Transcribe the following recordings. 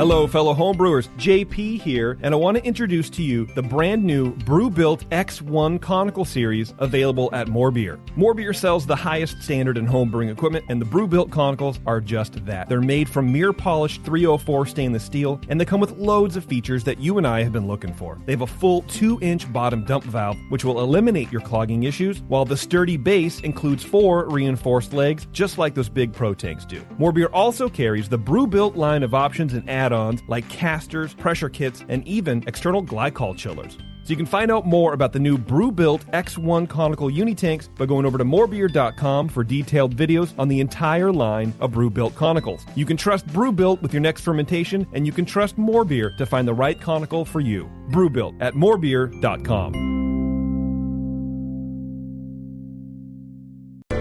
Hello, fellow homebrewers. JP here, and I want to introduce to you the brand new Brew-Built X1 Conical Series available at RateBeer. RateBeer sells the highest standard in homebrewing equipment, and the Brew-Built Conicals are just that. They're made from mirror-polished 304 stainless steel, and they come with loads of features that you and I have been looking for. They have a full 2-inch bottom dump valve, which will eliminate your clogging issues, while the sturdy base includes 4 reinforced legs, just like those big pro tanks do. RateBeer also carries the Brew-Built line of options and add-ons like casters, pressure kits, and even external glycol chillers. So you can find out more about the new Brew-Built X1 Conical Unitanks by going over to morebeer.com for detailed videos on the entire line of Brew-Built Conicals. You can trust Brew-Built with your next fermentation, and you can trust Morebeer to find the right conical for you. Brew-Built at morebeer.com.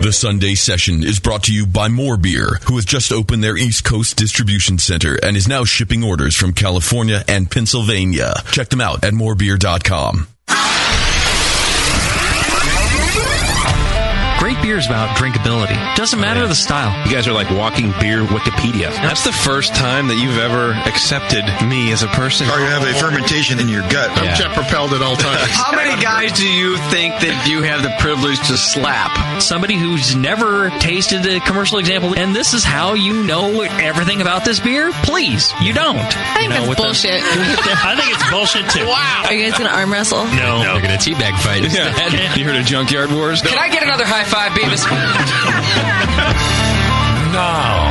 The Sunday Session is brought to you by RateBeer, who has just opened their East Coast distribution center and is now shipping orders from California and Pennsylvania. Check them out at morebeer.com. Great beer is about drinkability. Doesn't matter the style. You guys are like walking beer Wikipedia. That's the first time that you've ever accepted me as a person. Or you have a fermentation in your gut. I'm jet propelled at all times. How many guys do you think that you have the privilege to slap? Somebody who's never tasted a commercial example, and this is how you know everything about this beer? Please, you don't. I think that's bullshit. I think it's bullshit too. Wow. Are you guys going to arm wrestle? No. They're going to teabag fight instead. You heard of Junkyard Wars? Can I get another high five, Beavis? Now,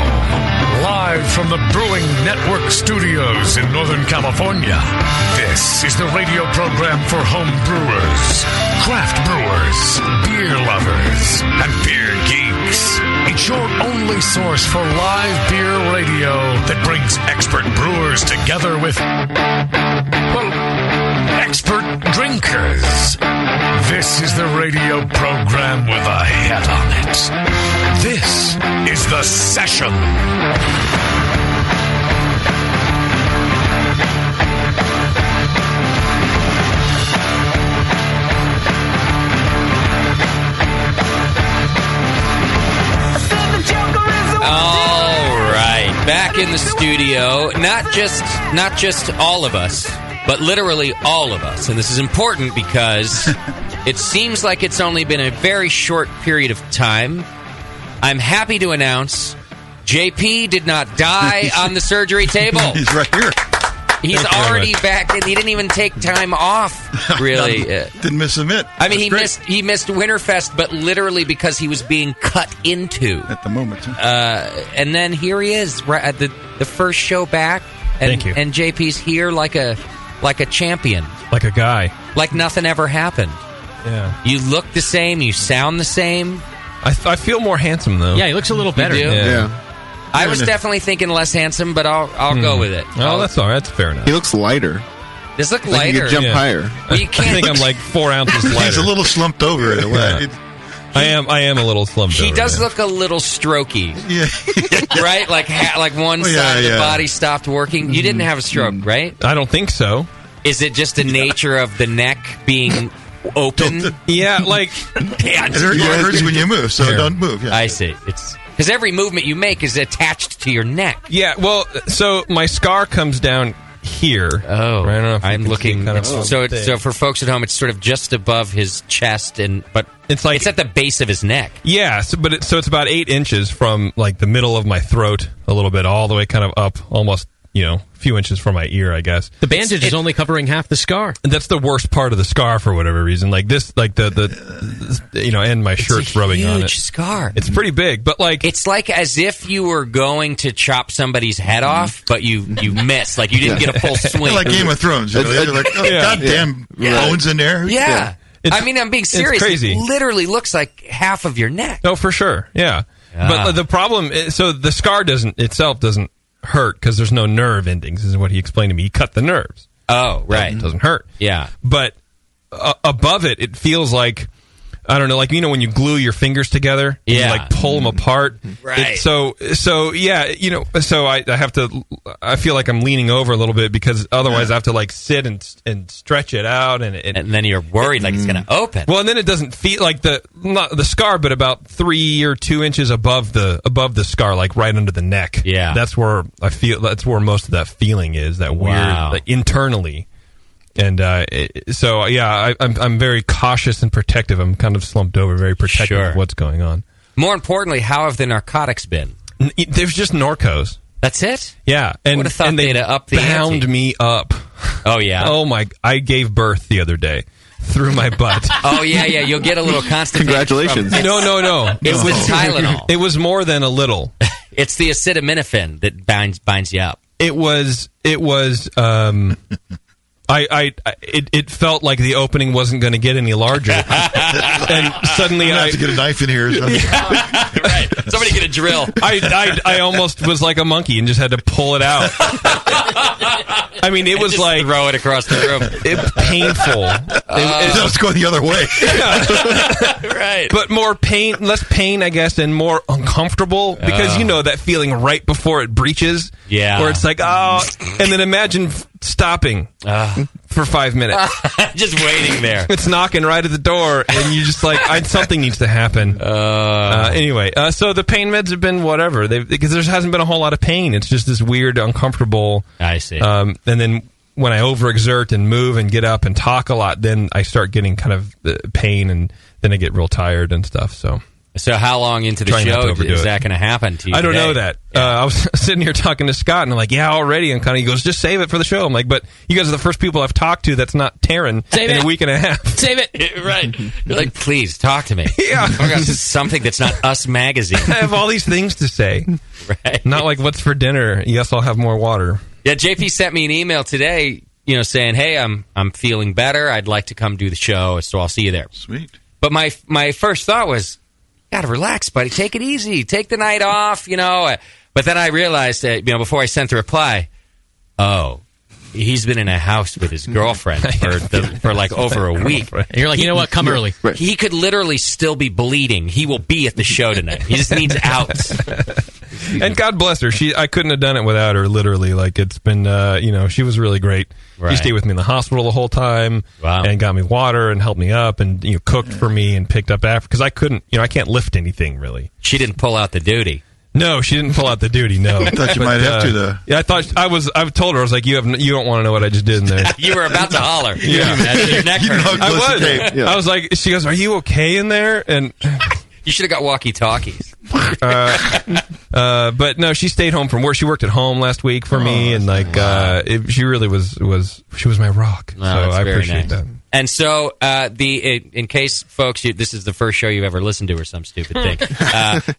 live from the Brewing Network studios in Northern California, this is the radio program for home brewers, craft brewers, beer lovers, and beer geeks. It's your only source for live beer radio that brings expert brewers together with, well, expert drinkers. This is the radio program with a head on it. This is The Session. All right, back in the studio. Not just all of us, but literally all of us. And this is important because it seems like it's only been a very short period of time. I'm happy to announce JP did not die on the surgery table. He's right here. He's already back, and he didn't even take time off, really. Didn't miss a minute. I mean, he missed Winterfest, but literally because he was being cut into. At the moment. And then here he is, right at the first show back. And, Thank you. And JP's here like a champion. Like a guy. Like nothing ever happened. Yeah. You look the same. You sound the same. I feel more handsome, though. Yeah, he looks a little better. Yeah. I was definitely thinking less handsome, but I'll go with it. Oh, that's all right. That's fair enough. He looks lighter. Does look Like lighter. he could jump higher. Well, you can't I think I'm like 4 ounces lighter. He's a little slumped over in a way. I am a little slumped He over, does yeah. look a little strokey. Yeah. Right? Like one side of the body stopped working. You didn't have a stroke, right? I don't think so. Is it just the nature of the neck being open? Yeah, like... It hurts when you move, so don't move. Yeah. I see. It's because every movement you make is attached to your neck. Yeah, well, so my scar comes down here. Oh, right? I don't know if I'm looking. kind of So for folks at home, it's sort of just above his chest, but it's at the base of his neck. Yeah, so it's about 8 inches from like the middle of my throat, a little bit, all the way kind of up, almost a few inches from my ear, I guess. The bandage is only covering half the scar. And that's the worst part of the scar for whatever reason. Like this, like the and my shirt's rubbing on it. It's a huge scar. It's pretty big, but like it's like as if you were going to chop somebody's head off, but you missed. Like you didn't get a full swing. Like Game of Thrones. You're like, goddamn bones in there. Yeah. I mean, I'm being serious. It's crazy. It literally looks like half of your neck. Oh, for sure. Yeah. But the problem is, so the scar doesn't hurt because there's no nerve endings, is what he explained to me. He cut the nerves. Oh, right. It doesn't hurt. Yeah. But above it feels like I don't know, like, you know, when you glue your fingers together, and you like pull them apart. Right. So yeah, you know, so I have to, I feel like I'm leaning over a little bit because otherwise I have to like sit and stretch it out. And then you're worried like it's going to open. Well, and then it doesn't feel like not the scar, but about 3 or 2 inches above the scar, like right under the neck. Yeah. That's where most of that feeling is, that weird, like, internally. And so, yeah, I'm very cautious and protective. I'm kind of slumped over, very protective of what's going on. More importantly, how have the narcotics been? There's just Norcos. That's it? Yeah. And they'd up the bound me up. Oh, yeah? Oh, my. I gave birth the other day through my butt. Oh, yeah. You'll get a little constipation. Congratulations. No. It was Tylenol. It was more than a little. It's the acetaminophen that binds you up. It was it felt like the opening wasn't going to get any larger, and suddenly I have to get a knife in here. Right. Somebody get a drill. I almost was like a monkey and just had to pull it out. I mean, it was just like throw it across the room. Painful. It was going the other way. Right. But less pain, I guess, and more uncomfortable because you know that feeling right before it breaches. Yeah. Where it's like, oh, and then imagine stopping for 5 minutes. Just waiting there. It's knocking right at the door, and you just like, something needs to happen. Anyway, so the pain meds have been whatever. Because there hasn't been a whole lot of pain. It's just this weird, uncomfortable. I see. And then when I overexert and move and get up and talk a lot, then I start getting kind of pain, and then I get real tired and stuff. So how long into the show is that going to happen to you? I don't today? know that. Yeah. I was sitting here talking to Scott, and I'm like, yeah, already. And he goes, just save it for the show. I'm like, but you guys are the first people I've talked to that's not Taryn in a week and a half. Save it. Right. You're like, please, talk to me. Yeah. Oh my gosh, this is something that's not Us Magazine. I have all these things to say. Right. Not like, what's for dinner? Yes, I'll have more water. Yeah, JP sent me an email today, saying, hey, I'm feeling better. I'd like to come do the show, so I'll see you there. Sweet. But my first thought was, gotta relax, buddy. Take it easy. Take the night off, But then I realized that, before I sent the reply, he's been in a house with his girlfriend for like over a week. And you're like, you know what? Come early. Right. He could literally still be bleeding. He will be at the show tonight. He just needs out. And God bless her. I couldn't have done it without her, literally. Like, it's been, she was really great. Right. She stayed with me in the hospital the whole time. Wow. And got me water and helped me up and, cooked for me and picked up after. Because I couldn't, I can't lift anything, really. She didn't pull out the duty. No, she didn't pull out the duty, no. I thought you might have to, though. Yeah, I told her, I was like, you don't want to know what I just did in there. You were about to holler. Yeah. Your neck hurt. I was. Yeah. I was like, she goes, are you okay in there? And you should have got walkie-talkies. But no, she stayed home from work. She worked at home last week for me, and she really was my rock. So I appreciate that. And so, in case, folks, this is the first show you've ever listened to or some stupid thing.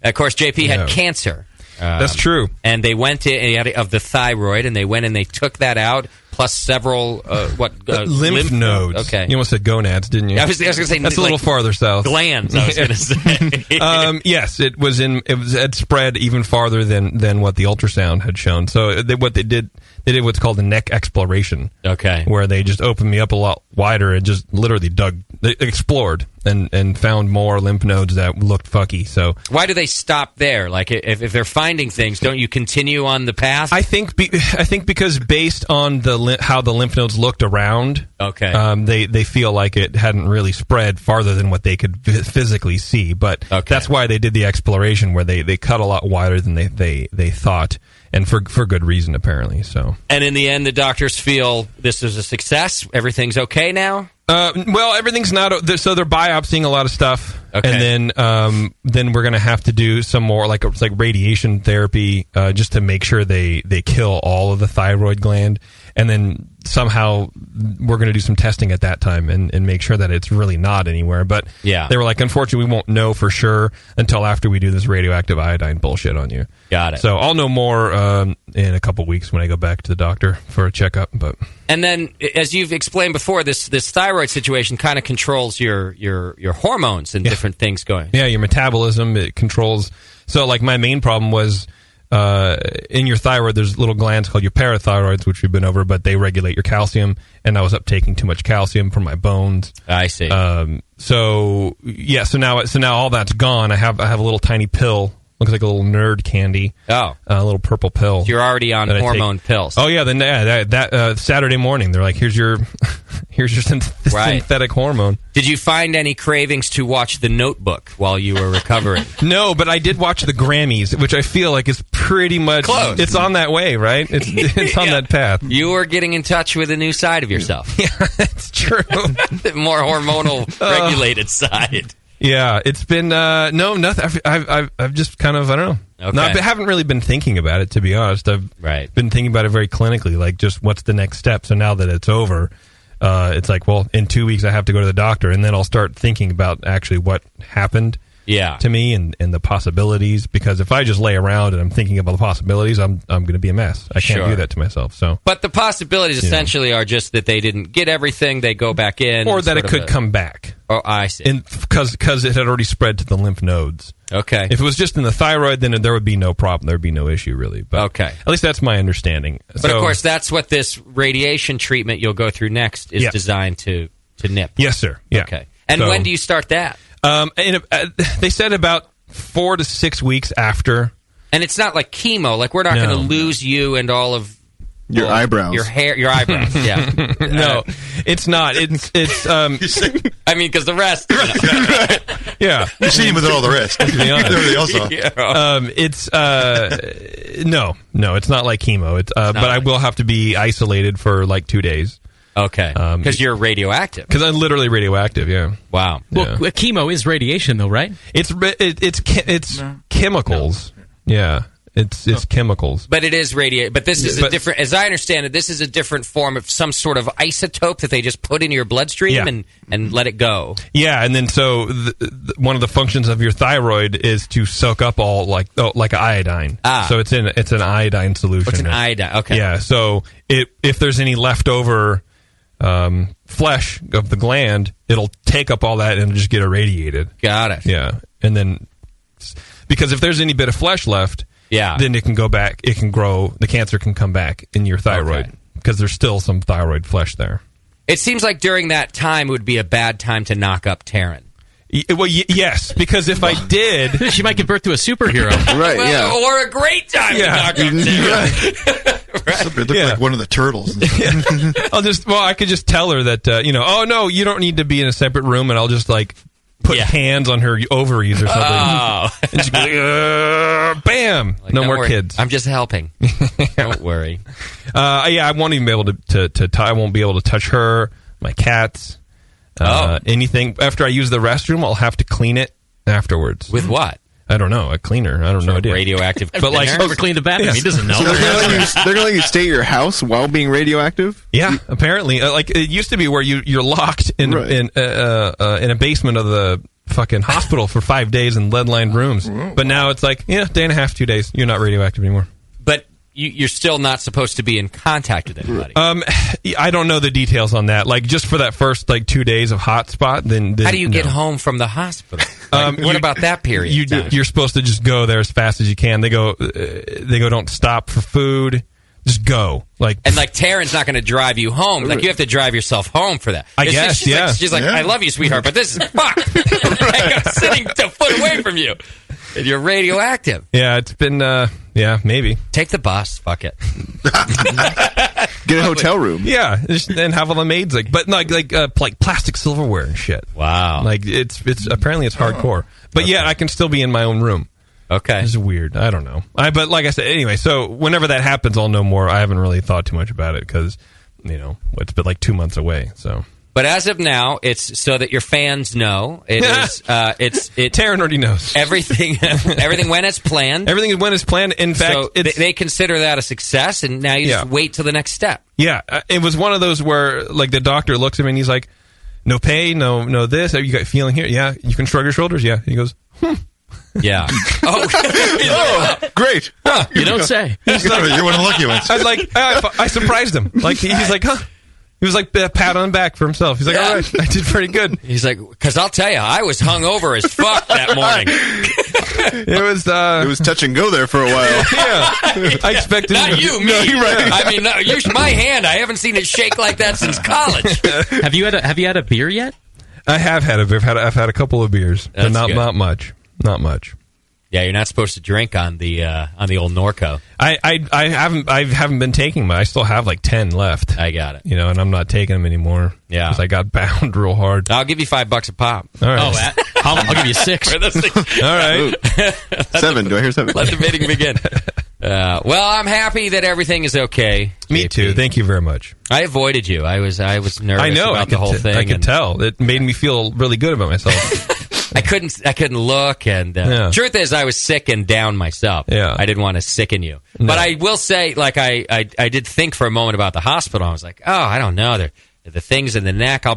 Of course, JP had cancer. That's true. And they went of the thyroid, and they went and they took that out, plus several lymph nodes. Okay, you almost said gonads, didn't you? I was going to say that's a little farther south. Glands. I was going to say. Yes, it had spread even farther than what the ultrasound had shown. So what they did what's called a neck exploration. Okay, where they just opened me up a lot wider and just literally they explored and found more lymph nodes that looked fucky. So why do they stop there? Like if they're finding things, don't you continue on the path? I think because based on how the lymph nodes looked around, okay, they feel like it hadn't really spread farther than what they could physically see. But that's why they did the exploration where they cut a lot wider than they thought. And for good reason, apparently. So, and in the end, the doctors feel this is a success. Everything's okay now. Well, everything's not. So they're biopsying a lot of stuff, okay. And then we're going to have to do some more like radiation therapy just to make sure they kill all of the thyroid gland, and then somehow we're going to do some testing at that time and make sure that it's really not anywhere. But they were like, unfortunately, we won't know for sure until after we do this radioactive iodine bullshit on you. Got it. So I'll know more in a couple weeks when I go back to the doctor for a checkup. And then, as you've explained before, this thyroid situation kind of controls your hormones and different things going. Yeah, your metabolism, it controls. So, like, my main problem was in your thyroid, there's little glands called your parathyroids, which we've been over, but they regulate your calcium, and I was uptaking too much calcium from my bones. I see. So now all that's gone. I have a little tiny pill. Looks like a little nerd candy. Oh. A little purple pill. You're already on hormone pills. Oh, yeah. That Saturday morning, they're like, here's your synthetic hormone. Did you find any cravings to watch The Notebook while you were recovering? No, but I did watch the Grammys, which I feel like is pretty much... Close. It's on that way, right? It's on that path. You were getting in touch with a new side of yourself. Yeah, that's true. More hormonal, regulated side. Yeah, it's been no, nothing. I've just kind of, I don't know. Okay. No, I haven't really been thinking about it, to be honest. I've been thinking about it very clinically, like just what's the next step. So now that it's over, it's like, well, in 2 weeks I have to go to the doctor, and then I'll start thinking about actually what happened to me and the possibilities. Because if I just lay around and I'm thinking about the possibilities, I'm going to be a mess. I can't do that to myself. So, but the possibilities essentially are just that they didn't get everything, they go back in, or that it could come back. Oh, I see. Because it had already spread to the lymph nodes. Okay. If it was just in the thyroid, then there would be no problem. There would be no issue, really. But okay. At least that's my understanding. But of course, that's what this radiation treatment you'll go through next is designed to nip. Yes, sir. Yeah. Okay. And when do you start that? They said about 4 to 6 weeks after. And it's not like chemo. Like, we're not going to lose you and all of... Your eyebrows. Your hair, your eyebrows, yeah. No, it's not. It's I mean, because the rest... Yeah. You've seen him with all the rest. To be honest. Everything else off. It's no, it's not like chemo. But I will have to be isolated for like 2 days. Okay. Because you're radioactive. Because I'm literally radioactive. Yeah. Wow. Well, chemo is radiation, though, right? It's chemicals. Yeah. It's chemicals. But it is radiation. But this is a different, as I understand it, this is a different form of some sort of isotope that they just put in your bloodstream and let it go. Yeah, and then so one of the functions of your thyroid is to soak up all like iodine. So it's an iodine solution. It's an iodine. Okay. Yeah. So if there's any leftover flesh of the gland, it'll take up all that and just get irradiated. Got it. Yeah, and then because if there's any bit of flesh left. Yeah. Then it can go back. It can grow. The cancer can come back in your thyroid because there's still some thyroid flesh there. It seems like during that time would be a bad time to knock up Taryn. Well, yes, because if I did, she might give birth to a superhero. Right? Well, or a great time to knock up Taryn. It looked like one of the turtles. I could just tell her that oh no, you don't need to be in a separate room, and I'll just like put hands on her ovaries or something. Oh. And she'd go, bam! Like, no more worry. kids. I'm just helping. Don't worry. I won't even be able to I won't be able to touch her, my cats, anything. After I use the restroom, I'll have to clean it afterwards. With what? I don't know. A cleaner. I don't know. Radioactive. But like, over clean the bathroom. He doesn't know. So they're going to let you stay at your house while being radioactive? Yeah, apparently. Like it used to be where you're locked in a basement of the fucking hospital for 5 days in lead-lined rooms. But now it's like, day and a half, 2 days. You're not radioactive anymore. But you're still not supposed to be in contact with anybody. I don't know the details on that. Like just for that first 2 days of hotspot, then how do you get home from the hospital? What about that period? You're supposed to just go there as fast as you can. They go, don't stop for food. Just go. And Taryn's not going to drive you home. Like you have to drive yourself home for that. I guess. She's like, I love you, sweetheart, but this is fucked. I'm sitting a foot away from you. And you're radioactive. Yeah, it's been, maybe. Take the bus. Fuck it. Get a hotel room. Yeah, and have all the maids like plastic silverware and shit. Wow. Like it's apparently it's hardcore. But yeah, I can still be in my own room. Okay. This is weird. I don't know. But like I said, anyway, so whenever that happens, I'll know more. I haven't really thought too much about it because, it's been like 2 months away, so. But as of now, it's so that your fans know. It is. Taryn already knows everything. Everything went as planned. Everything went as planned. In fact, so they consider that a success, and now you just wait till the next step. Yeah, it was one of those where like the doctor looks at me and he's like, "No pain, no this. You got feeling here? Yeah, you can shrug your shoulders. Yeah." He goes, Yeah. Great. Huh, you don't say. You're one of the lucky ones. I was like, I surprised him. Like he's like, huh. He was like a pat on the back for himself. He's like, all right, I did pretty good. He's like, because I'll tell you, I was hungover as fuck that morning. It was touch and go there for a while. I expected Not you, me. No, you're right. I mean, my hand. I haven't seen it shake like that since college. Have you had a beer yet? I have had a beer. I've had a couple of beers, but That's good. not much. Not much. Yeah, you're not supposed to drink on the old Norco. I haven't been taking them. I still have like 10 left. I got it. And I'm not taking them anymore. Yeah, because I got bound real hard. I'll give you $5 a pop. All right. Oh, I'll give you 6. For the 6. All right. 7. Do I hear 7? Let the bidding begin. Well, I'm happy that everything is okay. Me JP. too. Thank you very much. I avoided you. I was nervous about the whole thing. I could tell. It made me feel really good about myself. I couldn't look, and truth is, I was sick and down myself. Yeah. I didn't want to sicken you. No. But I will say, like, I did think for a moment about the hospital. I was like, oh, I don't know. The things in the neck, I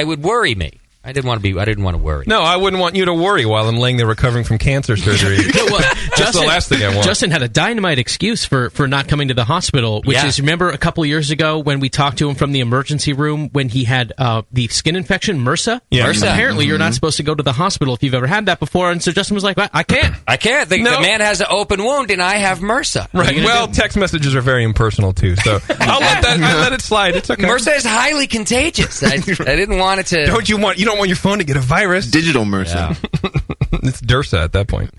would worry me. I didn't want to worry. No, I wouldn't want you to worry while I'm laying there recovering from cancer surgery. That's the last thing I want. Justin had a dynamite excuse for not coming to the hospital, which is, remember a couple years ago when we talked to him from the emergency room when he had the skin infection, MRSA? Yeah. MRSA. Apparently, you're not supposed to go to the hospital if you've ever had that before, and so Justin was like, I can't. The man has an open wound, and I have MRSA. Right. Well, text messages are very impersonal, too, so I'll let it slide. It's okay. MRSA is highly contagious. I didn't want it to... You don't want your phone to get a virus. Digital MRSA. Yeah. It's DURSA at that point.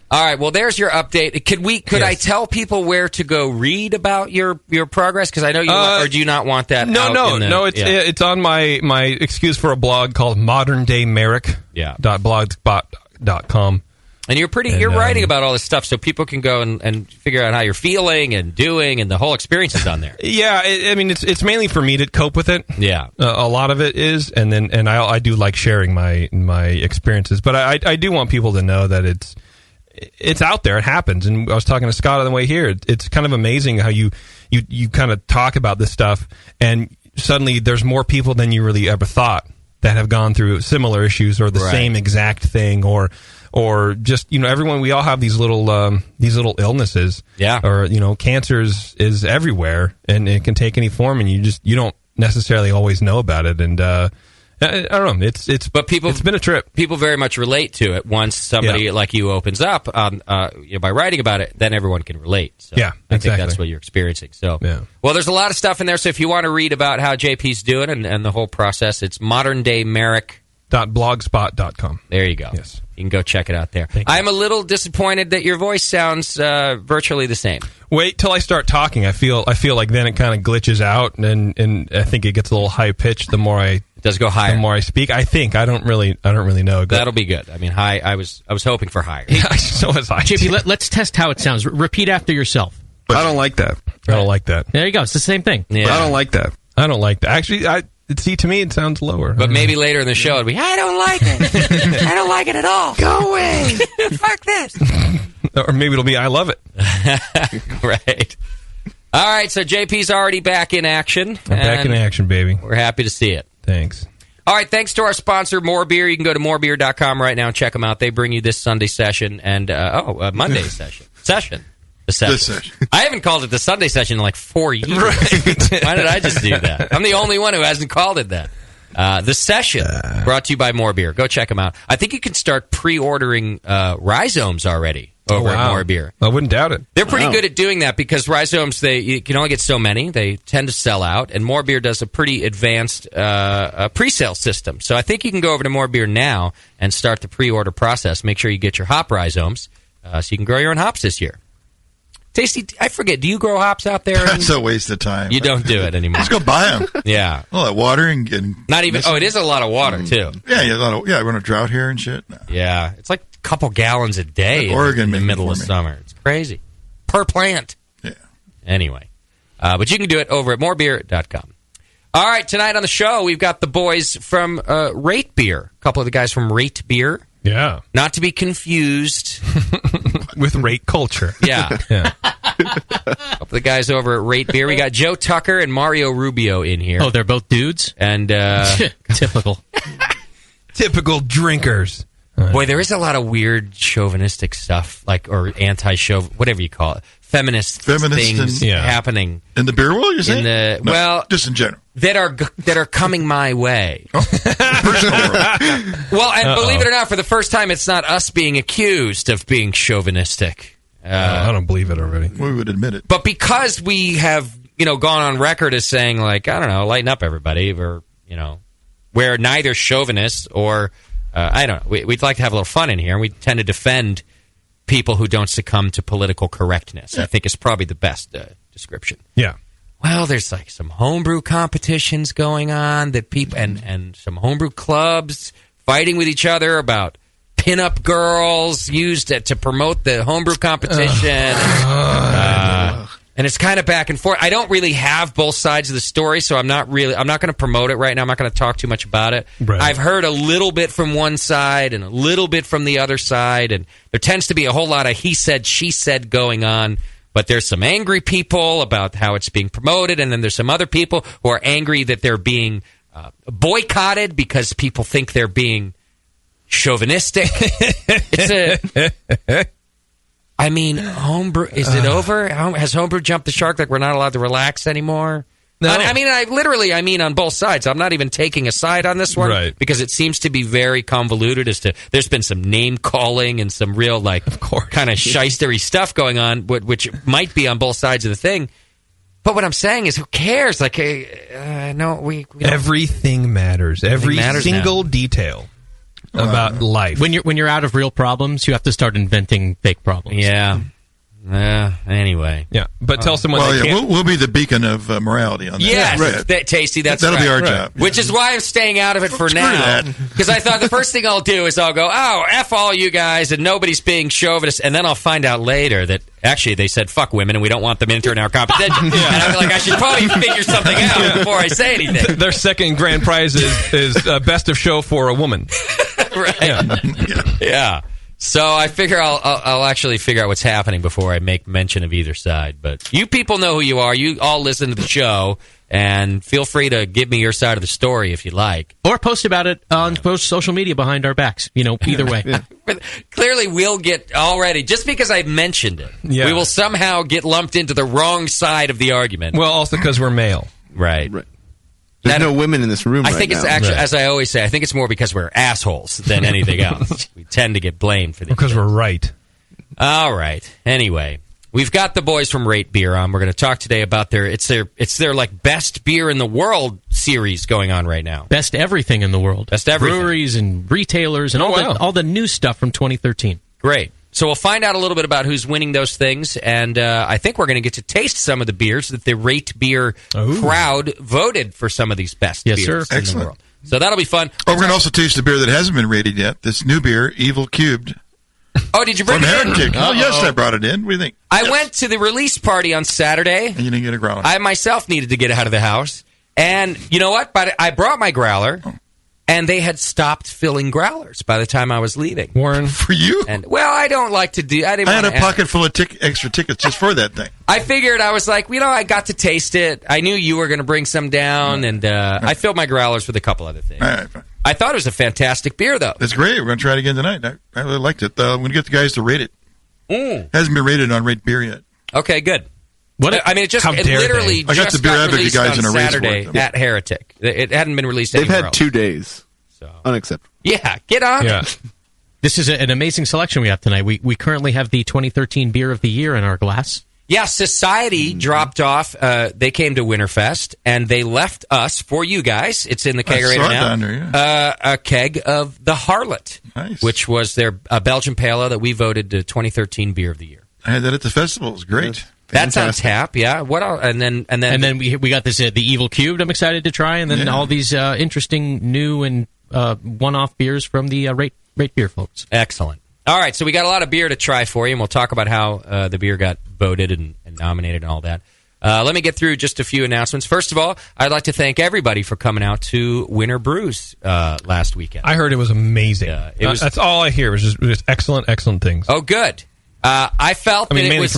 All right, well, there's your update. Could I tell people where to go read about your progress? Because I know you or do you not want that? No. It's on my excuse for a blog called moderndaymerrick. Yeah. .blogspot.com. And you're writing about all this stuff, so people can go and figure out how you're feeling and doing, and the whole experience is on there. Yeah, it's mainly for me to cope with it. Yeah, a lot of it is, and I do like sharing my experiences, but I do want people to know that it's out there. It happens, and I was talking to Scott on the way here. It's kind of amazing how you kind of talk about this stuff, and suddenly there's more people than you really ever thought that have gone through similar issues or the same exact thing, or just everyone. We all have these little illnesses. Yeah. Or cancer is everywhere, and it can take any form, and you don't necessarily always know about it. And I don't know. It's been a trip. People very much relate to it. Once somebody like you opens up by writing about it, then everyone can relate. So yeah, exactly. I think that's what you're experiencing. So well, there's a lot of stuff in there. So if you want to read about how JP's doing and the whole process, it's moderndaymerrick.blogspot.com. There you go. Yes. You can go check it out there. I'm a little disappointed that your voice sounds virtually the same. Wait till I start talking. I feel like then it kind of glitches out, and I think it gets a little high pitched the more it does go higher. The more I speak, I think I don't really know. That'll be good. I mean, high. I was hoping for higher. Yeah, so was I. JP, let's test how it sounds. Repeat after yourself. But I don't like that. I don't like that. There you go. It's the same thing. Yeah. But I don't like that. I don't like that. Actually, to me, it sounds lower. But maybe later in the show, it'll be, I don't like it. I don't like it at all. Go away. Fuck this. Or maybe it'll be, I love it. Right. All right, so JP's already back in action. I'm back in action, baby. We're happy to see it. Thanks. All right, thanks to our sponsor, More Beer. You can go to morebeer.com right now and check them out. They bring you this Sunday session and, Monday session. The session. I haven't called it the Sunday session in like 4 years. Right. Why did I just do that? I'm the only one who hasn't called it that. The session, brought to you by More Beer. Go check them out. I think you can start pre-ordering rhizomes already over at More Beer. I wouldn't doubt it. They're pretty good at doing that because rhizomes, you can only get so many. They tend to sell out, and More Beer does a pretty advanced pre-sale system. So I think you can go over to More Beer now and start the pre-order process. Make sure you get your hop rhizomes so you can grow your own hops this year. Tasty, I forget, do you grow hops out there? That's a waste of time. You don't do it anymore. Just go buy them. Yeah. All that water and not even. Oh, it is a lot of water too. Yeah, we're on a drought here and shit. No. Yeah, it's like a couple gallons a day. Like Oregon in the middle of summer. It's crazy per plant. Yeah. Anyway, but you can do it over at morebeer.com. All right, tonight on the show we've got the boys from RateBeer. A couple of the guys from RateBeer. Yeah. Not to be confused with Rate Culture. Yeah. A couple of the guys over at RateBeer. We got Joe Tucker and Mario Rubio in here. Oh, they're both dudes? And typical. Typical drinkers. Boy, there is a lot of weird chauvinistic stuff, or anti-chauv, whatever you call it. feminist things happening in the beer world. You're saying? Just in general that are coming my way. Well, and believe it or not, for the first time, it's not us being accused of being chauvinistic. I don't believe it already. We would admit it, but because we have gone on record as saying like, I don't know, lighten up, everybody, or we're neither chauvinists or I don't know. We'd like to have a little fun in here, and we tend to defend people who don't succumb to political correctness. I think is probably the best description. Yeah. Well, there's like some homebrew competitions going on that people and some homebrew clubs fighting with each other about pinup girls used to promote the homebrew competition. And it's kind of back and forth. I don't really have both sides of the story, so I'm not going to promote it right now. I'm not going to talk too much about it. Right. I've heard a little bit from one side and a little bit from the other side, and there tends to be a whole lot of he said, she said going on. But there's some angry people about how it's being promoted, and then there's some other people who are angry that they're being boycotted because people think they're being chauvinistic. I mean, homebrew, is it over? Has homebrew jumped the shark like we're not allowed to relax anymore? No. I mean on both sides. I'm not even taking a side on this one, right, because it seems to be very convoluted as to, there's been some name calling and some real, like, kind of shystery stuff going on, which might be on both sides of the thing. But what I'm saying is, who cares? Like, no, we don't. Everything matters. Every single detail about life. When you're out of real problems, you have to start inventing fake problems. Yeah. Anyway. Yeah, but tell someone we'll be the beacon of morality on that. Yes, right. Tasty, that'll be our job. Which is why I'm staying out of it for now. Because I thought the first thing I'll do is I'll go, F all you guys, and nobody's being chauvinist, and then I'll find out later that actually they said fuck women and we don't want them entering our competition. And I'm like, I should probably figure something out before I say anything. Their second grand prize is best of show for a woman. Right. Yeah. So I figure I'll actually figure out what's happening before I make mention of either side. But you people know who you are. You all listen to the show, and feel free to give me your side of the story if you like. Or post about it on social media behind our backs. Either way. But clearly we'll get already, just because I mentioned it, we will somehow get lumped into the wrong side of the argument. Well, also because we're male. Right. There's no women in this room I think it's actually, as I always say, I think it's more because we're assholes than anything else. We tend to get blamed for these because we're right. All right. Anyway, we've got the boys from RateBeer on. We're going to talk today about their like best beer in the world series going on right now. Best everything in the world. Best everything. Breweries and retailers and all the new stuff from 2013. Great. So we'll find out a little bit about who's winning those things, and I think we're going to get to taste some of the beers that the RateBeer crowd voted for some of these best beers in the world. So that'll be fun. Oh, we're going to also taste the beer that hasn't been rated yet. This new beer, Evil Cubed. Oh, did you bring it in? Heretic. Oh, yes, I brought it in. What do you think? I went to the release party on Saturday. And you didn't get a growler. I myself needed to get out of the house. And you know what? But I brought my growler. And they had stopped filling growlers by the time I was leaving. Warren, for you? And I don't like to do. I had a pocket full of extra tickets just for that thing. I figured I was like, I got to taste it. I knew you were going to bring some down, and I filled my growlers with a couple other things. All right, fine. I thought it was a fantastic beer, though. It's great. We're going to try it again tonight. I really liked it. I'm going to get the guys to rate it. Hasn't been rated on RateBeer yet. Okay, good. It literally just got released on Saturday at Heretic. It hadn't been released anywhere else. They've had 2 days. So unacceptable. Yeah, get on it. This is an amazing selection we have tonight. We currently have the 2013 Beer of the Year in our glass. Yeah, Society dropped off. They came to Winterfest, and they left us, for you guys, it's in the kegerator now, a keg of the Harlot, which was their Belgian Pale Ale that we voted the 2013 Beer of the Year. I had that at the festival. It was great. That's on tap, yeah. What else? And then we got this the Evil Cubed. I'm excited to try, and then all these interesting new and one-off beers from the RateBeer folks. Excellent. All right, so we got a lot of beer to try for you, and we'll talk about how the beer got voted and nominated and all that. Let me get through just a few announcements. First of all, I'd like to thank everybody for coming out to Winter Brews last weekend. I heard it was amazing. That's all I hear. It was just excellent things. Oh, good. I felt that it was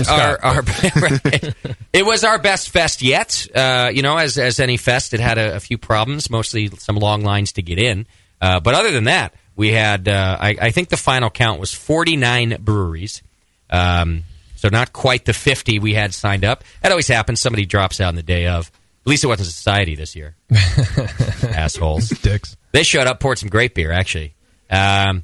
it was our best fest yet. As any fest, it had a few problems, mostly some long lines to get in. But other than that, we had, I think the final count was 49 breweries. So not quite the 50 we had signed up. That always happens. Somebody drops out on the day of. At least it wasn't Society this year. Assholes. Dicks. They showed up, poured some great beer, actually. Great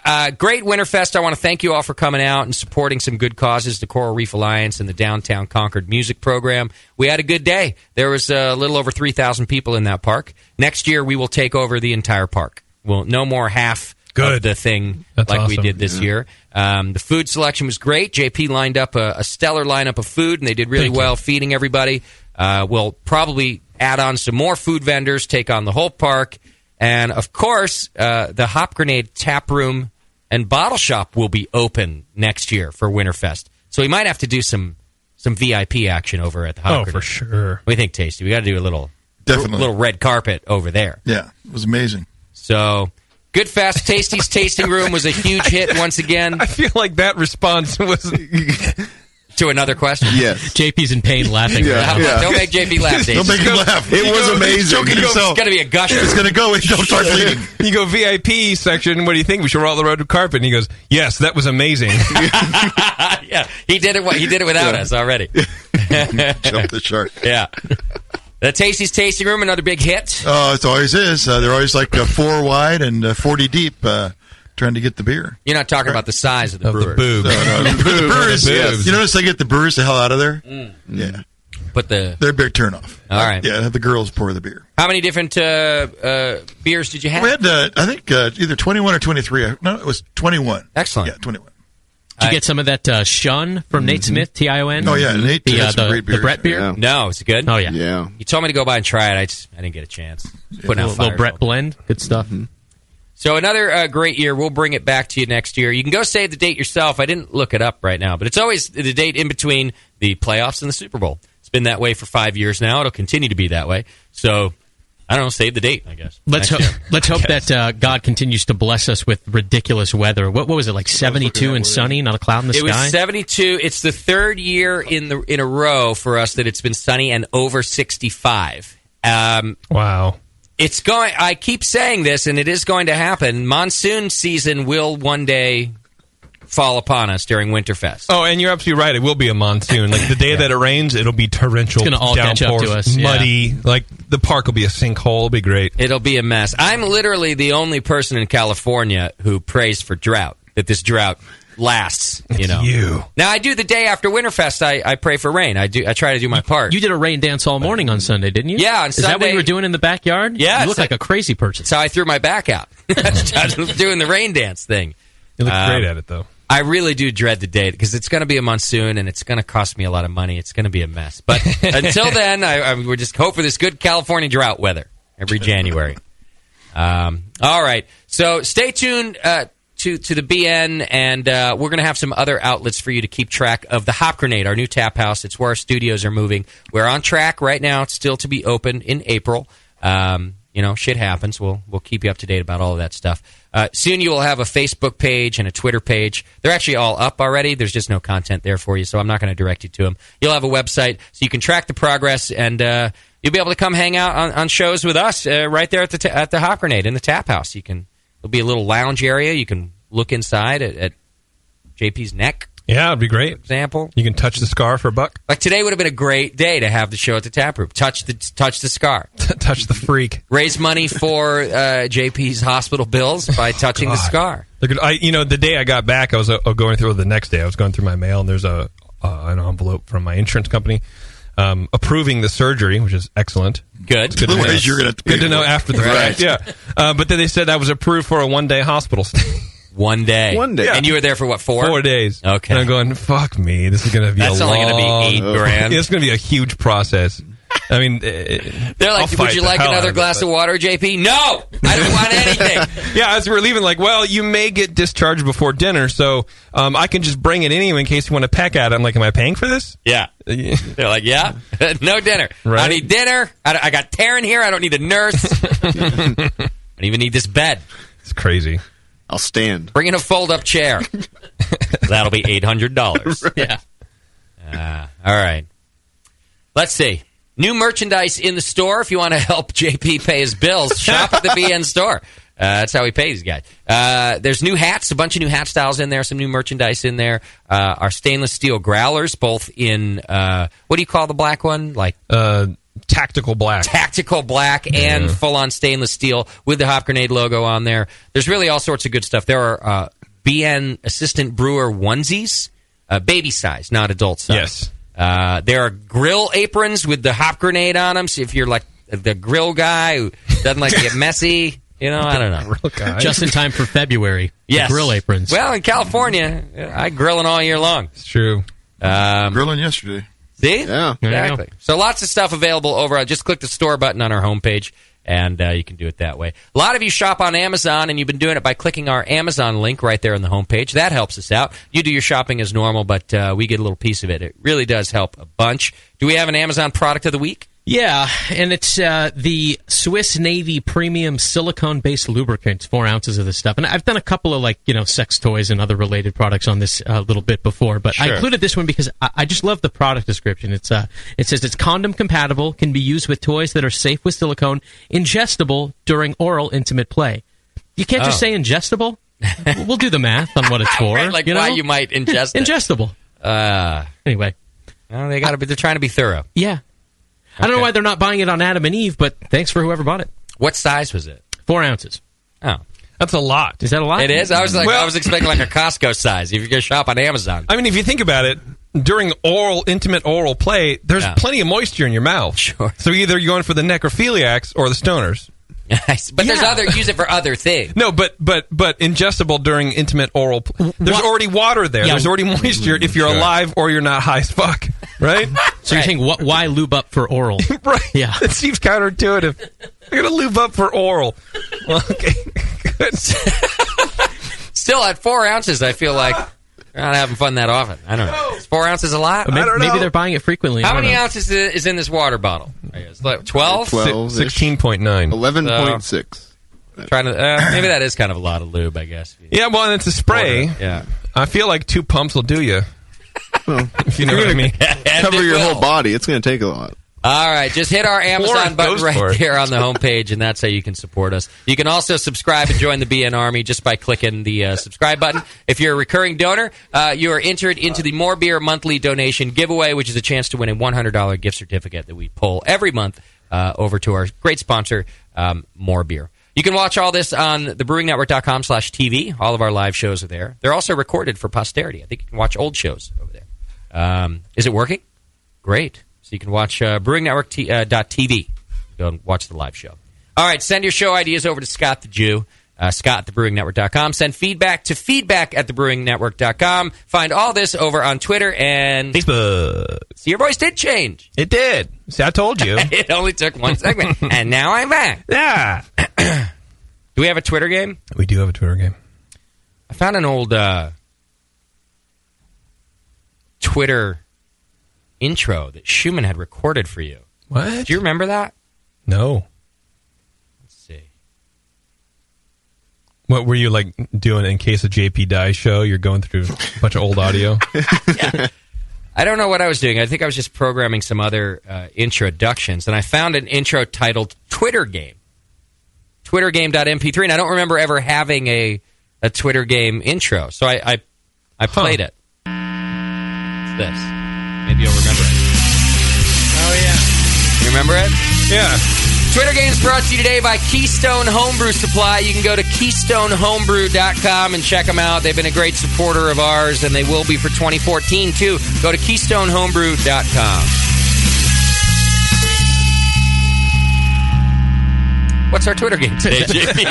Winterfest. I want to thank you all for coming out and supporting some good causes, the Coral Reef Alliance and the Downtown Concord Music Program. We had a good day. There was a little over 3,000 people in that park. Next year, we will take over the entire park. Well, no more half of the thing we did this year. The food selection was great. JP lined up a stellar lineup of food, and they did really well feeding everybody. We'll probably add on some more food vendors, take on the whole park. And, of course, the Hop Grenade Tap Room and Bottle Shop will be open next year for Winterfest. So we might have to do some VIP action over at the Hop Grenade. For sure. What do you think, Tasty? We got to do a little red carpet over there. Yeah, it was amazing. So, good fest. Tasty's Tasting Room was a huge hit once again. I feel like that response was... To another question? Yes. JP's in pain laughing. Don't make JP laugh, Dave. Don't make him laugh. It was amazing. He's choking himself. It's going to be a gusher. It's going to go. Don't start bleeding. You go VIP section. What do you think? We should roll the red carpet. And he goes, "Yes, that was amazing." Yeah, he did it. He did it without us already. Jump the shark. Yeah. The Tasty's Tasting Room, another big hit. Oh, it always is. They're always like 4 wide and 40 deep. Trying to get the beer. You're not talking about the size of the brewers. The boobs. No, the brewers. You notice they get the brewers the hell out of there? Yeah. But they're a big turnoff. All right. Yeah, have the girls pour the beer. How many different beers did you have? We had, I think, either 21 or 23. No, it was 21. Excellent. Yeah, 21. Did you get some of that Shun from Nate Smith, Tion? Oh, yeah, Nate has some great beers. The Brett beer? Yeah. No, is it good? Oh, yeah. Yeah. You told me to go by and try it. I didn't get a chance. Putting out Little fires. Brett blend. Good stuff. So another great year. We'll bring it back to you next year. You can go save the date yourself. I didn't look it up right now, but it's always the date in between the playoffs and the Super Bowl. It's been that way for 5 years now. It'll continue to be that way. So, I don't know, save the date, I guess. Let's hope that God continues to bless us with ridiculous weather. What was it, like 72 and sunny, not a cloud in the sky? It was 72. It's the third year in a row for us that it's been sunny and over 65. Wow. It's going. I keep saying this, and it is going to happen. Monsoon season will one day fall upon us during Winterfest. Oh, and you're absolutely right. It will be a monsoon. Like the day that it rains, it'll be torrential. It's going to all catch up to us. Muddy. Like the park will be a sinkhole. It'll be great. It'll be a mess. I'm literally the only person in California who prays for drought. That this drought lasts. You. Now I do the day after Winterfest. I pray for rain. I try to do my part. You did a rain dance all morning on Sunday, didn't you? Yeah, on Is Sunday. that what you were doing in the backyard? Yeah, You look like a crazy person. That's how I threw my back out. I was doing the rain dance thing. You look great at it, though. I really do dread the day because it's going to be a monsoon and it's going to cost me a lot of money. It's going to be a mess. But until then, we're just hope for this good California drought weather every January. All right. So stay tuned to the BN, and we're going to have some other outlets for you to keep track of the Hop Grenade, our new tap house. It's where our studios are moving. We're on track right now. It's still to be open in April. Shit happens. We'll keep you up to date about all of that stuff. Soon you will have a Facebook page and a Twitter page. They're actually all up already. There's just no content there for you, so I'm not going to direct you to them. You'll have a website, so you can track the progress, and you'll be able to come hang out on shows with us right there at the Hop Grenade in the tap house. There'll be a little lounge area. You can look inside at JP's neck. Yeah, it'd be great. For example, you can touch the scar for $1. Like today would have been a great day to have the show at the tap room. Touch the scar. Touch the freak. Raise money for JP's hospital bills by touching the scar. The day I got back, I was going through the next day. I was going through my mail, and there's an envelope from my insurance company approving the surgery, which is excellent. Good. Good to know after the fact. Yeah. But then they said I was approved for a 1-day hospital stay. 1 day. 1 day. Yeah. And you were there for what, 4? 4 days. Okay. And I'm going, fuck me. This is going to be That's only going to be $8,000. It's going to be a huge process. I mean, they're like, would you like another glass of water, JP? No! I don't want anything. Yeah, as we're leaving, you may get discharged before dinner, so I can just bring it anyway in case you want to peck at it. I'm like, am I paying for this? Yeah. They're like, yeah, no dinner. Right? I need dinner. I got Taryn here. I don't need a nurse. I don't even need this bed. It's crazy. I'll stand. Bring in a fold-up chair. That'll be $800. Right. Yeah. All right. Let's see. New merchandise in the store. If you want to help JP pay his bills, shop at the BN store. That's how we pay these guys. There's new hats, a bunch of new hat styles in there, some new merchandise in there. Our stainless steel growlers, both in, what do you call the black one? Like Tactical black. Tactical black and full-on stainless steel with the Hop Grenade logo on there. There's really all sorts of good stuff. There are BN assistant brewer onesies, baby size, not adult size. Yes. There are grill aprons with the Hop Grenade on them. So if you're like the grill guy who doesn't like to get messy, I don't know. Just in time for February. Yes. The grill aprons. Well, in California, I grilling all year long. It's true. Grilling yesterday. See? Yeah. Exactly. So lots of stuff available over. Just click the store button on our homepage, and you can do it that way. A lot of you shop on Amazon, and you've been doing it by clicking our Amazon link right there on the homepage. That helps us out. You do your shopping as normal, but we get a little piece of it. It really does help a bunch. Do we have an Amazon product of the week? Yeah, and it's the Swiss Navy Premium Silicone-based lubricants, 4 ounces of this stuff. And I've done a couple of, sex toys and other related products on this a little bit before, but I included this one because I just love the product description. It says it's condom-compatible, can be used with toys that are safe with silicone, ingestible during oral intimate play. You can't just say ingestible. We'll do the math on what it's for. Right, why you might ingest it. Ingestible. Anyway. Well, they're trying to be thorough. Yeah. I don't know why they're not buying it on Adam and Eve, but thanks for whoever bought it. What size was it? 4 ounces. Oh. That's a lot. Is that a lot? It is? I was expecting like a Costco size if you're going to shop on Amazon. I mean, if you think about it, during intimate oral play, there's plenty of moisture in your mouth. Sure. So either you're going for the necrophiliacs or the stoners. But there's use it for other things. No, but ingestible during intimate oral. There's already water there. Yeah. There's already moisture if you're alive or you're not high as fuck, right? So you're saying why lube up for oral? Right. Yeah. It seems counterintuitive. You're gonna lube up for oral. Well, okay. Good. Still, at 4 ounces, I feel like we're not having fun that often. I don't know. Is 4 ounces a lot? Maybe they're buying it frequently. How many ounces is in this water bottle? 12? 16.9. 11.6. Trying to maybe that is kind of a lot of lube, I guess. Yeah, well, and it's a spray. Yeah. I feel like 2 pumps will do you. If you know what I mean. Cover your whole body. It's going to take a lot. All right, just hit our Amazon button right there on the homepage, and that's how you can support us. You can also subscribe and join the BN Army just by clicking the subscribe button. If you're a recurring donor, you are entered into the More Beer monthly donation giveaway, which is a chance to win a $100 gift certificate that we pull every month over to our great sponsor, More Beer. You can watch all this on thebrewingnetwork.com/TV. All of our live shows are there. They're also recorded for posterity. I think you can watch old shows over there. Is it working? Great. So you can watch BrewingNetwork.tv. Go and watch the live show. All right, send your show ideas over to Scott the Jew, Scott@thebrewingnetwork.com. Send feedback to feedback@thebrewingnetwork.com. Find all this over on Twitter and Facebook. See, your voice did change. It did. See, I told you. It only took 1 segment, and now I'm back. Yeah. Do we have a Twitter game? We do have a Twitter game. I found an old Twitter intro that Schumann had recorded for you. What? Do you remember that? No. Let's see. What were you doing in case of JP dies show? You're going through a bunch of old audio? Yeah. I don't know what I was doing. I think I was just programming some other introductions, and I found an intro titled Twitter Game. TwitterGame.mp3, and I don't remember ever having a Twitter game intro, so I played it. It's this. Maybe you'll remember it. Oh, yeah. You remember it? Yeah. Twitter Games brought to you today by Keystone Homebrew Supply. You can go to KeystoneHomebrew.com and check them out. They've been a great supporter of ours, and they will be for 2014, too. Go to KeystoneHomebrew.com. What's our Twitter game today, JP?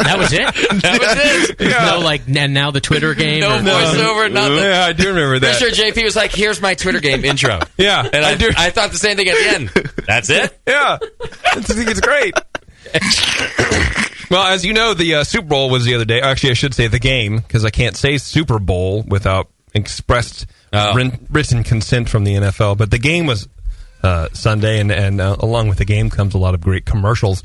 that was it? That was it. Yeah. No, and now the Twitter game? No voiceover, nothing. Yeah, I do remember that. Pretty sure JP was like, here's my Twitter game intro. Yeah. And I thought the same thing at the end. That's it? Yeah. I think it's great. Well, as you know, the Super Bowl was the other day. Actually, I should say the game, because I can't say Super Bowl without expressed written consent from the NFL. But the game was Sunday, and along with the game comes a lot of great commercials.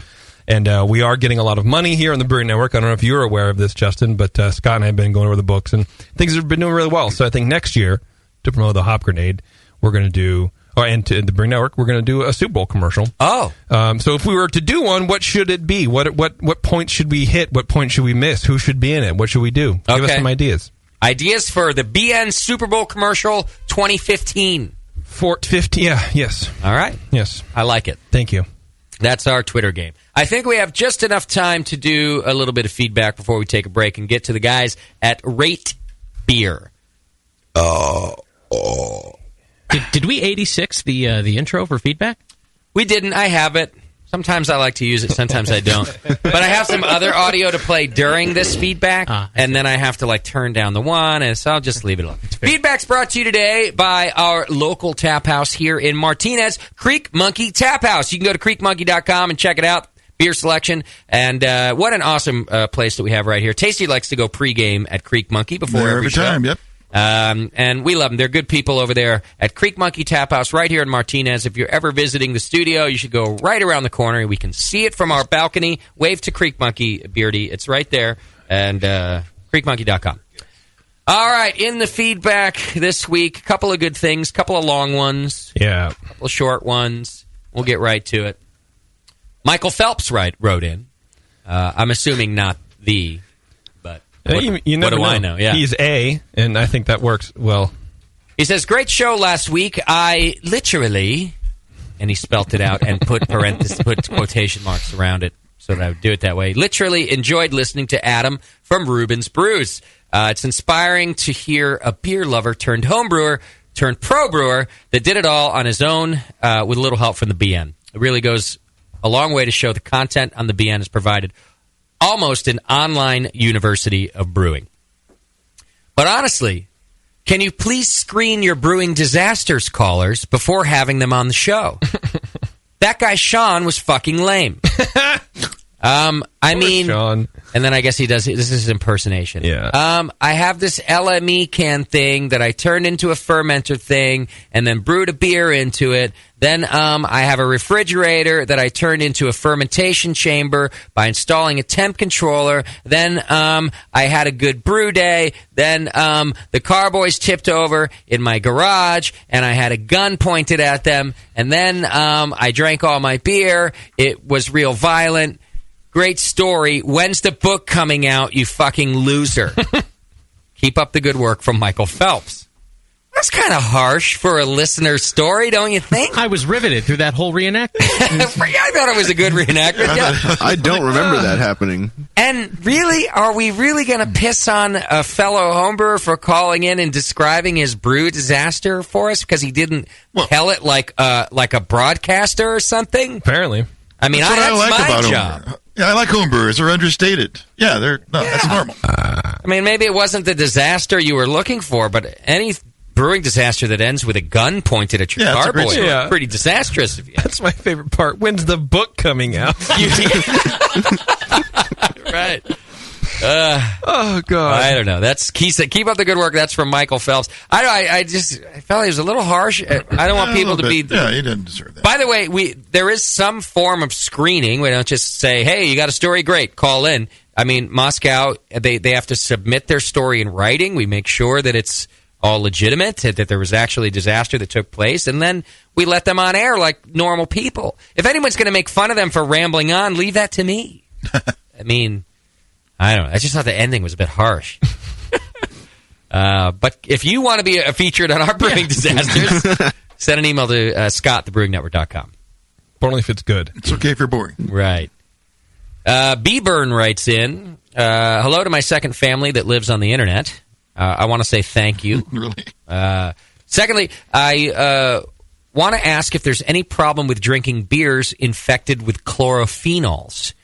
And we are getting a lot of money here on the Brewing Network. I don't know if you're aware of this, Justin, but Scott and I have been going over the books, and things have been doing really well. So I think next year, to promote the Hop Grenade, we're going to do and to the Brewing Network, we're going to do a Super Bowl commercial. Oh. So if we were to do one, what should it be? What points should we hit? What points should we miss? Who should be in it? What should we do? Give us some ideas. Ideas for the BN Super Bowl commercial 2015. 450, yes. All right. Yes. I like it. Thank you. That's our Twitter game. I think we have just enough time to do a little bit of feedback before we take a break and get to the guys at RateBeer. Did we 86 the intro for feedback? We didn't. I have it. Sometimes I like to use it, sometimes I don't. But I have some other audio to play during this feedback, and then I have to turn down the one, and so I'll just leave it alone. Feedback's brought to you today by our local tap house here in Martinez, Creek Monkey Tap House. You can go to creekmonkey.com and check it out. Beer selection, and what an awesome place that we have right here. Tasty likes to go pregame at Creek Monkey before every show. Time, yep. And we love them. They're good people over there at Creek Monkey Tap House right here in Martinez. If you're ever visiting the studio, you should go right around the corner. We can see it from our balcony. Wave to Creek Monkey, Beardy. It's right there. And creekmonkey.com. All right, in the feedback this week, a couple of good things, a couple of long ones. Yeah. A couple of short ones. We'll get right to it. Michael Phelps wrote in. I'm assuming not the... What do I know? Yeah. He's A, and I think that works well. He says, great show last week. I literally, and he spelt it out and put quotation marks around it so that I would do it that way. Literally enjoyed listening to Adam from Reuben's Brews. It's inspiring to hear a beer lover turned home brewer turned pro brewer that did it all on his own with a little help from the BN. It really goes a long way to show the content on the BN is provided almost an online university of brewing. But honestly, can you please screen your brewing disasters callers before having them on the show? That guy Sean was fucking lame. I mean, Sean. And then I guess he does. This is his impersonation. Yeah. I have this LME can thing that I turned into a fermenter thing, and then brewed a beer into it. Then I have a refrigerator that I turned into a fermentation chamber by installing a temp controller. Then I had a good brew day. Then the carboys tipped over in my garage, and I had a gun pointed at them. And then I drank all my beer. It was real violent. Great story. When's the book coming out, you fucking loser? Keep up the good work from Michael Phelps. That's kind of harsh for a listener's story, don't you think? I was riveted through that whole reenactment. I thought it was a good reenactment. Yeah. I don't remember that happening. And really, are we really going to piss on a fellow homebrewer for calling in and describing his brew disaster for us because he didn't tell it like a broadcaster or something? Apparently. I mean, that's what I like about job. Them. Yeah, I like homebrewers. They're understated. Yeah, that's normal. I mean, maybe it wasn't the disaster you were looking for, but any brewing disaster that ends with a gun pointed at your carboy is pretty disastrous. That's my favorite part. When's the book coming out? Right. Oh God! I don't know. He said, keep up the good work. That's from Michael Phelps. I felt he was a little harsh. I don't want people to be. Yeah, he didn't deserve that. By the way, there is some form of screening. We don't just say, "Hey, you got a story? Great, call in." I mean, Moscow, they have to submit their story in writing. We make sure that it's all legitimate, that there was actually a disaster that took place, and then we let them on air like normal people. If anyone's going to make fun of them for rambling on, leave that to me. I mean. I don't know. I just thought the ending was a bit harsh. But if you want to be featured on our brewing disasters, send an email to scott@thebrewingnetwork.com. Only if it's good. It's okay if you're boring. Right. B-Burn writes in, hello to my second family that lives on the internet. I want to say thank you. Really? Secondly, I want to ask if there's any problem with drinking beers infected with chlorophenols.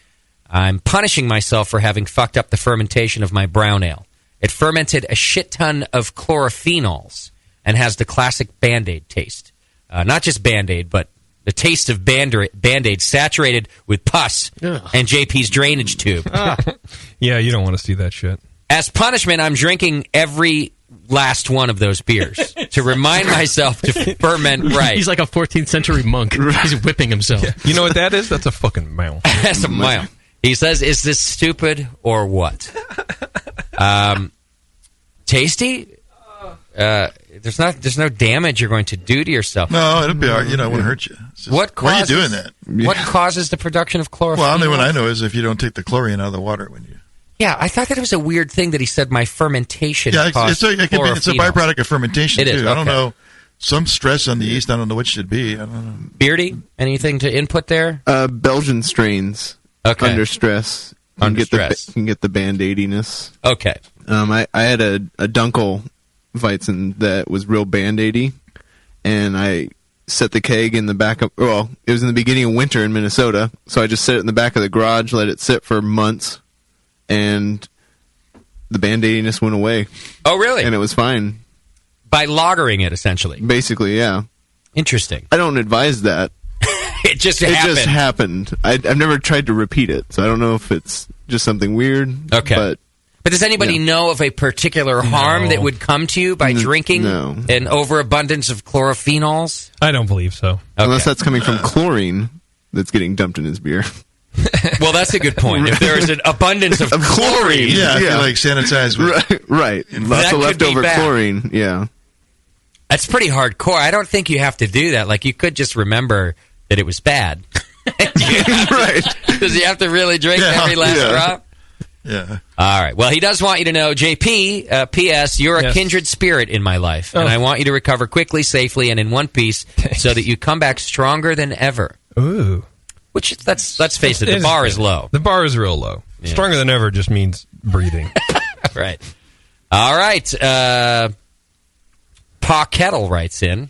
I'm punishing myself for having fucked up the fermentation of my brown ale. It fermented a shit ton of chlorophenols and has the classic Band-Aid taste. Not just Band-Aid, but the taste of Band-Aid saturated with pus and JP's drainage tube. Yeah, you don't want to see that shit. As punishment, I'm drinking every last one of those beers to remind myself to ferment right. He's like a 14th century monk. He's whipping himself. Yeah. You know what that is? That's a fucking mouth. That's a mouth. He says, is this stupid or what? Tasty? there's no damage you're going to do to yourself. No, it'll be all right. It won't hurt you. Why are you doing that? What causes the production of chlorophyll? Well, only one I know is if you don't take the chlorine out of the water when you. Yeah, I thought that it was a weird thing that he said my fermentation. Yeah, it's a byproduct of fermentation It too. is, I don't okay. know. Some stress on the yeast. I don't know what should be. I don't know. Beardy, anything to input there? Belgian strains. Okay. Under stress. Under stress. You can get the Band-Aidiness. Okay. I had a Dunkel Weizen that was real Band-Aidy, and I set the keg in the back of. Well, it was in the beginning of winter in Minnesota, so I just set it in the back of the garage, let it sit for months, and the Band-Aidiness went away. Oh, really? And it was fine. By lagering it, essentially. Basically, yeah. Interesting. I don't advise that. It just happened. I've never tried to repeat it, so I don't know if it's just something weird. Okay. But does anybody Yeah. know of a particular harm that would come to you by drinking an overabundance of chlorophenols? I don't believe so. Unless that's coming from chlorine that's getting dumped in his beer. Well, that's a good point. If there is an abundance of chlorine. Yeah, I feel like sanitized with. Right. Lots of could be leftover bad. chlorine. Yeah. That's pretty hardcore. I don't think you have to do that. Like, you could just remember that it was bad. Right. Does he have to really drink every last drop? Yeah. All right. Well, he does want you to know, JP, P.S., you're a kindred spirit in my life, and I want you to recover quickly, safely, and in one piece so that you come back stronger than ever. Ooh. Which, let's face it, the bar is low. The bar is real low. Yeah. Stronger than ever just means breathing. Right. All right. Pa Kettle writes in,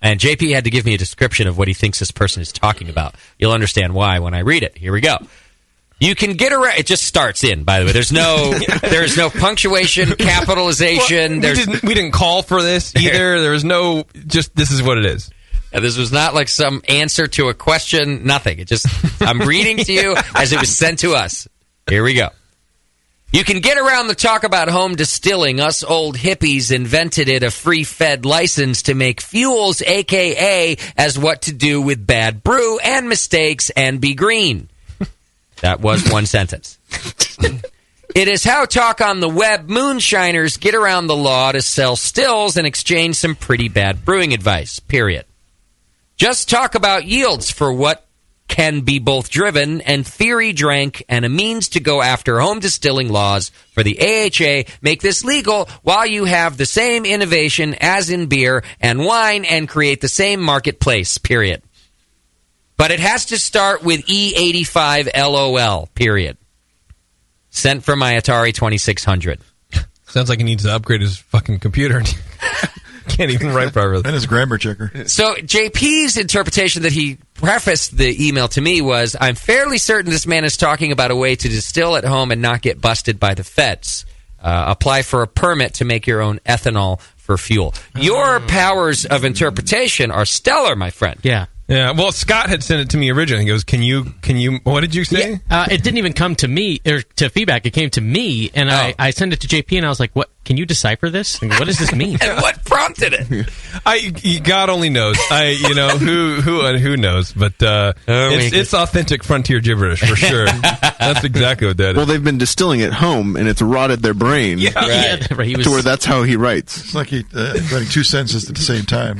and JP had to give me a description of what he thinks this person is talking about. You'll understand why when I read it. Here we go. You can get around. It just starts in, by the way. There's no punctuation, capitalization. Well, we didn't call for this either. There was no. Just this is what it is. This was not like some answer to a question. Nothing. I'm reading to you as it was sent to us. Here we go. You can get around the talk about home distilling. Us old hippies invented it, a free-fed license to make fuels, a.k.a. as what to do with bad brew and mistakes and be green. That was one sentence. It is how talk on the web moonshiners get around the law to sell stills and exchange some pretty bad brewing advice, period. Just talk about yields for what can be both driven and theory drank, and a means to go after home distilling laws for the AHA make this legal while you have the same innovation as in beer and wine and create the same marketplace, period. But it has to start with E85 LOL, period. Sent from my Atari 2600. Sounds like he needs to upgrade his fucking computer. Can't even write properly. And his grammar checker. So JP's interpretation that he prefaced the email to me was, I'm fairly certain this man is talking about a way to distill at home and not get busted by the feds. Apply for a permit to make your own ethanol for fuel. Your powers of interpretation are stellar, my friend. Yeah. Yeah, well, Scott had sent it to me originally. He goes, can you, what did you say? Yeah, it didn't even come to me, or to feedback. It came to me, and I sent it to JP, and I was like, what, can you decipher this? And what does this mean? And what prompted it? God only knows. Who knows? But it's authentic frontier gibberish, for sure. That's exactly what that is. Well, they've been distilling at home, and it's rotted their brain. Yeah, right. To where that's how he writes. It's like he writing two sentences at the same time.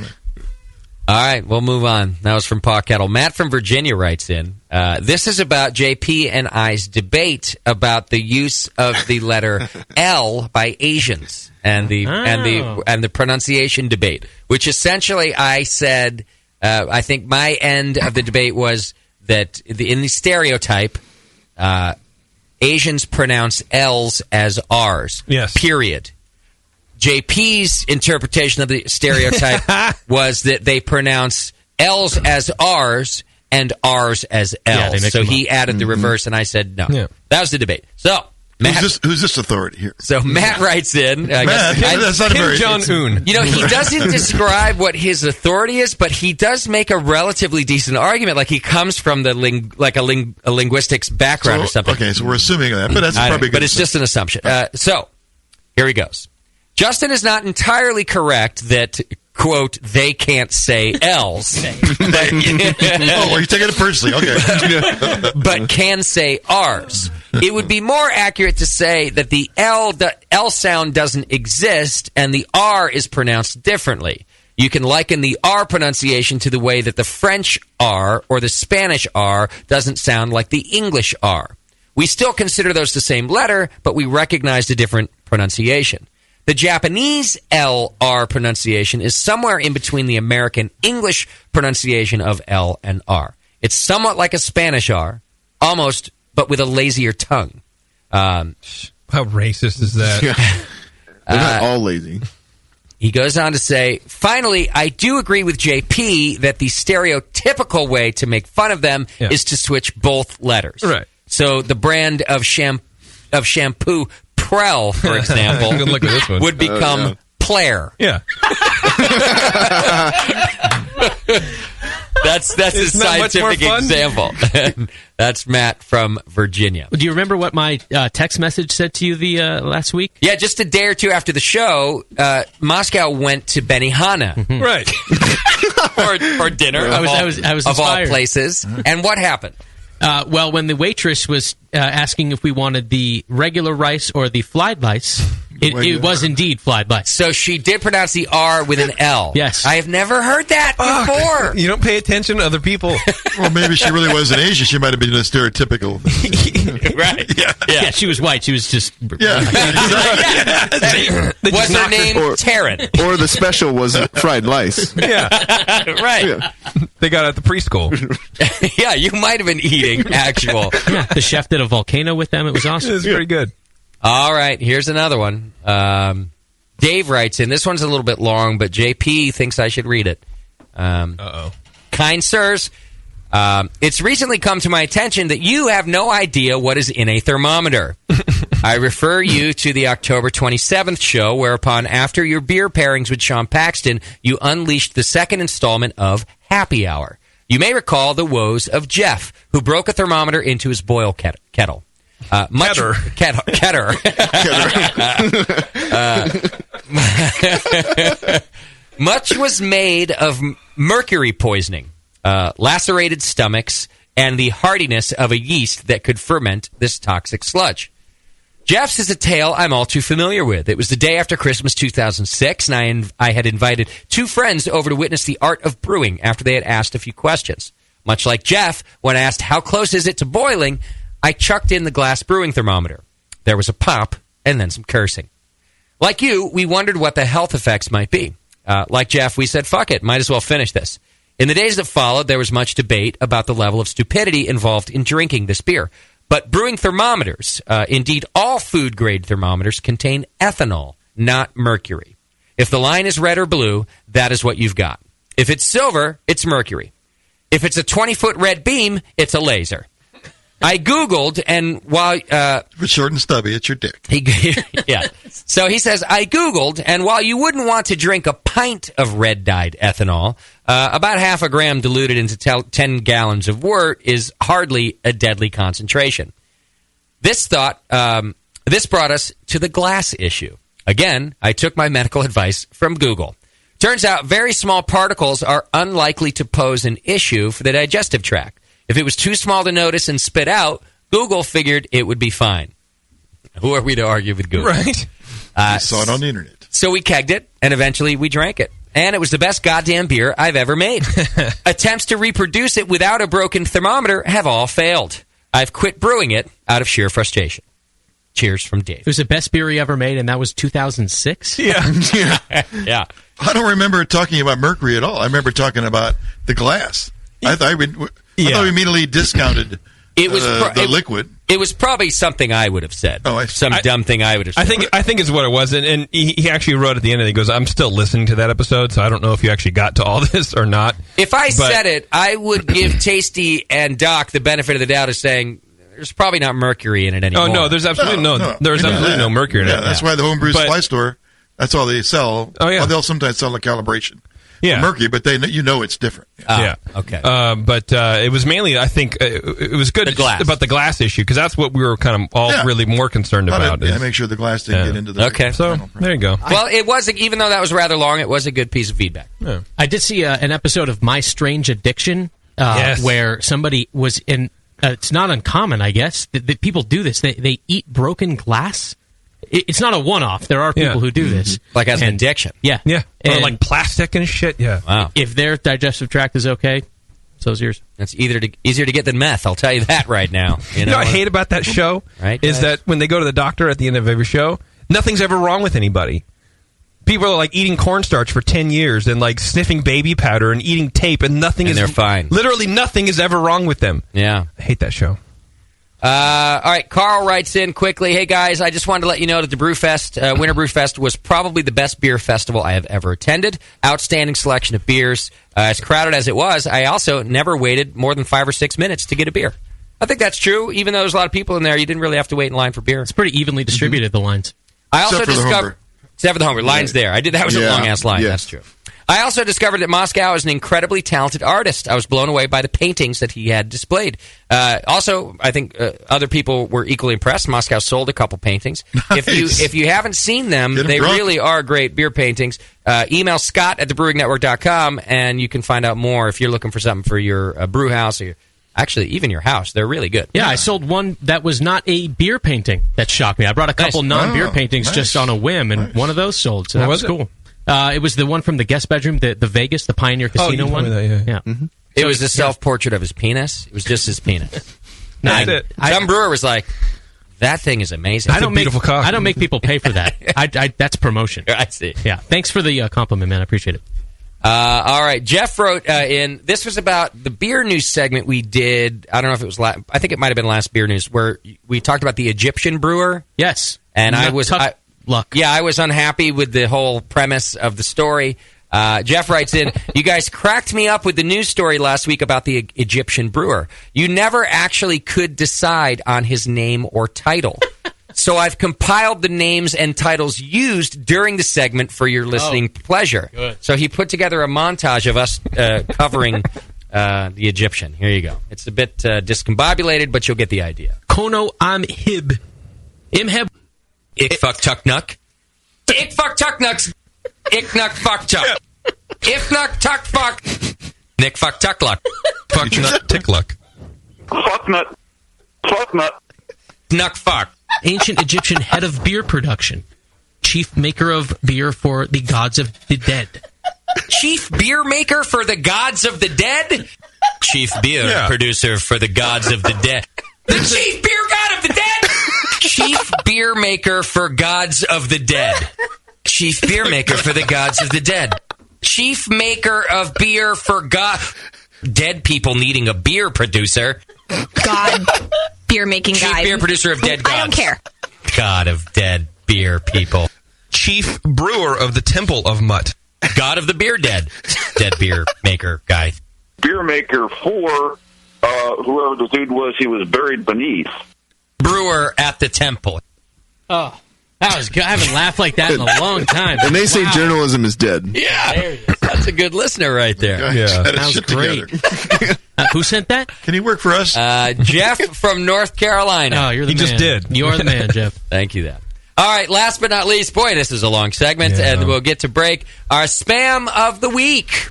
All right, we'll move on. That was from Pa Kettle. Matt from Virginia writes in. This is about JP and I's debate about the use of the letter L by Asians and the pronunciation debate. Which essentially, I said, I think my end of the debate was that in the stereotype, Asians pronounce L's as R's. Yes. Period. JP's interpretation of the stereotype was that they pronounce L's as R's and R's as L's. So he added the reverse, and I said no. Yeah. That was the debate. So, Matt, who's this authority here? So Matt writes in. That's not Kim Jong-un. You know, he doesn't describe what his authority is, but he does make a relatively decent argument. Like he comes from the a linguistics background or something. Okay, so we're assuming that, but that's probably good. But it's just an assumption. So here he goes. Justin is not entirely correct that, quote, they can't say L's. Oh, well, you're taking it personally. Okay. But can say R's. It would be more accurate to say that the L sound doesn't exist and the R is pronounced differently. You can liken the R pronunciation to the way that the French R or the Spanish R doesn't sound like the English R. We still consider those the same letter, but we recognize a different pronunciation. The Japanese LR pronunciation is somewhere in between the American English pronunciation of L and R. It's somewhat like a Spanish R, almost, but with a lazier tongue. How racist is that? They're not all lazy. He goes on to say, finally, I do agree with JP that the stereotypical way to make fun of them is to switch both letters. Right. So the brand of shampoo Prel, for example, look at this one. would become Plaire. Yeah. That's a scientific example. That's Matt from Virginia. Do you remember what my text message said to you the last week? Yeah, just a day or two after the show, Moscow went to Benihana. Right. for dinner, I was of all inspired. places. And what happened? Well, when the waitress was asking if we wanted the regular rice or the fried rice, it was indeed fried rice. So she did pronounce the R with an L. Yes. I have never heard that before. You don't pay attention to other people. Well, maybe she really wasn't Asian. She might have been a stereotypical. Right. Yeah, she was white. She was just... Yeah. Was her name Taryn? Or the special was fried lice. Yeah. Right. Yeah. They got it at the preschool. Yeah, you might have been eating actual. Yeah, the chef did a volcano with them. It was awesome. It was pretty good. All right, here's another one. Dave writes in. This one's a little bit long, but JP thinks I should read it. Uh-oh. Kind sirs, it's recently come to my attention that you have no idea what is in a thermometer. I refer you to the October 27th show, whereupon after your beer pairings with Sean Paxton, you unleashed the second installment of Happy Hour. You may recall the woes of Jeff, who broke a thermometer into his boil kettle. Much was made of mercury poisoning, lacerated stomachs, and the hardiness of a yeast that could ferment this toxic sludge. Jeff's is a tale I'm all too familiar with. It was the day after Christmas 2006, and I had invited two friends over to witness the art of brewing after they had asked a few questions. Much like Jeff, when asked how close is it to boiling, I chucked in the glass brewing thermometer. There was a pop, and then some cursing. Like you, we wondered what the health effects might be. Like Jeff, we said, fuck it, might as well finish this. In the days that followed, there was much debate about the level of stupidity involved in drinking this beer. But brewing thermometers, indeed all food-grade thermometers, contain ethanol, not mercury. If the line is red or blue, that is what you've got. If it's silver, it's mercury. If it's a 20-foot red beam, it's a laser. I Googled, and while... If it's short and stubby, it's your dick. Yeah. So he says, I Googled, and while you wouldn't want to drink a pint of red-dyed ethanol, about half a gram diluted into 10 gallons of wort is hardly a deadly concentration. This brought us to the glass issue. Again, I took my medical advice from Google. Turns out very small particles are unlikely to pose an issue for the digestive tract. If it was too small to notice and spit out, Google figured it would be fine. Who are we to argue with Google? Right. I saw it on the internet. So we kegged it, and eventually we drank it. And it was the best goddamn beer I've ever made. Attempts to reproduce it without a broken thermometer have all failed. I've quit brewing it out of sheer frustration. Cheers from Dave. It was the best beer he ever made, and that was 2006? Yeah. Yeah. I don't remember talking about mercury at all. I remember talking about the glass. I thought we immediately discounted It was the liquid. It was probably something I would have said. Some dumb thing I would have said. I think it's what it was, and he actually wrote at the end, and he goes, "I'm still listening to that episode, so I don't know if you actually got to all this or not." If I said it, I would give Tasty and Doc the benefit of the doubt of saying there's probably not mercury in it anymore. Oh no, there's absolutely no mercury in it. That's why the Homebrew Supply Store. That's all they sell. Oh yeah, they'll sometimes sell a calibration. Yeah, mercury, but it's different. Yeah, okay. But it was mainly, I think, it was good about the glass issue because that's what we were kind of all really more concerned about. Make sure the glass didn't get into the. Okay, so there you go. Well, it was, even though that was rather long, it was a good piece of feedback. Yeah. I did see an episode of My Strange Addiction where somebody was in it's not uncommon, I guess, that people do this. They eat broken glass. It's not a one-off. There are people who do this. Like as an addiction. Yeah. Yeah. Or And like plastic and shit. Yeah. Wow. if their digestive tract is okay, so's yours. It's easier to get than meth, I'll tell you that right now. You know what I hate about that show? Right, is guys? that when they go to the doctor at the end of every show, nothing's ever wrong with anybody. People are like eating cornstarch for 10 years and like sniffing baby powder and eating tape, and they're fine. Literally nothing is ever wrong with them. Yeah. I hate that show. All right, Carl writes in quickly. Hey, guys, I just wanted to let you know that the Brewfest, Winter Brewfest was probably the best beer festival I have ever attended. Outstanding selection of beers. As crowded as it was, I also never waited more than 5 or 6 minutes to get a beer. I think that's true. Even though there's a lot of people in there, you didn't really have to wait in line for beer. It's pretty evenly distributed, the lines. I also Except for the discovered... Except for the homebrew. Line's there. That was a long-ass line. Yes. That's true. I also discovered that Moscow is an incredibly talented artist. I was blown away by the paintings that he had displayed. Also, I think other people were equally impressed. Moscow sold a couple paintings. Nice. If you haven't seen them, Get 'em they drunk. really are great beer paintings. Email Scott@thebrewingnetwork.com, and you can find out more if you're looking for something for your brew house or actually even your house. They're really good. Yeah, I sold one that was not a beer painting. That shocked me. I brought a couple non-beer Oh, paintings nice. just on a whim, and one of those sold. So that was was it? cool. It was the one from the guest bedroom, the Vegas, the Pioneer Casino you told one. me that, yeah. Mm-hmm. It was a self-portrait of his penis. It was just his penis. That's And it. Some brewer was like, that thing is amazing. I don't make beautiful cock. I don't make people pay for that. I that's promotion. I see. Yeah, thanks for the compliment, man. I appreciate it. All right, Jeff wrote in. This was about the beer news segment we did. I don't know if it was. I think it might have been last beer news where we talked about the Egyptian brewer. Yes, and Not I was tuck luck. Yeah, I was unhappy with the whole premise of the story. Jeff writes in, you guys cracked me up with the news story last week about the Egyptian brewer. You never actually could decide on his name or title. So I've compiled the names and titles used during the segment for your listening pleasure. Good. So he put together a montage of us covering the Egyptian. Here you go. It's a bit discombobulated, but you'll get the idea. Kono Amhib. Imheb. Ik fuck tuck nuck. Ik fuck tuck nucks. Ik nuck fuck tuck. If nuck tuck fuck. Nick fuck tuck luck. Fuck nut tick luck. Fuck nut. Fuck nut. Nuck fuck. Ancient Egyptian head of beer production. Chief maker of beer for the gods of the dead. Chief beer maker for the gods of the dead? Chief beer producer for the gods of the dead. The chief beer god of the dead? Chief beer maker for gods of the dead. Chief beer maker for the gods of the dead. Chief maker of beer for dead people needing a beer producer. God, beer making Chief guy. beer producer of dead gods. I don't care. God of dead beer people. Chief brewer of the Temple of Mutt. God of the beer dead. Dead beer maker guy. Beer maker for whoever the dude was he was buried beneath. Brewer at the temple. Oh, that was good. I haven't laughed like that in a long time. And they say journalism is dead. Yeah, that's a good listener right there. Yeah, that was great. Who sent that? Can he work for us? Jeff from North Carolina. Oh, you're the He man. just did. You are the man, Jeff. Thank you, then. All right, last but not least, boy, this is a long segment, and we'll get to break. Our spam of the week.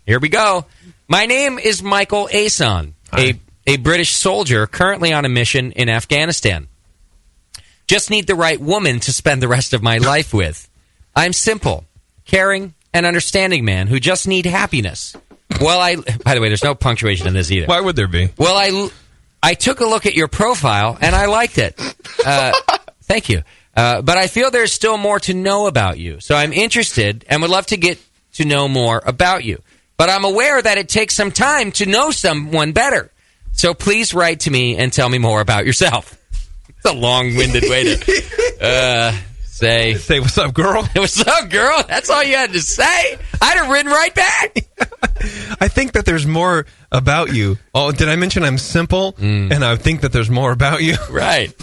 Here we go. My name is Michael Ason, a British soldier currently on a mission in Afghanistan. Just need the right woman to spend the rest of my life with. I'm simple, caring, and understanding man who just need happiness. Well, by the way, there's no punctuation in this either. Why would there be? Well, I took a look at your profile, and I liked it. Thank you. But I feel there's still more to know about you. So I'm interested and would love to get to know more about you. But I'm aware that it takes some time to know someone better. So please write to me and tell me more about yourself. It's a long-winded way to say what's up, girl? What's up, girl? That's all you had to say. I'd have written right back. I think that there's more about you. Oh, did I mention I'm simple? And I think that there's more about you. Right.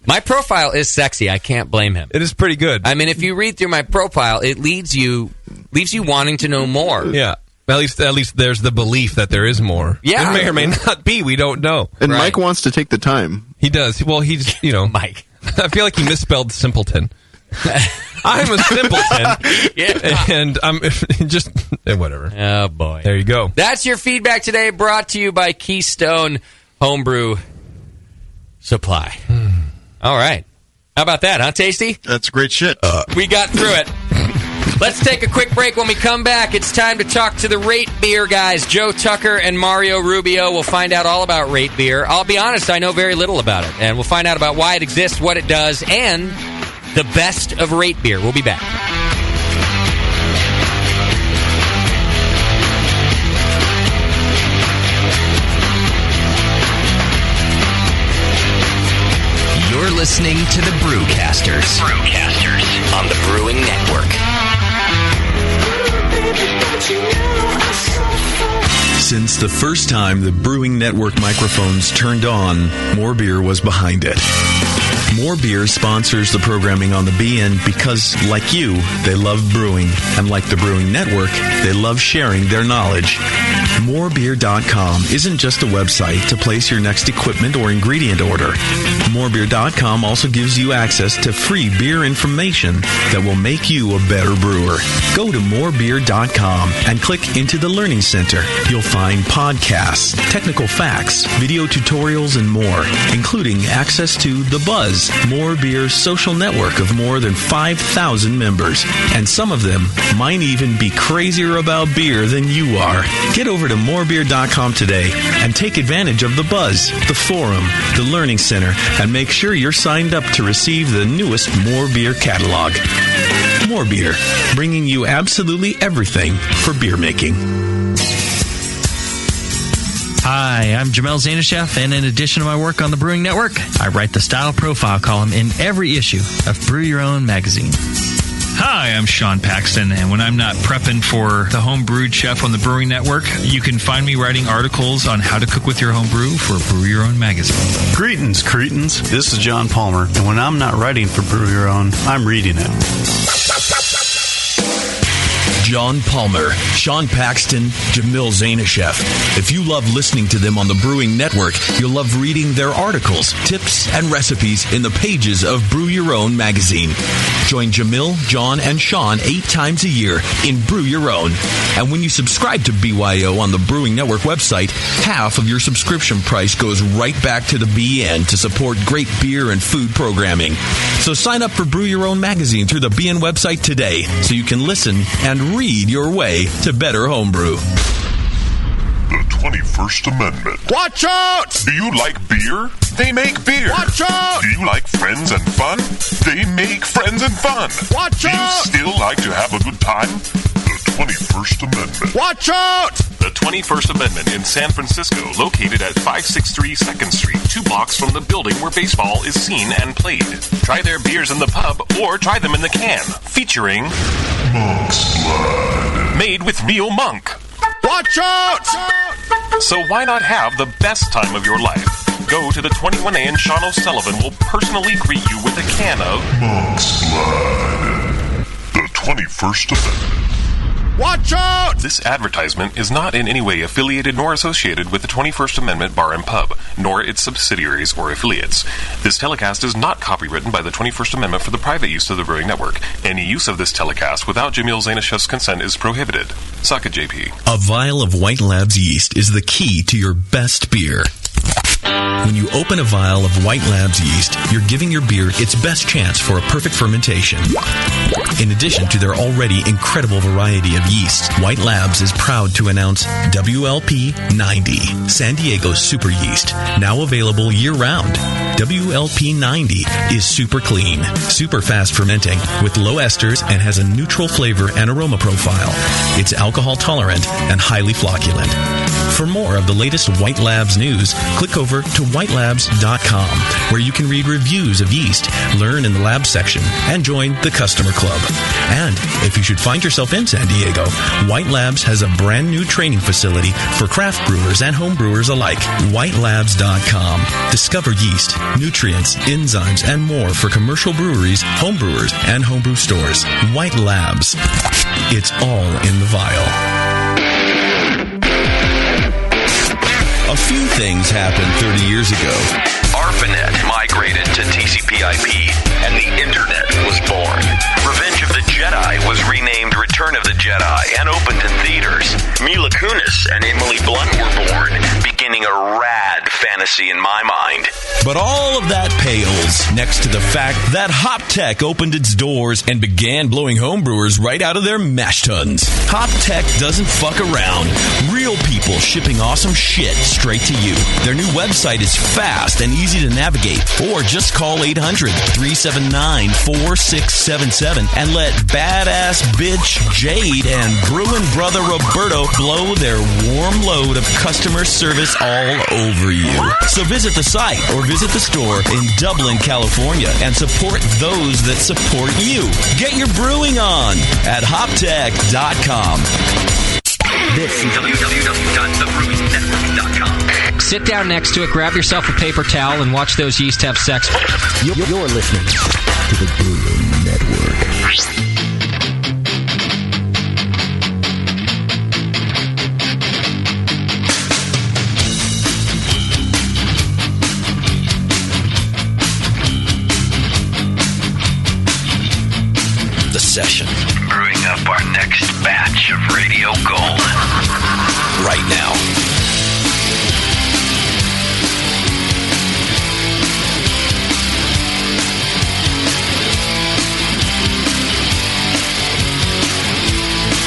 My profile is sexy. I can't blame him. It is pretty good. I mean, if you read through my profile, it leaves you wanting to know more. Yeah. At least there's the belief that there is more. Yeah. It may or may not be. We don't know. And Mike wants to take the time. He does. Well, he's, Mike. I feel like he misspelled simpleton. I'm a simpleton. Yeah. And I'm just, whatever. Oh, boy. There you go. That's your feedback today, brought to you by Keystone homebrew supply. All right. How about that, huh, Tasty? That's great shit. We got through it. Let's take a quick break. When we come back, it's time to talk to the RateBeer guys, Joe Tucker and Mario Rubio. We'll find out all about RateBeer. I'll be honest, I know very little about it. And we'll find out about why it exists, what it does, and the best of RateBeer. We'll be back. You're listening to the Brewcasters. On the Brewing Network. Since the first time the Brewing Network microphones turned on, More Beer was behind it. More Beer sponsors the programming on the BN because, like you, they love brewing. And like the Brewing Network, they love sharing their knowledge. Morebeer.com isn't just a website to place your next equipment or ingredient order. Morebeer.com also gives you access to free beer information that will make you a better brewer. Go to morebeer.com and click into the Learning Center. You'll find podcasts, technical facts, video tutorials, and more, including access to The Buzz, More Beer's social network of more than 5,000 members. And some of them might even be crazier about beer than you are. Get over to morebeer.com today and take advantage of The Buzz, the forum, the Learning Center, and make sure you're signed up to receive the newest More Beer catalog. More Beer, bringing you absolutely everything for beer making. Hi, I'm Jamel Zanishev, and in addition to my work on the Brewing Network, I write the Style Profile column in every issue of Brew Your Own magazine. Hi, I'm Sean Paxton, and when I'm not prepping for the Home Brewed Chef on the Brewing Network, you can find me writing articles on how to cook with your home brew for Brew Your Own magazine. Greetings, cretins. This is John Palmer, and when I'm not writing for Brew Your Own, I'm reading it. John Palmer, Sean Paxton, Jamil Zanishev. If you love listening to them on the Brewing Network, you'll love reading their articles, tips, and recipes in the pages of Brew Your Own magazine. Join Jamil, John, and Sean 8 times a year in Brew Your Own. And when you subscribe to BYO on the Brewing Network website, half of your subscription price goes right back to the BN to support great beer and food programming. So sign up for Brew Your Own magazine through the BN website today so you can listen and read your way to better homebrew. The 21st Amendment. Watch out! Do you like beer? They make beer. Watch out! Do you like friends and fun? They make friends and fun. Watch out! Do you still like to have a good time? The 21st Amendment. Watch out! The 21st Amendment in San Francisco, located at 563 2nd Street, 2 blocks from the building where baseball is seen and played. Try their beers in the pub or try them in the can, featuring Monk's Blood, made with real monk. Watch out! So why not have the best time of your life? Go to the 21A and Sean O'Sullivan will personally greet you with a can of Monk's Blood. The 21st Amendment. Watch out! This advertisement is not in any way affiliated nor associated with the 21st Amendment Bar and Pub, nor its subsidiaries or affiliates. This telecast is not copywritten by the 21st Amendment for the private use of the Brewing Network. Any use of this telecast without Jamil Zanishev's consent is prohibited. Suck it, JP. A vial of White Labs yeast is the key to your best beer. When you open a vial of White Labs yeast, you're giving your beer its best chance for a perfect fermentation. In addition to their already incredible variety of yeasts, White Labs is proud to announce WLP 90, San Diego's super yeast, now available year-round. WLP 90 is super clean, super fast fermenting, with low esters and has a neutral flavor and aroma profile. It's alcohol tolerant and highly flocculent. For more of the latest White Labs news, click over to whitelabs.com, where you can read reviews of yeast, learn in the lab section, and join the customer club. And if you should find yourself in San Diego, White Labs has a brand new training facility for craft brewers and home brewers alike. whitelabs.com. Discover yeast, nutrients, enzymes, and more for commercial breweries, home brewers, and homebrew stores. White Labs. It's all in the vial. A few things happened 30 years ago. ARPANET migrated to TCP/IP, and the Internet was born. Revenge of the Jedi was renamed Return of the Jedi and opened in theaters. Mila Kunis and Emily Blunt were born, beginning a rad fantasy in my mind. But all of that pales next to the fact that HopTech opened its doors and began blowing homebrewers right out of their mash tuns. HopTech doesn't fuck around. Real people shipping awesome shit straight to you. Their new website is fast and easy to navigate. Or just call 800-379-4677 and let badass bitch Jade and Bruin brother Roberto blow their warm load of customer service all over you. So visit the site or visit the store in Dublin, California and support those that support you. Get your brewing on at hoptech.com. This is www.thebrewingnetwork.com. Sit down next to it, grab yourself a paper towel, and watch those yeast have sex. You're listening to the Brewing Network. The session. Brewing up our next batch of Radio Gold. Right now.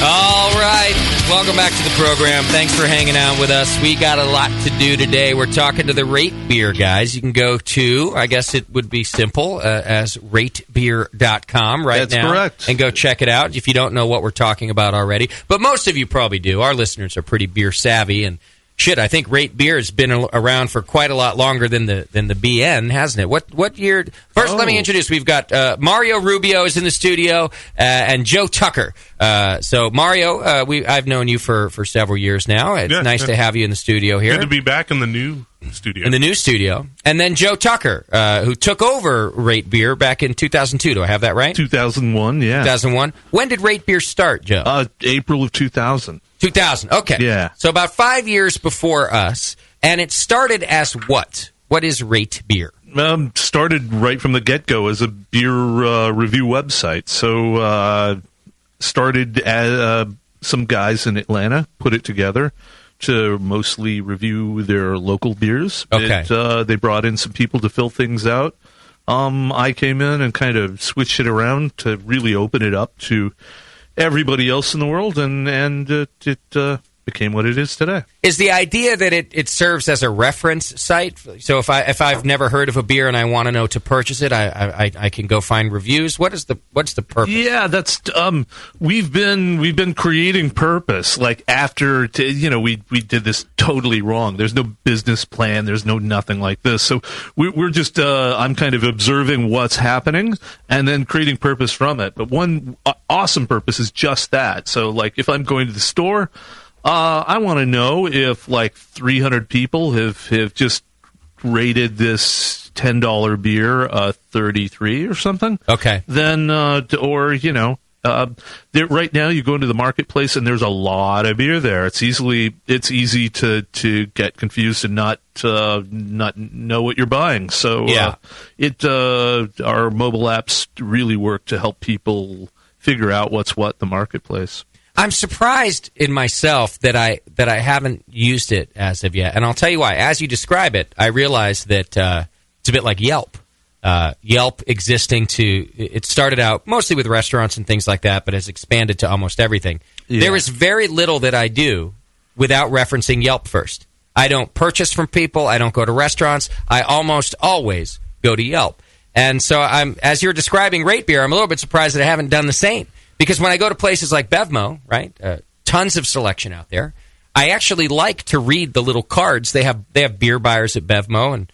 All right. Welcome back to the program. Thanks for hanging out with us. We got a lot to do today. We're talking to the RateBeer guys. You can go to, I guess it would be simple, as ratebeer.com right That's now. correct. And go check it out if you don't know what we're talking about already. But most of you probably do. Our listeners are pretty beer savvy. And shit, I think RateBeer has been around for quite a lot longer than the BN, hasn't it? What year? First, let me introduce. We've got Mario Rubio is in the studio and Joe Tucker. So Mario, I've known you for several years now. It's nice to have you in the studio here. Good to be back in the new studio. In the new studio. And then Joe Tucker, who took over RateBeer back in 2002. Do I have that right? 2001, yeah. 2001. When did RateBeer start, Joe? April of 2000. 2000. Okay. Yeah. So about 5 years before us, and it started as what? What is RateBeer? Started right from the get-go as a beer review website. So started as some guys in Atlanta put it together to mostly review their local beers. Okay. They brought in some people to fill things out. I came in and kind of switched it around to really open it up to everybody else in the world, and it became what it is today. Is the idea that it serves as a reference site? So if I've never heard of a beer and I want to know to purchase it, I can go find reviews. What's the purpose? Yeah, that's we've been creating purpose. Like after we did this totally wrong. There's no business plan. There's no nothing like this. So we're just I'm kind of observing what's happening and then creating purpose from it. But one awesome purpose is just that. So like if I'm going to the store. I want to know if like 300 people have just rated this $10 beer 33 or something. Okay. Then right now you go into the marketplace and there's a lot of beer there. It's easy to get confused and not know what you're buying. So yeah. Our mobile apps really work to help people figure out what's what in the marketplace. I'm surprised in myself that I haven't used it as of yet, and I'll tell you why. As you describe it, I realize that it's a bit like Yelp. Yelp it started out mostly with restaurants and things like that, but has expanded to almost everything. Yeah. There is very little that I do without referencing Yelp first. I don't purchase from people. I don't go to restaurants. I almost always go to Yelp. And so as you're describing RateBeer, I'm a little bit surprised that I haven't done the same. Because when I go to places like Bevmo, right, tons of selection out there, I actually like to read the little cards. They have beer buyers at Bevmo, and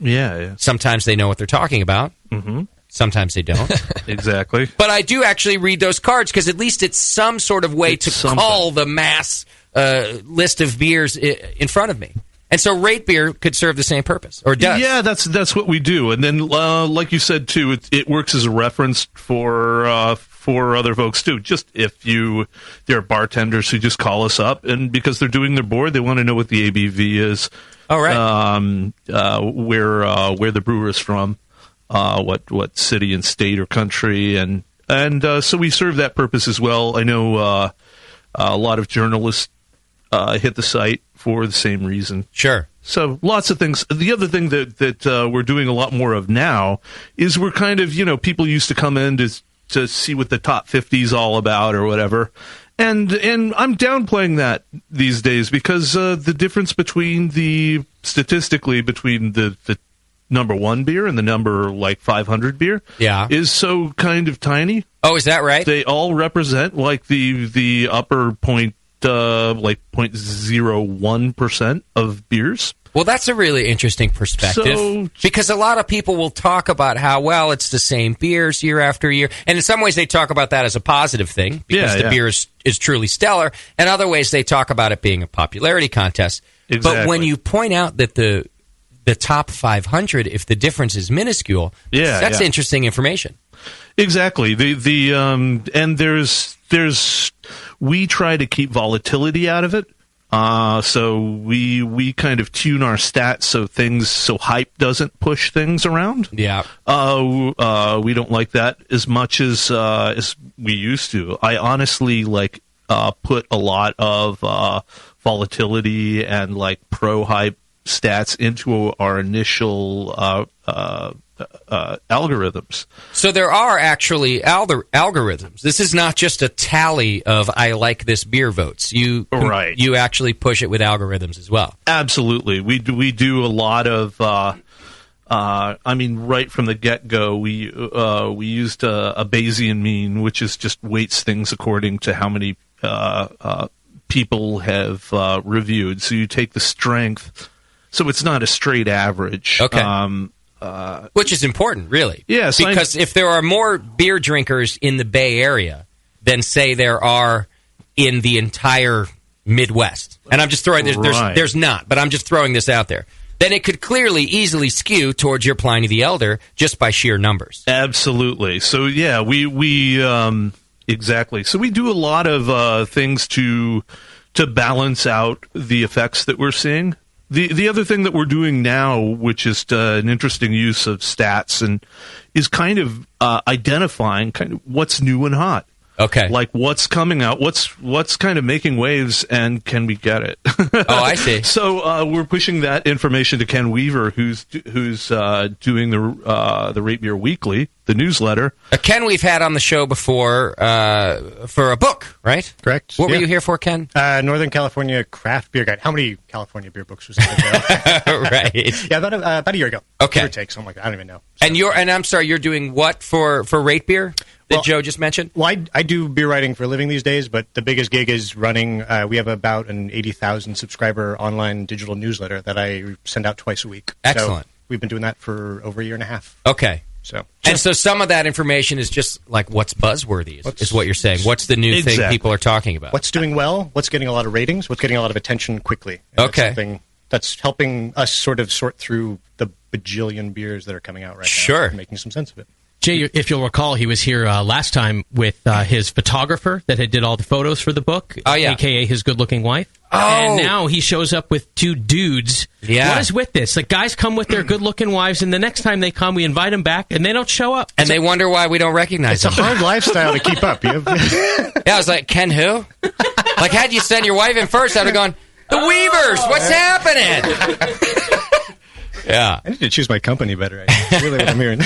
sometimes they know what they're talking about. Mm-hmm. Sometimes they don't. Exactly. But I do actually read those cards because at least it's some sort of way to call the mass list of beers in front of me. And so RateBeer could serve the same purpose, or does. Yeah, that's what we do. And then, like you said, too, it works as a reference for other folks, too. Just there are bartenders who just call us up, and because they're doing their board, they want to know what the ABV is. All right. Where the brewer is from, what city and state or country, and so we serve that purpose as well. I know a lot of journalists hit the site for the same reason. Sure. So lots of things. The other thing that we're doing a lot more of now is we're kind of, people used to come in to see what the top 50 is all about or whatever. And I'm downplaying that these days because the difference statistically between the number 1 beer and the number 500 beer is so kind of tiny. Oh, is that right? They all represent the upper point, 0.01% of beers. Well, that's a really interesting perspective because a lot of people will talk about how, well, it's the same beers year after year. And in some ways they talk about that as a positive thing because the beer is truly stellar. And other ways they talk about it being a popularity contest. Exactly. But when you point out that the top 500, if the difference is minuscule, that's interesting information. Exactly. And we try to keep volatility out of it. So we kind of tune our stats so hype doesn't push things around. Yeah. We don't like that as much as we used to. I honestly put a lot of volatility and pro hype stats into our initial algorithms. So there are actually algorithms. This is not just a tally of I like this beer votes. You actually push it with algorithms as well. Absolutely. We do a lot of right from the get-go, we used a Bayesian mean, which is just weights things according to how many people have reviewed. So you take the strength. So it's not a straight average. Okay. Which is important, really. Yes. Because if there are more beer drinkers in the Bay Area than, say, there are in the entire Midwest, and I'm just throwing, there's not, but I'm just throwing this out there, then it could clearly easily skew towards your Pliny the Elder just by sheer numbers. Absolutely. So, yeah, we exactly. So we do a lot of things to balance out the effects that we're seeing. The other thing that we're doing now, which is an interesting use of stats, and is kind of identifying kind of what's new and hot. Okay. Like what's coming out, what's kind of making waves, and can we get it? Oh, I see. So we're pushing that information to Ken Weaver, who's doing the RateBeer Weekly, the newsletter. Ken, we've had on the show before for a book, right? Correct. What were you here for, Ken? Northern California Craft Beer Guide. How many California beer books was that ago? Right. Yeah, about a year ago. Okay. Give or take, something like that. I don't even know. So. And I'm sorry, you're doing what for RateBeer? That Joe just mentioned? Well, I do beer writing for a living these days, but the biggest gig is running. We have about an 80,000 subscriber online digital newsletter that I send out twice a week. Excellent. So we've been doing that for over a year and a half. Okay. So some of that information is just like what's buzzworthy is what you're saying. What's the new thing people are talking about? What's doing well? What's getting a lot of ratings? What's getting a lot of attention quickly? And that's something that's helping us sort of sort through the bajillion beers that are coming out right now. And making some sense of it. Jay, if you'll recall, he was here last time with his photographer that had did all the photos for the book, a.k.a. his good-looking wife. Oh. And now he shows up with two dudes. Yeah. What is with this? Like, guys come with their good-looking wives, and the next time they come, we invite them back, and they don't show up. And they wonder why we don't recognize them. It's a hard lifestyle to keep up. Yeah, I was like, Ken who? Like, had you send your wife in first, I'd have gone, the Weavers, what's happening? Yeah. I need to choose my company better. That's really what I'm hearing.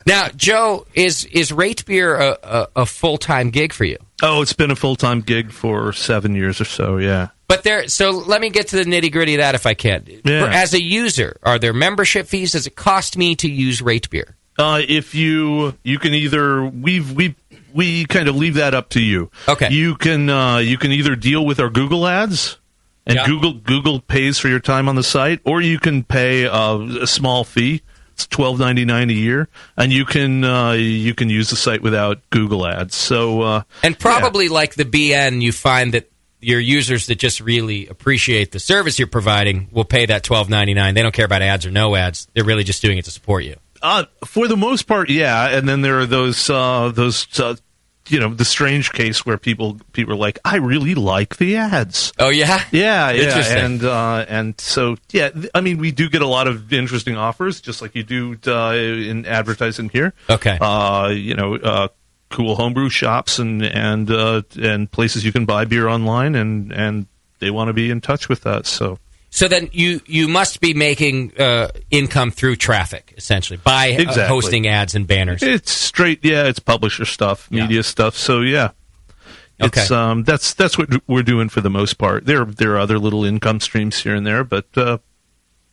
Now, Joe, is RateBeer a full-time gig for you? Oh, it's been a full-time gig for 7 years or so, yeah. But so let me get to the nitty-gritty of that if I can. Yeah. As a user, are there membership fees? Does it cost me to use RateBeer? If you can either we kind of leave that up to you. Okay. You can either deal with our Google ads, and Google pays for your time on the site, or you can pay a small fee. It's $12.99 a year, and you can use the site without Google ads. So and probably like the BN, you find that your users that just really appreciate the service you're providing will pay that $12.99. They don't care about ads or no ads. They're really just doing it to support you. For the most part, yeah. And then there are those the strange case where people are like, I really like the ads. Oh yeah, yeah, interesting. And so yeah, I mean, we do get a lot of interesting offers, just like you do in advertising here. Okay, cool homebrew shops and places you can buy beer online, and they want to be in touch with that. So So then you must be making income through traffic, essentially, by hosting ads and banners. It's straight, it's publisher stuff, media stuff. So it's that's what we're doing for the most part. There are other little income streams here and there, but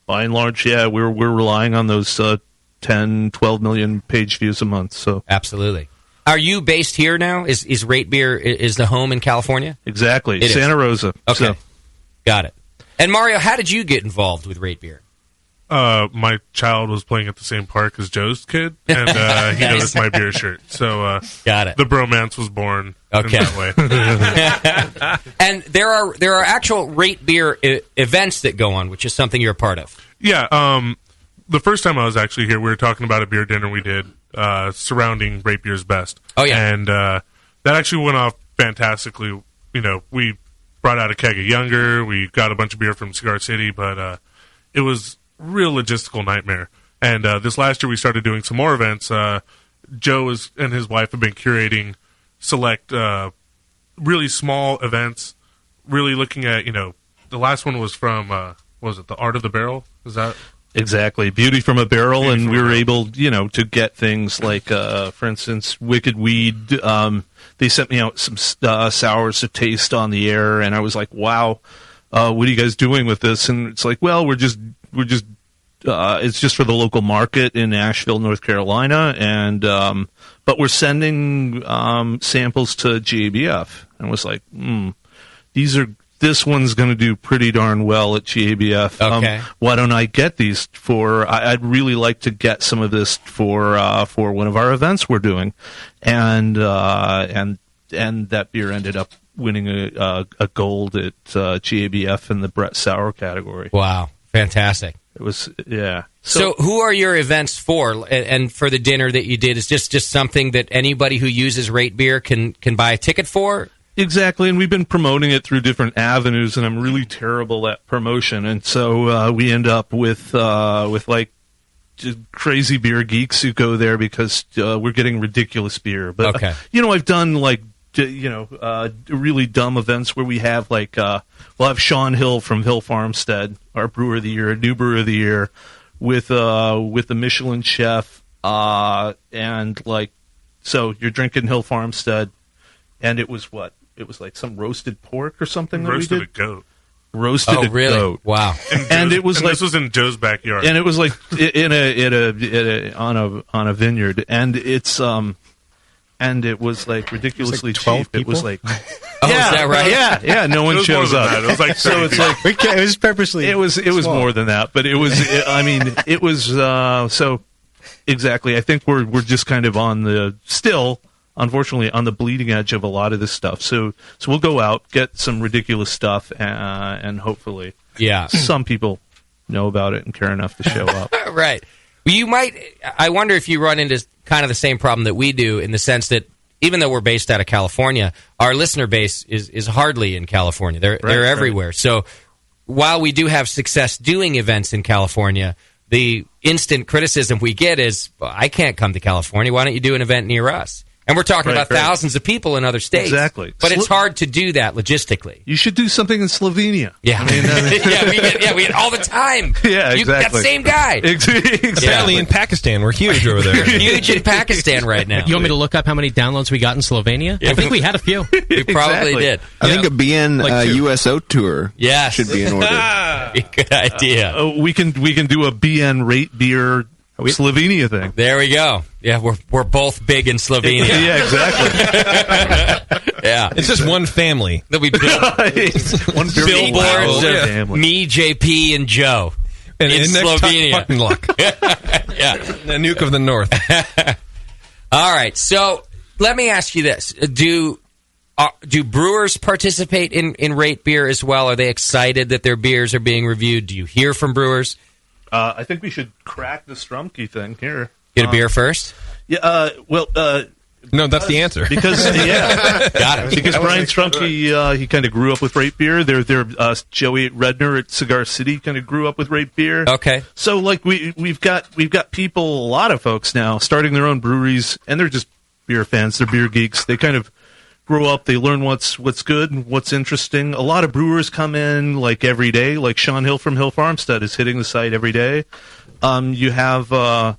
by and large, we're relying on those 10, 12 million page views a month. So absolutely. Are you based here now? Is RateBeer is the home in California? Exactly, it Santa is. Rosa. Okay, So. Got it. And Mario, how did you get involved with RateBeer? My child was playing at the same park as Joe's kid, and he noticed my beer shirt. So got it. The bromance was born in that way. And there are actual RateBeer events that go on, which is something you're a part of. Yeah. The first time I was actually here, we were talking about a beer dinner we did surrounding RateBeer's Best. Oh, yeah. And that actually went off fantastically. We brought out a keg of Younger. We got a bunch of beer from Cigar City, but it was real logistical nightmare. And this last year we started doing some more events. Joe and his wife have been curating select really small events, really looking at, the last one was from, what was it, The Art of the Barrel? Is that... Exactly, Beauty from a Barrel, and we were able, to get things like, for instance, Wicked Weed. They sent me out some sours to taste on the air, and I was like, "Wow, what are you guys doing with this?" And it's like, "Well, we're just, it's just for the local market in Asheville, North Carolina, and but we're sending samples to GABF." And I was like, This one's going to do pretty darn well at GABF. Okay. Why don't I get these for? I'd really like to get some of this for one of our events we're doing, and that beer ended up winning a gold at GABF in the Brett Sour category. Wow, fantastic! It was So who are your events for? And for the dinner that you did, is just something that anybody who uses RateBeer can buy a ticket for? Exactly, and we've been promoting it through different avenues, and I'm really terrible at promotion, and so we end up with like just crazy beer geeks who go there because we're getting ridiculous beer. But I've done like really dumb events where we have like we'll have Sean Hill from Hill Farmstead, our brewer of the year, new brewer of the year, with the Michelin chef, and like so you're drinking Hill Farmstead, and it was what. It was like some roasted pork or something. Roasted a goat. Roasted a goat. Wow. And it was like this was in Joe's backyard. And it was like on a vineyard, and it's and it was like ridiculously cheap. It was like, is that right? Yeah. No one shows up. It was like so. It's like it was purposely. It was more than that, but it was. It was so exactly. I think we're just kind of on the still. Unfortunately, on the bleeding edge of a lot of this stuff. So we'll go out, get some ridiculous stuff, and hopefully some people know about it and care enough to show up. Right. You might. I wonder if you run into kind of the same problem that we do in the sense that even though we're based out of California, our listener base is hardly in California. They're everywhere. Right. So while we do have success doing events in California, the instant criticism we get is, I can't come to California. Why don't you do an event near us? And we're talking about thousands of people in other states. Exactly. But it's hard to do that logistically. You should do something in Slovenia. Yeah. We get all the time. Yeah, exactly. That same guy. Exactly. In Pakistan. We're huge over there. Huge in Pakistan right now. You want me to look up how many downloads we got in Slovenia? I think we had a few. We probably did. I think a BN USO tour should be in order. Good idea. We can do a BN RateBeer Slovenia thing. There we go. Yeah, we're both big in Slovenia. Yeah, exactly. Yeah, it's just one family that we build. One billboards of me, JP, and Joe in Slovenia. Fucking luck. Yeah, the nuke of the north. All right, so let me ask you this: Do brewers participate in RateBeer as well? Are they excited that their beers are being reviewed? Do you hear from brewers? I think we should crack the Strumke thing here. Get a beer first? Yeah, no, that's the answer. Because, got it. Because Brian Strumke, he kind of grew up with RateBeer. Joey Redner at Cigar City kind of grew up with RateBeer. Okay. So, like, we've got people, a lot of folks now, starting their own breweries, and they're just beer fans. They're beer geeks. They kind of grow up, they learn what's good and what's interesting. A lot of brewers come in like every day, like Sean Hill from Hill Farmstead is hitting the site every day. You have, I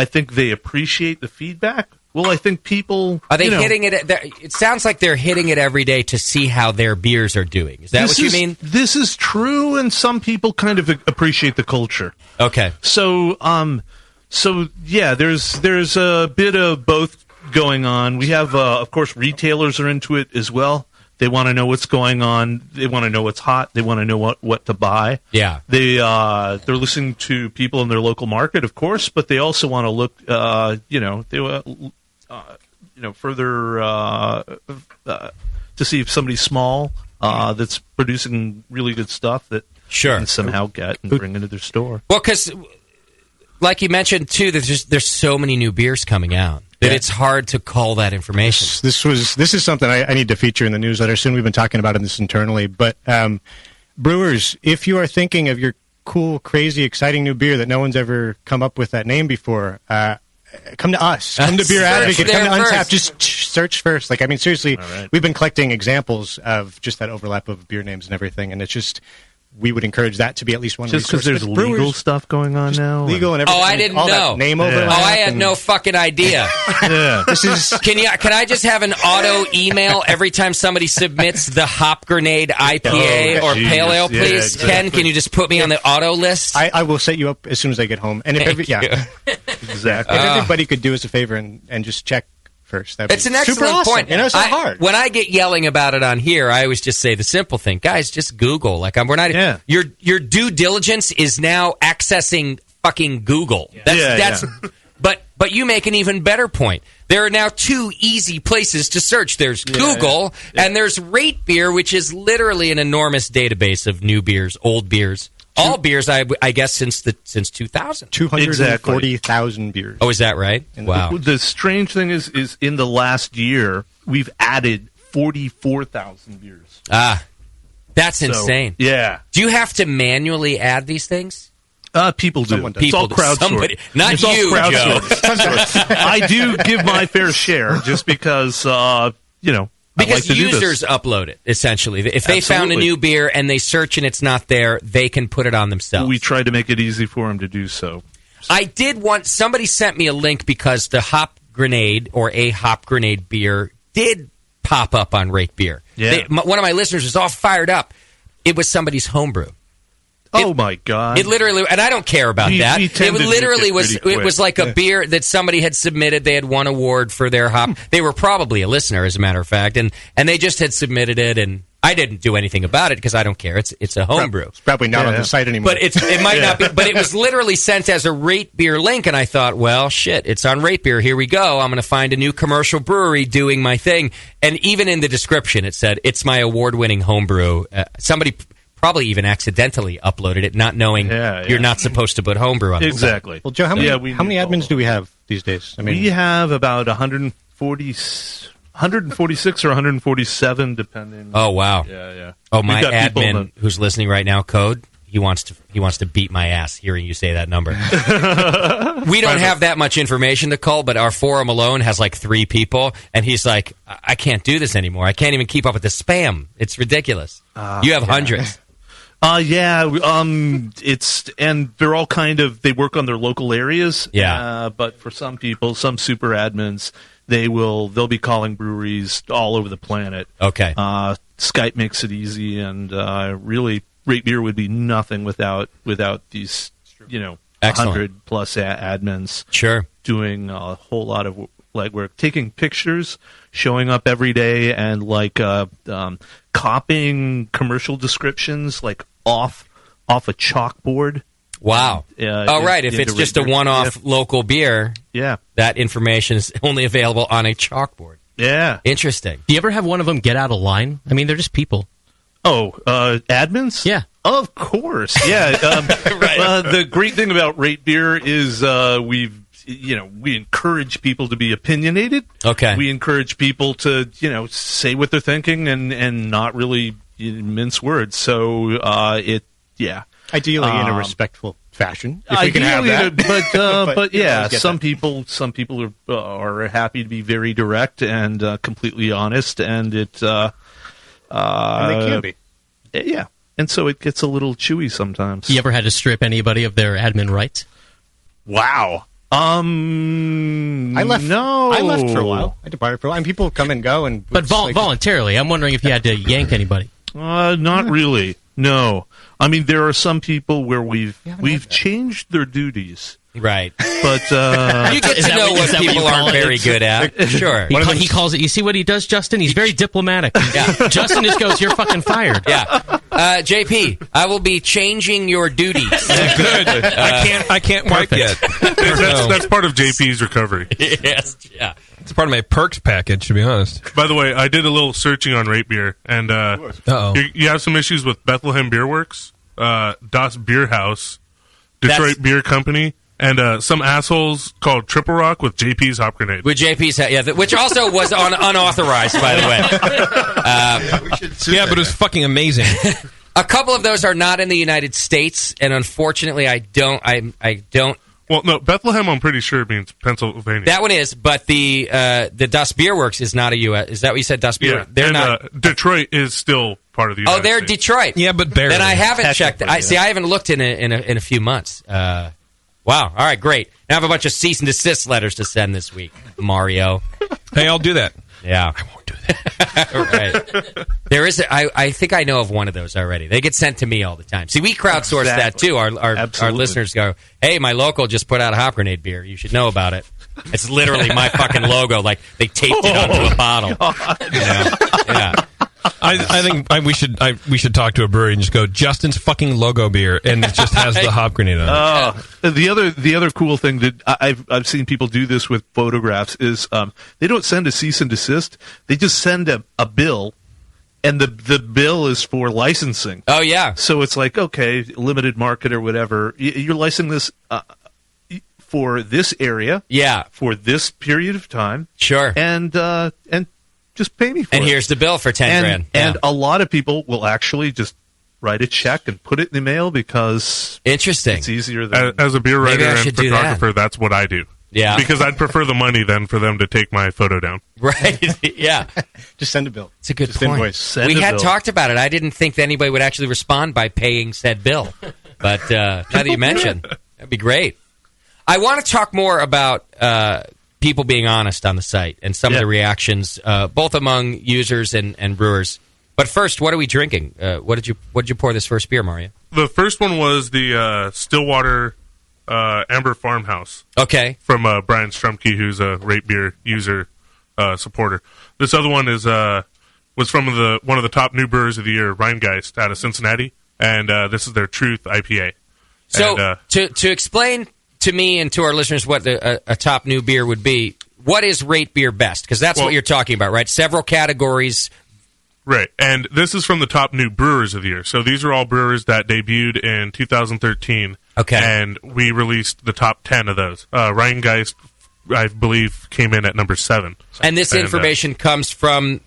think they appreciate the feedback. Well, I think people are they hitting it? It sounds like they're hitting it every day to see how their beers are doing. Is that what you mean? This is true, and some people kind of appreciate the culture. Okay, so yeah, there's a bit of both going on. We have, of course, retailers are into it as well. They want to know what's going on. They want to know what's hot. They want to know what to buy. Yeah. They're listening to people in their local market, of course, but they also want to look, further to see if somebody's small that's producing really good stuff that sure can somehow get and bring into their store. Well, because like you mentioned too, there's so many new beers coming out that it's hard to call that information. This is something I need to feature in the newsletter soon. We've been talking about this internally, but brewers, if you are thinking of your cool, crazy, exciting new beer that no one's ever come up with that name before, come to us. Come to Beer Advocate. Come to Untappd. Just search first. Like, I mean, seriously, we've been collecting examples of just that overlap of beer names and everything, and it's just, we would encourage that to be at least one just because there's legal stuff going on now. Legal and everything. Oh, I didn't all know. That name overlap. Oh, I had no fucking idea. This is. Can I just have an auto email every time somebody submits the Hop Grenade IPA or Pale Ale, please? Exactly. Ken, can you just put me on the auto list? I will set you up as soon as I get home. And if exactly. If everybody could do us a favor and just check first. It's an excellent super awesome. point. You know, it's not hard. When I get yelling about it on here, I always just say the simple thing, guys. Just Google. Like, we're not. Yeah. Your due diligence is now accessing fucking Google. That's. But you make an even better point. There are now two easy places to search. There's Google and there's RateBeer, which is literally an enormous database of new beers, old beers. All beers, I guess, since 2000. 240,000 beers. Oh, is that right? Wow. The strange thing is in the last year, we've added 44,000 beers. That's insane. Yeah. Do you have to manually add these things? People do. Someone does. It's all crowdsourced. Not it's you, all Joe. I do give my fair share just because, Because users upload it, essentially. If they found a new beer and they search and it's not there, they can put it on themselves. We try to make it easy for them to do so. I did want... Somebody sent me a link because the Hop Grenade, or a Hop Grenade beer, did pop up on RateBeer. Yeah. One of my listeners was all fired up. It was somebody's homebrew. Oh my God! It literally, and I don't care about that. It literally was. It was like a beer that somebody had submitted. They had won an award for their hop. They were probably a listener, as a matter of fact, and they just had submitted it, and I didn't do anything about it because I don't care. It's a homebrew. It's probably not on the site anymore. But it might not be. But it was literally sent as a RateBeer link, and I thought, well, shit, it's on RateBeer. Here we go. I'm going to find a new commercial brewery doing my thing, and even in the description, it said it's my award-winning homebrew. Somebody probably even accidentally uploaded it, not knowing you're not supposed to put homebrew on it. Exactly. Well, Joe, how many admins do we have these days? I mean, we have about 146 or 147, depending. Oh wow! Yeah. Oh, my admin who's listening right now, Code. He wants to beat my ass hearing you say that number. We don't have that much information to call, but our forum alone has like 3 people, and he's like, I can't do this anymore. I can't even keep up with the spam. It's ridiculous. You have hundreds. It's, and they're all they work on their local areas. Yeah. But for some people, some super admins, they'll be calling breweries all over the planet. Okay. Skype makes it easy, and really, RateBeer would be nothing without these, 100 plus admins. Sure. Doing a whole lot of legwork, taking pictures, showing up every day, and copying commercial descriptions off a chalkboard. Wow. Right. If it's just a one-off local beer, that information is only available on a chalkboard. Yeah. Interesting. Do you ever have one of them get out of line? I mean, they're just people. Oh, admins? Yeah. Of course. Yeah. The great thing about RateBeer is we encourage people to be opinionated. Okay. We encourage people to, say what they're thinking and not really mince words. So, ideally in a respectful fashion. If we can have that. But yeah, get some people are happy to be very direct and completely honest, and it and they can be. Yeah, and so it gets a little chewy sometimes. You ever had to strip anybody of their admin rights? Wow. I left. No, I left for a while. I departed for a while. And people come and go, but voluntarily. I'm wondering if you had to yank anybody. Not really. No. I mean, there are some people where we've changed their duties. Right. But you get to know what people aren't very good at. Sure. He calls it. You see what he does, Justin? He's very diplomatic. Yeah. Justin just goes, "You're fucking fired." Yeah. JP, I will be changing your duties. Good. I can't wipe yet. That's part of JP's recovery. Yes. Yeah. It's part of my perks package, to be honest. By the way, I did a little searching on RateBeer, and you have some issues with Bethlehem Beer Works, Das Beer House, Detroit Beer Company, and some assholes called Triple Rock with JP's Hop Grenade. With JP's, which also was unauthorized, by the way. But it was fucking amazing. A couple of those are not in the United States, and unfortunately, I don't. Well, no, Bethlehem, I'm pretty sure means Pennsylvania. That one is, but the Das Beer Works is not a U.S. Is that what you said, Das Beer? Yeah, they're not. Detroit is still part of the United they're States. Detroit. Yeah, but barely. Then I haven't checked. I haven't looked in a few months. Wow. All right, great. Now I have a bunch of cease and desist letters to send this week, Mario. Hey, I'll do that. Yeah. I won't do that. Right. There is. I think I know of one of those already. They get sent to me all the time. See, we crowdsource that too. Our listeners go, "Hey, my local just put out a Hop Grenade beer. You should know about it." It's literally my fucking logo. Like they taped it onto a bottle. Yeah. I think we should talk to a brewery and just go, Justin's fucking logo beer, and it just has the Hop Grenade on it. The other cool thing that I've seen people do this with photographs is they don't send a cease and desist. They just send a bill, and the bill is for licensing. Oh yeah. So it's like, okay, limited market or whatever. You're licensing this for this area. Yeah. For this period of time. Sure. And just pay me for it. And here's the bill for $10,000. And a lot of people will actually just write a check and put it in the mail because interesting. It's easier than as a beer writer and photographer. That's what I do. Yeah, because I'd prefer the money than for them to take my photo down. Right? Yeah. Just send a bill. It's a good point. We had talked about it. I didn't think that anybody would actually respond by paying said bill, but now that you mention, that'd be great. I want to talk more about people being honest on the site and some of the reactions, both among users and brewers. But first, what are we drinking? What did you pour this first beer, Mario? The first one was the Stillwater Amber Farmhouse. Okay. From Brian Strumke, who's a RateBeer user supporter. This other one was from one of the top new brewers of the year, Rheingeist, out of Cincinnati, and this is their Truth IPA. So and, to explain to me and to our listeners what a top new beer would be, what is RateBeer Best? Because that's what you're talking about, right? Several categories. Right, and this is from the top new brewers of the year. So these are all brewers that debuted in 2013. Okay. And we released the top 10 of those. Rheingeist, I believe, came in at number 7. And this information comes from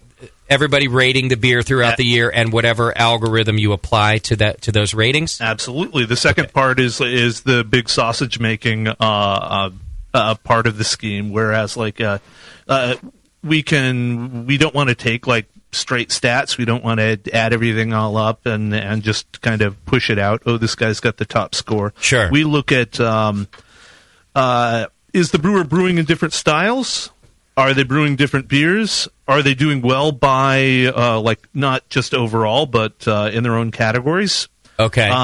everybody rating the beer throughout the year and whatever algorithm you apply to those ratings? Absolutely. The second part is the big sausage making part of the scheme, whereas we don't want to take like straight stats. We don't want to add everything all up and just kind of push it out. Oh, this guy's got the top score. Sure. We look at is the brewer brewing in different styles? Are they brewing different beers? Are they doing well by not just overall, but in their own categories? Okay. We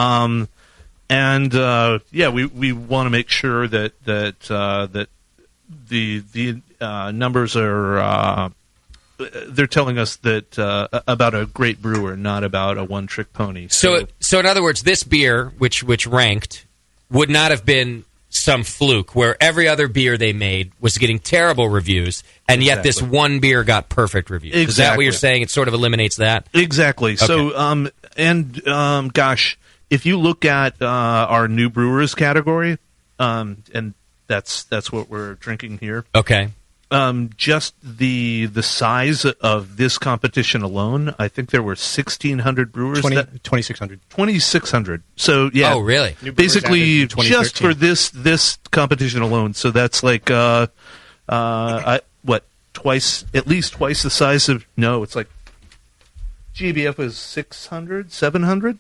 want to make sure that the numbers are they're telling us that about a great brewer, not about a one-trick pony. So in other words, this beer, which ranked, would not have been some fluke where every other beer they made was getting terrible reviews, and yet this one beer got perfect reviews. Exactly. Is that what you're saying? It sort of eliminates that? Exactly. Okay. So, gosh, if you look at our new brewers category, and that's what we're drinking here. Okay. just the size of this competition alone, I think there were 1,600 brewers. 2,600. 2,600. So yeah. Oh, really? Basically, just for this competition alone. So that's like at least twice the size of. No, it's like GBF was 600, 700.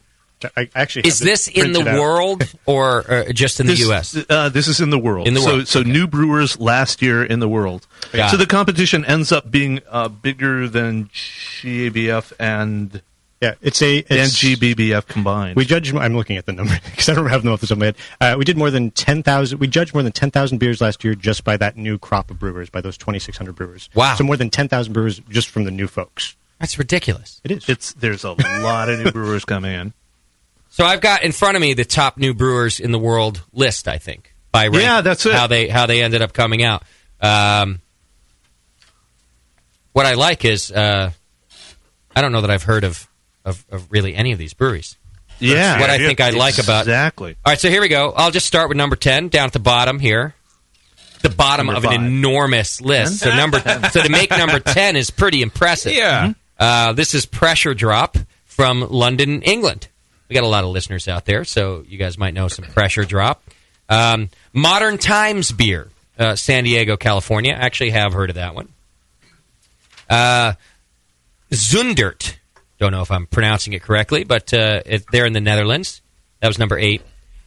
I actually is this in the world or just in the U.S.? This is in the world. In the world. So new brewers last year in the world. Got so it. the competition ends up being bigger than GABF and GBBF combined. We judged. I'm looking at the number because I don't have them off the top of my head. We did more than 10,000. We judged more than 10,000 beers last year just by that new crop of brewers, by those 2,600 brewers. Wow! So more than 10,000 brewers just from the new folks. That's ridiculous. It is. There's a lot of new brewers coming in. So I've got in front of me the top new brewers in the world list, I think. By rank, that's it. How they ended up coming out. What I like is I don't know that I've heard of really any of these breweries. Yeah. That's what I think I like about. Exactly. All right, so here we go. I'll just start with number 10 down at the bottom here. The bottom Number of 5. an enormous list. So to make number 10 is pretty impressive. Yeah. This is Pressure Drop from London, England. We got a lot of listeners out there, so you guys might know some Pressure Drop. Modern Times Beer, San Diego, California. I actually have heard of that one. Zundert. Don't know if I'm pronouncing it correctly, but they're in the Netherlands. That was number 8.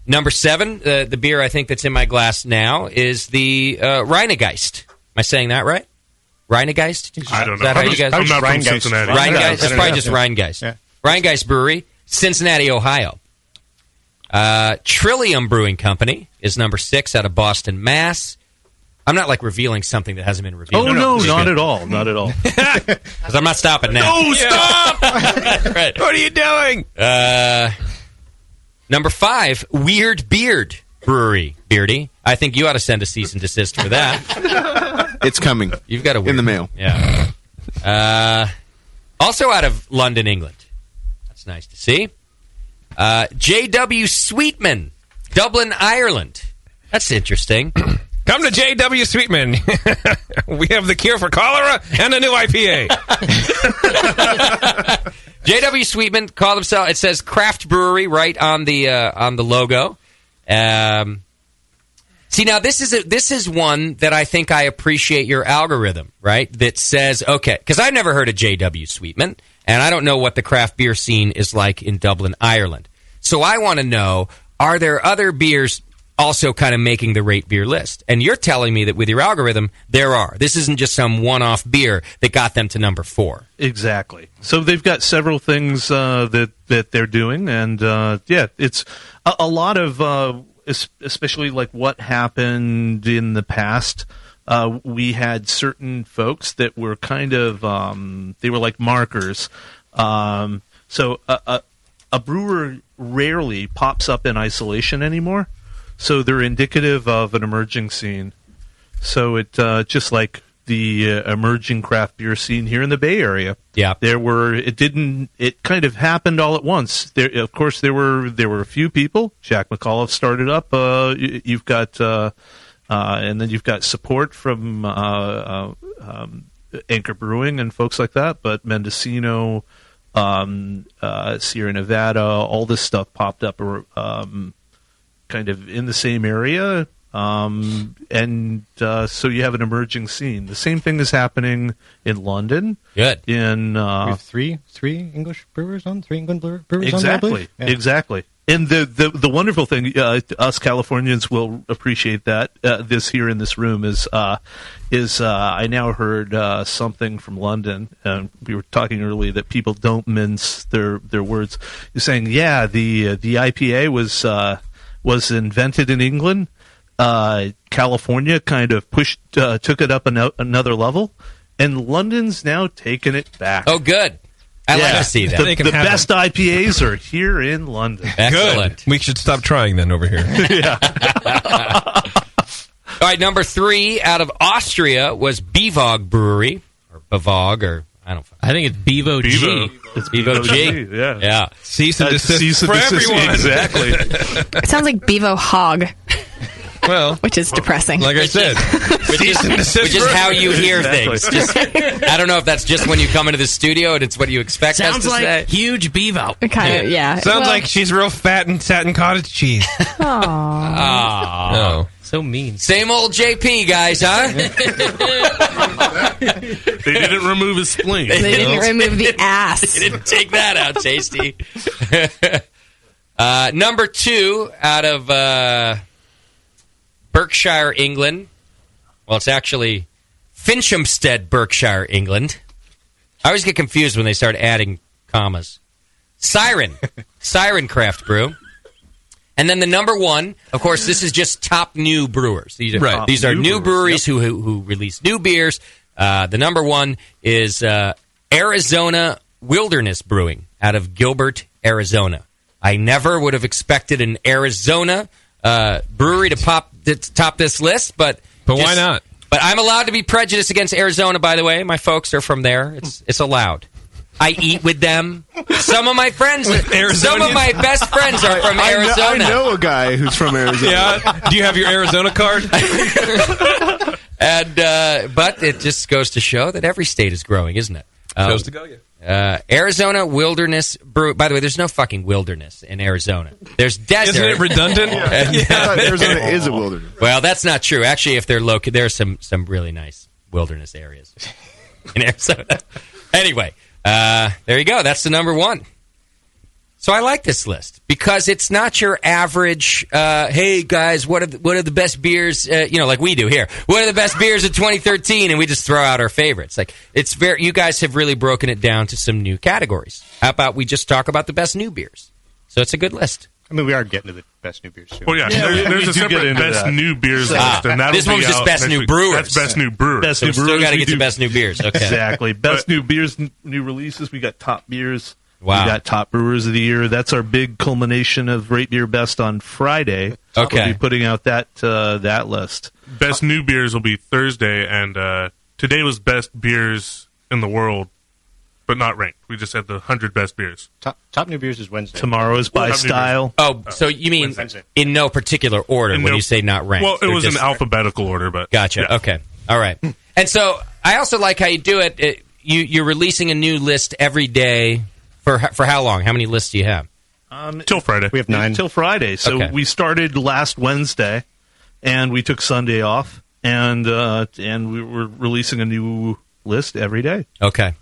Number 7, the beer I think that's in my glass now, is the Rheingeist. Am I saying that right? Rheingeist? I don't know. Is that how you guys? I'm not from Cincinnati. Rheingeist. That's probably just Rheingeist. Yeah. Rheingeist Brewery, Cincinnati, Ohio. Trillium Brewing Company is number 6 out of Boston, Mass. I'm not like revealing something that hasn't been revealed. Oh, no, not at all. Not at all. Because I'm not stopping now. No, stop! Right. What are you doing? Number 5, Weird Beard Brewery. Beardy, I think you ought to send a cease and desist for that. It's coming. You've got a in the mail. Yeah. Also out of London, England. That's nice to see. J.W. Sweetman, Dublin, Ireland. That's interesting. Come to J.W. Sweetman. We have the cure for cholera and a new IPA. J.W. Sweetman call themselves. It says craft brewery right on the logo. See, now this is one that I think I appreciate your algorithm, right? That says, okay, because I've never heard of J.W. Sweetman, and I don't know what the craft beer scene is like in Dublin, Ireland. So I want to know, are there other beers also kind of making the Rate Beer list? And you're telling me that with your algorithm, there are. This isn't just some one-off beer that got them to number 4. Exactly. So they've got several things that they're doing, and it's a lot of, especially like what happened in the past. We had certain folks that were kind of they were like markers. So a brewer rarely pops up in isolation anymore. So they're indicative of an emerging scene. So it just like the emerging craft beer scene here in the Bay Area. Yeah, it kind of happened all at once. There were a few people. Jack McAuliffe started up. You've got and then you've got support from Anchor Brewing and folks like that. But Mendocino, Sierra Nevada, all this stuff popped up kind of in the same area. And so you have an emerging scene. The same thing is happening in London. Good. We have three English brewers on, 3 England brewers on, I believe. Yeah. Exactly. And the wonderful thing, us Californians will appreciate that. This here in this room is I now heard something from London. We were talking earlier that people don't mince their words. You're saying, yeah, the IPA was invented in England. California kind of took it up another level, and London's now taking it back. Oh, good. I like to see that. The best IPAs are here in London. Excellent. Good. We should stop trying then over here. Yeah. All right, number 3 out of Austria was Bevog Brewery, or Bevog, or I think it's Bevo G. It's Bevo G. Yeah. Cease and desist cease and for desist, everyone. Exactly. It sounds like Bevo Hog. Well, which is depressing. Like I said, which is how you hear things. Just, I don't know if that's just when you come into the studio and it's what you expect us Sounds to like say. huge bevo. Kind of, yeah. Sounds like she's real fat and satin cottage cheese. Oh. So mean. Same old JP, guys, huh? They didn't remove his spleen. They didn't remove the ass. They didn't take that out, Tasty. Number 2 out of Berkshire, England. Well, it's actually Finchamstead, Berkshire, England. I always get confused when they start adding commas. Siren Craft Brew. And then the number 1, of course, this is just top new brewers. These are new breweries who release new beers. The number 1 is Arizona Wilderness Brewing out of Gilbert, Arizona. I never would have expected an Arizona brewery to top this list, but why not? But I'm allowed to be prejudiced against Arizona, by the way. My folks are from there. It's allowed. I eat with them. Some of my friends, some of my best friends are from Arizona. I know a guy who's from Arizona. Yeah. Do you have your Arizona card? And but it just goes to show that every state is growing, isn't it? Goes to go, yeah. Arizona Wilderness Brew. By the way, there's no fucking wilderness in Arizona. There's desert. Isn't it redundant? Arizona is a wilderness. Well, that's not true. Actually, if they're located, there are some really nice wilderness areas in Arizona. Anyway, there you go. That's the number 1. So I like this list because it's not your average, hey, guys, what are the best beers, like we do here. What are the best beers of 2013? And we just throw out our favorites. Like, it's you guys have really broken it down to some new categories. How about we just talk about the best new beers? So it's a good list. I mean, we are getting to the best new beers soon. Well, yeah, there's a separate best new beers list, and this one's just best new brewers. That's best new brewers. Best So new we still brewers. got to get to best new beers. Okay. Exactly. Best new beers, new releases. We got top beers. Wow. We got top brewers of the year. That's our big culmination of RateBeer Best on Friday. Okay. We'll be putting out that list. Best new beers will be Thursday, and today was best beers in the world, but not ranked. We just had the 100 best beers. Top new beers is Wednesday. Tomorrow is by style. Oh, so you mean in no particular order when you say not ranked? Well, it was in alphabetical order, but gotcha. Yeah. Okay, all right. And so I also like how you do it. You're releasing a new list every day for how long? How many lists do you have? Till Friday. We have 9. Till Friday. So we started last Wednesday, and we took Sunday off, and we were releasing a new list every day. Okay,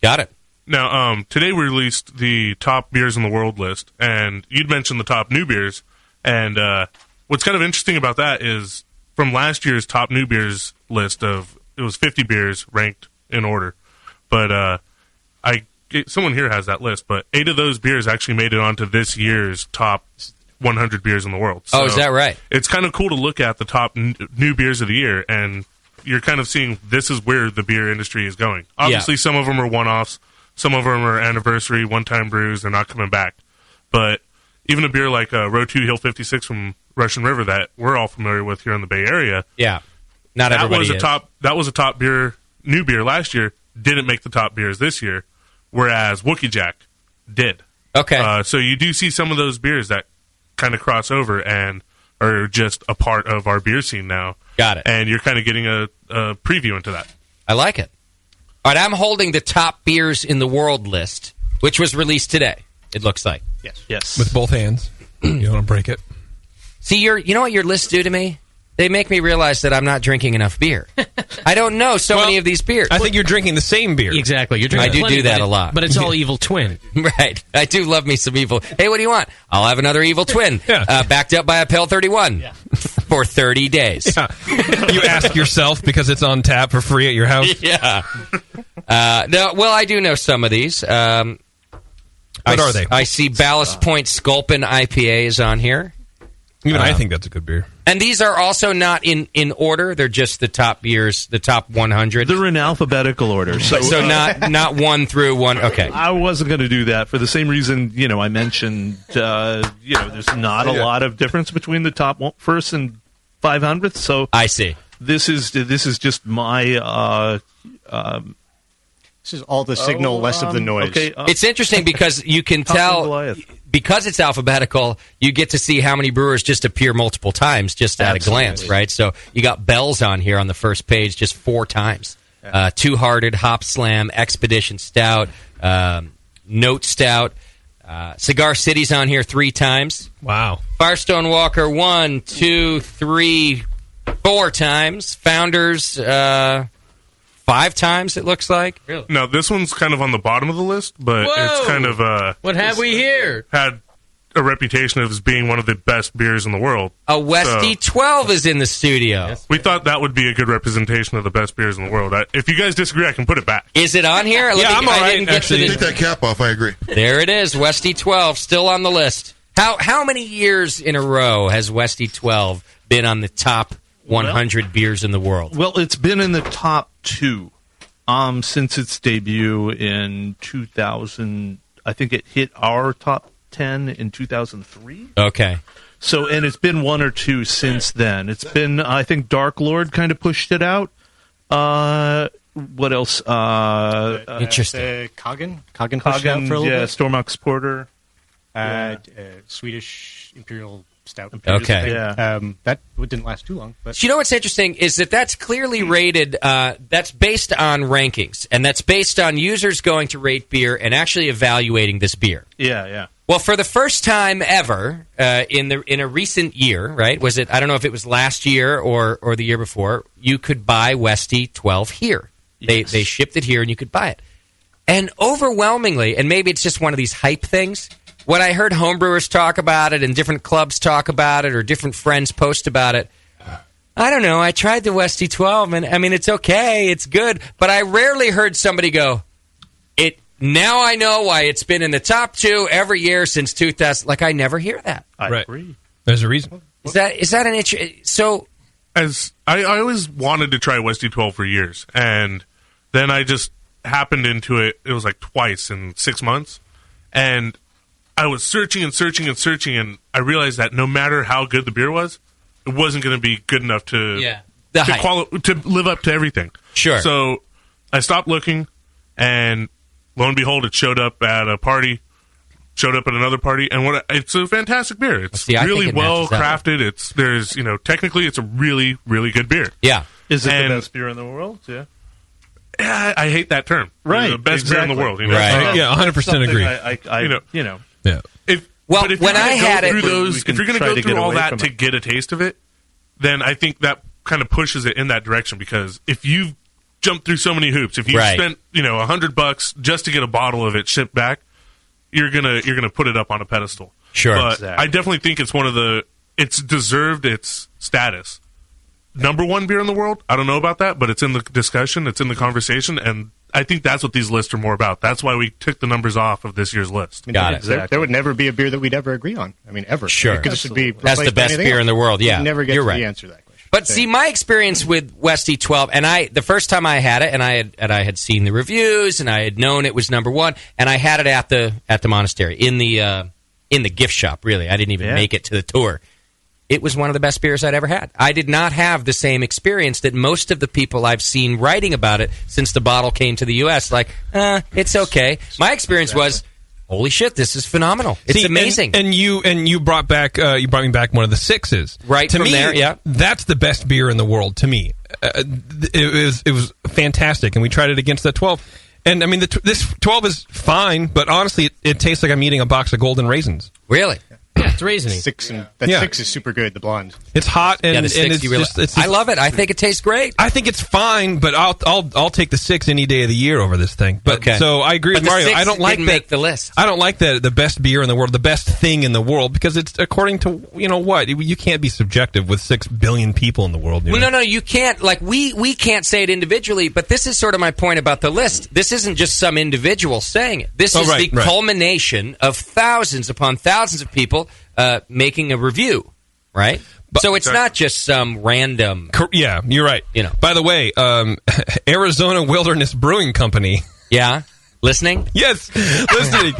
got it. Now, today we released the top beers in the world list, and you'd mentioned the top new beers. And what's kind of interesting about that is from last year's top new beers list it was 50 beers ranked in order. But someone here has that list, but 8 of those beers actually made it onto this year's top 100 beers in the world. So is that right? It's kind of cool to look at the top new beers of the year, and you're kind of seeing this is where the beer industry is going. Obviously, some of them are one-offs. Some of them are anniversary, one-time brews. They're not coming back. But even a beer like Road 2 Hill 56 from Russian River that we're all familiar with here in the Bay Area. Yeah, not everybody is. That was a top beer, new beer last year. Didn't make the top beers this year, whereas Wookie Jack did. Okay. So you do see some of those beers that kind of cross over and are just a part of our beer scene now. Got it. And you're kind of getting a preview into that. I like it. All right, I'm holding the top beers in the world list, which was released today, it looks like. Yes. With both hands. You don't want to break it. See, you know what your lists do to me? They make me realize that I'm not drinking enough beer. I don't know many of these beers. I think you're drinking the same beer. Exactly. You're drinking I do that a lot. But it's all Evil Twin. Right. I do love me some Evil. Hey, what do you want? I'll have another Evil Twin. Backed up by a Pale 31 for 30 days. Yeah. You ask yourself because it's on tap for free at your house? Yeah. No, well, I do know some of these. What are they? I see Ballast Point Sculpin IPA is on here. Even I think that's a good beer. And these are also not in order. They're just the top beers, the top 100. They're in alphabetical order. So not 1 through 1. Okay. I wasn't going to do that for the same reason, I mentioned, there's not a lot of difference between the top first and 500th. So I see. This is just my this is all the signal, less of the noise. Okay, it's interesting because you can tell because it's alphabetical, you get to see how many brewers just appear multiple times just at a glance, right? So you got Bell's on here on the first page just 4 times. Two Hearted, Hop Slam, Expedition Stout, Note Stout. Cigar City's on here 3 times. Wow. Firestone Walker 1, 2, 3, 4 times. Founders 5 times, it looks like. Really? No, this one's kind of on the bottom of the list, but Whoa! it's kind of What have we here? Had a reputation of as being one of the best beers in the world. A Westy 12 is in the studio. We thought that would be a good representation of the best beers in the world. If you guys disagree, I can put it back. Is it on here? I'm all right. didn't get to Take that cap off. I agree. There it is, Westy 12, still on the list. How many years in a row has Westy 12 been on the top 100 beers in the world? Well, it's been in the top 2 since its debut in 2000. I think it hit our top 10 in 2003. Okay. So, and it's been 1 or 2 since then. It's been, I think, Dark Lord kind of pushed it out. What else? Interesting. Coggan pushed it out for a little bit. Stormox Porter. Swedish Imperial Stout. Okay. Yeah. That didn't last too long. But So you know what's interesting is that's clearly rated, that's based on rankings, and that's based on users going to RateBeer and actually evaluating this beer. Yeah. Well, for the first time ever in a recent year, right? Was it? I don't know if it was last year or the year before. You could buy Westy 12 here. Yes. They shipped it here, and you could buy it. And overwhelmingly, and maybe it's just one of these hype things. When I heard homebrewers talk about it, and different clubs talk about it, or different friends post about it, I don't know. I tried the Westy 12, and I mean, it's okay, it's good, but I rarely heard somebody go, Now I know why it's been in the top 2 every year since 2000. Like, I never hear that. I agree. There's a reason. Is that an issue? So, As I always wanted to try Westy 12 for years, and then I just happened into it. It was like twice in 6 months, and I was searching and searching and searching, and I realized that no matter how good the beer was, it wasn't going to be good enough to live up to everything. Sure. So I stopped looking, and lo and behold, it showed up at a party, showed up at another party, and it's a fantastic beer. It's really well crafted. Technically, it's a really, really good beer. Yeah. Is it the best beer in the world? Yeah. Yeah, I hate that term. Right. The best beer in the world. Right. Yeah, 100% agree. Yeah. But if when I had it, if you're going to go through all that to get a taste of it, then I think that kind of pushes it in that direction. Because if you've jumped through so many hoops, if you spent $100 just to get a bottle of it shipped back, you're gonna put it up on a pedestal. Sure, but exactly. I definitely think it's deserved its status. Number 1 beer in the world. I don't know about that, but it's in the discussion. It's in the conversation, and I think that's what these lists are more about. That's why we took the numbers off of this year's list. Got it. There would never be a beer that we'd ever agree on. I mean, ever. Sure. Because this would be That's the best beer in the world. Yeah, You'd never get You're to right. the answer to that question. But see, my experience with Westy 12, and the first time I had it, and I had seen the reviews, and I had known it was number 1, and I had it at the monastery in the gift shop. Really, I didn't even make it to the tour. It was one of the best beers I'd ever had. I did not have the same experience that most of the people I've seen writing about it since the bottle came to the U.S. Like, it's okay. My experience was, holy shit, this is phenomenal. It's amazing. And you brought me back one of the 6s. Right, to from me, there, yeah. That's the best beer in the world to me. It was fantastic, and we tried it against the 12. And I mean, this 12 is fine, but honestly, it tastes like I'm eating a box of golden raisins. Really? Yeah, it's raisiny. 6 is super good. The blonde. It's hot and, the 6, and it's just. I love it. I think it tastes great. I think it's fine, but I'll take the 6 any day of the year over this thing. But okay. So I agree with Mario. I don't like that. Make the list. I don't like the best beer in the world, the best thing in the world, because it's according to what you can't be subjective with 6 billion people in the world. Well, no, you can't. Like we can't say it individually, but this is sort of my point about the list. This isn't just some individual saying it. This is the culmination of thousands upon thousands of people making a review, right? So it's not just some random. Yeah, you're right. By the way, Arizona Wilderness Brewing Company. Yeah, listening. Yes, listening.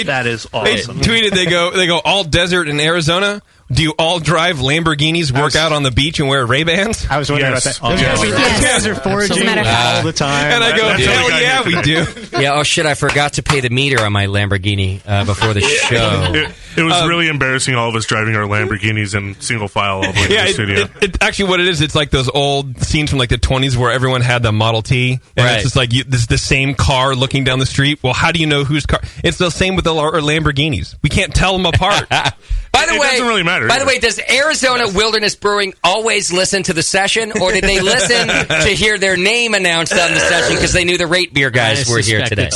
That is awesome. They tweeted. They go all desert in Arizona. Do you all drive Lamborghinis, work out on the beach, and wear Ray-Bans? I was wondering about that. Those guys are foraging all the time. And I go, hell yeah, we do. Yeah, oh shit, I forgot to pay the meter on my Lamborghini before the show. It was really embarrassing, all of us driving our Lamborghinis in single file all the way to the studio. It actually, what it is, it's like those old scenes from like the 20s where everyone had the Model T, and it's just like this is the same car looking down the street. Well, how do you know whose car? It's the same with our Lamborghinis. We can't tell them apart. By the way, doesn't really matter. By the way, does Arizona Wilderness Brewing always listen to the session, or did they listen to hear their name announced on the session because they knew the RateBeer guys were here today?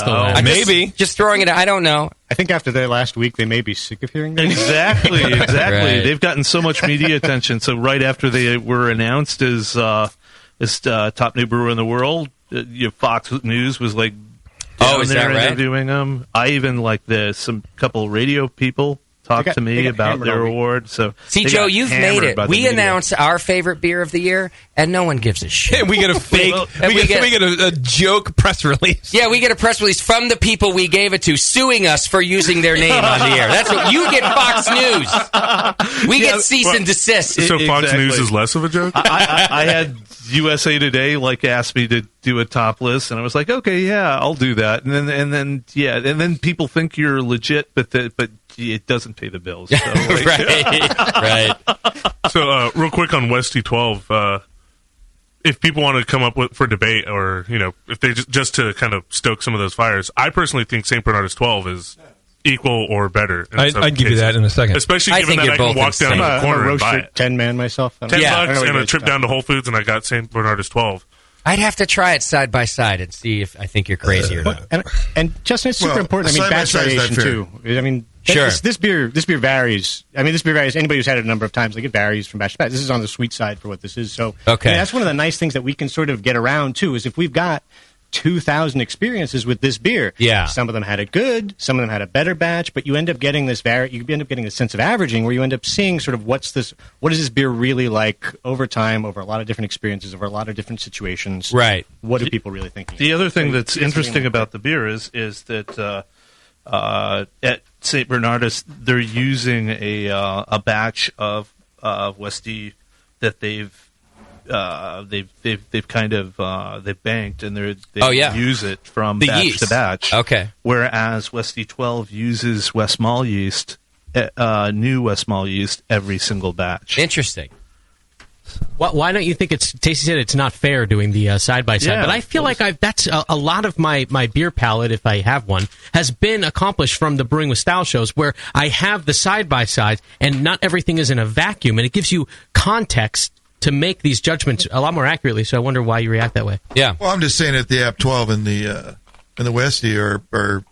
Maybe. Just throwing it out. I don't know. I think after their last week, they may be sick of hearing that. Exactly. Right. They've gotten so much media attention. So right after they were announced as top new brewer in the world, Fox News was like down is there that right? interviewing them. I even some couple radio people talked to me about their award. So see, Joe, you've made it. We announce our favorite beer of the year, and no one gives a shit. We get a fake. we get a joke press release. Yeah, we get a press release from the people we gave it to, suing us for using their name on the air. That's what you get. Fox News. We get cease and desist. So Fox News is less of a joke. I had USA Today asked me to do a top list, and I was like, okay, yeah, I'll do that. And then people think you're legit, but it doesn't pay the bills. So, right. So real quick on Westy 12, if people want to come up for debate, or if they just to kind of stoke some of those fires, I personally think St. Bernardus 12 is equal or better. I'd give you that in a second. Especially given that I can walk down to the corner and buy it. 10-man myself. $10 and a trip down to Whole Foods, and I got St. Bernardus 12. I'd have to try it side by side and see if I think you're crazy or not. And Justin, it's super important. I mean, batch variation too. I mean, sure. This beer varies. I mean, this beer varies. Anybody who's had it a number of times, it varies from batch to batch. This is on the sweet side for what this is. So, okay, that's one of the nice things that we can sort of get around too. Is if we've got 2,000 experiences with this beer. Yeah. Some of them had it good, some of them had a better batch, but you end up getting this you end up getting a sense of averaging where you end up seeing sort of what is this beer really like over time, over a lot of different experiences, over a lot of different situations. Right. What are people really thinking? The other thing that's interesting about the beer is that at St. Bernardus they're using a batch of Westy that they've banked, and they use it from batch yeast to batch. Okay. Whereas Westy 12 uses West Mall yeast, new West Mall yeast every single batch. Interesting. Well, why don't you think Tasty said it's not fair doing the side by side? Yeah, but I feel like that's a lot of my beer palate, if I have one, has been accomplished from the Brewing with Style shows where I have the side by sides, and not everything is in a vacuum, and it gives you context to make these judgments a lot more accurately. So I wonder why you react that way. Yeah. Well, I'm just saying that the App 12 and the Westy are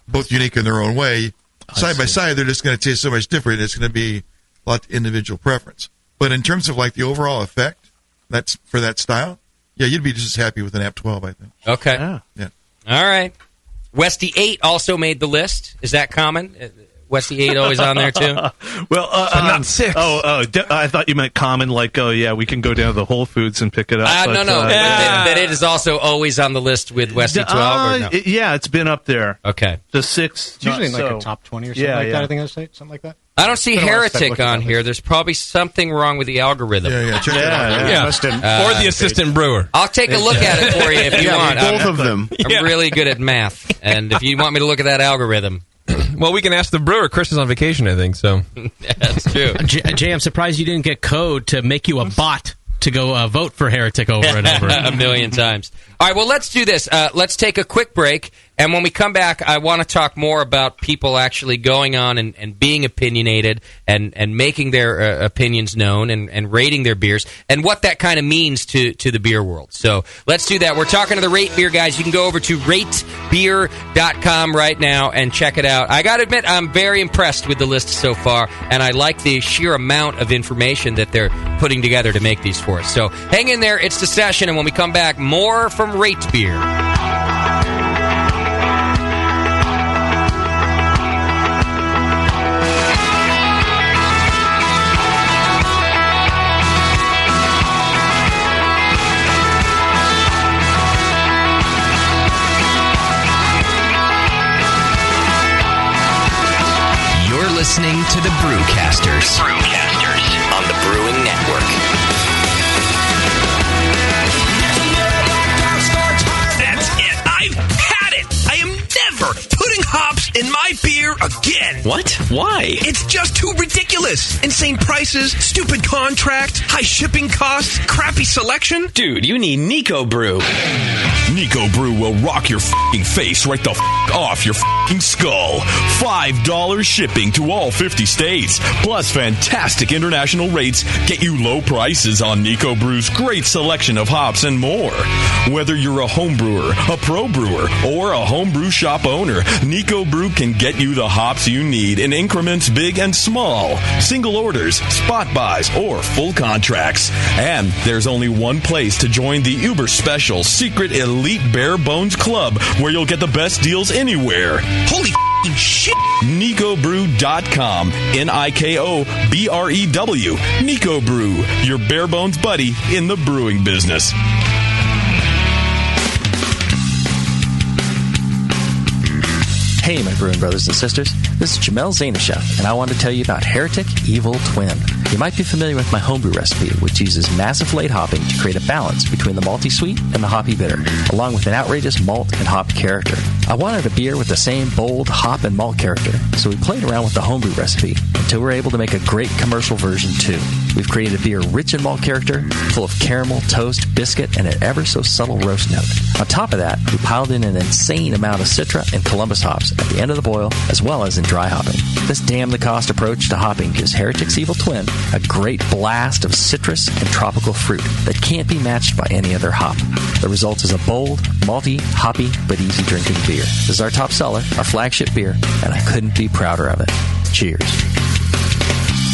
both unique in their own way. Side by side, they're just going to taste so much different. It's going to be a lot of individual preference. But in terms of like the overall effect, that's for that style. Yeah, you'd be just as happy with an App 12, I think. Okay. Yeah. All right. Westy 8 also made the list. Is that common? Westy 8 always on there too? Well, but not 6. I thought you meant common, like, we can go down to the Whole Foods and pick it up. No. That it is also always on the list with Westy 12? Or no? Yeah, it's been up there. Okay. The 6. It's usually in like a top 20 or something like that, I think I would say. Something like that. I don't see Heretic on here. There's probably something wrong with the algorithm. Check it out. Or the assistant brewer. I'll take a look at it for you if you want. Both of them. I'm really good at math, and if you want me to look at that algorithm. Well, we can ask the brewer. Chris is on vacation, I think, so. That's true. Jay, I'm surprised you didn't get code to make you a bot to go vote for Heretic over and over. A million times. All right, well, let's do this. Let's take a quick break, and when we come back, I want to talk more about people actually going on and being opinionated and making their opinions known and rating their beers and what that kind of means to the beer world. So let's do that. We're talking to the RateBeer guys. You can go over to ratebeer.com right now and check it out. I got to admit, I'm very impressed with the list so far, and I like the sheer amount of information that they're putting together to make these for us. So hang in there. It's the session, and when we come back, more from RateBeer. You're listening to the Brewcasters. again. What? Why? It's just too ridiculous. Insane prices, stupid contract, high shipping costs, crappy selection. Dude, you need Nico Brew. Nico Brew will rock your f***ing face right the f*** off your f***ing skull. $5 shipping to all 50 states. Plus fantastic international rates get you low prices on Nico Brew's great selection of hops and more. Whether you're a home brewer, a pro brewer, or a homebrew shop owner, Nico Brew can get you the hops you need in increments big and small. Single orders, spot buys, or full contracts. And there's only one place to join the uber special secret elite bare bones club where you'll get the best deals anywhere. Holy shit! NicoBrew.com. NIKOBREW. Nico Brew, your bare bones buddy in the brewing business. Hey, my brewing brothers and sisters. This is Jamel Zanishev, and I want to tell you about Heretic Evil Twin. You might be familiar with my homebrew recipe, which uses massive late hopping to create a balance between the malty sweet and the hoppy bitter, along with an outrageous malt and hop character. I wanted a beer with the same bold hop and malt character, so we played around with the homebrew recipe until we were able to make a great commercial version too. We've created a beer rich in malt character, full of caramel, toast, biscuit, and an ever so subtle roast note. On top of that, we piled in an insane amount of Citra and Columbus hops at the end of the boil, as well as in dry hopping. This damn-the-cost approach to hopping gives Heretic's Evil Twin a great blast of citrus and tropical fruit that can't be matched by any other hop. The result is a bold, malty, hoppy, but easy-drinking beer. This is our top seller, our flagship beer, and I couldn't be prouder of it. Cheers.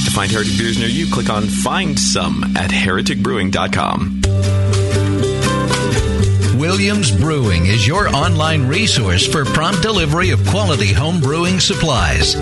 To find Heretic beers near you, click on Find Some at hereticbrewing.com. Williams Brewing is your online resource for prompt delivery of quality home brewing supplies.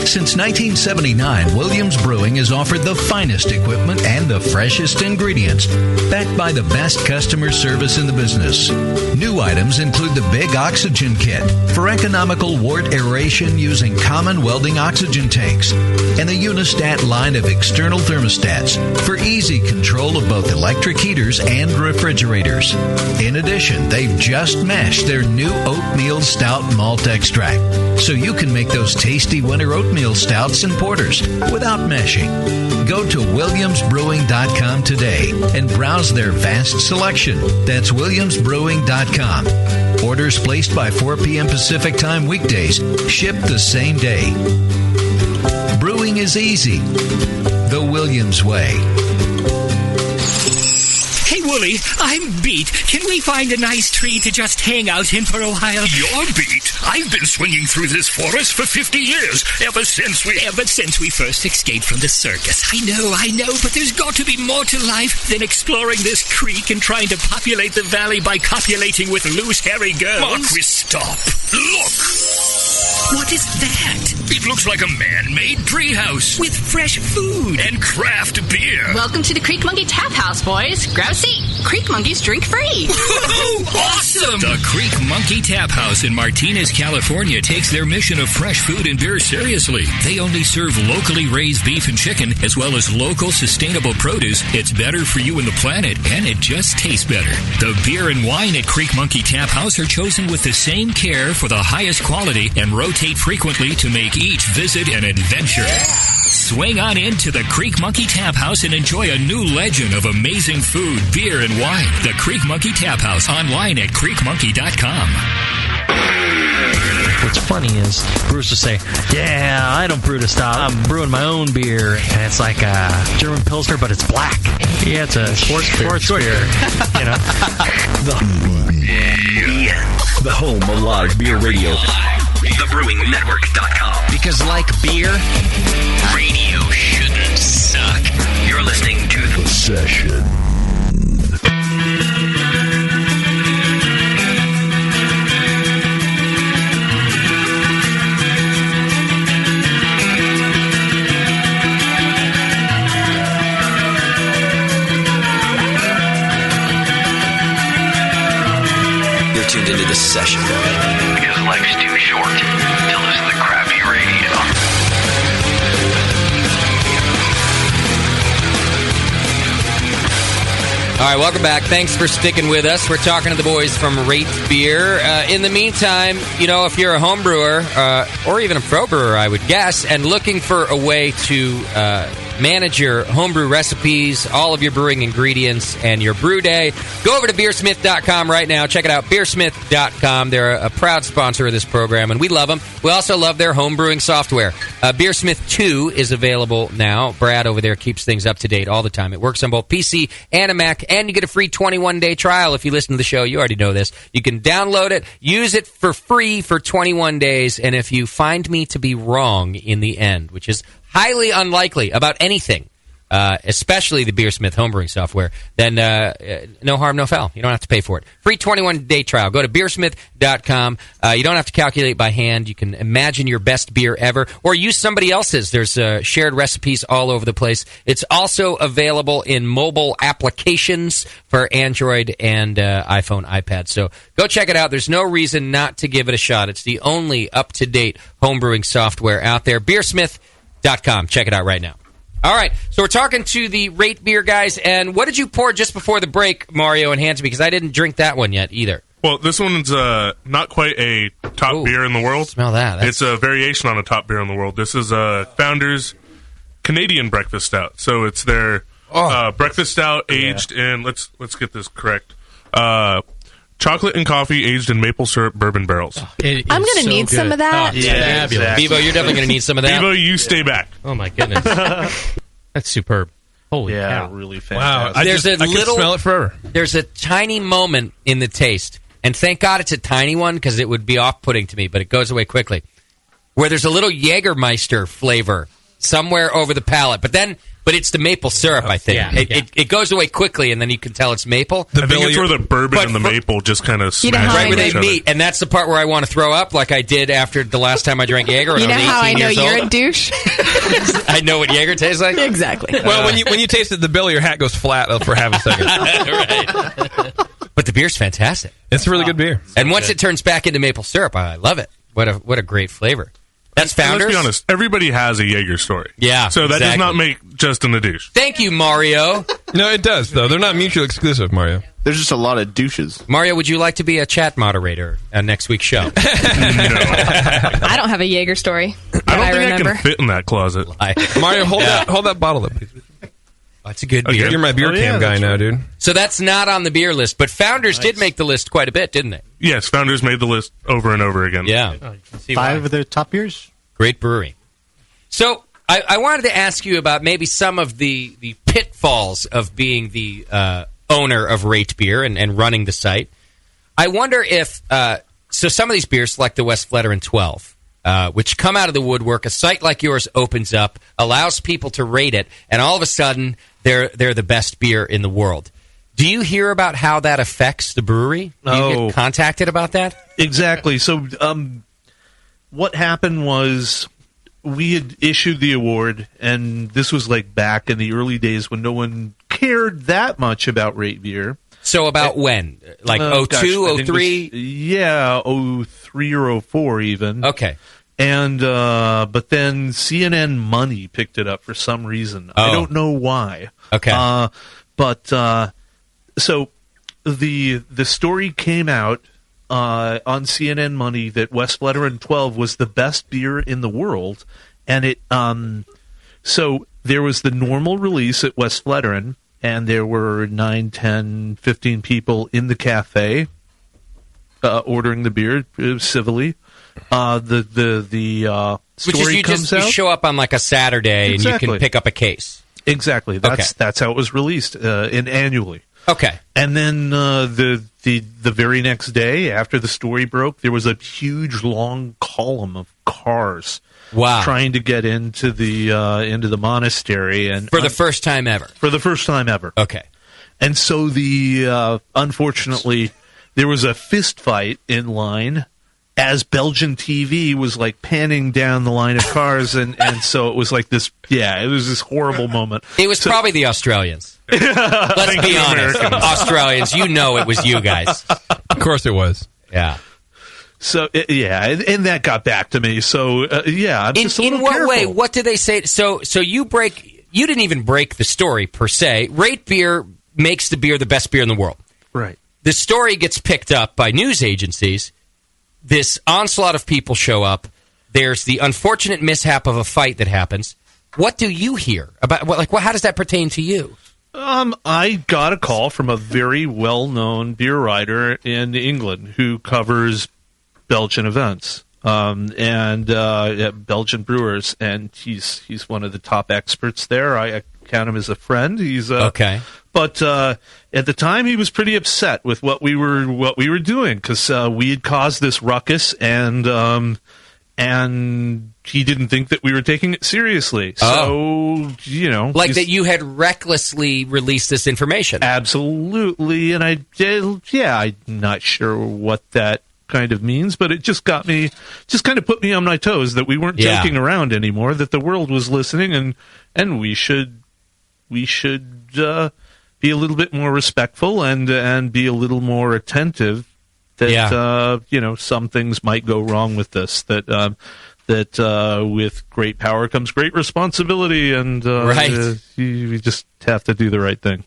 Since 1979, Williams Brewing has offered the finest equipment and the freshest ingredients, backed by the best customer service in the business. New items include the Big Oxygen Kit for economical wart aeration using common welding oxygen tanks, and the Unistat line of external thermostats for easy control of both electric heaters and refrigerators. In addition, they've just mashed their new oatmeal stout malt extract, so you can make those tasty winter oatmeal stouts and porters without mashing. Go to williamsbrewing.com today and browse their vast selection. That's williamsbrewing.com. Orders placed by 4 p.m. Pacific Time weekdays ship the same day. Brewing is easy. The Williams way. Hey, Wooly, I'm beat. Can we find a nice tree to just hang out in for a while? You're beat. I've been swinging through this forest for 50 years, ever since we first escaped from the circus. I know, but there's got to be more to life than exploring this creek and trying to populate the valley by copulating with loose, hairy girls. Marquis, stop. Look! What is that? It looks like a man-made treehouse. With fresh food. And craft beer. Welcome to the Creek Monkey Tap House, boys. Grab a seat. Creek Monkeys drink free. Awesome! The Creek Monkey Tap House in Martinez, California takes their mission of fresh food and beer seriously. They only serve locally raised beef and chicken, as well as local sustainable produce. It's better for you and the planet, and it just tastes better. The beer and wine at Creek Monkey Tap House are chosen with the same care for the highest quality and rotate frequently to make each visit an adventure. Swing on into the Creek Monkey Tap House and enjoy a new legend of amazing food, beer, and wine. The Creek Monkey Tap House, online at creekmonkey.com. What's funny is brewers will say, yeah, I don't brew to style. I'm brewing my own beer. And it's like a German Pilsner, but it's black. Yeah, it's a sports beer. You know? The home of live beer radio. TheBrewingNetwork.com. Because like beer, radio shouldn't suck. You're listening to The Session. You're tuned into The Session. Because life's too short to listen to crappy radio. right, welcome back. Thanks for sticking with us. We're talking to the boys from RateBeer. In the meantime, if you're a home brewer or even a pro brewer, I would guess, and looking for a way to manage your homebrew recipes, all of your brewing ingredients, and your brew day, go over to beersmith.com right now. Check it out, beersmith.com. They're a proud sponsor of this program, and we love them. We also love their home brewing software. Beersmith 2 is available now. Brad over there keeps things up to date all the time. It works on both PC and a Mac, and you get a free 21-day trial. If you listen to the show, you already know this. You can download it, use it for free for 21 days, and if you find me to be wrong in the end, which is highly unlikely about anything, especially the Beersmith homebrewing software, then no harm, no foul. You don't have to pay for it. Free 21-day trial. Go to beersmith.com. You don't have to calculate by hand. You can imagine your best beer ever or use somebody else's. There's shared recipes all over the place. It's also available in mobile applications for Android and iPhone, iPad. So go check it out. There's no reason not to give it a shot. It's the only up-to-date homebrewing software out there. Beersmith.com. Check it out right now. All right, so we're talking to the RateBeer guys, and what did you pour just before the break, Mario, and hand to me? Because I didn't drink that one yet either. Well, this one's not quite a top beer in the world. Smell that. It's a variation on a top beer in the world. This is Founder's Canadian Breakfast Stout. So it's their breakfast stout aged in, let's get this correct, chocolate and coffee aged in maple syrup bourbon barrels. I'm going to need some of that. Yeah, exactly. Bevo, you're definitely going to need some of that. Bevo, you stay back. Oh, my goodness. That's superb. Holy cow. Really fantastic. Wow, I can smell it forever. There's a tiny moment in the taste, and thank God it's a tiny one because it would be off-putting to me, but it goes away quickly, where there's a little Jägermeister flavor somewhere over the palate, but it's the maple syrup, I think. It goes away quickly, and then you can tell it's maple. I think it's where the bourbon and the maple just kind of smash right where each they other. meet, and that's the part where I want to throw up, like I did after the last time I drank Jaeger when You know I was 18 how I know years you're old. a douche? I know what Jaeger tastes like? Exactly. Well, when you taste it, the bill of your hat goes flat for half a second. Right. But the beer's fantastic. It's a really good beer. And once it turns back into maple syrup, I love it. What a great flavor. That's Founders. Let's be honest, everybody has a Jaeger story. Yeah, so that does exactly. not make Justin a douche. Thank you, Mario. No, it does, though. They're not mutually exclusive, Mario. There's just a lot of douches. Mario, would you like to be a chat moderator on next week's show? I don't have a Jaeger story. I don't think remember. I can fit in that closet. Mario, hold that bottle up. That's a good beer. You're my beer cam guy now, dude. So that's not on the beer list, but Founders did make the list quite a bit, didn't they? Yes, Founders made the list over and over again. Yeah. Five of their top beers? Great brewery. So I wanted to ask you about maybe some of the pitfalls of being the owner of RateBeer and running the site. I wonder if so some of these beers, like the West Flatiron 12, which come out of the woodwork, a site like yours opens up, allows people to rate it, and all of a sudden they're the best beer in the world. Do you hear about how that affects the brewery? Do you get contacted about that? Exactly. So what happened was we had issued the award, and this was like back in the early days when no one cared that much about RateBeer. So about when? Like 02, 03? Yeah, 03 or 04 even. Okay. And but then CNN Money picked it up for some reason. I don't know why. Okay. But so the story came out on CNN Money that West Flatiron 12 was the best beer in the world, and it so there was the normal release at West Flatiron, and there were 9, 10, 15 people in the cafe ordering the beer civilly. The Which story is comes out. you show up on like a Saturday and you can pick up a case. Exactly. That's how it was released annually. Okay. And then the very next day after the story broke, there was a huge long column of cars. Wow. Trying to get into the monastery, and For the first time ever. For the first time ever. Okay. And so unfortunately there was a fist fight in line as Belgian TV was like panning down the line of cars, and so it was like this. Yeah, it was this horrible moment. It was probably the Australians. Let's be honest, Australians. You know it was you guys. Of course it was. Yeah. So and that got back to me. So I'm just a little in what careful. way? What did they say? So you didn't even break the story per se. RateBeer makes the beer the best beer in the world. Right. The story gets picked up by news agencies. This onslaught of people show up. There's the unfortunate mishap of a fight that happens. What do you hear about? How does that pertain to you? I got a call from a very well-known beer writer in England who covers Belgian events and Belgian brewers, and he's one of the top experts there. I count him as a friend. He's okay. But at the time, he was pretty upset with what we were doing because we had caused this ruckus, and he didn't think that we were taking it seriously. So, that you had recklessly released this information. Absolutely, and I did. Yeah, I'm not sure what that kind of means, but it just kind of put me on my toes that we weren't joking around anymore. That the world was listening, and we should be a little bit more respectful and be a little more attentive. That some things might go wrong with this. That with great power comes great responsibility, and you just have to do the right thing.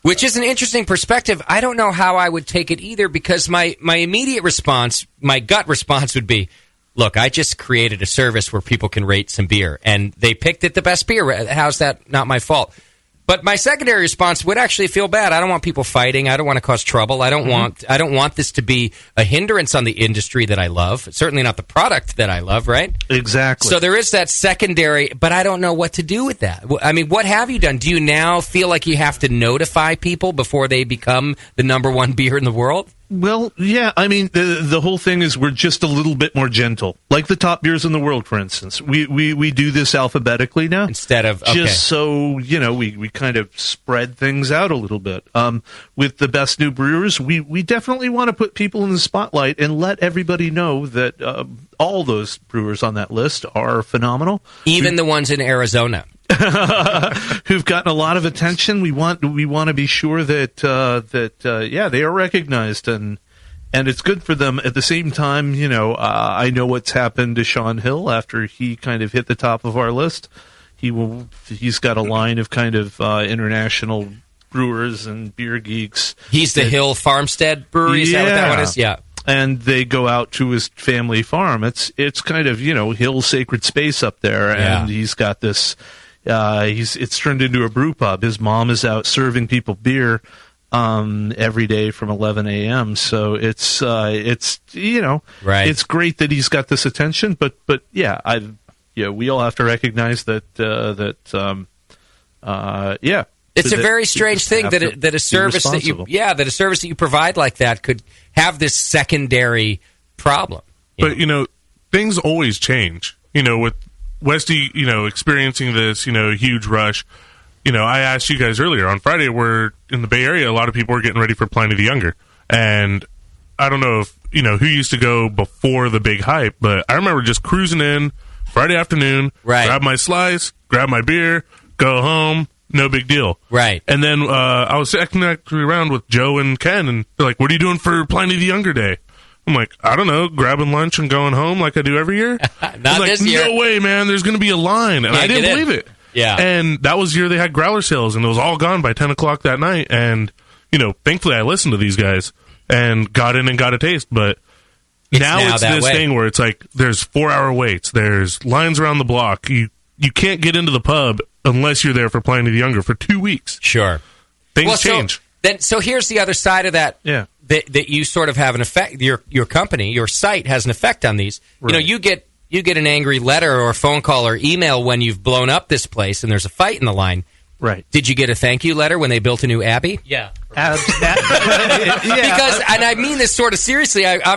Which is an interesting perspective. I don't know how I would take it either, because my immediate response, my gut response would be, look, I just created a service where people can rate some beer, and they picked it the best beer. How's that not my fault? But my secondary response would actually feel bad. I don't want people fighting. I don't want to cause trouble. I don't want this to be a hindrance on the industry that I love. It's certainly not the product that I love, right? Exactly. So there is that secondary, but I don't know what to do with that. I mean, what have you done? Do you now feel like you have to notify people before they become the number one beer in the world? Well, yeah, I mean, the whole thing is we're just a little bit more gentle. Like the top beers in the world, for instance. We do this alphabetically now. Instead of, just so, we kind of spread things out a little bit. With the best new brewers, we definitely want to put people in the spotlight and let everybody know that all those brewers on that list are phenomenal. Even the ones in Arizona. Who've gotten a lot of attention. We want to be sure that they are recognized, and it's good for them. At the same time, I know what's happened to Sean Hill after he kind of hit the top of our list. He's got a line of kind of international brewers and beer geeks. He's the Hill Farmstead Brewery. Is that what that one is? Yeah. And they go out to his family farm. It's kind of Hill's sacred space up there, and he's got this. It's turned into a brew pub. His mom is out serving people beer every day from 11 a.m. So it's great that he's got this attention. But we all have to recognize that it's a very strange thing that a service that you provide like that could have this secondary problem. But things always change. With Westy, experiencing this, huge rush. I asked you guys earlier on Friday, we're in the Bay Area, a lot of people are getting ready for Pliny the Younger. And I don't know if, who used to go before the big hype, but I remember just cruising in Friday afternoon, grab my slice, grab my beer, go home, no big deal. Right. And then I was acting around with Joe and Ken, and they're like, what are you doing for Pliny the Younger Day? I'm like, I don't know, grabbing lunch and going home like I do every year. Not this year. No way, man. There's going to be a line, and I didn't believe it. Yeah, and that was the year they had growler sales, and it was all gone by 10 o'clock that night. And thankfully, I listened to these guys and got in and got a taste. But now it's this thing where it's like there's 4-hour waits, there's lines around the block. You can't get into the pub unless you're there for Pliny the Younger for 2 weeks. Sure, things change. So here's the other side of that. Yeah. That you sort of have an effect. Your company, your site has an effect on these. Right. You get an angry letter or a phone call or email when you've blown up this place and there's a fight in the line. Right. Did you get a thank you letter when they built a new abbey? Yeah. Because, and I mean this sort of seriously. I'm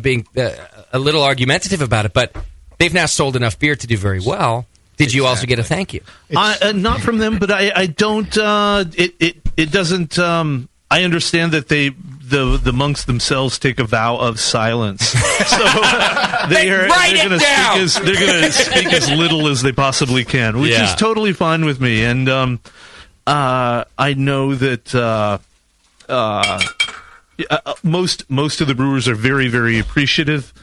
being a little argumentative about it, but they've now sold enough beer to do very well. Did you also get a thank you? Not from them, but I don't. It doesn't. I understand that the monks themselves take a vow of silence, so they're going to speak as little as they possibly can, which is totally fine with me. And I know that most of the brewers are very, very appreciative.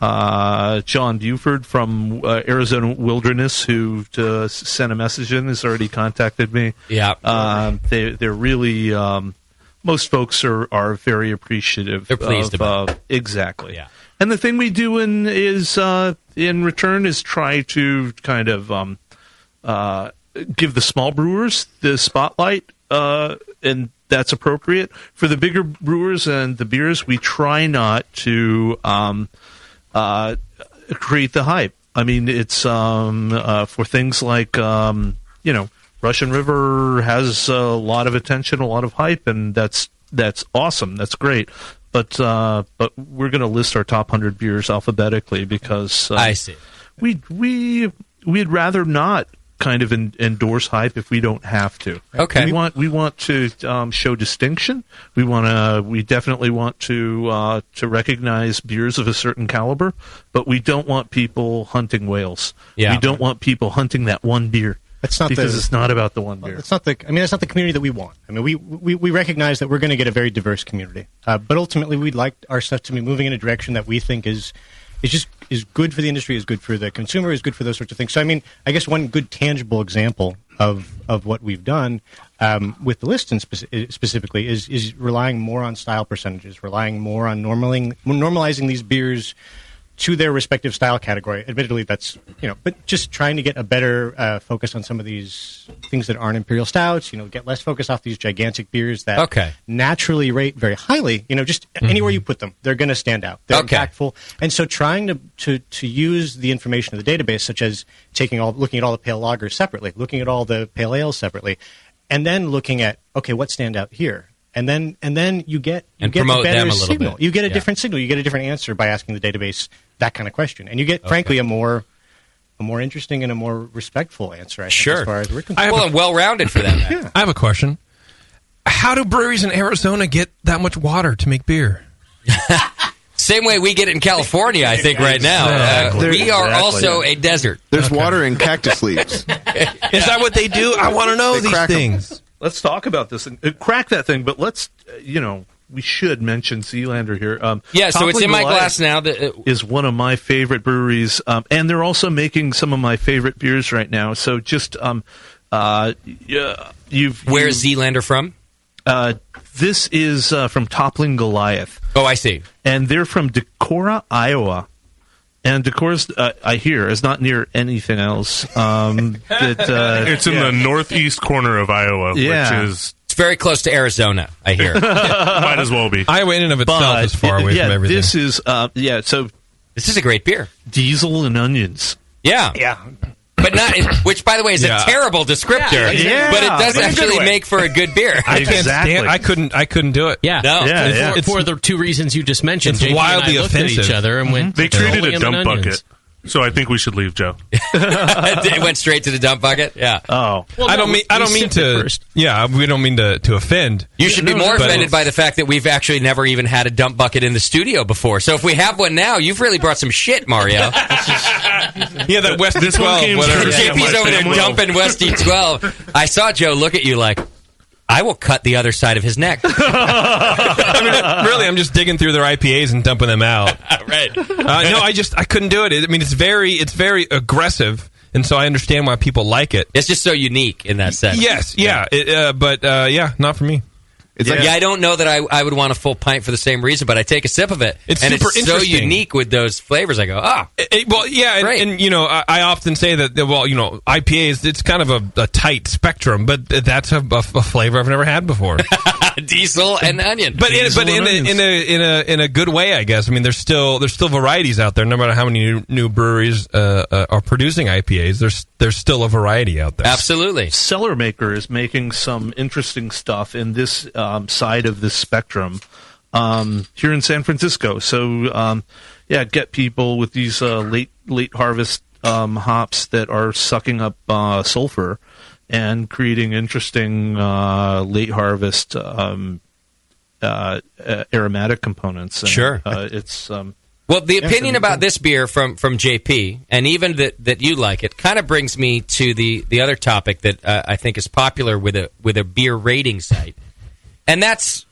John Buford from Arizona Wilderness, who sent a message in, has already contacted me. Yeah. They're really, most folks are very appreciative. They're pleased about it. Exactly. Yeah. And the thing we do in return is try to kind of give the small brewers the spotlight, and that's appropriate. For the bigger brewers and the beers, we try not to create the hype. I mean, it's for things like Russian River has a lot of attention, a lot of hype, and that's awesome. That's great. But we're going to list our top 100 beers alphabetically because I see. We'd rather not kind of endorse hype if we don't have to. Okay. We want to show distinction. We definitely want to recognize beers of a certain caliber, but we don't want people hunting whales. Yeah. We don't want people hunting that one beer. That's not because it's not about the one beer. That's not the community that we want. I mean, we recognize that we're going to get a very diverse community, but ultimately we'd like our stuff to be moving in a direction that we think is good for the industry, is good for the consumer, is good for those sorts of things. So, I mean, I guess one good tangible example of what we've done with the list specifically is relying more on style percentages, relying more on normalizing these beers to their respective style category. Admittedly, that's, but just trying to get a better focus on some of these things that aren't imperial stouts, get less focus off these gigantic beers that naturally rate very highly. Just anywhere you put them, they're going to stand out. They're impactful. And so trying to use the information of the database, such as looking at all the pale lagers separately, looking at all the pale ales separately, and then looking at, what stand out here? And then you get a better signal. You get a different signal. You get a different answer by asking the database that kind of question, and you get, frankly, a more interesting and a more respectful answer. I think, as far as we're concerned. And well-rounded for that. Yeah. I have a question. How do breweries in Arizona get that much water to make beer? Same way we get it in California, I think, right now. We are also a desert. There's water in cactus leaves. Is that what they do? I want to know these things. Let's talk about this and crack that thing, but let's, we should mention Zealander here. So it's in my glass now. Is one of my favorite breweries, and they're also making some of my favorite beers right now. So just, where's Zealander from? This is from Toppling Goliath. Oh, I see. And they're from Decorah, Iowa. And Decorah's, I hear, is not near anything else. It's in the northeast corner of Iowa, which is... It's very close to Arizona, I hear. Might as well be. Iowa in and of itself is far away from everything. This is, so... This is a great beer. Diesel and onions. Yeah. Yeah. But not, which, by the way, is a terrible descriptor. But it does actually make for a good beer. I can't stand. I couldn't do it. Yeah, no. It's for the two reasons you just mentioned. It's JP wildly and I looked offensive. at each other and went. They treated a dump bucket. So I think we should leave, Joe. It went straight to the dump bucket. Yeah. Oh, well, I don't mean to. Yeah, we don't mean to offend. You should be more offended by the fact that we've actually never even had a dump bucket in the studio before. So if we have one now, you've really brought some shit, Mario. Yeah, that Westy This one 12. came Whatever. straight JP's over there dumping Westy 12. I saw Joe look at you like, I will cut the other side of his neck. I mean, really, I'm just digging through their IPAs and dumping them out. Right. No, I couldn't do it. I mean, it's very aggressive, and so I understand why people like it. It's just so unique in that sense. Yes, but not for me. I don't know that I would want a full pint for the same reason, but I take a sip of it. It's and super it's so interesting. unique with those flavors. I go, and I often say that, IPAs, it's kind of a tight spectrum, but that's a flavor I've never had before. Diesel and onion. But in a good way, I guess. I mean, there's still varieties out there. No matter how many new breweries are producing IPAs, there's still a variety out there. Absolutely. Cellar Maker is making some interesting stuff in this side of this spectrum here in San Francisco. So, get people with these late harvest hops that are sucking up sulfur and creating interesting late harvest aromatic components. And, sure, it's. Well, the opinion about this beer from JP, and even that you like it, kind of brings me to the other topic that I think is popular with a beer rating site, and that's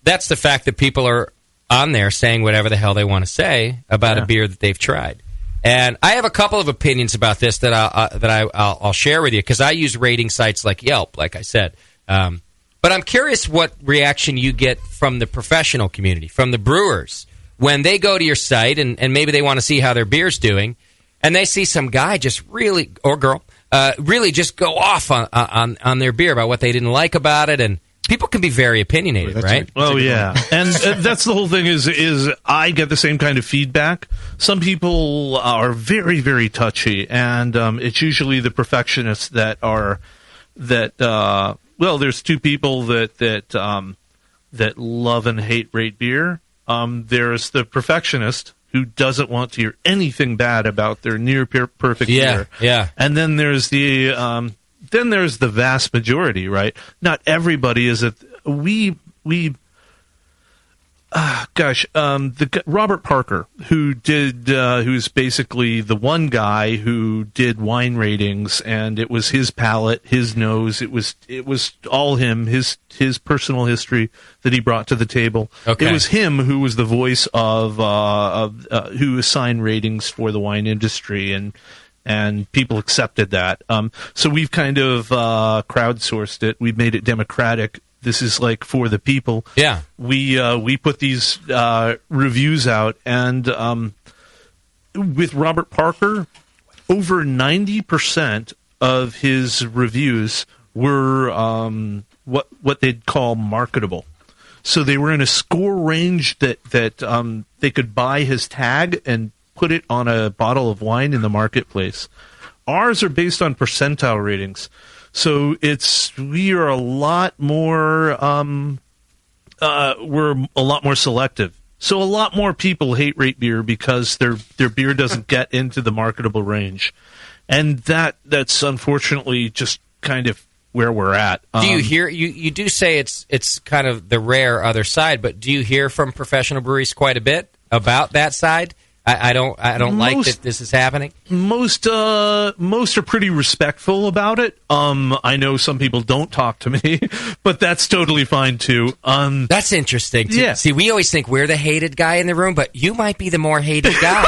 the fact that people are on there saying whatever the hell they want to say about a beer that they've tried. And I have a couple of opinions about this that I'll share with you because I use rating sites like Yelp, like I said. But I'm curious what reaction you get from the professional community, from the brewers, when they go to your site and maybe they want to see how their beer's doing, and they see some guy just really, or girl, really just go off on their beer about what they didn't like about it. And people can be very opinionated, right? Oh, yeah. And that's the whole thing is I get the same kind of feedback. Some people are very, very touchy, and it's usually the perfectionists that are well, there's two people that love and hate RateBeer. There's the perfectionist who doesn't want to hear anything bad about their near perfect beer. Yeah. And then there's the vast majority, right? Not everybody is Robert Parker, who's basically the one guy who did wine ratings, and it was his palate, his nose, it was all him, his personal history that he brought to the table. Okay. It was him who was the voice of who assigned ratings for the wine industry, and people accepted that. So we've kind of crowdsourced it. We've made it democratic. This is like for the people. Yeah. We put these reviews out, and with Robert Parker, over 90% of his reviews were what they'd call marketable. So they were in a score range that they could buy his tag and put it on a bottle of wine in the marketplace. Ours are based on percentile ratings. So we are a lot more we're a lot more selective. So a lot more people hate RateBeer because their beer doesn't get into the marketable range, and that's unfortunately just kind of where we're at. Do you hear you do say it's kind of the rare other side, but do you hear from professional breweries quite a bit about that side? I don't like that this is happening. Most are pretty respectful about it. I know some people don't talk to me, but that's totally fine too. That's interesting. Yeah. See, we always think we're the hated guy in the room, but you might be the more hated guy.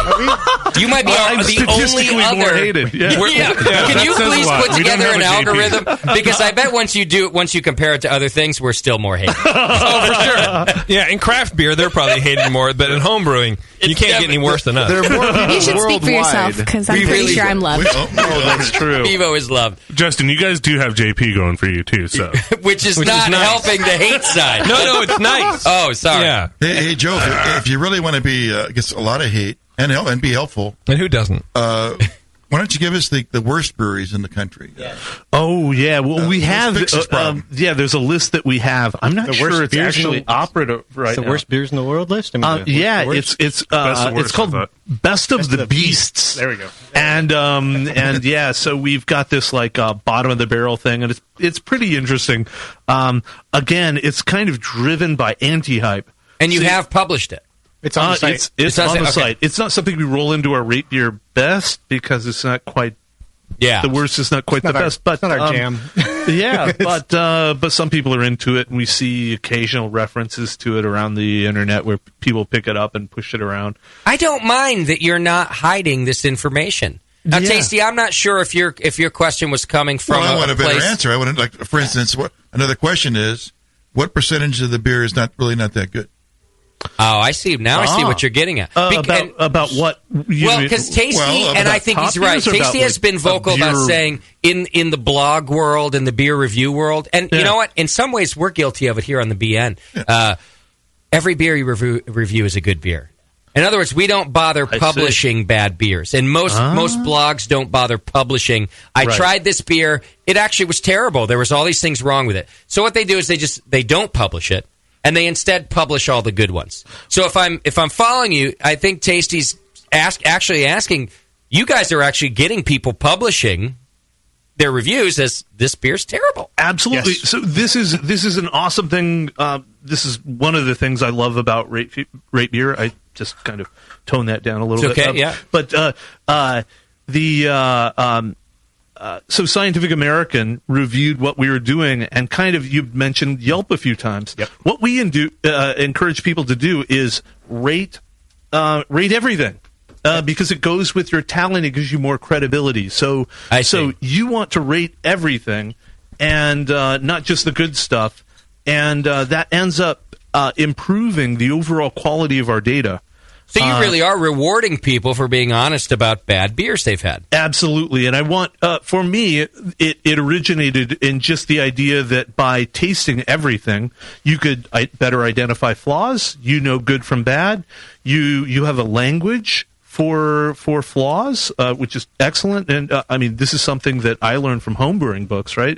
You might be I'm the only statistically other. more hated. Yeah. Can you says please a lot. put We don't together have an a JP. algorithm? Because I bet once you compare it to other things, we're still more hated. Oh, for sure. Yeah, in craft beer, they're probably hated more, but in home brewing, you can't get any worse than us. There are more people You should speak for yourself because I'm pretty sure I'm loved. Oh, that's true. Evo is loved, Justin, you guys do have JP going for you too, so which is not nice. helping the hate side. No, it's nice. Oh, sorry. Yeah. Hey, Joe, if you really want to be gets a lot of hate and be helpful, And who doesn't? why don't you give us the worst breweries in the country? Oh yeah, well we have fix this problem. there's a list that we have. I'm not The sure worst it's beers in actually the- operative right the now. worst beers in the world list. I mean, Yeah, the worst? it's Best of worst, it's called I thought. Best of the Beasts. There we go. And yeah, so we've got this like bottom of the barrel thing, and it's pretty interesting. Again, it's kind of driven by anti-hype, And you have published it. It's on the site. It's on the site. It's not something we roll into our RateBeer best because it's not quite. Yeah, the worst is not quite the best, but it's not our jam. Yeah, but some people are into it, and we see occasional references to it around the internet where people pick it up and push it around. I don't mind that you're not hiding this information. Now, Yeah. Tasty, I'm not sure if your question was coming from Well, I want a better place. answer. I want, like, for instance, another question is, what percentage of the beer is not that good? Oh, I see. Now I see what you're getting at. About what? Well, because Tasty, and I think he's right. Tasty has been vocal about saying in the blog world, in the beer review world, and you know what? In some ways, we're guilty of it here on the BN. Every beer you review is a good beer. In other words, we don't bother publishing bad beers, and most blogs don't bother publishing. I tried this beer; it actually was terrible. There was all these things wrong with it. So what they do is they don't publish it, and they instead publish all the good ones. So if I'm following you, I think Tasty's actually asking, you guys are actually getting people publishing their reviews as this beer's terrible. Absolutely. Yes. So this is an awesome thing. This is one of the things I love about RateBeer. I just kind of tone that down a little bit. Okay, yeah. But so Scientific American reviewed what we were doing, and kind of, you mentioned Yelp a few times. Yep. What we encourage people to do is rate everything. Because it goes with your talent, it gives you more credibility. So you want to rate everything, and not just the good stuff, and that ends up improving the overall quality of our data. So you really are rewarding people for being honest about bad beers they've had. Absolutely. And I want, for me, it originated in just the idea that by tasting everything, you could better identify flaws. You know good from bad. You have a language for flaws, which is excellent. And I mean, this is something that I learned from homebrewing books, right?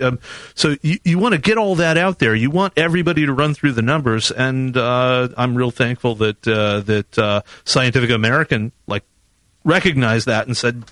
So you want to get all that out there. You want everybody to run through the numbers, and I'm real thankful that Scientific American recognized that and said,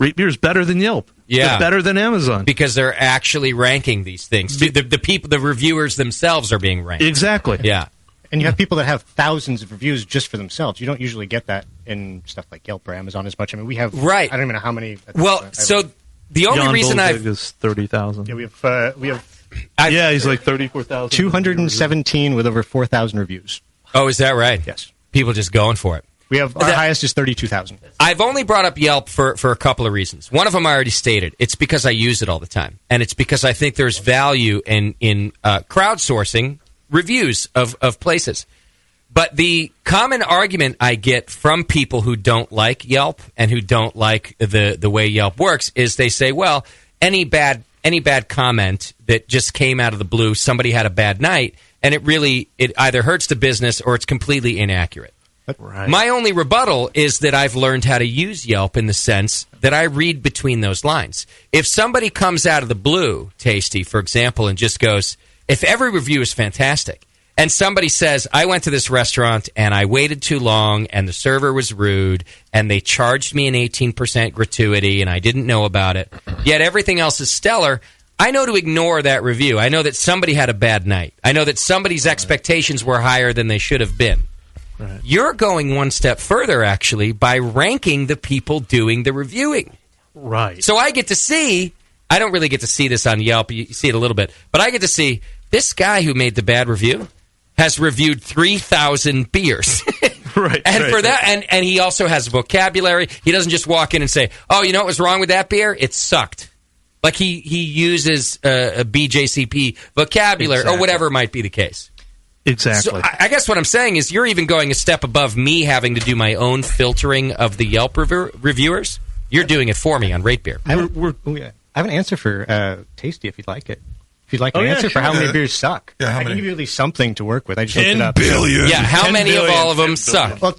RateBeer is better than Yelp. Yeah, it's better than Amazon, because they're actually ranking these things. The people, the reviewers themselves, are being ranked. Exactly. Yeah. And you have people that have thousands of reviews just for themselves. You don't usually get that in stuff like Yelp or Amazon as much. I mean, we have I don't even know how many. Well, so the only reason is 30,000. Yeah, we have. He's like 34,000. 217 with over 4,000 reviews. Oh, is that right? Yes. People just going for it. We have our highest is 32,000. I've only brought up Yelp for a couple of reasons. One of them I already stated. It's because I use it all the time, and it's because I think there's value in crowdsourcing reviews of places. But the common argument I get from people who don't like Yelp and who don't like the way Yelp works is they say, well, any bad comment that just came out of the blue, somebody had a bad night, and it either hurts the business or it's completely inaccurate. Right. My only rebuttal is that I've learned how to use Yelp in the sense that I read between those lines. If somebody comes out of the blue, Tasty, for example, and just goes, if every review is fantastic, and somebody says, I went to this restaurant and I waited too long and the server was rude and they charged me an 18% gratuity and I didn't know about it, yet everything else is stellar, I know to ignore that review. I know that somebody had a bad night. I know that somebody's expectations were higher than they should have been. Right. You're going one step further, actually, by ranking the people doing the reviewing. Right. So I get to see, I don't really get to see this on Yelp, you see it a little bit, but I get to see this guy who made the bad review has reviewed 3,000 beers. Right. And for that, and he also has vocabulary. He doesn't just walk in and say, oh, you know what was wrong with that beer? It sucked. Like he uses a BJCP vocabulary or whatever might be the case. Exactly. So I guess what I'm saying is you're even going a step above me having to do my own filtering of the Yelp reviewers. You're doing it for me on RateBeer. I have an answer for Tasty if you'd like it. If you'd like an answer for how many beers suck, I can give you at least something to work with. I just looked it up. 10 billion. Yeah, how many of all of them suck? Well,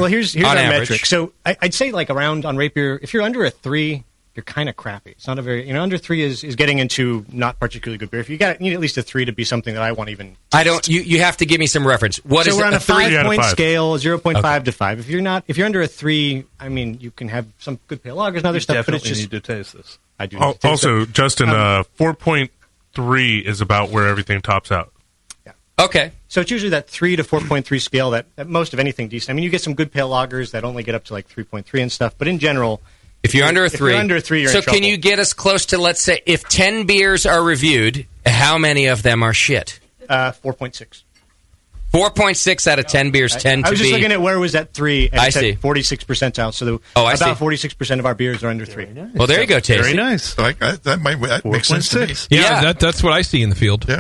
here's our average metric. So I'd say like around on RateBeer, if you're under a 3, you're kind of crappy. It's not a very, under 3 is getting into not particularly good beer. If you need at least a 3 to be something that I want even. I don't. You have to give me some reference. What is we're on a 5-point 5? scale, 0.5 to 5. If you're under a 3, I mean, you can have some good pale lagers and other stuff, but it's just. You need to taste this. I do. Also, Justin, 4.3 is about where everything tops out. Yeah. Okay. So it's usually that 3 to 4.3 scale that most of anything decent. I mean, you get some good pale lagers that only get up to like 3.3 and stuff, but in general. If you're under a 3, you're so in trouble. can you get us close to, let's say, if 10 beers are reviewed, how many of them are shit? 4.6. 4.6 out of 10 beers tend to be. I was just looking at where it was at 3, and it see. said 46 percentile. So I about see. 46% of our beers are under 3. Nice. Well, there you go, Tasty. Very nice. That makes sense to me. Yeah. That's what I see in the field. Yeah.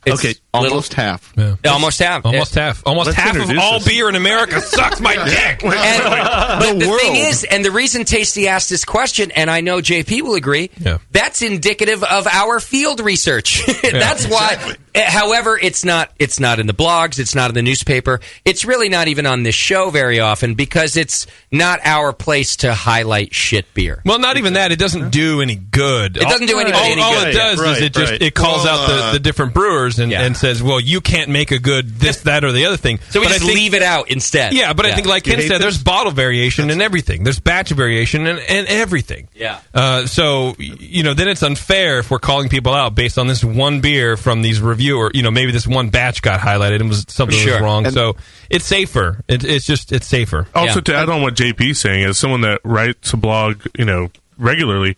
Okay, almost half. Yeah. Almost half. Almost half. Almost half of all beer in America sucks my dick. But the thing is, and the reason Tasty asked this question, and I know JP will agree, that's indicative of our field research. That's why. Exactly. However, it's not in the blogs. It's not in the newspaper. It's really not even on this show very often because it's not our place to highlight shit beer. Well, not even that. It doesn't do any good. It doesn't do anybody any good. All it does is it calls out the different brewers and says, well, you can't make a good this, that, or the other thing. So we just leave it out instead. Yeah, but I think, like Ken said, there's bottle variation and everything. There's batch variation and everything. Yeah. So, then it's unfair if we're calling people out based on this one beer from these reviewer. Maybe this one batch got highlighted and was something was wrong. And so it's safer. It's safer. Also, to add on what JP's saying, as someone that writes a blog, regularly,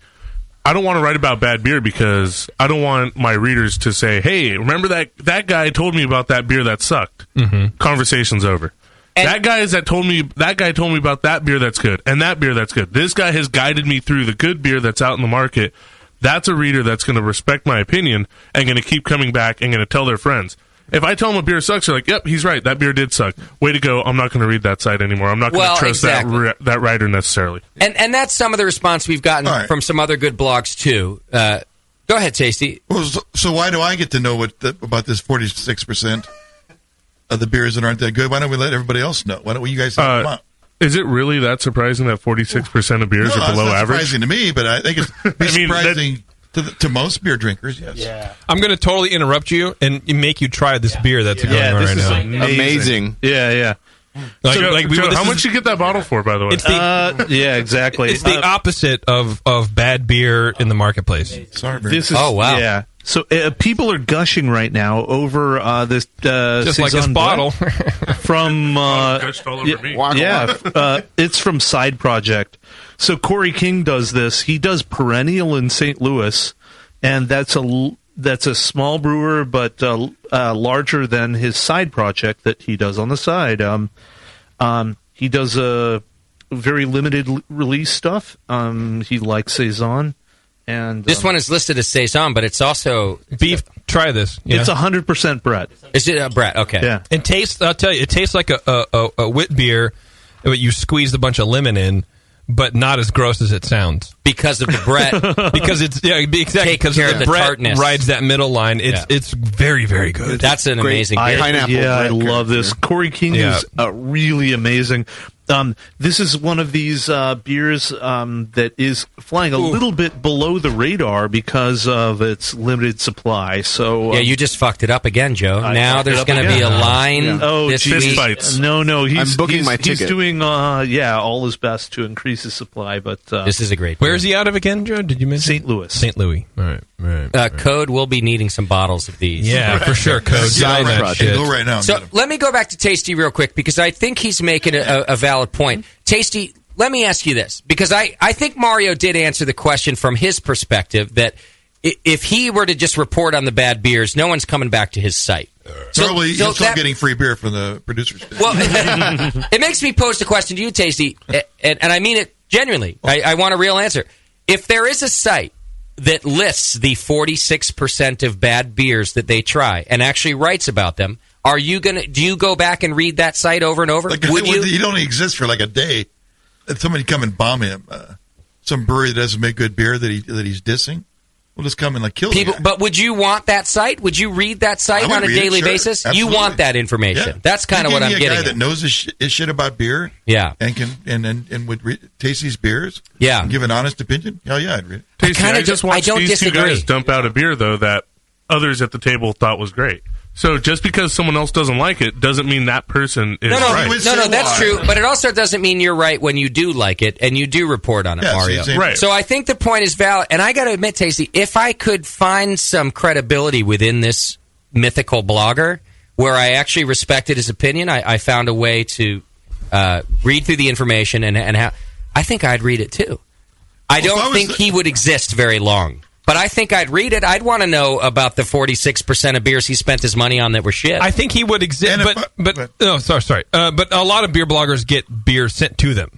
I don't want to write about bad beer because I don't want my readers to say, "Hey, remember that guy told me about that beer that sucked." Mm-hmm. Conversation's over. And that guy told me about that beer that's good and that beer that's good. This guy has guided me through the good beer that's out in the market. That's a reader that's going to respect my opinion and going to keep coming back and going to tell their friends. If I tell them a beer sucks, they're like, "Yep, he's right. That beer did suck. Way to go. I'm not going to read that site anymore. I'm not going to trust that writer necessarily." And that's some of the response we've gotten from some other good blogs, too. Go ahead, Tasty. Well, so why do I get to know about this 46% of the beers that aren't that good? Why don't we let everybody else know? Why don't you guys help them out? Is it really that surprising that 46% of beers are below average? Surprising to me, but I think it's surprising to most beer drinkers. Yes. Yeah. I'm going to totally interrupt you and make you try this beer that's going on right now. Amazing. Yeah. How much you get that bottle for, by the way? It's the, yeah, exactly. It's the opposite of bad beer in the marketplace. Sorry, oh, wow. Yeah. So people are gushing right now over this just Saison like this bottle from gushed all over me. It's from Side Project. So Corey King does this. He does Perennial in St. Louis, and that's a small brewer, but larger than his side project that he does on the side. He does a very limited release stuff. He likes Saison. And this one is listed as Saison, but it's also beef. Try this. Yeah. It's 100% Brett. Is it Brett? Okay. Yeah. It tastes. I'll tell you, it tastes like a wit beer, but you squeezed a bunch of lemon in, but not as gross as it sounds because of the Brett. Because it's exactly because the Brett tartness. Rides that middle line. It's very, very good. That's an amazing beer. Pineapple. I love this. Corey King is really amazing. This is one of these beers that is flying a little bit below the radar because of its limited supply. So you just fucked it up again, Joe. Now there's going to be a line. Yeah. Oh, this fist week. fights. No, I'm booking my ticket. He's doing all his best to increase his supply. But this is a great beer. Where is he out of again, Joe? Did you mention St. Louis? St. Louis. All right. Code will be needing some bottles of these. Yeah, for sure. Code. Sign that shit. Go right now. So let me go back to Tasty real quick because I think he's making a valid point. Tasty, let me ask you this, because I think Mario did answer the question from his perspective that if he were to just report on the bad beers, no one's coming back to his site. He's still getting free beer from the producers. Well, it makes me pose the question to you, Tasty, and I mean it genuinely. I want a real answer. If there is a site that lists the 46% of bad beers that they try and actually writes about them, do you go back and read that site over and over? Would you? He'd only exist for like a day. And somebody come and bomb him. Some brewery that doesn't make good beer that he's dissing. We'll just come and kill people. But would you want that site? Would you read that site on a daily basis? Absolutely. You want that information. Yeah. That's kind of what I'm getting at. A guy that knows his shit about beer. Yeah. And would taste these beers. Yeah. And give an honest opinion. Hell yeah, I'd read it. Tasty, I just watched these two guys dump out a beer though that others at the table thought was great. So just because someone else doesn't like it doesn't mean that person is right. No, that's true. But it also doesn't mean you're right when you do like it and you do report on it, Mario. Right. So I think the point is valid. And I got to admit, Tasty, if I could find some credibility within this mythical blogger where I actually respected his opinion, I found a way to read through the information and I think I'd read it too. I don't think he would exist very long. But I think I'd read it. I'd want to know about the 46% of beers he spent his money on that were shit. I think he would exist, sorry. But a lot of beer bloggers get beer sent to them.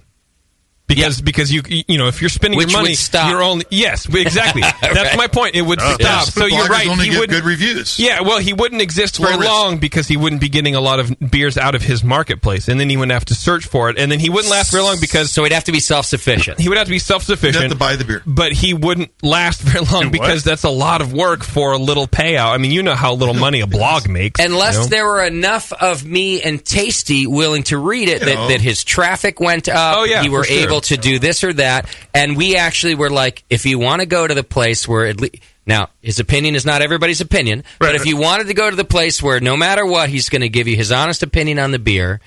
Because you if you're spending your money, you're only exactly. That's my point. It would stop. Yes. So you're right. Only He would good reviews. Yeah, well, he wouldn't exist very long because he wouldn't be getting a lot of beers out of his marketplace, and then he wouldn't have to search for it, and then he wouldn't last very long because he'd have to be self-sufficient. He would have to be self-sufficient. He'd have to buy the beer, but he wouldn't last very long because that's a lot of work for a little payout. I mean, you know how little money a blog makes. Unless there were enough of me and Tasty willing to read it that his traffic went up. Oh yeah, he were able to do this or that, and we actually were like, if you want to go to the place where at least now his opinion is not everybody's opinion, but if you wanted to go to the place where no matter what he's going to give you his honest opinion on the beer,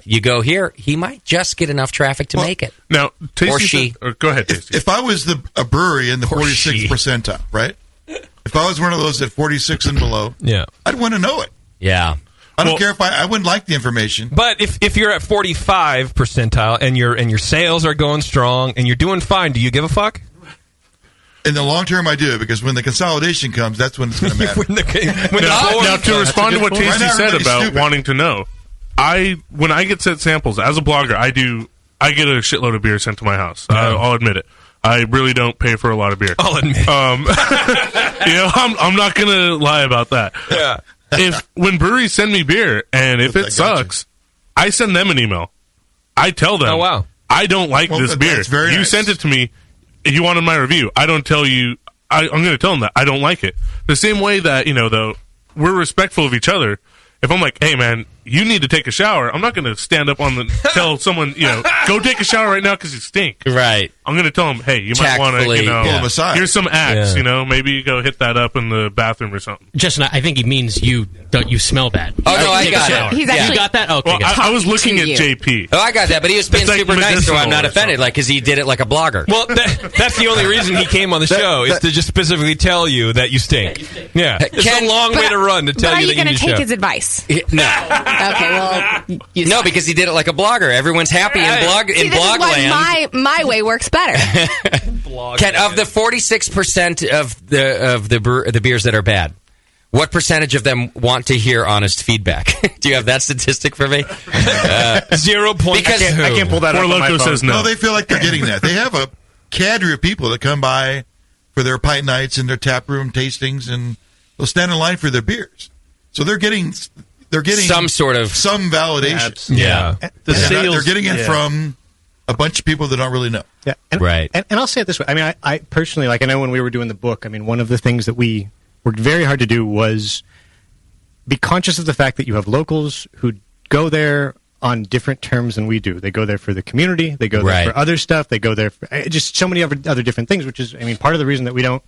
you go here, he might just get enough traffic to make it. Now, Tasty or she. Go ahead, Tasty. If I was a brewery in the 46th percentile, right? If I was one of those at 46 and below, I'd want to know it. Yeah. I don't care if I wouldn't like the information. But if you're at 45 percentile and your sales are going strong and you're doing fine, do you give a fuck? In the long term, I do, because when the consolidation comes, that's when it's going to matter. Now, to respond to what Tasty said about wanting to know, when I get set samples as a blogger, I get a shitload of beer sent to my house. I'll admit it. I really don't pay for a lot of beer. I'll admit. I'm not going to lie about that. Yeah. When breweries send me beer, and if it sucks, I send them an email. I tell them, oh, wow. I don't like this beer. You sent it to me. You wanted my review. I don't tell you. I'm going to tell them that I don't like it. The same way that, though, we're respectful of each other. If I'm like, hey, man, you need to take a shower, I'm not going to stand up tell someone, go take a shower right now because you stink. Right. I'm going to tell them, hey, you might want to, pull them aside. Here's some Axe, maybe you go hit that up in the bathroom or something. Justin, I think he means you smell bad. Oh, no, I got it. He's actually, you got that? Okay. Well, I was looking at JP. Oh, I got that, but he was being super nice, so I'm not offended, because he did it like a blogger. Well, that's the only reason he came on the show, is to just specifically tell you that you stink. Yeah. It's a long way to run to tell you that you need to show. Are you going to take his advice? No. Okay, well... No, because he did it like a blogger. Everyone's happy in Blogland. My way works better. Ken, of the 46% of the beers that are bad, what percentage of them want to hear honest feedback? Do you have that statistic for me? 0.2. Because I can't pull that up on my phone. says no. No, they feel like they're getting that. They have a cadre of people that come by for their pint nights and their tap room tastings, and they'll stand in line for their beers. So they're getting some sort of validation. Yeah. They're getting it from a bunch of people that don't really know. Yeah. Right. And I'll say it this way. I mean, I personally, I know when we were doing the book, one of the things that we worked very hard to do was be conscious of the fact that you have locals who go there on different terms than we do. They go there for the community. They go there for other stuff. They go there for just so many other different things, which is, part of the reason that we don't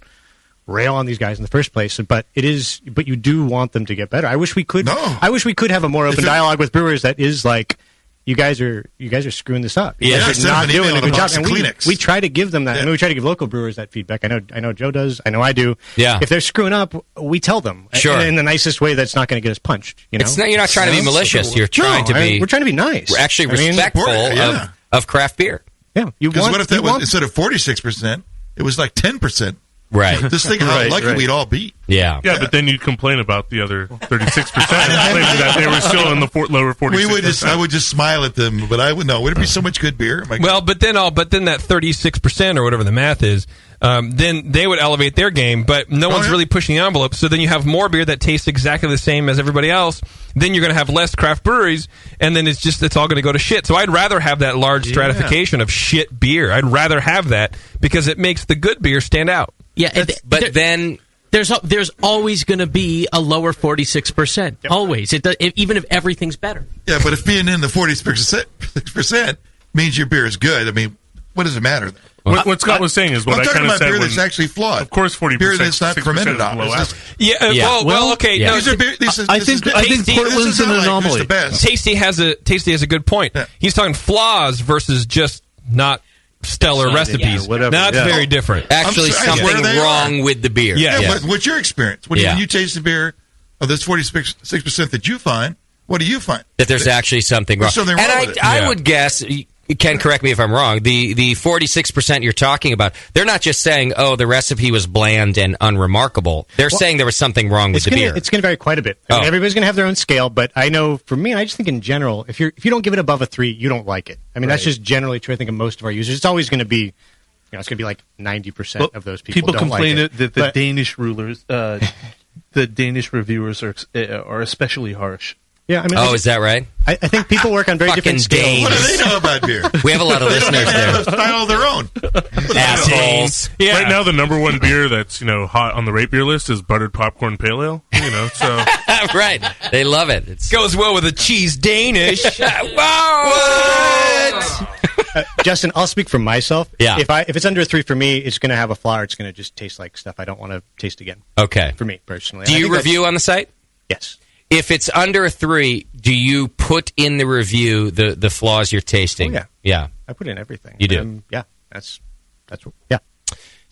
rail on these guys in the first place, but you do want them to get better. I wish we could have a more open dialogue with brewers that is like, you guys are screwing this up. You guys are not doing a good job. And we try to give them that. Yeah. I mean, we try to give local brewers that feedback. I know Joe does. I know I do. Yeah. If they're screwing up, we tell them. Sure. In the nicest way that's not going to get us punched. You're not trying to be malicious. You're trying to be. We're trying to be nice. We're actually respectful of craft beer. Yeah. Because what if that was, instead of 46%, it was like 10%? Right. Just think how lucky we'd all be. Yeah. Yeah, but then you'd complain about the other 36%, claiming that they were still in the lower 46%. I would just smile at them, but I would know. Would it be so much good beer? Well, but then that 36% or whatever the math is, then they would elevate their game, but no one's really pushing the envelope. So then you have more beer that tastes exactly the same as everybody else. Then you're going to have less craft breweries, and then it's all going to go to shit. So I'd rather have that large stratification of shit beer. I'd rather have that because it makes the good beer stand out. Yeah, but then there's always going to be a lower 46%. Yep. Always, even if everything's better. Yeah, but if being in the 46% means your beer is good, what does it matter then? What Scott was saying is what I kind of said. Beer that's actually flawed. Of course, 40% beer that's not fermented on. Well, okay. Yeah. No, I think Portland's an anomaly. Tasty has a good point. Yeah. He's talking flaws versus just not stellar recipes. That's very different. Actually, something wrong with the beer. Yeah, but what's your experience? When you taste the beer of this 46% that you find, what do you find? That there's actually something wrong. Something wrong with it. I would guess, Ken, correct me if I'm wrong, the 46% you're talking about, they're not just saying, oh, the recipe was bland and unremarkable. They're saying there was something wrong with the beer. It's going to vary quite a bit. Everybody's going to have their own scale, but I know for me, I just think in general, if you don't give it above a 3, you don't like it. That's just generally true, I think, of most of our users. It's always going to be, it's going to be like 90% of those people don't complain like it. that the Danish rulers, the Danish reviewers are especially harsh. Yeah, is that right? I think people work on very different scales. What do they know about beer? We have a lot of listeners there. They style their own. Assholes. Yeah. Right now, the number one beer that's hot on the RateBeer list is buttered popcorn pale ale. So right, they love it. It goes well with a cheese Danish. What? Justin, I'll speak for myself. Yeah. If it's under a 3 for me, it's going to have a flower. It's going to just taste like stuff I don't want to taste again. Okay. For me personally. Do you review on the site? Yes. If it's under a 3, do you put in the review the flaws you're tasting? Oh, yeah. Yeah. I put in everything. You do? Yeah. That's yeah.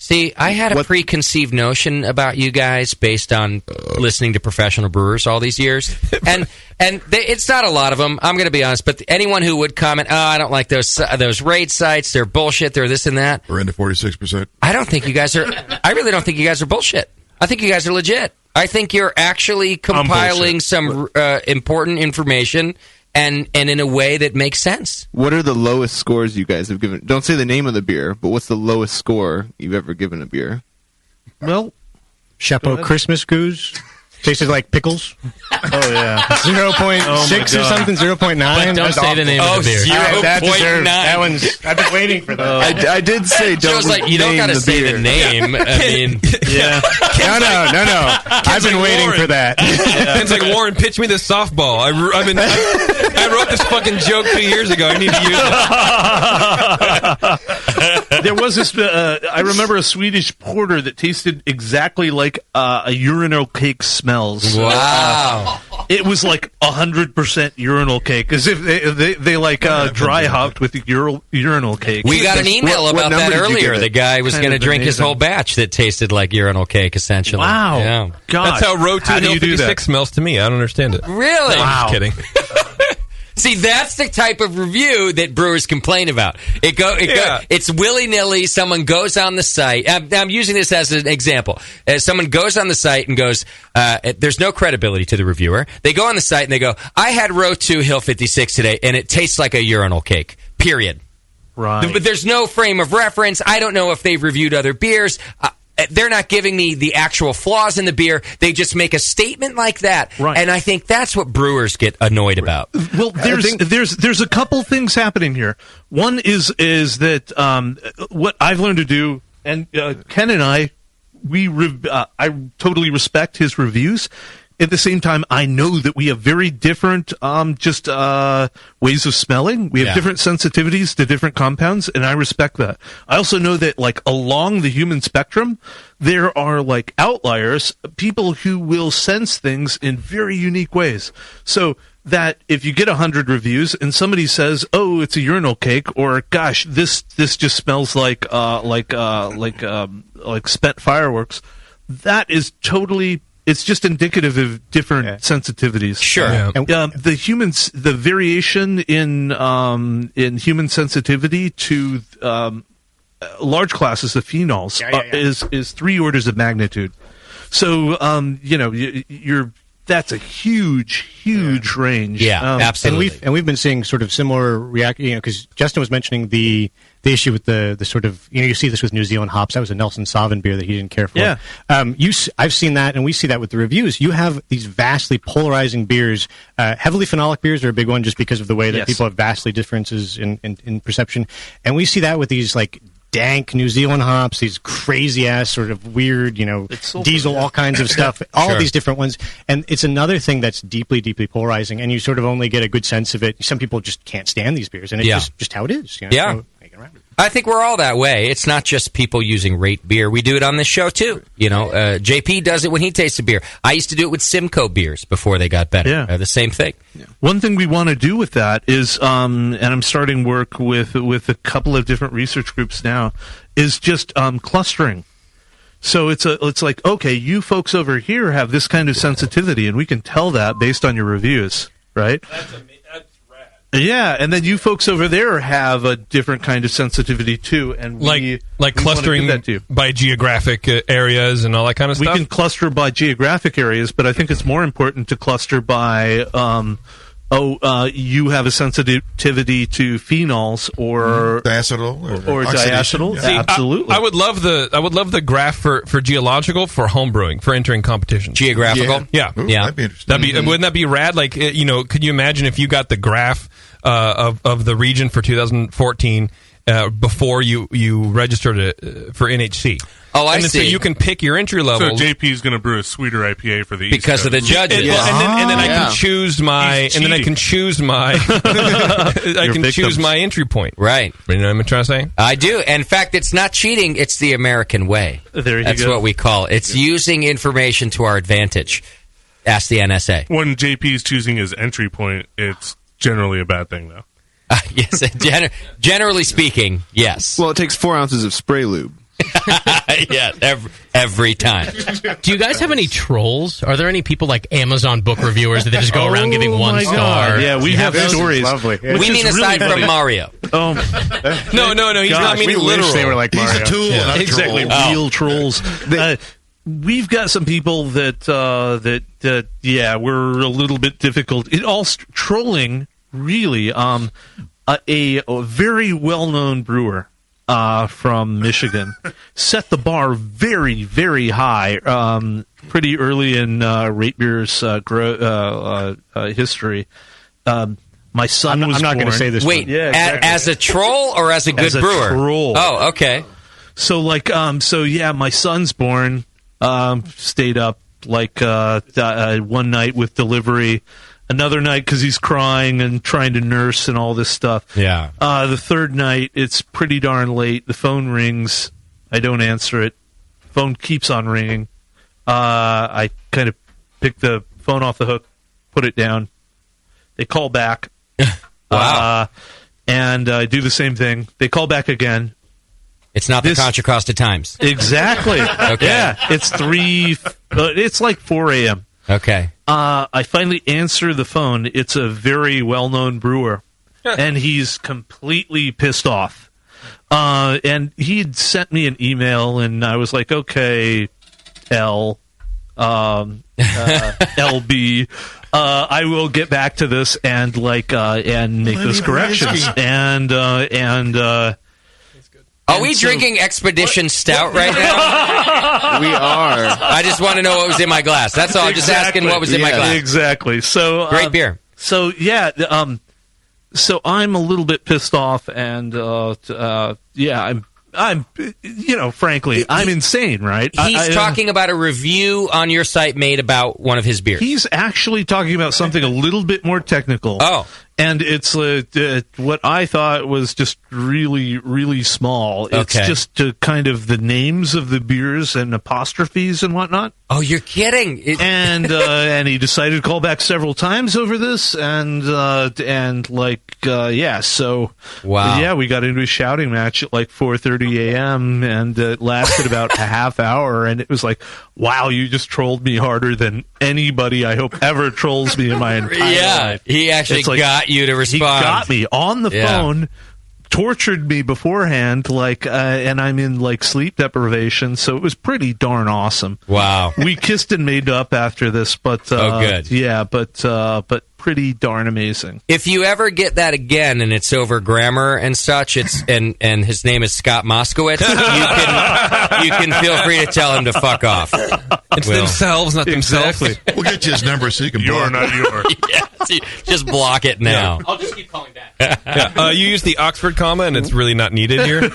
See, I had a preconceived notion about you guys based on listening to professional brewers all these years, and it's not a lot of them. I'm going to be honest, but anyone who would comment, "Oh, I don't like those rate sites. They're bullshit. They're this and that." We're into 46%. I don't think you guys are. I really don't think you guys are bullshit. I think you guys are legit. I think you're actually compiling some important information. And in a way that makes sense. What are the lowest scores you guys have given? Don't say the name of the beer, but what's the lowest score you've ever given a beer? Well, Chapeau Christmas Goose. Tasted like pickles. Oh, yeah. 0.6 or something, 0.9. But don't say the name of the beer. 0.9. That one's, I've been waiting for that. I did say don't you don't got to say beer. the name. I mean, yeah. No. I've been waiting Warren. for that. It's like, Warren, pitch me this softball. I wrote this fucking joke 2 years ago. I need to use it. There was this, I remember a Swedish porter that tasted exactly like a urinal cake smells. Wow. It was like 100% urinal cake, as if they like dry hopped with urinal cake. We got an email about that earlier. The guy was going to drink his whole batch that tasted like urinal cake, essentially. Wow. Yeah. God. That's how Road to Hill 56 smells to me. I don't understand it. Really? No, I'm just kidding. See, that's the type of review that brewers complain about. It's willy-nilly. Someone goes on the site. I'm using this as an example. Someone goes on the site and goes, there's no credibility to the reviewer. They go on the site and they go, I had Row 2 Hill 56 today, and it tastes like a urinal cake, period. Right. But there's no frame of reference. I don't know if they've reviewed other beers. They're not giving me the actual flaws in the beer. They just make a statement like that. Right. And I think that's what brewers get annoed about. Well, there's a couple things happening here. One is that what I've learned to do, and Ken and I totally respect his reviews. At the same time, I know that we have very different ways of smelling. We have different sensitivities to different compounds, and I respect that. I also know that, like, along the human spectrum, there are, like, outliers, people who will sense things in very unique ways. So that if you get 100 reviews and somebody says, "Oh, it's a urinal cake," or "Gosh, this just smells like spent fireworks," that is totally. It's just indicative of different sensitivities. Sure. Yeah. The variation in human sensitivity to large classes of phenols is 3 orders of magnitude. So that's a huge range. Yeah, absolutely. And we've been seeing sort of similar reaction. Because Justin was mentioning the issue with the sort of, you see this with New Zealand hops. That was a Nelson Sauvin beer that he didn't care for. Yeah. I've seen that, and we see that with the reviews. You have these vastly polarizing beers. Heavily phenolic beers are a big one just because of the way that people have vastly differences in perception. And we see that with these, like, dank New Zealand hops, these crazy ass sort of weird, diesel, all kinds of stuff, all of these different ones. And it's another thing that's deeply, deeply polarizing, and you sort of only get a good sense of it. Some people just can't stand these beers, and it's just how it is. Yeah. So, I think we're all that way. It's not just people using RateBeer. We do it on this show, too. JP does it when he tastes a beer. I used to do it with Simcoe beers before they got better. Yeah. The same thing. Yeah. One thing we want to do with that is, and I'm starting work with a couple of different research groups now, is just clustering. So it's like, okay, you folks over here have this kind of sensitivity, and we can tell that based on your reviews, right? That's rad. Yeah, and then you folks over there have a different kind of sensitivity too, and we clustering that to you. By geographic areas and all that kind of stuff. We can cluster by geographic areas, but I think it's more important to cluster by you have a sensitivity to phenols or diacetyl or diacetyl. Yeah. See, absolutely. I would love the graph for geological for home brewing for entering competition. Geographical, yeah. Ooh, that'd be interesting. Wouldn't that be rad? Like, could you imagine if you got the graph of the region for 2014 before you registered it for NHC? Oh, I and then see. So you can pick your entry level. So JP's going to brew a sweeter IPA for the East because Coast. of the judges. And then I can choose my. And then I can choose my. I can choose my entry point. Right. You know what I'm trying to say? I do. In fact, it's not cheating. It's the American way. There you That's go. what we call it. It's using information to our advantage. Ask the NSA. When JP's choosing his entry point, it's generally a bad thing, though. Yes. Generally speaking, yes. Well, it takes 4 ounces of spray lube. Yeah, every time. Do you guys have any trolls? Are there any people like Amazon book reviewers that just go around giving one my star? God. Yeah, we have stories. Lovely. Yeah. We mean aside from Mario. No, Oh, he's gosh, not meaning we literal. wish they were like He's Mario. a tool, not a Exactly, troll. real trolls. We've got some people that we're a little bit difficult. Trolling, really. A very well-known brewer from Michigan set the bar very, very high pretty early in RateBeer's history. My son was I'm not born. going to say this. Wait, Yeah, exactly. as a troll or as a good As a brewer? troll. Oh, okay. So my son's born. Stayed up one night with delivery, another night because he's crying and trying to nurse and all this stuff. Yeah. The third night, it's pretty darn late. The phone rings. I don't answer it. Phone keeps on ringing. I kind of pick the phone off the hook, put it down. They call back. Wow. And I do the same thing. They call back again. It's not the Contra Costa Times. Exactly. Okay. Yeah, it's it's like 4 a.m. Okay. I finally answer the phone. It's a very well-known brewer, and he's completely pissed off. And he'd sent me an email, and I was like, okay, LB, I will get back to this and make those corrections. Are we drinking Expedition Stout right now? We are. I just want to know what was in my glass. That's all. I'm just asking what was in my glass. Exactly. So Great beer. So yeah, so I'm a little bit pissed off, and I'm frankly, I'm insane, right? He's talking about a review on your site made about one of his beers. He's actually talking about something a little bit more technical. Oh. And it's what I thought was just really, really small. It's just kind of the names of the beers and apostrophes and whatnot. Oh, you're kidding! And he decided to call back several times over this, so wow. Yeah, we got into a shouting match at like 4:30 a.m. and it lasted about a half hour, and it was like, wow, you just trolled me harder than anybody I hope ever trolls me in my entire life. He actually got you to respond. He got me on the phone, tortured me beforehand, and I'm in sleep deprivation, so it was pretty darn awesome. Wow. We kissed and made up after this, but good. Yeah, but pretty darn amazing. If you ever get that again and it's over grammar and such, and his name is Scott Moskowitz, you can feel free to tell him to fuck off. It's themselves, not themselves. Exactly. We'll get you his number so you can You're block not your. Just block it now. I'll just keep calling back. You use the Oxford comma, and it's really not needed here.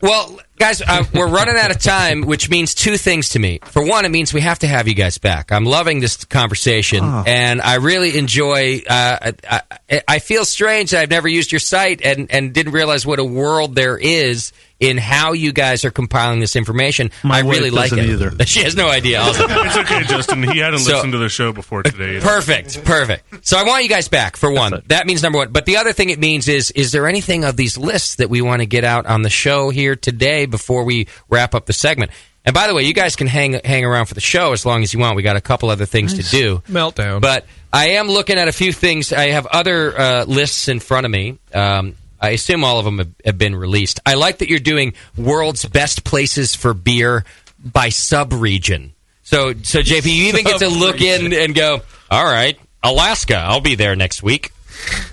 Well, guys, we're running out of time, which means two things to me. For one, it means we have to have you guys back. I'm loving this conversation, and I really enjoy. I feel strange that I've never used your site and didn't realize what a world there is in how you guys are compiling this information. My I really wife like it. doesn't either. She has no idea. Also. It's okay, Justin. He hadn't So- listened to the show before today. Perfect. So I want you guys back, for one. That means number one. But the other thing it means is there anything of these lists that we want to get out on the show here today before we wrap up the segment? And by the way, you guys can hang around for the show as long as you want. We got a couple other things to do. Meltdown. But I am looking at a few things. I have other lists in front of me. I assume all of them have been released. I like that you're doing world's best places for beer by sub-region. So JP, you even get to look in and go, all right, Alaska, I'll be there next week.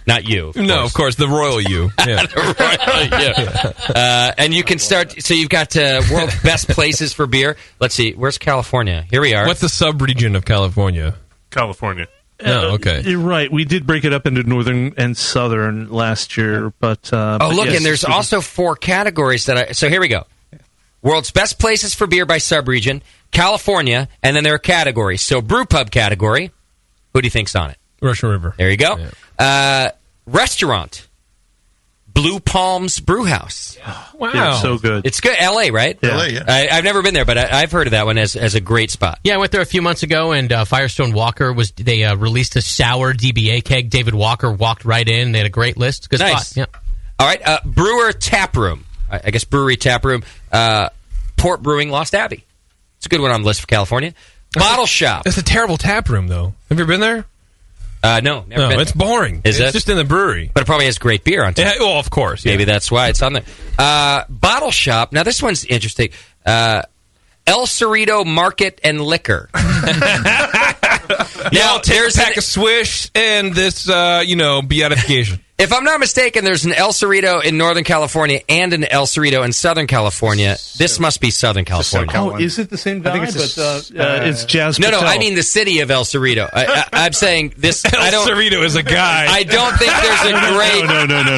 Not you. Of course, the royal you. Yeah. The royal you. And you can start, so you've got world's best places for beer. Let's see, where's California? Here we are. What's the sub-region of California? California. Oh, okay. You're right. We did break it up into northern and southern last year, but look, yes, and there's also 4 categories so here we go. World's best places for beer by sub-region, California, and then there are categories. So brew pub category, who do you think's on it? Russian River. There you go. Yeah. Restaurant, Blue Palms Brew House. Wow. Yeah, so good. It's good. LA, right? Yeah. LA, yeah. I've never been there, but I've heard of that one as a great spot. Yeah, I went there a few months ago, and Firestone Walker they released a sour DBA keg. David Walker walked right in. They had a great list. Good Nice. spot. Yeah. All right. Brewer Tap Room. I guess brewery tap room. Port Brewing, Lost Abbey. It's a good one on the list for California. Bottle Shop. It's a terrible tap room, though. Have you ever been there? No, never been. It's boring. Is it's it? just in the brewery. But it probably has great beer on tap. Yeah, well, of course. Yeah. Maybe that's why it's on there. Bottle Shop. Now, this one's interesting. El Cerrito Market and Liquor. Now, take a pack of Swish and this, beatification. If I'm not mistaken, there's an El Cerrito in Northern California and an El Cerrito in Southern California. This must be Southern California. Oh, is it the same guy? It's Jazz No, Patel. I mean the city of El Cerrito. I'm saying this. El Cerrito is a guy. I don't think there's a great.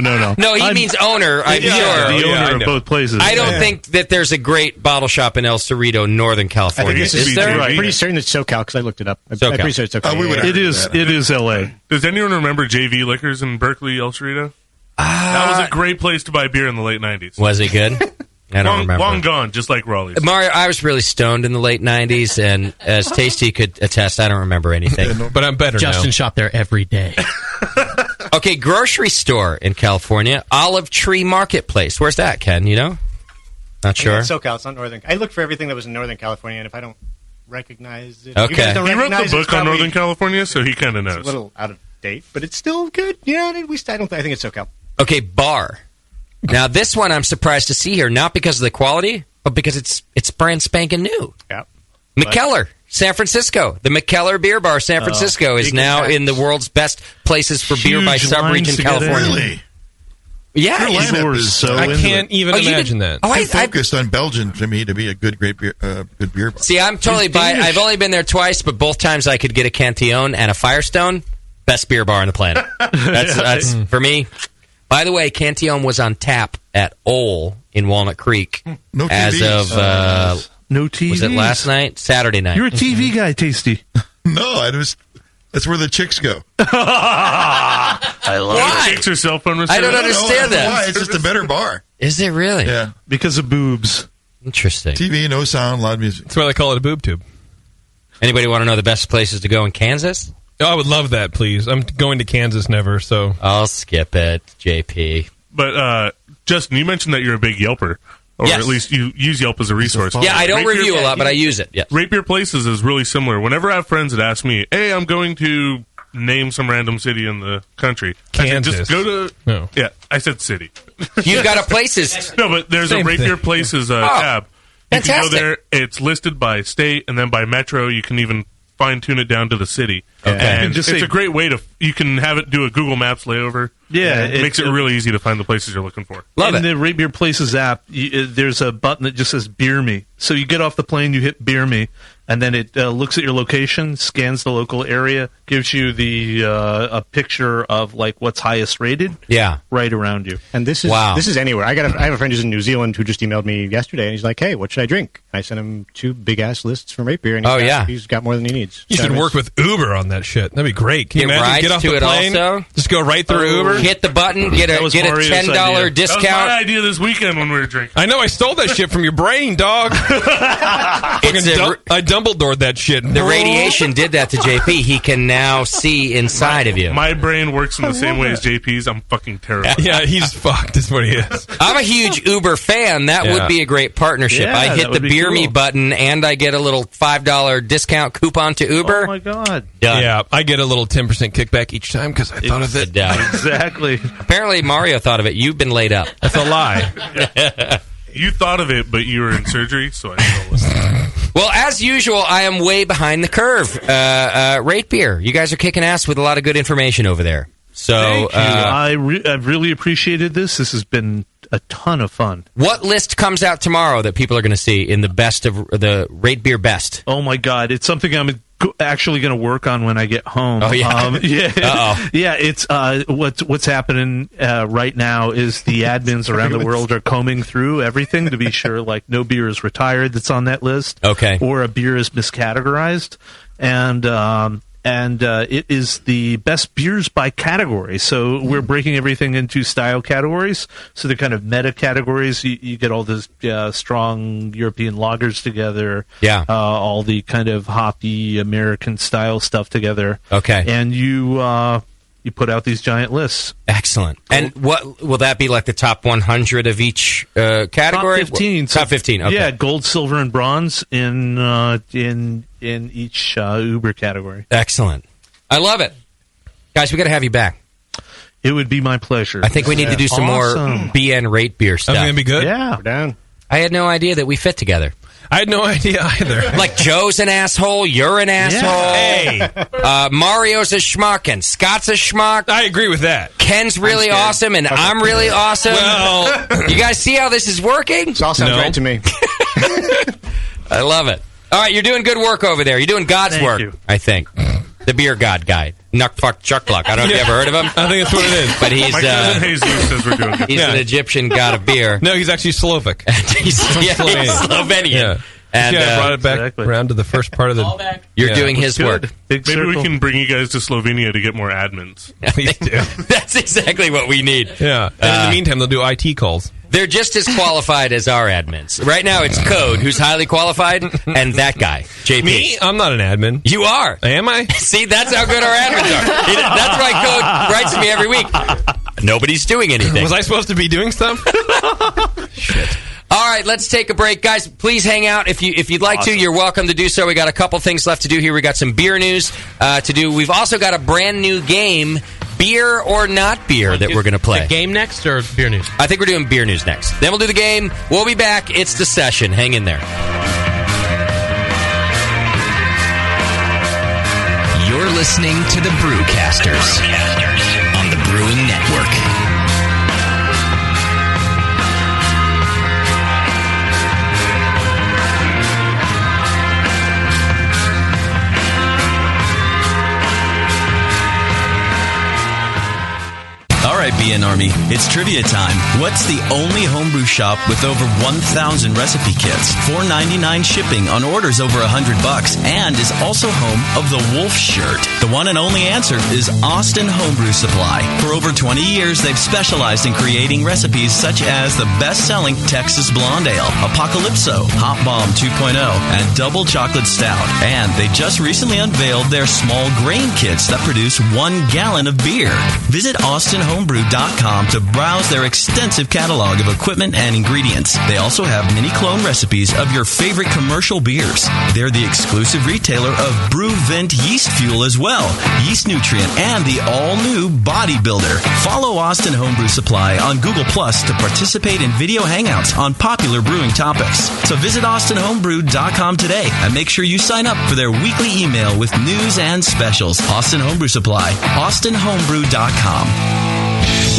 No. No, he means owner. I'm sure. The owner of both places. I don't think that there's a great bottle shop in El Cerrito, Northern California. I think is there? I'm pretty certain it's SoCal because I looked it up. I'm pretty sure it's SoCal. It is L.A. Does anyone remember JV Liquors in Berkeley, El Cerrito? That was a great place to buy beer in the late 90s. Was it good? I don't remember. Long gone, just like Raleigh's. Mario, I was really stoned in the late 90s, and as Tasty could attest, I don't remember anything. But I'm better now. Justin shopped there every day. Okay, grocery store in California, Olive Tree Marketplace. Where's that, Ken? You know? Not sure. Yeah, it's SoCal. It's not Northern. I looked for everything that was in Northern California, and if I don't recognize it... Okay. You guys don't He wrote recognize the it, book on Northern California, so he kind of knows. It's a little out of date, but it's still good. Yeah, I think it's SoCal. Okay, bar. Now, this one I'm surprised to see here, not because of the quality, but because it's brand spanking new. Yeah. McKellar, San Francisco. The McKellar Beer Bar, San Francisco, is now in the world's best places for beer by sub-region California. Really? Yeah. Your lineup is I can't even imagine that. Oh, I focused on Belgian to me to be a good beer bar. See, I'm totally I've only been there twice, but both times I could get a Cantillon and a Firestone. Best beer bar on the planet. That's for me. By the way, Cantillon was on tap at Ole in Walnut Creek as TVs. of no TV. Was it last night? Saturday night. You're a TV guy, Tasty. No, that's where the chicks go. I love Why? Chicks or cell phone receivers? I don't understand that. Why? It's just a better bar. Is it really? Yeah. Because of boobs. Interesting. TV, no sound, loud music. That's why they call it a boob tube. Anybody want to know the best places to go in Kansas? Oh, I would love that, please. I'm going to Kansas never, so... I'll skip it, JP. But, Justin, you mentioned that you're a big Yelper. Or Yes. at least you use Yelp as a resource. Yeah, I don't review a lot, but I use it. Yes. RateBeer Places is really similar. Whenever I have friends that ask me, hey, I'm going to name some random city in the country. Kansas. I said, just go to... No. Yeah, I said city. You've got a places... No, but there's Same a RateBeer thing. Places tab. You can go fantastic. there. It's listed by state, and then by metro, you can even fine-tune it down to the city. Okay. And Just it's say- a great way to... You can have it do a Google Maps layover. Yeah, It makes it really easy to find the places you're looking for. Love in it. the RateBeer Places app, there's a button that just says Beer Me. So you get off the plane, you hit Beer Me, and then it looks at your location, scans the local area, gives you the a picture of like what's highest rated. Yeah. Right around you. And this is anywhere. I have a friend who's in New Zealand who just emailed me yesterday, and he's like, "Hey, what should I drink?" And I sent him 2 big ass lists from RateBeer, and he's got more than he needs. You should work with Uber on that shit. That'd be great. Can you Get imagine? rides Get off to the it plane, also? just go right through Uber. Hit the button, get a Mario's $10 idea. discount. That was my idea this weekend when we were drinking. I know I stole that shit from your brain, dog. I Dumbledored that shit. The radiation did that to JP. He can now see inside of you. My brain works in the same way as JP's. I'm fucking terrified. Yeah, he's fucked is what he is. I'm a huge Uber fan. That Yeah. would be a great partnership. Yeah, I hit that the would be Beer Me cool. button, and I get a little $5 discount coupon to Uber. Oh my god. Done. Yeah, I get a little 10% kickback each time because I thought of it. Done. Exactly. Apparently, Mario thought of it. You've been laid up. That's a lie. You thought of it, but you were in surgery, so I stole it. Well, as usual, I am way behind the curve. RateBeer, you guys are kicking ass with a lot of good information over there. So, Thank you. I've really appreciated this. This has been a ton of fun. what list comes out tomorrow that people are going to see in the best of the RateBeer best? Oh my god, it's something I'm actually going to work on when I get home. Oh, yeah? Yeah. Uh-oh. Yeah, it's what's happening right now is the admins around the world are combing through everything to be sure like no beer is retired that's on that list. Okay. Or a beer is miscategorized. And it is the best beers by category. So we're breaking everything into style categories. So they're kind of meta categories. You get all those strong European lagers together. Yeah. All the kind of hoppy American style stuff together. Okay. And you you put out these giant lists. Excellent. And what will that be, like the top 100 of each category? Top 15. Top 15. Okay. Yeah, gold, silver, and bronze in each Uber category. Excellent. I love it, guys. We got to have you back. It would be my pleasure. I think we need to do some more BN RateBeer stuff. That's going to be good. Yeah. We're down. I had no idea that we fit together. I had no idea either. Like Joe's an asshole, you're an asshole. Hey. Mario's a schmuck and Scott's a schmuck. I agree with that. Ken's really awesome and I'm really awesome. Well, you guys see how this is working? This all sounds right to me. I love it. All right, you're doing good work over there. You're doing God's work, I think. The beer god guy. Nuck fuck chuckluck. I don't know if you ever heard of him. I think that's what it is. But he's My cousin Jesus says we're doing good. He's an Egyptian god of beer. No, he's actually Slovak. he's Slovenian. Yeah. And I brought it back around to the first part of the... You're doing his work. Maybe we can bring you guys to Slovenia to get more admins. Please do. That's exactly what we need. Yeah. And in the meantime, they'll do IT calls. They're just as qualified as our admins. Right now, it's Code, who's highly qualified, and that guy, JP. Me? I'm not an admin. You are. Am I? See, that's how good our admins are. That's why Code writes to me every week. Nobody's doing anything. Was I supposed to be doing stuff? Shit. All right, let's take a break. Guys, please hang out. If you'd like to, you're welcome to do so. We got a couple things left to do here. We got some beer news to do. We've also got a brand new game, Beer or Not Beer, that we're going to play. The game next or beer news? I think we're doing beer news next. Then we'll do the game. We'll be back. It's the session. Hang in there. You're listening to the Brewcasters on the Brewing Network. All right, BN Army, it's trivia time. What's the only homebrew shop with over 1,000 recipe kits, $4.99 shipping on orders over $100, and is also home of the Wolf Shirt? The one and only answer is Austin Homebrew Supply. For over 20 years, they've specialized in creating recipes such as the best-selling Texas Blonde Ale, Apocalypso, Hot Bomb 2.0, and Double Chocolate Stout. And they just recently unveiled their small grain kits that produce 1 gallon of beer. Visit AustinHomebrew.com to browse their extensive catalog of equipment and ingredients. They also have mini clone recipes of your favorite commercial beers. They're the exclusive retailer of BrewVent yeast fuel as well, Yeast Nutrient, and the all-new Bodybuilder. Follow Austin Homebrew Supply on Google Plus to participate in video hangouts on popular brewing topics. So visit AustinHomebrew.com today and make sure you sign up for their weekly email with news and specials. Austin Homebrew Supply, AustinHomebrew.com.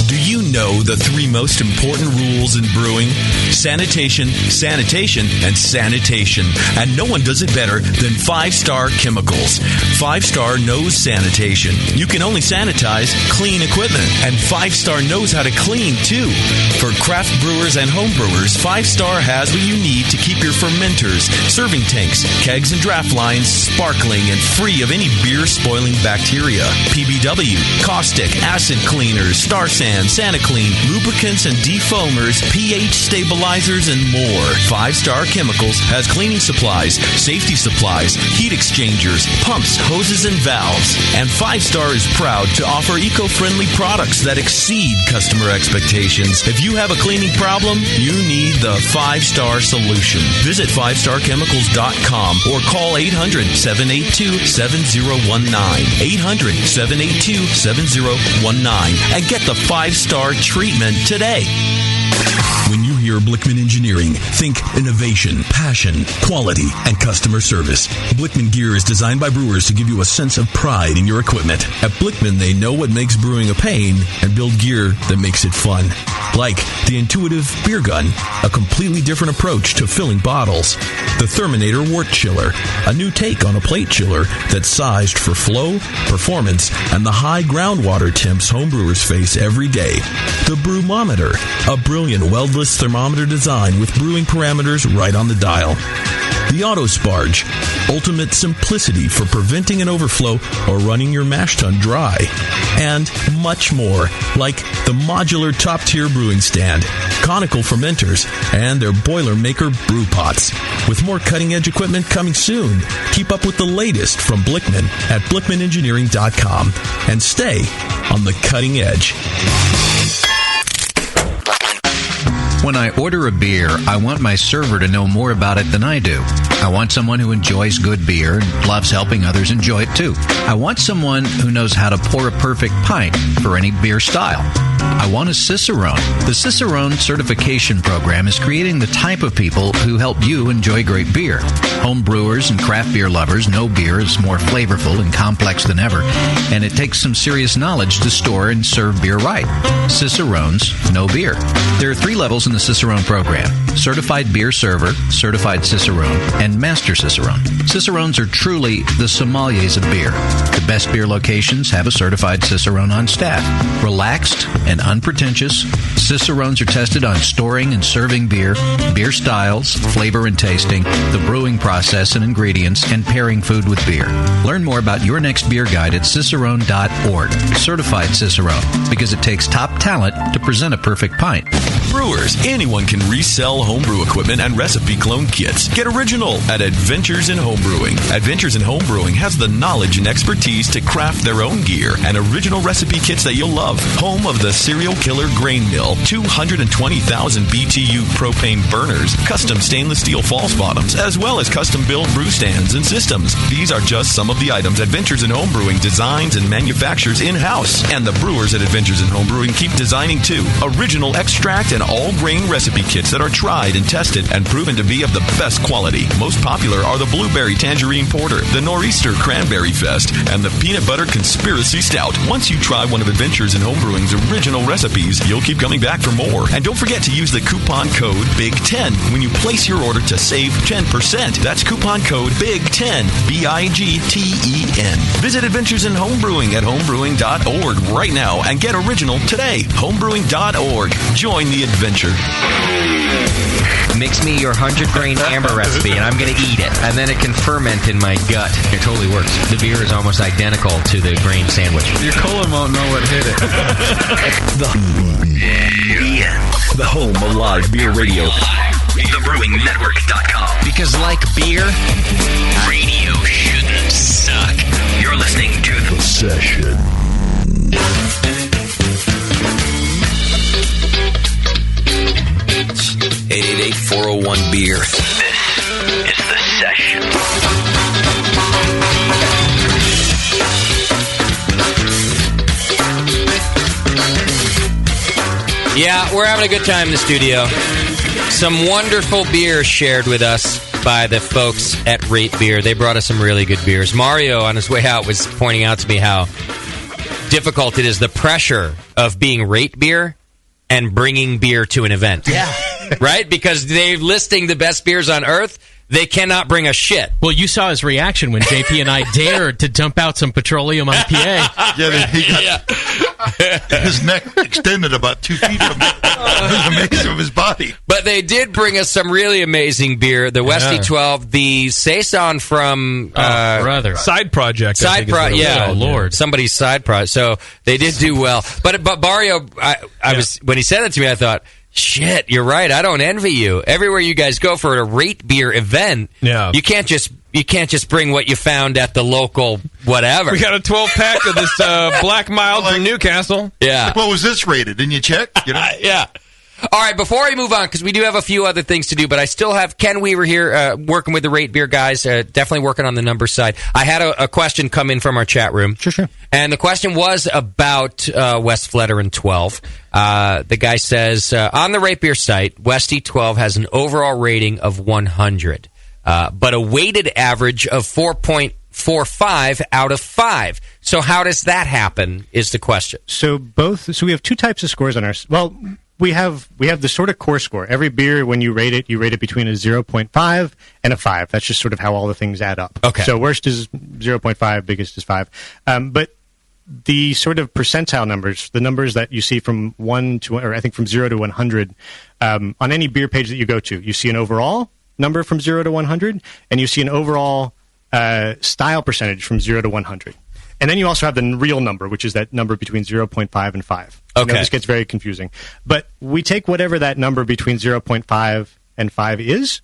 Do you know the 3 most important rules in brewing? Sanitation, sanitation, and sanitation. And no one does it better than 5-Star Chemicals. 5-Star knows sanitation. You can only sanitize clean equipment. And 5-Star knows how to clean, too. For craft brewers and home brewers, 5-Star has what you need to keep your fermenters, serving tanks, kegs, and draft lines sparkling and free of any beer-spoiling bacteria. PBW, caustic, acid cleaners, Star Sand, SaniClean, lubricants and defoamers, pH stabilizers, and more. 5-Star Chemicals has cleaning supplies, safety supplies, heat exchangers, pumps, hoses, and valves. And 5-Star is proud to offer eco-friendly products that exceed customer expectations. If you have a cleaning problem, you need the 5-Star solution. Visit 5starchemicals.com or call 800-782-7019. 800-782-7019 and get the 5-Star treatment today. When you hear Blickman Engineering, think innovation, passion, quality, and customer service. Blickman gear is designed by brewers to give you a sense of pride in your equipment. At Blickman, they know what makes brewing a pain and build gear that makes it fun. Like the intuitive beer gun, a completely different approach to filling bottles. The Therminator Wort Chiller, a new take on a plate chiller that's sized for flow, performance, and the high groundwater temps homebrewers face every day. The Brewmometer, a brilliant weldless thermometer design with brewing parameters right on the dial. The Autosparge, ultimate simplicity for preventing an overflow or running your mash tun dry. And much more, like the modular top-tier brewing stand, conical fermenters, and their Boilermaker brew pots. With more cutting-edge equipment coming soon, keep up with the latest from Blickman at BlickmanEngineering.com. And stay on the cutting edge. When I order a beer, I want my server to know more about it than I do. I want someone who enjoys good beer and loves helping others enjoy it too. I want someone who knows how to pour a perfect pint for any beer style. I want a Cicerone. The Cicerone certification program is creating the type of people who help you enjoy great beer. Home brewers and craft beer lovers know beer is more flavorful and complex than ever, and it takes some serious knowledge to store and serve beer right. Cicerones know beer. There are 3 levels in the Cicerone program: Certified Beer Server, Certified Cicerone, and Master Cicerone. Cicerones are truly the sommeliers of beer. The best beer locations have a certified Cicerone on staff. Relaxed and unpretentious, Cicerones are tested on storing and serving beer, beer styles, flavor and tasting, the brewing process and ingredients, and pairing food with beer. Learn more about your next beer guide at cicerone.org. Certified Cicerone, because it takes top talent to present a perfect pint. Brewers, anyone can resell homebrew equipment and recipe clone kits. Get original at Adventures in Homebrewing. Adventures in Homebrewing has the knowledge and expertise to craft their own gear and original recipe kits that you'll love. Home of the Serial Killer Grain Mill, 220,000 BTU propane burners, custom stainless steel false bottoms, as well as custom-built brew stands and systems. These are just some of the items Adventures in Homebrewing designs and manufactures in-house. And the brewers at Adventures in Homebrewing keep designing, too. Original extract and all-grain recipe kits that are tried and tested and proven to be of the best quality. Most popular are the Blueberry Tangerine Porter, the Nor'easter Cranberry Fest, and the Peanut Butter Conspiracy Stout. Once you try one of Adventures in Homebrewing's original recipes, you'll keep coming back for more. And don't forget to use the coupon code BIG10 when you place your order to save 10%. That's coupon code BIG10, BIGTEN. Visit Adventures in Homebrewing at homebrewing.org right now and get original today. Homebrewing.org. Join the adventure. Mix me your 100-grain amber recipe, and I'm going to eat it. And then it can ferment in my gut. It totally works. The beer is almost identical to the grain sandwich. Your colon won't know what hit it. The home of live beer radio. TheBrewingNetwork.com. Because like beer, radio shouldn't suck. You're listening to The Session. 888-401-BEER. This is The Session. yeah, we're having a good time in the studio. Some wonderful beer shared with us by the folks at RateBeer. They brought us some really good beers. Mario, on his way out, was pointing out to me how difficult it is, the pressure of being RateBeer and bringing beer to an event. Yeah. Right? Because they're listing the best beers on earth. They cannot bring a shit. Well, you saw his reaction when JP and I dared to dump out some petroleum IPA. His neck extended about 2 feet from the base of his body. But they did bring us some really amazing beer. The Westy 12, the Saison from... brother. Side project. Side project, yeah. Oh, Lord. Somebody's side project. So they did do well. But Barrio, I was when he said it to me, I thought... Shit, you're right. I don't envy you. Everywhere you guys go for a RateBeer event, you can't just bring what you found at the local whatever. We got a 12-pack of this Black Mild from Newcastle. Yeah. What was this rated? Didn't you check? You know? Yeah. All right, before I move on, because we do have a few other things to do, but I still have Ken Weaver here working with the RateBeer guys, definitely working on the numbers side. I had a question come in from our chat room. Sure. And the question was about West Fletiron 12. The guy says, on the RateBeer site, Westy 12 has an overall rating of 100, but a weighted average of 4.45 out of 5. So how does that happen is the question. So we have 2 types of scores on our... Well... We have the sort of core score. Every beer, when you rate it between a 0.5 and a 5. That's just sort of how all the things add up. Okay. So worst is 0.5, biggest is 5. But the sort of percentile numbers, the numbers that you see from 1 to, or I think from 0 to 100, on any beer page that you go to, you see an overall number from 0 to 100, and you see an overall style percentage from 0 to 100. And then you also have the real number, which is that number between 0.5 and 5. Okay. This gets very confusing. But we take whatever that number between 0.5 and 5 is.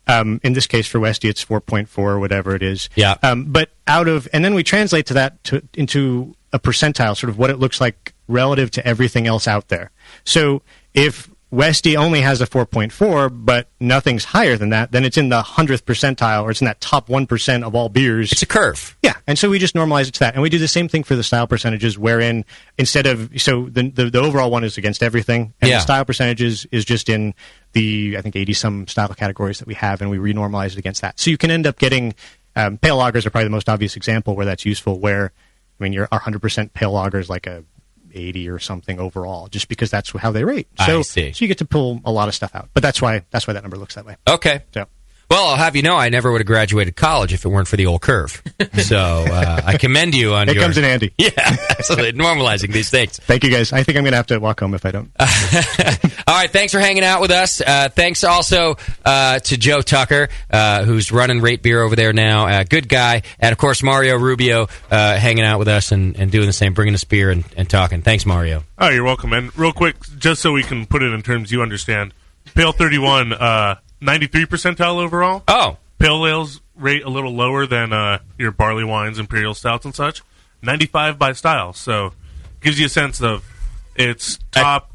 In this case, for Westy, it's 4.4 or whatever it is. Yeah. But and then we translate that into a percentile, sort of what it looks like relative to everything else out there. So if Westy only has a 4.4, but nothing's higher than that, then it's in the 100th percentile, or it's in that top 1% of all beers. It's a curve. Yeah, and so we just normalize it to that. And we do the same thing for the style percentages, wherein instead of, so the overall one is against everything, and the style percentages is just in the, I think, 80-some style categories that we have, and we renormalize it against that. So you can end up getting, pale lagers are probably the most obvious example where that's useful, where, I mean, your 100% pale lager is like a 80 or something overall, just because that's how they rate. So, I see. So you get to pull a lot of stuff out, but that's why that number looks that way. Okay. So. Well, I'll have you know, I never would have graduated college if it weren't for the old curve. So I commend you on it comes in handy. Yeah, absolutely. Normalizing these things. Thank you, guys. I think I'm going to have to walk home if I don't. All right, thanks for hanging out with us. Thanks also to Joe Tucker, who's running RateBeer over there now. Good guy. And, of course, Mario Rubio hanging out with us and doing the same, bringing us beer and talking. Thanks, Mario. Oh, you're welcome. And real quick, just so we can put it in terms you understand, Pale 31... 93 percentile overall. Oh. Pale ales rate a little lower than your barley wines, imperial stouts, and such. 95 by style. So gives you a sense of it's top.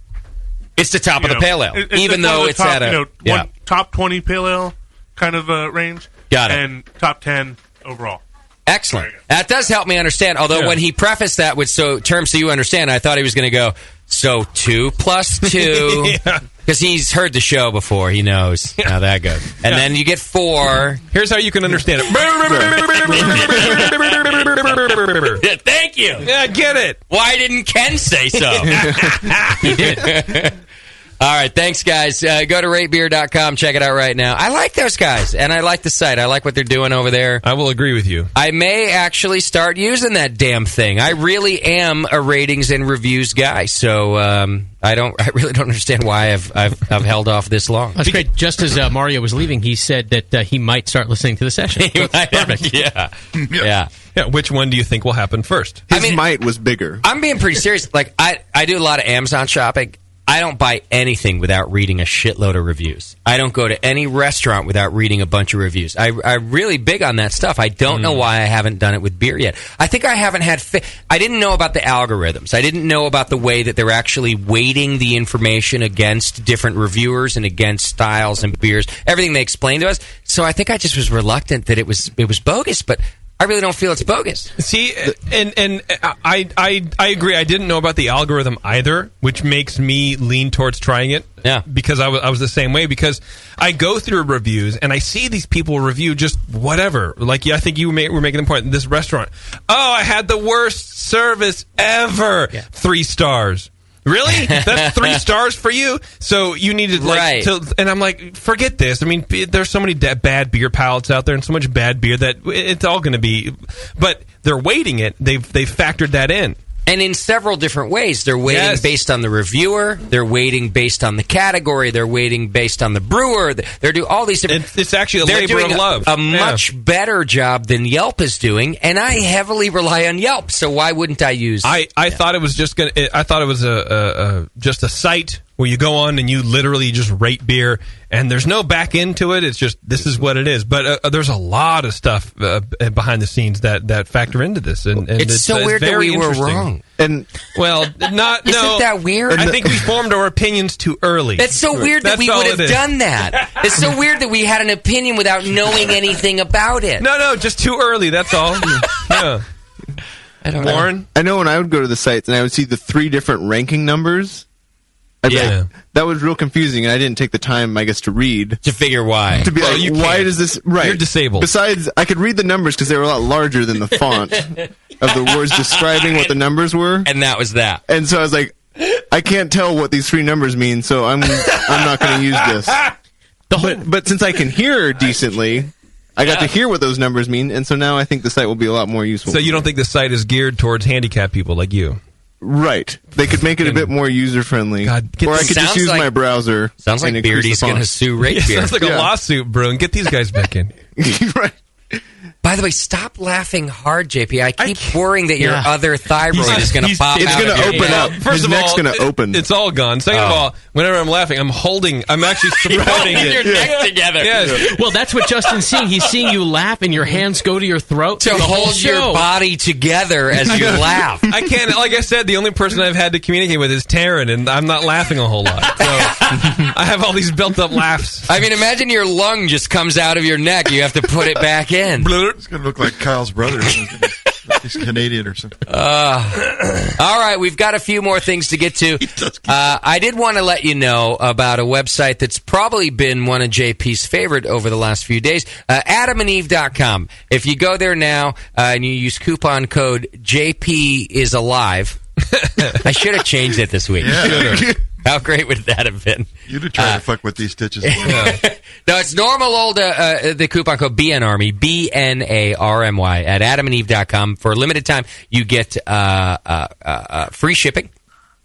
It's the top of the pale ale, even though it's top, at a one top 20 pale ale kind of range. Got it. And top 10 overall. Excellent. That does help me understand. Although when he prefaced that with terms so you understand, I thought he was going to go, so 2 plus 2. Because he's heard the show before. He knows how that goes. And then you get 4. Here's how you can understand it. Thank you. Yeah, get it. Why didn't Ken say so? He did. All right, thanks, guys. Go to ratebeer.com. Check it out right now. I like those guys, and I like the site. I like what they're doing over there. I will agree with you. I may actually start using that damn thing. I really am a ratings and reviews guy, so I really don't understand why I've held off this long. That's great. Just as Mario was leaving, he said that he might start listening to the session. Perfect. Yeah. Which one do you think will happen first? His might was bigger. I'm being pretty serious. Like I do a lot of Amazon shopping. I don't buy anything without reading a shitload of reviews. I don't go to any restaurant without reading a bunch of reviews. I'm really big on that stuff. I don't know why I haven't done it with beer yet. I think I haven't had... I didn't know about the algorithms. I didn't know about the way that they're actually weighting the information against different reviewers and against styles and beers. Everything they explained to us. So I think I just was reluctant that it was bogus, but... I really don't feel it's bogus. See, and I agree. I didn't know about the algorithm either, which makes me lean towards trying it. Yeah, because I was the same way. Because I go through reviews and I see these people review just whatever. Like I think you were making the point. This restaurant, I had the worst service ever. 3 stars. Really? That's 3 stars for you? So you needed and I'm like, forget this. I mean, there's so many bad beer palates out there, and so much bad beer that it's all going to be. But they're weighting it. They've factored that in. And in several different ways. They're weighting based on the reviewer. They're weighting based on the category. They're weighting based on the brewer. They're doing all these different... It's actually a labor of love. A much better job than Yelp is doing, and I heavily rely on Yelp, so why wouldn't I use... I thought it was just I thought it was just a site where you go on and you literally just rate beer, and there's no back end to it. It's just, this is what it is. But there's a lot of stuff behind the scenes that factor into this. And it's so weird that we were wrong. And Isn't that weird? I think we formed our opinions too early. It's so weird that we would have done that. It's so weird that we had an opinion without knowing anything about it. No, just too early, that's all. Yeah. I don't know. Warren? I know when I would go to the sites and I would see the 3 different ranking numbers, that was real confusing, and I didn't take the time, I guess, to read. To figure why. To be why does this... Right. You're disabled. Besides, I could read the numbers because they were a lot larger than the font of the words describing what the numbers were. And that was that. And so I was like, I can't tell what these 3 numbers mean, so I'm not going to use this. But since I can hear decently... I got to hear what those numbers mean, and so now I think the site will be a lot more useful. So you don't think the site is geared towards handicapped people like you? Right. They could make it a bit more user-friendly. Or I could just use my browser. Sounds like Beardy's going to sue RateBeer. Sounds like a lawsuit, bro, and get these guys back in. Right. By the way, stop laughing hard, JP. I keep worrying that your other thyroid is going to pop out. It's going to open up. First His of neck's all, going to open. It's all gone. Second of all, whenever I'm laughing, I'm actually supporting it. Your neck together. Yes. Well, that's what Justin's seeing. He's seeing you laugh and your hands go to your throat. To the whole hold your show. body together as you laugh. I can't, like I said, the only person I've had to communicate with is Taryn, and I'm not laughing a whole lot. So I have all these built up laughs. I mean, imagine your lung just comes out of your neck. You have to put it back in. It's going to look like Kyle's brother. He's Canadian or something. All right, we've got a few more things to get to. I did want to let you know about a website that's probably been one of JP's favorite over the last few days, adamandeve.com. If you go there now and you use coupon code JPIsAlive, I should have changed it this week. Yeah. How great would that have been? You'd have tried to fuck with these stitches. No, it's normal old, the coupon code BNARMY, BNARMY, at adamandeve.com. For a limited time, you get free shipping,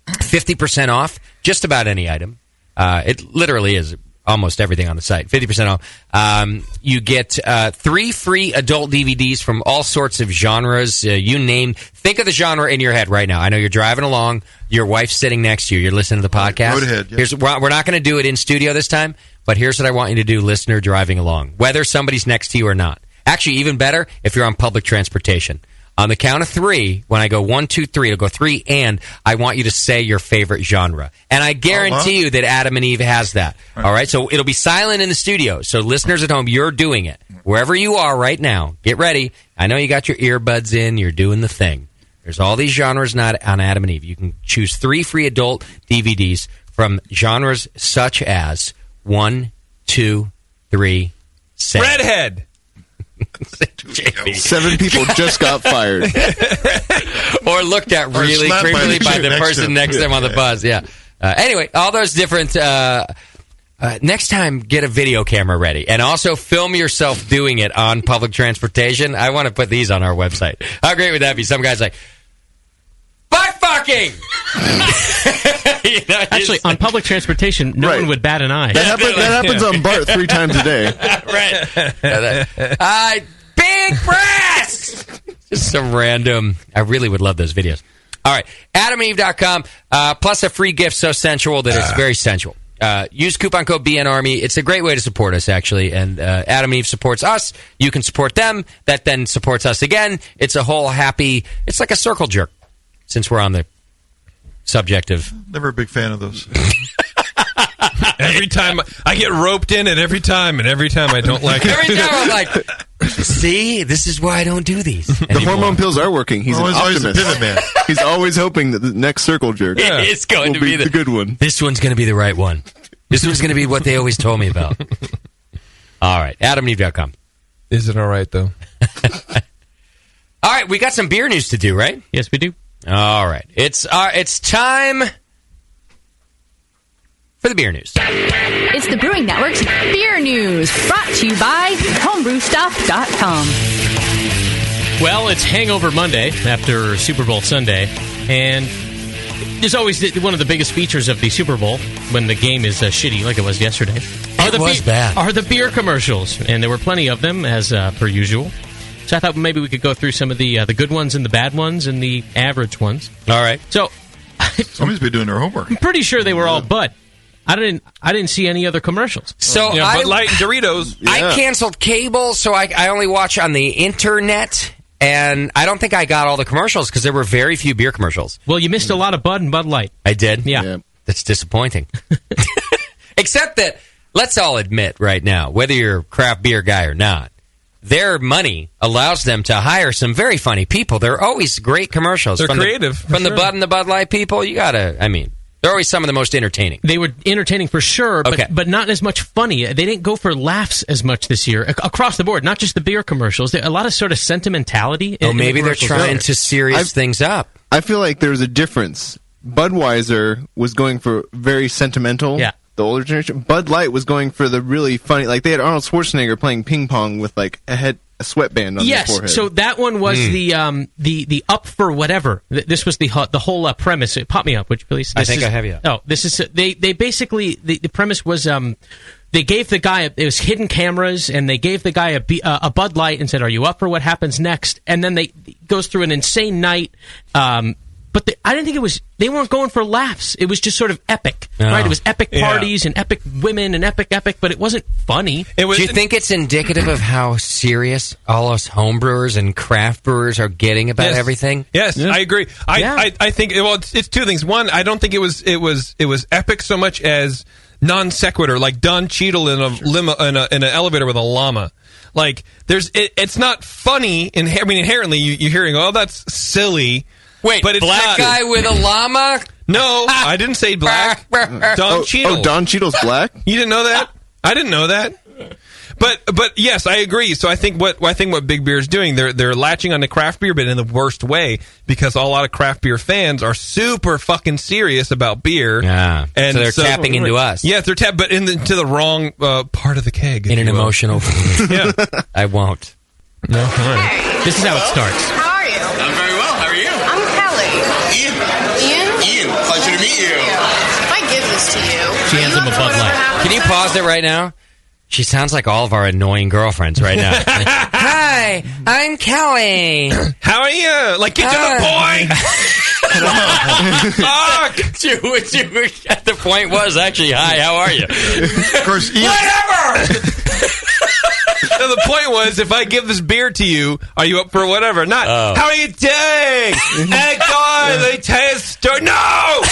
50% off, just about any item. It literally is almost everything on the site, 50% off. You get 3 free adult DVDs from all sorts of genres. You name, think of the genre in your head right now. I know you're driving along, your wife's sitting next to you, you're listening to the podcast. Road ahead, yeah. We're not going to do it in studio this time, but here's what I want you to do, listener driving along, whether somebody's next to you or not. Actually, even better, if you're on public transportation. On the count of 3, when I go 1, 2, 3, it'll go 3, and I want you to say your favorite genre. And I guarantee you that Adam and Eve has that. All right, so it'll be silent in the studio. So listeners at home, you're doing it. Wherever you are right now, get ready. I know you got your earbuds in. You're doing the thing. There's all these genres not on Adam and Eve. You can choose 3 free adult DVDs from genres such as 1, 2, 3, 6. Redhead. 7 people just got fired. Or looked at really creepily by the person next to them on the bus. Yeah. Anyway, all those different... next time, get a video camera ready. And also film yourself doing it on public transportation. I want to put these on our website. How great would that be? Some guy's like, butt fucking! Actually, on public transportation, no one would bat an eye. That happens on BART 3 times a day. Right. Big breasts! Just some random... I really would love those videos. All right. AdamandEve.com, plus a free gift so sensual that it's very sensual. Use coupon code BNARMY. It's a great way to support us, actually. And Adam and Eve supports us. You can support them. That then supports us again. It's a whole happy... It's like a circle jerk, since we're on the subject of... Never a big fan of those. Every time I get roped in it, every time I don't like it. Every time I'm like, see, this is why I don't do these The hormone pills are working. He's always an optimist. a pivot man. He's always hoping that the next circle jerk it's going to be the good one. This one's going to be the right one. This one's going to be what they always told me about. All right, AdamandEve.com. Is it all right, though? All right, we got some beer news to do, right? Yes, we do. All right. It's time for the beer news. It's the Brewing Network's Beer News, brought to you by homebrewstuff.com. Well, it's Hangover Monday after Super Bowl Sunday, and there's always one of the biggest features of the Super Bowl when the game is shitty, like it was yesterday. It was bad. Are the beer commercials, and there were plenty of them, as per usual. So I thought maybe we could go through some of the good ones and the bad ones and the average ones. All right. So Somebody's been doing their homework. I'm pretty sure they were all Bud. I didn't see any other commercials. So Bud Light and Doritos. I canceled cable, so I only watch on the internet, and I don't think I got all the commercials because there were very few beer commercials. Well, you missed a lot of Bud and Bud Light. I did? Yeah. That's disappointing. Except that, let's all admit right now, whether you're a craft beer guy or not, their money allows them to hire some very funny people. They're always great commercials. They're creative. From the Bud and the Bud Light people, you gotta, they're always some of the most entertaining. They were entertaining for sure, but not as much funny. They didn't go for laughs as much this year across the board. Not just the beer commercials. A lot of sort of sentimentality. Maybe they're trying to serious things up. I feel like there's a difference. Budweiser was going for very sentimental. Yeah. The older generation. Bud Light was going for the really funny. Like they had Arnold Schwarzenegger playing ping pong with like a sweatband on his forehead. So that one was the up for whatever. This was the whole premise. Pop me up, would you please? I think I have you. Oh, this is they basically the premise was They gave the guy, it was hidden cameras, and they gave the guy a Bud Light and said, "Are you up for what happens next?" And then they goes through an insane night. But I didn't think they weren't going for laughs. It was just sort of epic, right? It was epic parties and epic women and epic, but it wasn't funny. Do you think it's indicative of how serious all us homebrewers and craft brewers are getting about everything? Yes, I agree. I think it's two things. One, I don't think it was epic so much as non sequitur, like Don Cheadle in a limo in an elevator with a llama. Like it's not funny. Inherently, you're hearing, "Oh, that's silly." Wait, but it's black not. Guy with a llama? No, I didn't say black. Don Cheadle. Oh, Don Cheadle's black? You didn't know that? I didn't know that. But yes, I agree. So I think what Big Beer is doing, they're latching on to craft beer, but in the worst way, because a lot of craft beer fans are super fucking serious about beer. Yeah, and so they're tapping into us. Yeah, they're but to the wrong part of the keg. In an emotional. Yeah, I won't. No, all right. This is how it starts. How are you? I'm very well. How are you? I'm Kelly. Ian. Ian? Ian, pleasure to meet you. If I give this to you, she hands him a Bud Light. Can you pause it right now? She sounds like all of our annoying girlfriends right now. Hi, I'm Kelly. How are you? Like, get to the point. Fuck. The point was actually, hi, how are you? Of course, whatever. So the point was, if I give this beer to you, are you up for whatever? Not, how are you doing? Hey, God, they taste... No!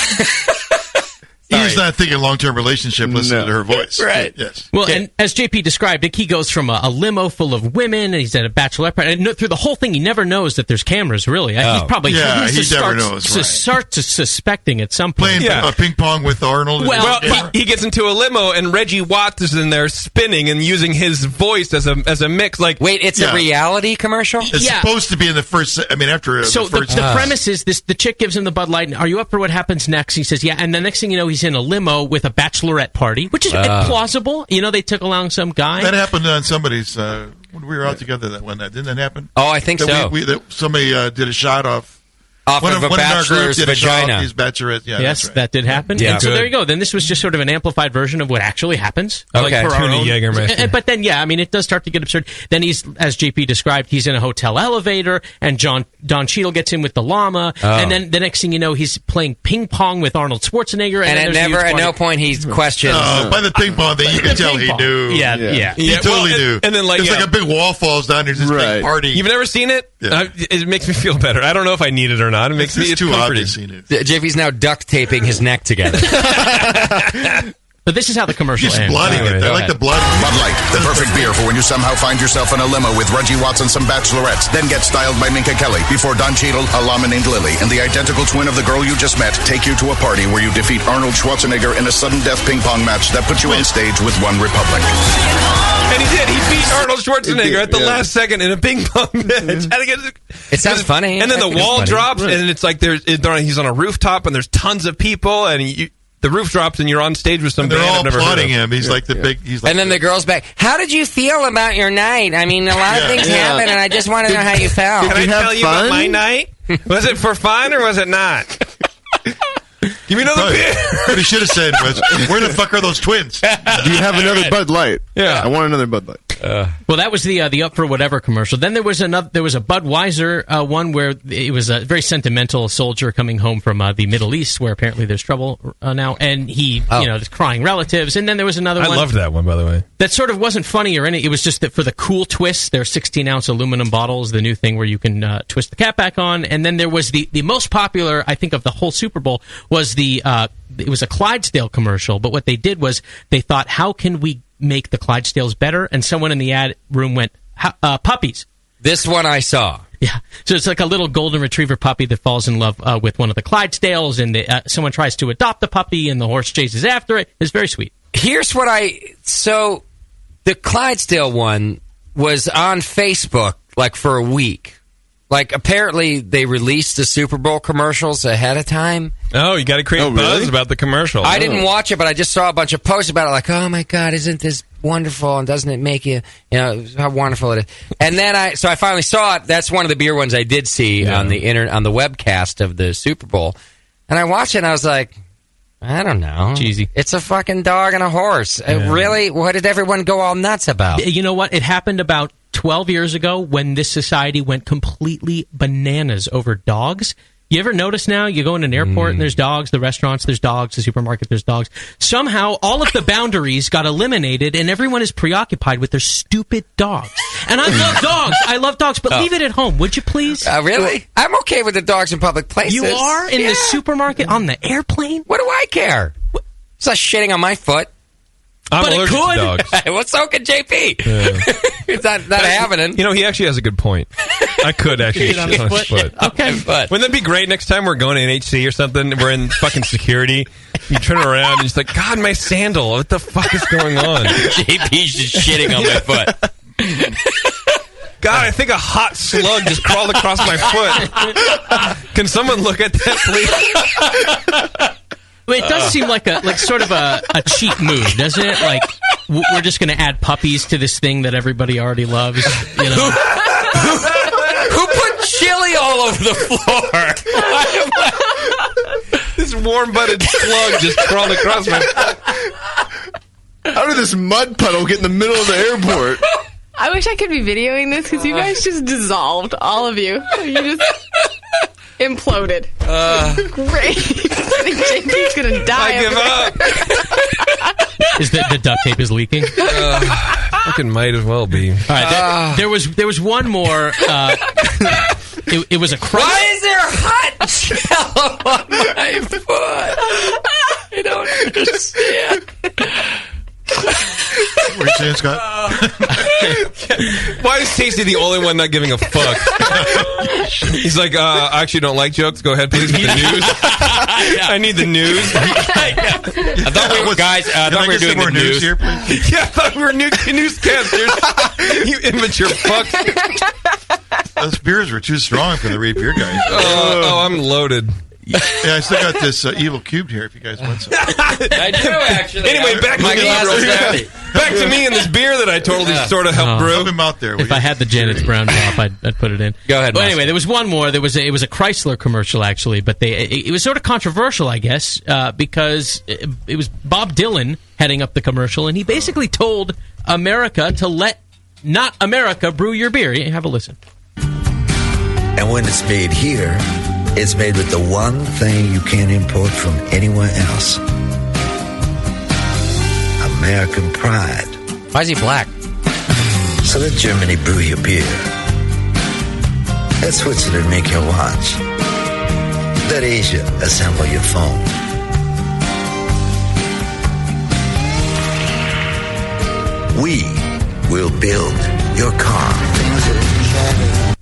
He's not thinking long-term relationship listening to her voice. Right. Yes. Well, and as JP described it, he goes from a limo full of women, and he's at a bachelorette party. And through the whole thing, he never knows that there's cameras, really. He's probably... he never knows, right. Starts suspecting at some point. Playing ping pong with Arnold. Well, he gets into a limo, and Reggie Watts is in there spinning and using his voice as a mix. Like, wait, it's a reality commercial? It's supposed to be in the first... after So the first... the premise is this: the chick gives him the Bud Light, and, "Are you up for what happens next?" He says, "Yeah." And the next thing you know, he's in a limo with a bachelorette party, which is plausible. You know, they took along some guy. That happened on somebody's... when we were out together that one night. Didn't that happen? Oh, I think so. Somebody did a shot off of a bachelor's vagina. His bachelorette. Yeah, yes, right. that did happen. Yeah. And so there you go. Then this was just sort of an amplified version of what actually happens. Okay. For our Tuna own. Jägermeister. But then, it does start to get absurd. Then he's, as JP described, he's in a hotel elevator, and Don Cheadle gets in with the llama, and then the next thing you know, he's playing ping pong with Arnold Schwarzenegger. And at no point he's questioned. By the ping pong thing, you can tell he knew. Yeah. He totally knew. And then, it's like a big wall falls down. There's this big party. You've never seen it? Yeah. It makes me feel better. I don't know if I need it or not. It makes me too comforting. obvious he knew. JP's now duct taping his neck together. But this is how the commercial He's ends. blooding it. I like the blood. Bud Light, the perfect beer for when you somehow find yourself in a limo with Reggie Watts and some bachelorettes. Then get styled by Minka Kelly before Don Cheadle, a llama named Lily, and the identical twin of the girl you just met take you to a party where you defeat Arnold Schwarzenegger in a sudden death ping pong match that puts you on stage with One Republic. And he did. He beat Arnold Schwarzenegger at the last second in a ping pong match. It sounds funny. And then the wall drops, and it's like he's on a rooftop, and there's tons of people, and the roof drops, and you're on stage with some and they're band all I've never applauding heard of. him. He's like the big. He's like and then the girl's back. How did you feel about your night? I mean, a lot of things happened, and I just want to know how you felt. Can I tell you about my night? Was it for fun or was it not? Give me another beer. What he should have said was, "Where the fuck are those twins?" Do you have another Bud Light? Yeah, I want another Bud Light. Well, that was the Up for Whatever commercial. Then there was a Budweiser one where it was a very sentimental soldier coming home from the Middle East, where apparently there's trouble now, and he, there's crying relatives. And then there was another one. I loved that one, by the way. That sort of wasn't funny or anything. It was just that for the cool twist, there are 16-ounce aluminum bottles, the new thing where you can twist the cap back on. And then there was the most popular, I think, of the whole Super Bowl was it was a Clydesdale commercial, but what they did was they thought, how can we make the Clydesdales better? And someone in the ad room went, puppies. This one I saw. Yeah. So it's like a little golden retriever puppy that falls in love with one of the Clydesdales, and someone tries to adopt the puppy, and the horse chases after it. It's very sweet. Here's what so the Clydesdale one was on Facebook like for a week. Like, apparently they released the Super Bowl commercials ahead of time. Oh, you got to create buzz about the commercial. I didn't watch it, but I just saw a bunch of posts about it, like, oh my God, isn't this wonderful? And doesn't it make you how wonderful it is? And then I finally saw it. That's one of the beer ones I did see on the webcast of the Super Bowl. And I watched it, and I was like, I don't know. Cheesy. It's a fucking dog and a horse. Really? What did everyone go all nuts about? You know what? It happened about 12 years ago when this society went completely bananas over dogs. You ever notice now, you go in an airport and there's dogs, the restaurants, there's dogs, the supermarket, there's dogs. Somehow, all of the boundaries got eliminated and everyone is preoccupied with their stupid dogs. And I love dogs, but leave it at home, would you please? Really? I'm okay with the dogs in public places. You are? In the supermarket? On the airplane? What do I care? It's not shitting on my foot. I'm but allergic it could. to dogs. Well, so can JP. It's not happening. You know, he actually has a good point. I could actually shit on his foot. Okay. But wouldn't that be great next time we're going to NHC or something? We're in fucking security. You turn around and it's like, God, my sandal. What the fuck is going on? JP's just shitting on my foot. God, I think a hot slug just crawled across my foot. Can someone look at that, please? Well, it does seem like sort of a cheap move, doesn't it? Like we're just going to add puppies to this thing that everybody already loves. You know? Who put chili all over the floor? This warm-butted slug just crawled across my foot. How did this mud puddle get in the middle of the airport? I wish I could be videoing this because you guys just dissolved, all of you. You just imploded. Great. I think JP's going to die. I give up. Is the duct tape is leaking? Fucking might as well be. All right, there was one more. It was a crust. Why is there a hot shell on my foot? I don't understand. What are you saying, Scott? Why is Tasty the only one not giving a fuck? He's like, I actually don't like jokes. Go ahead, please, with the news. I need the news. I thought we were doing the news here, please? Yeah, I thought we were newscasters. You immature fuck. Those beers were too strong for the RateBeer guys. Oh, I'm loaded. Yeah, I still got this evil cube here if you guys want some. I do, actually. Anyway, back my glass is empty. Back to me and this beer that I totally sort of helped brew. Help him out there. If I had the Janet's Brown drop, I'd put it in. Go ahead. Well, anyway, there was one more. It was a Chrysler commercial, actually, but it was sort of controversial, I guess, because it was Bob Dylan heading up the commercial, and he basically told America to let not America brew your beer. Have a listen. And when it's made here, it's made with the one thing you can't import from anywhere else. American pride. Why is he black? So let Germany brew your beer. Let Switzerland make your watch. Let Asia assemble your phone. We will build your car.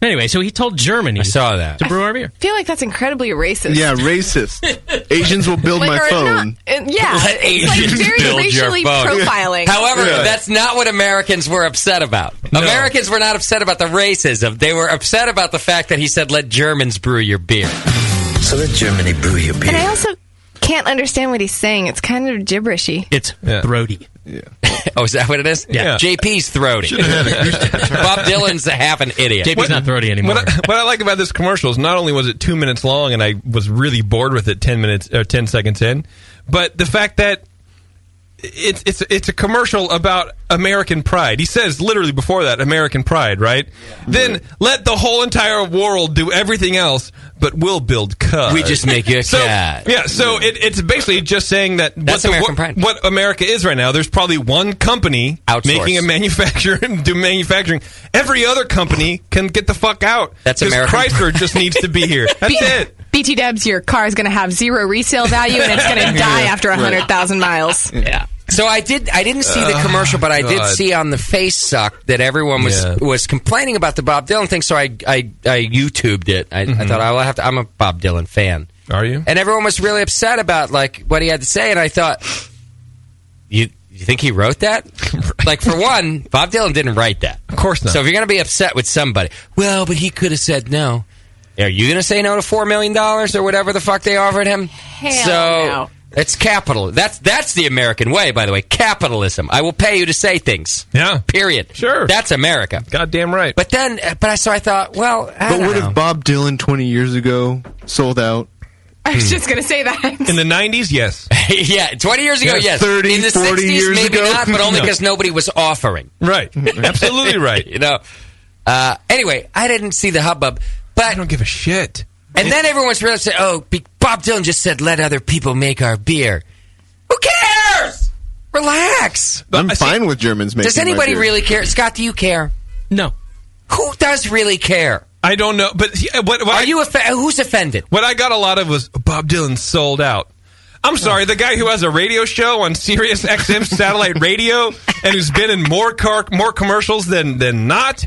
Anyway, so he told Germany I saw that. to brew our beer. I feel like that's incredibly racist. Yeah, racist. Asians will build my or phone. Let Asians it's like very build your racially phone. profiling. However, that's not what Americans were upset about. No. Americans were not upset about the racism. They were upset about the fact that he said, let Germans brew your beer. So let Germany brew your beer. And I also can't understand what he's saying. It's kind of gibberishy. It's throaty. Yeah. Oh, is that what it is? Yeah. JP's throaty. Bob Dylan's a half an idiot. JP's not throaty anymore. What I like about this commercial is not only was it 2 minutes long and I was really bored with it 10 seconds in, but the fact that it's a commercial about American pride. He says literally before that, American pride, right? Yeah. Then let the whole entire world do everything else, but we'll build cars. We just make you a cat. Yeah, so it's basically just saying that what America is right now, there's probably one company making a manufacturer and do manufacturing. Every other company can get the fuck out. That's American. Chrysler just needs to be here. That's it. BT Dubs, your car is going to have zero resale value and it's going to die after 100,000 miles. Yeah. So I didn't see the commercial, but I did see on the Face Suck that everyone was complaining about the Bob Dylan thing. So I YouTubed it. I thought I'm a Bob Dylan fan. Are you? And everyone was really upset about like what he had to say. And I thought, you think he wrote that? Right. Like for one, Bob Dylan didn't write that. Of course not. So if you're going to be upset with somebody, well, but he could have said no. Are you going to say no to $4 million or whatever the fuck they offered him? Hell no. It's capital. That's the American way, by the way. Capitalism. I will pay you to say things. Yeah. Period. Sure. That's America. Goddamn right. But then, so I thought, well, I don't what know. if Bob Dylan 20 years ago sold out I was just going to say that. In the 90s, yes. Yeah, 20 years ago, yes. 30, in the 40 60s, years maybe ago? not, but only No. because nobody was offering. Right. Absolutely right. You know. Anyway, I didn't see the hubbub, but I don't give a shit. And then everyone's really saying, "Oh, Bob Dylan just said let other people make our beer." Who cares? Relax. I'm fine with Germans making Does anybody my beer. really care? Scott, do you care? No. Who does really care? I don't know, but Are you who's offended? What I got a lot of was Bob Dylan sold out. I'm sorry, the guy who has a radio show on Sirius XM satellite radio and who's been in more commercials than not.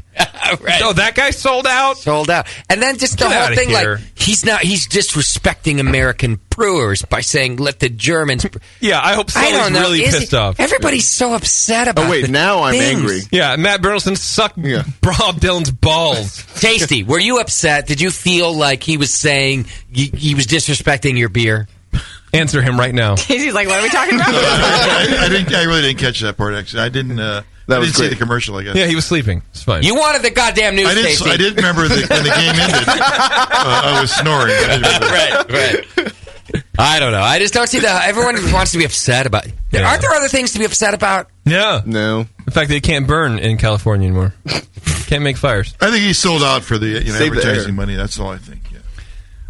Right. Oh, that guy sold out. Sold out, and then just the Get whole outta thing, here. like he's disrespecting American brewers by saying let the Germans. Yeah, I hope I Sully's don't know. really Is pissed he- off. Everybody's so upset about. Oh wait, now I'm things. angry. Yeah, Matt Burleson sucked Bob Dylan's balls. Tasty, were you upset? Did you feel like he was saying he was disrespecting your beer? Answer him right now. He's like, what are we talking about? I really didn't catch that part. Actually, I didn't. I didn't see the commercial. I guess. Yeah, he was sleeping. It's fine. You wanted the goddamn news, Tasty. I did remember when the game ended. I was snoring. Right. I don't know. I just don't see everyone wants to be upset about. Aren't there other things to be upset about? Yeah. No. In fact, they can't burn in California anymore. Can't make fires. I think he sold out for the Save the advertising air. money. That's all I think. Yeah.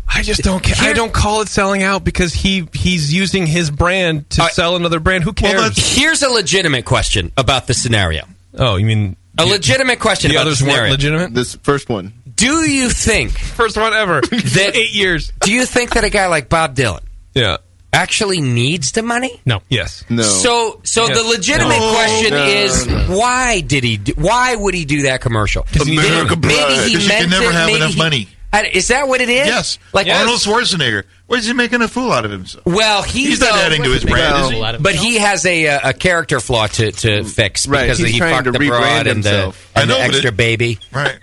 I just don't care. I don't call it selling out because he's using his brand to sell another brand. Who cares? Here's a legitimate question about the scenario. Oh, you mean a legitimate question the about others the scenario? weren't legitimate? This first one. Do you think First one ever. that 8 years. Do you think that a guy like Bob Dylan Yeah. actually needs the money? No. Yes. No. So Yes. the legitimate No. question No. is why did he? Why would he do that commercial? America Maybe Bride. he Because you meant can never it, have maybe enough money. Is that what it is? Yes. Like Arnold Schwarzenegger. What is he making a fool out of himself? Well, He's not adding to his brand, is he? But he has a character flaw to fix Right, because he's he trying fucked to the broad rebrand and the, himself. and I know, the but extra baby. Right.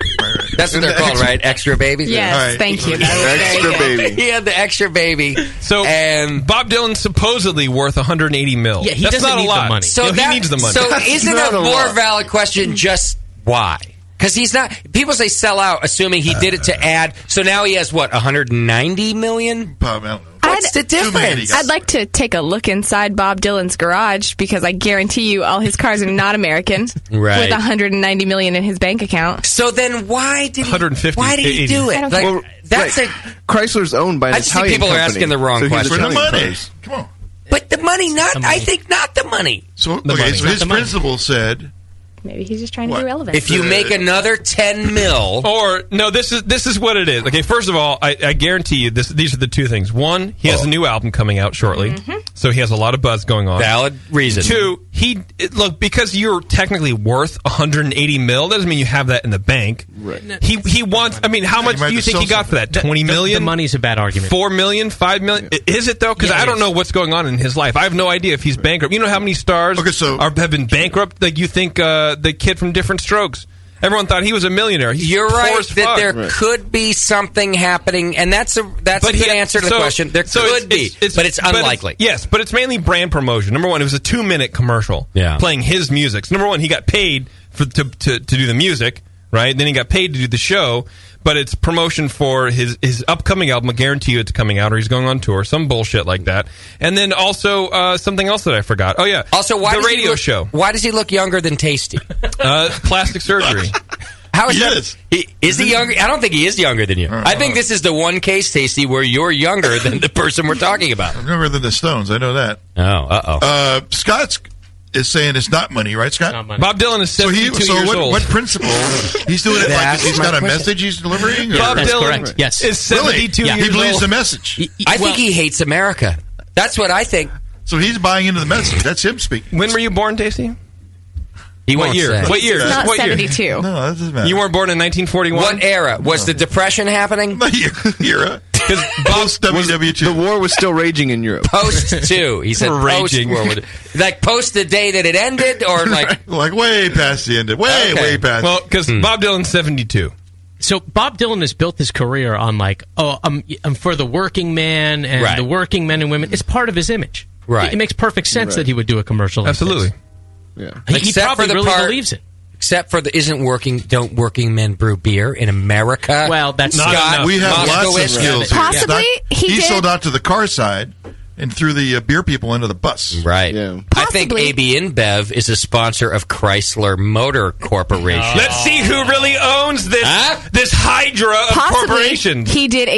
That's what they're called, right? Extra babies? Yes, All right. thank you. Extra baby. He had the extra baby. So And Bob Dylan's supposedly worth 180 mil. Yeah, he That's doesn't not a need the lot. money. so No, that, he needs the money. So That's isn't not a a more lot. valid question just why? Because he's not. People say sell out, assuming he did it to add. So now he has what 190 million. Bob, I don't know. What's the difference? I'd like to take a look inside Bob Dylan's garage because I guarantee you all his cars are not American. Right. With 190 million in his bank account. So then why did he? 150, Why did he 80. do it? Like, Well, that's right. Chrysler's owned by an I just think Italian people are company. asking the wrong So he's question. For the Italian money. first. Come on. But the money, not. I think not the money. So The money. so Not his the money. principal said, Maybe he's just trying What? to be relevant. If you make another 10 mil, Or no, this is what it is. Okay, first of all, I guarantee you these are the two things. One, he has a new album coming out shortly, so he has a lot of buzz going on. valid reason. Two, look, because you're technically worth 180 mil, that doesn't mean you have that in the bank. Right. He wants. I mean, how much might do you have to think he sell got for that? 20 million? The money's a bad argument. 4 million? 5 million? Is it though? Because Yeah, it I don't is. know what's going on in his life. I have no idea if he's bankrupt. You know how many stars have been bankrupt? Like you think the kid from Different Strokes. Everyone thought he was a millionaire. He's You're poor right as that fuck. there could be something happening, and that's a good answer to the question. There could be, but it's unlikely. Yes, but it's mainly brand promotion. Number one, it was a 2-minute commercial playing his music. So number one, he got paid to do the music, right? Then he got paid to do the show, but it's promotion for his upcoming album. I guarantee you it's coming out, or he's going on tour, some bullshit like that. And then also something else that I forgot. Oh yeah, Also, why the does he radio look, show? Why does he look younger than Tasty? Plastic surgery. How is He that? is. Is he younger? I don't think he is younger than you. I think this is the one case, Tasty, where you're younger than the person we're talking about. I'm younger than the Stones. I know that. Oh, Scott's is saying it's not money, right, Scott? Not money. Bob Dylan is 72 years old. What principle? He's doing it like That's he's my got a question. message he's delivering? Yeah, Bob That's Dylan correct. Yes. is 72 Really? years He believes old. the message. I think he hates America. That's what I think. So he's buying into the message. That's him speaking. When were you born, Tasty? He What won't year? say. What year? It's not What year? 72. No, that doesn't matter. You weren't born in 1941? What era? Was the Depression happening? era. Because Post WW2. The war was still raging in Europe. Post 2. He said Raging. post-war. Like post the day that it ended, or like... Like way past the end. Way past. Well, because Bob Dylan's 72. So Bob Dylan has built his career on I'm for the working man and Right. the working men and women. It's part of his image. Right. It makes perfect sense Right. that he would do a commercial like Absolutely. this. Yeah. He Except probably for the really part- believes it. Except for don't working men brew beer in America? Well, that's not enough. We have lots of skills. Possibly, he sold out to the car side and threw the beer people into the bus. Right. Yeah. I think AB InBev is a sponsor of Chrysler Motor Corporation. Let's see who really owns this this hydra of corporations. He did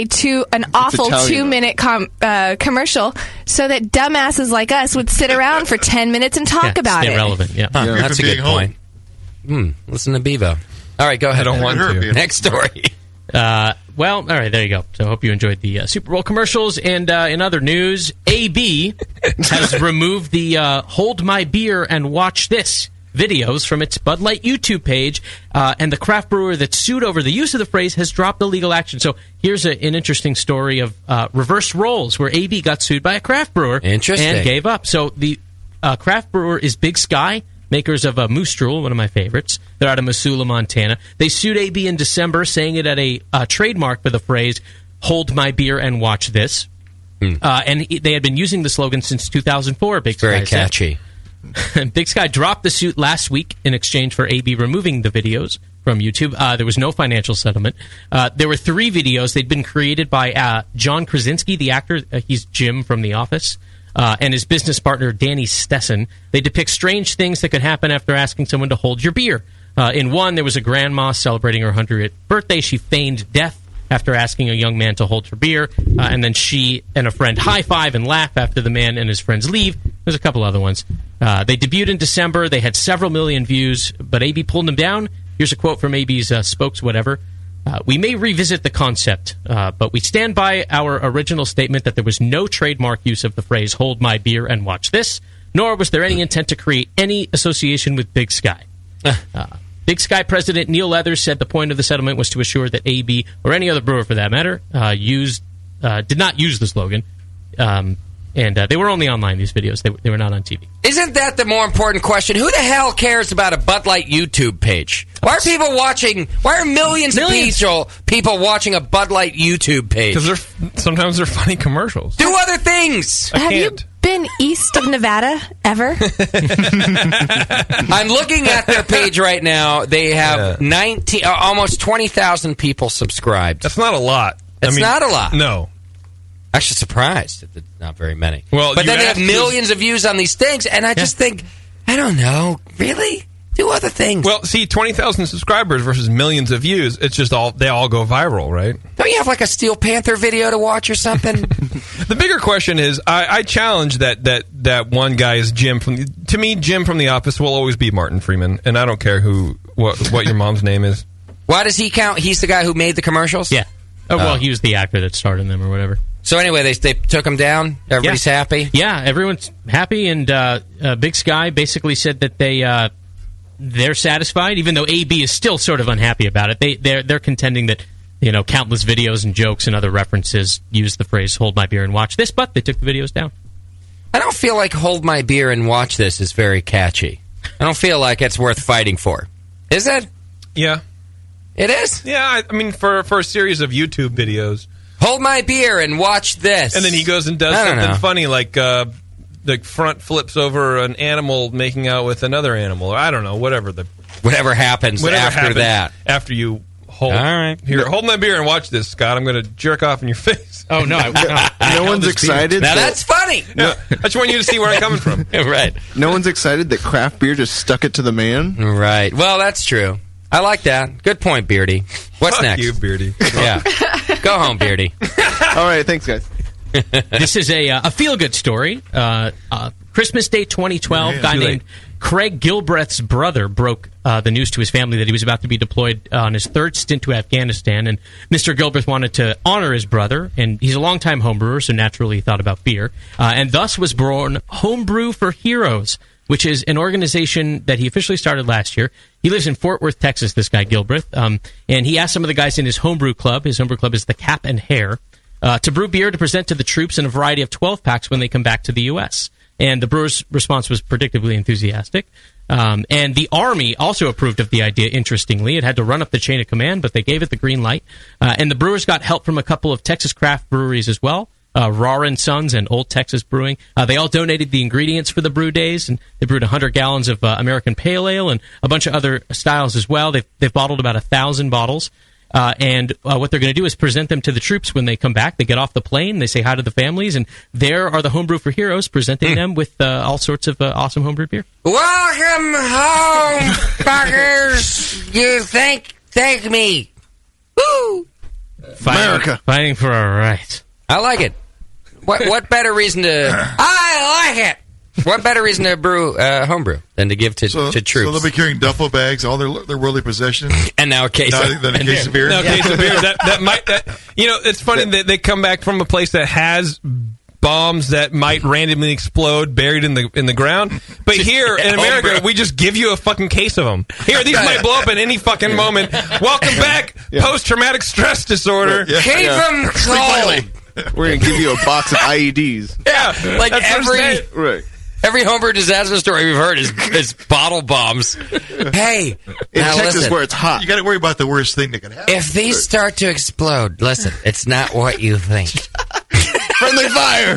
an awful Italian. 2-minute commercial so that dumbasses like us would sit around for 10 minutes and talk about stay it. relevant. Yeah. Huh, that's a good point. Listen to Bevo. All right, go ahead. I don't want to. Next story. Well, all right, there you go. So I hope you enjoyed the Super Bowl commercials. And in other news, AB has removed the Hold My Beer and Watch This videos from its Bud Light YouTube page. And the craft brewer that sued over the use of the phrase has dropped the legal action. So here's an interesting story of reverse roles where AB got sued by a craft brewer. Interesting. And gave up. So the craft brewer is Big Sky, makers of Moose Drool, one of my favorites. They're out of Missoula, Montana. They sued AB in December, saying it had a trademark for the phrase, "Hold my beer and watch this." And they had been using the slogan since 2004, Big Sky Very said. catchy. Big Sky dropped the suit last week in exchange for AB removing the videos from YouTube. There was no financial settlement. There were 3 videos. They'd been created by John Krasinski, the actor. He's Jim from The Office. And his business partner, Danny Stessen. They depict strange things that could happen after asking someone to hold your beer. In one, there was a grandma celebrating her 100th birthday. She feigned death after asking a young man to hold her beer. And then she and a friend high-five and laugh after the man and his friends leave. There's a couple other ones. They debuted in December. They had several million views, but AB pulled them down. Here's a quote from AB's spokeswhatever. We may revisit the concept, but we stand by our original statement that there was no trademark use of the phrase "hold my beer and watch this," nor was there any intent to create any association with Big Sky. Big Sky president Neil Leathers said the point of the settlement was to assure that AB, or any other brewer for that matter, did not use the slogan. And they were only online, these videos. They were not on TV. Isn't that the more important question? Who the hell cares about a Bud Light YouTube page? Why are people watching? Why are millions of people watching a Bud Light YouTube page? Because sometimes they're funny commercials. Do other things. Have you been east of Nevada ever? I'm looking at their page right now. They have almost 20,000 people subscribed. That's not a lot. It's not a lot. No. Actually surprised that not very many. Well, but then they have millions of views on these things, and I just think, I don't know, really? Do other things. Well, see, 20,000 subscribers versus millions of views, it's just they all go viral, right? Don't you have like a Steel Panther video to watch or something? The bigger question is, I challenge that one guy is Jim to me, Jim from The Office will always be Martin Freeman, and I don't care what your mom's name is. Why does he count? He's the guy who made the commercials? Yeah. Oh, well, he was the actor that starred in them or whatever. So anyway, they took him down? Everybody's happy? Yeah, everyone's happy, and Big Sky basically said that they're satisfied, even though AB is still sort of unhappy about it. They're contending that countless videos and jokes and other references use the phrase "hold my beer and watch this," but they took the videos down. I don't feel like "hold my beer and watch this" is very catchy. I don't feel like it's worth fighting for. Is it? Yeah. It is? Yeah, I mean, for a series of YouTube videos. Hold my beer and watch this. And then he goes and does something funny like the front flips over an animal making out with another animal. Or I don't know, whatever happens after that. After you hold hold my beer and watch this, Scott. I'm going to jerk off in your face. Oh, no. No one's excited. Now that's funny. No, I just want you to see where I'm coming from. Right. No one's excited that craft beer just stuck it to the man. Right. Well, that's true. I like that. Good point, Beardy. What's Fuck next? you, Beardy. Yeah. Go home, Beardy. All right, thanks, guys. This is a feel-good story. Christmas Day 2012, a guy named Craig Gilbreth's brother broke the news to his family that he was about to be deployed on his 3rd stint to Afghanistan, and Mr. Gilbreth wanted to honor his brother, and he's a longtime homebrewer, so naturally he thought about beer, and thus was born Homebrew for Heroes, which is an organization that he officially started last year. He lives in Fort Worth, Texas, this guy Gilbreth, and he asked some of the guys in his homebrew club is the Cap and Hare, to brew beer to present to the troops in a variety of 12-packs when they come back to the U.S. And the brewer's response was predictably enthusiastic. And the Army also approved of the idea, interestingly. It had to run up the chain of command, but they gave it the green light. And the brewers got help from a couple of Texas craft breweries as well. Raw & Sons and Old Texas Brewing. They all donated the ingredients for the brew days, and they brewed 100 gallons of American Pale Ale and a bunch of other styles as well. They've bottled about 1,000 bottles. And what they're going to do is present them to the troops when they come back. They get off the plane, they say hi to the families, and there are the Homebrew for Heroes presenting them with all sorts of awesome homebrew beer. Welcome home, fuckers. You thank me. Woo! Fighting for our right. I like it. What better reason to... I like it! What better reason to brew homebrew than to give to troops? So they'll be carrying duffel bags, all their worldly possessions, and now a case of beer. Now a case of beer. That might. It's funny that they come back from a place that has bombs that might randomly explode buried in the ground. But here in America, we just give you a fucking case of them. Here, these might blow up at any fucking moment. Welcome back, post-traumatic stress disorder. Keep them cold. We're going to give you a box of IEDs. Yeah, like every homebrew disaster story we've heard is bottle bombs. Hey, in now Texas listen, where it's hot, you got to worry about the worst thing that can happen. If these start to explode, listen, it's not what you think. Friendly fire.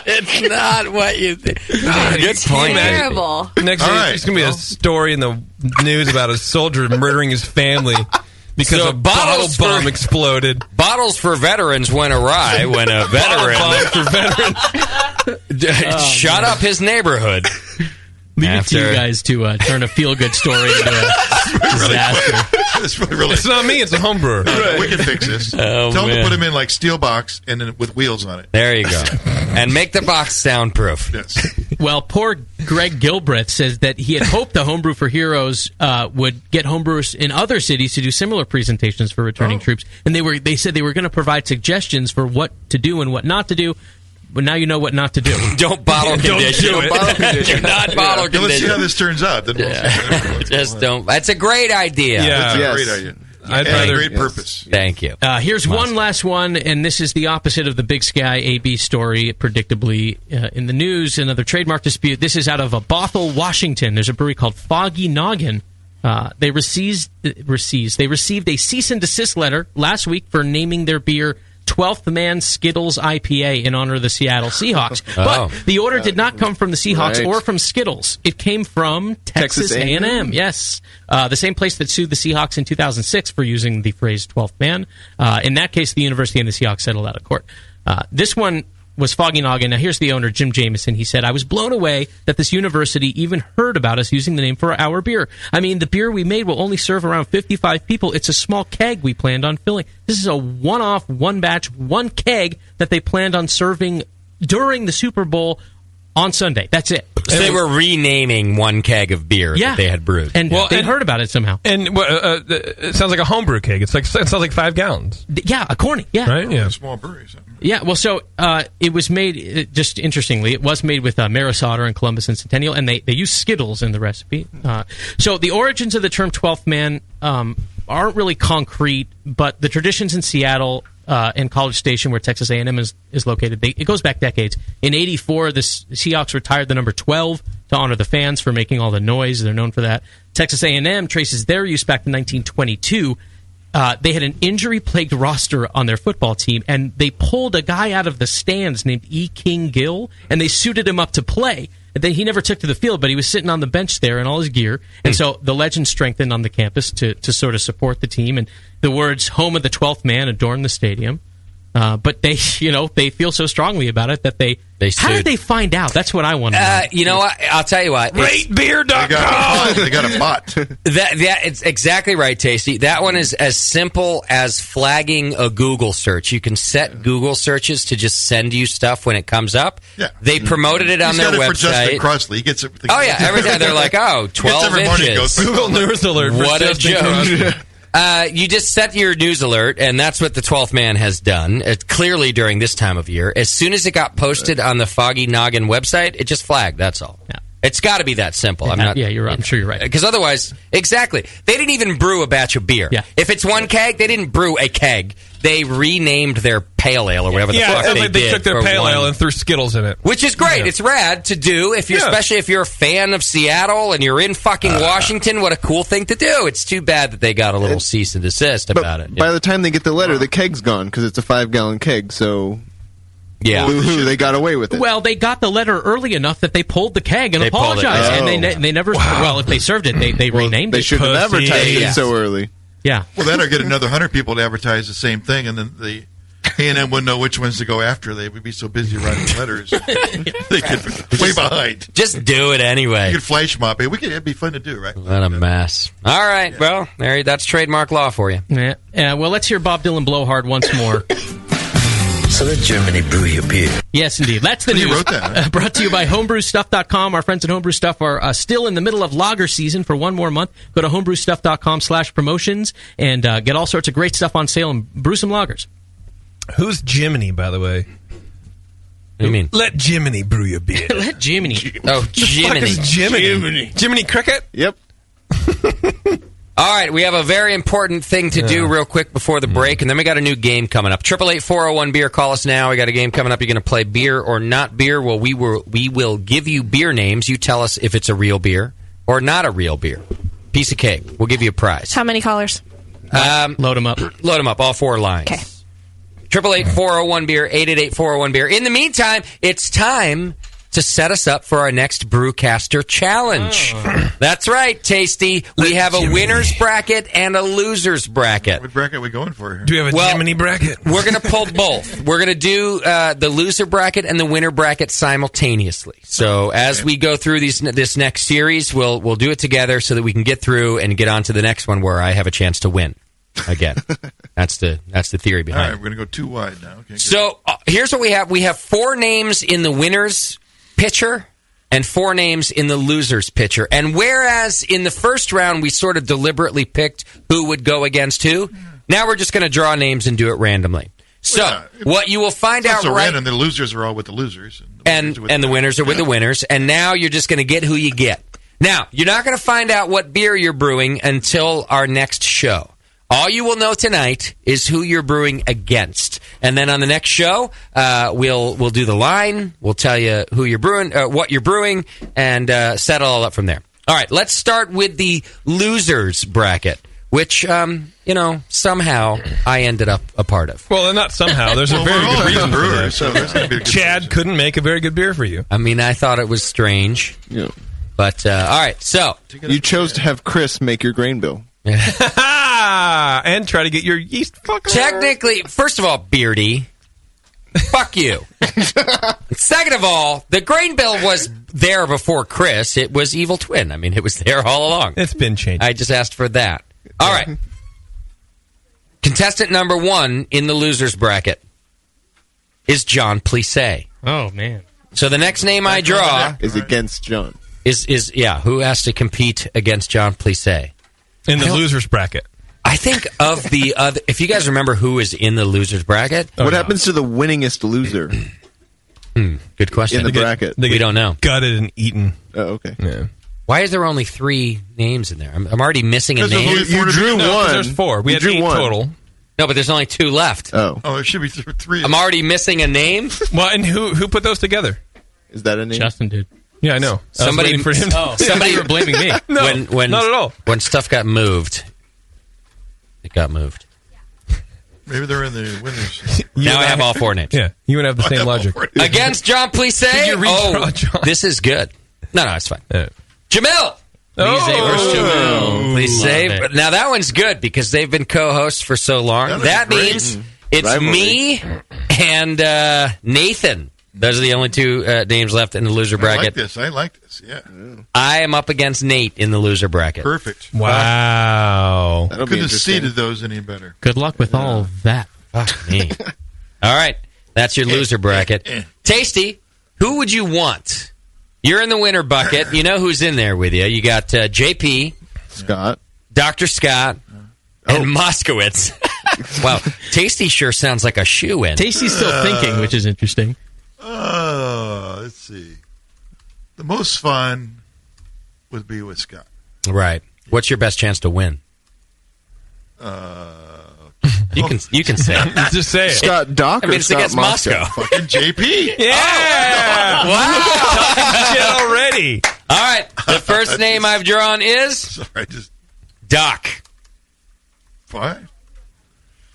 It's not what you think. Good point. Terrible. Next week, there's going to be a story in the news about a soldier murdering his family because a bottle bomb exploded. Bottles for veterans went awry when a veteran shot up his neighborhood. Leave it to you guys to turn a feel-good story into a disaster. It's not me, it's a home brewer. We can fix this. Tell them to put them in like steel box and then with wheels on it. There you go. And make the box soundproof. Yes. Well, poor Greg Gilbreth says that he had hoped the Homebrew for Heroes would get homebrewers in other cities to do similar presentations for returning troops. And they said they were going to provide suggestions for what to do and what not to do. But now you know what not to do. Don't bottle condition. Don't bottle condition. Do not bottle condition. Let's see how this turns out. Then Just don't. That's a great idea. Yeah, that's a great idea. I'd great purpose. Thank you. Here's one last one, and this is the opposite of the Big Sky AB story, predictably in the news. Another trademark dispute. This is out of Bothell, Washington. There's a brewery called Foggy Noggin. They received a cease and desist letter last week for naming their beer 12th Man Skittles IPA in honor of the Seattle Seahawks. But the order did not come from the Seahawks or from Skittles. It came from Texas A&M. Yes. The same place that sued the Seahawks in 2006 for using the phrase 12th Man. In that case, the university and the Seahawks settled out of court. This one was Foggy Noggin. Now, here's the owner, Jim Jameson. He said, I was blown away that this university even heard about us using the name for our beer. I mean, the beer we made will only serve around 55 people. It's a small keg we planned on filling. This is a one-off, one batch, one keg that they planned on serving during the Super Bowl on Sunday. That's it. So they were renaming one keg of beer that they had brewed. And they heard about it somehow. And it sounds like a homebrew keg. It sounds like 5 gallons. Yeah, a corny. Yeah. Right? Yeah. Small breweries. Yeah, well, so it was made, just interestingly, it was made with Marisauder and Columbus and Centennial, and they use Skittles in the recipe. So the origins of the term 12th Man aren't really concrete, but the traditions in Seattle and College Station, where Texas A&M is located, it goes back decades. In '84, the Seahawks retired the number 12 to honor the fans for making all the noise. They're known for that. Texas A&M traces their use back to 1922. They had an injury-plagued roster on their football team, and they pulled a guy out of the stands named E. King Gill, and they suited him up to play. And then he never took to the field, but he was sitting on the bench there in all his gear. And so the legend strengthened on the campus to sort of support the team. And the words "Home of the 12th Man" adorn the stadium. But they feel so strongly about it that they how did they find out? That's what I want to know. You know what? I'll tell you what. RateBeer.com. They got a bot. It's exactly right, Tasty. That one is as simple as flagging a Google search. You can set Google searches to just send you stuff when it comes up. Yeah. They promoted it on their website. For Justin Crossley. He gets it. Oh yeah, every time they're like, 12 inches. Google News Alert. What a joke. You just set your news alert, and that's what the 12th Man has done, clearly during this time of year. As soon as it got posted on the Foggy Noggin website, it just flagged, that's all. Yeah. It's got to be that simple. I'm sure you're right. Because otherwise, exactly, they didn't even brew a batch of beer. Yeah. If it's one keg, they didn't brew a keg. They renamed their pale ale or whatever the fuck they did. They took their pale ale and threw Skittles in it. Which is great. Yeah. It's rad to do, especially if you're a fan of Seattle and you're in fucking Washington. What a cool thing to do. It's too bad that they got a little cease and desist about it. By the time they get the letter, the keg's gone because it's a 5-gallon keg, so... Yeah. Boo-hoo, they got away with it. Well, they got the letter early enough that they pulled the keg and They pulled it, apologized. yeah. And they never. Well, if they served it, they renamed They it. should have advertised it so early. Yeah. Well, then I'd get another 100 people to advertise the same thing, and then the A&M wouldn't know which ones to go after. They would be so busy writing letters. They could way behind. Just do it anyway. You could flash mob it. It'd be fun to do, right? What a mess. All right. Well, that's trademark law for you. Yeah. Well, let's hear Bob Dylan blow hard once more. So let Germany brew your beer. Yes, indeed. That's the news. You wrote that. Brought to you by homebrewstuff.com. Our friends at Homebrew Stuff are still in the middle of lager season for one more month. Go to homebrewstuff.com/promotions and get all sorts of great stuff on sale and brew some lagers. Who's Jiminy, by the way? What do you mean? Let Jiminy brew your beer. Let Jiminy. Oh, The fuck Jiminy. is Jiminy? Jiminy Cricket? Yep. All right, we have a very important thing to do real quick before the break, and then we got a new game coming up. 888-401-BEER, call us now. We got a game coming up. You're going to play beer or not beer. Well, we will give you beer names. You tell us if it's a real beer or not a real beer. Piece of cake. We'll give you a prize. How many callers? Load them up. Load them up, all four lines. Okay. 888-401-BEER, 888-401-BEER. In the meantime, it's time to set us up for our next Brewcaster Challenge. That's right, Tasty. We have a winner's bracket and a loser's bracket. What bracket are we going for here? Do we have a Jiminy bracket? We're going to pull both. We're going to do the loser bracket and the winner bracket simultaneously. So as we go through this next series, we'll do it together so that we can get through and get on to the next one where I have a chance to win again. That's the theory All behind right, it. we're going to go too wide now. Okay, good. So here's what we have. We have 4 names in the winner's pitcher and 4 names in the loser's pitcher. And whereas in the first round we sort of deliberately picked who would go against who, now we're just going to draw names and do it randomly. So what you will find It's out also right... random. The losers are all with the losers. And the winners are with the winners. And now you're just going to get who you get. Now, you're not going to find out what beer you're brewing until our next show. All you will know tonight is who you're brewing against, and then on the next show, we'll do the line. We'll tell you who you're brewing, what you're brewing, and set it all up from there. All right, let's start with the losers bracket, which somehow I ended up a part of. Well, not somehow. There's a very good reason for that. So there's gonna be a good Chad couldn't make a very good beer for you. I mean, I thought it was strange. Yeah. But all right, so you chose to have Chris make your grain bill. And try to get your yeast fucker. Technically, first of all, Beardy, fuck you. Second of all, the grain bill was there before Chris. It was Evil Twin. I mean, it was there all along. It's been changed. I just asked for that. All right. Contestant number 1 in the loser's bracket is John Plissé. Oh, man. So the next name I draw is against John. Is who has to compete against John Plissé? In the loser's bracket. I think of the other... If you guys remember who is in the loser's bracket... What happens to the winningest loser? Good question. In the bracket. We don't know. Gutted and eaten. Oh, okay. Yeah. Why is there only 3 names in there? I'm already missing a name. You drew one. There's 4. We had 8 total. No, but there's only 2 left. Oh, there should be 3. I'm already missing a name. Well, and who put those together? Is that a name? Justin did. Yeah, I know. Somebody for him. Somebody were blaming me. No, when not at all. When stuff got moved, it got moved. Maybe they're in the winners. Now I have all 4 names. Yeah, you and I have the same logic. Against John Plissé. Did you redraw John? This is good. No, it's fine. Jamil. Jamil. Plissé. Love it. Now that one's good because they've been co-hosts for so long. That means it's Rivalry. me and Nathan. Those are the only 2 names left in the loser bracket. I like this. Yeah. I am up against Nate in the loser bracket. Perfect. Wow. That'll be Couldn't have interesting. seeded those any better. Good luck with all of that. Fuck me. All right. That's your loser bracket. Tasty, who would you want? You're in the winner bucket. You know who's in there with you. You got JP, Scott, Dr. Scott, and Moskowitz. Wow. Tasty sure sounds like a shoe-in. Tasty's still thinking, which is interesting. Let's see. The most fun would be with Scott. Right. What's your best chance to win? You can say it. Just say it. Scott Doc I or mean, it's Scott against Moscow? Moscow. Fucking JP. Yeah. Wow. Shit already. All right. The first name I've drawn is Sorry, just Doc. fine.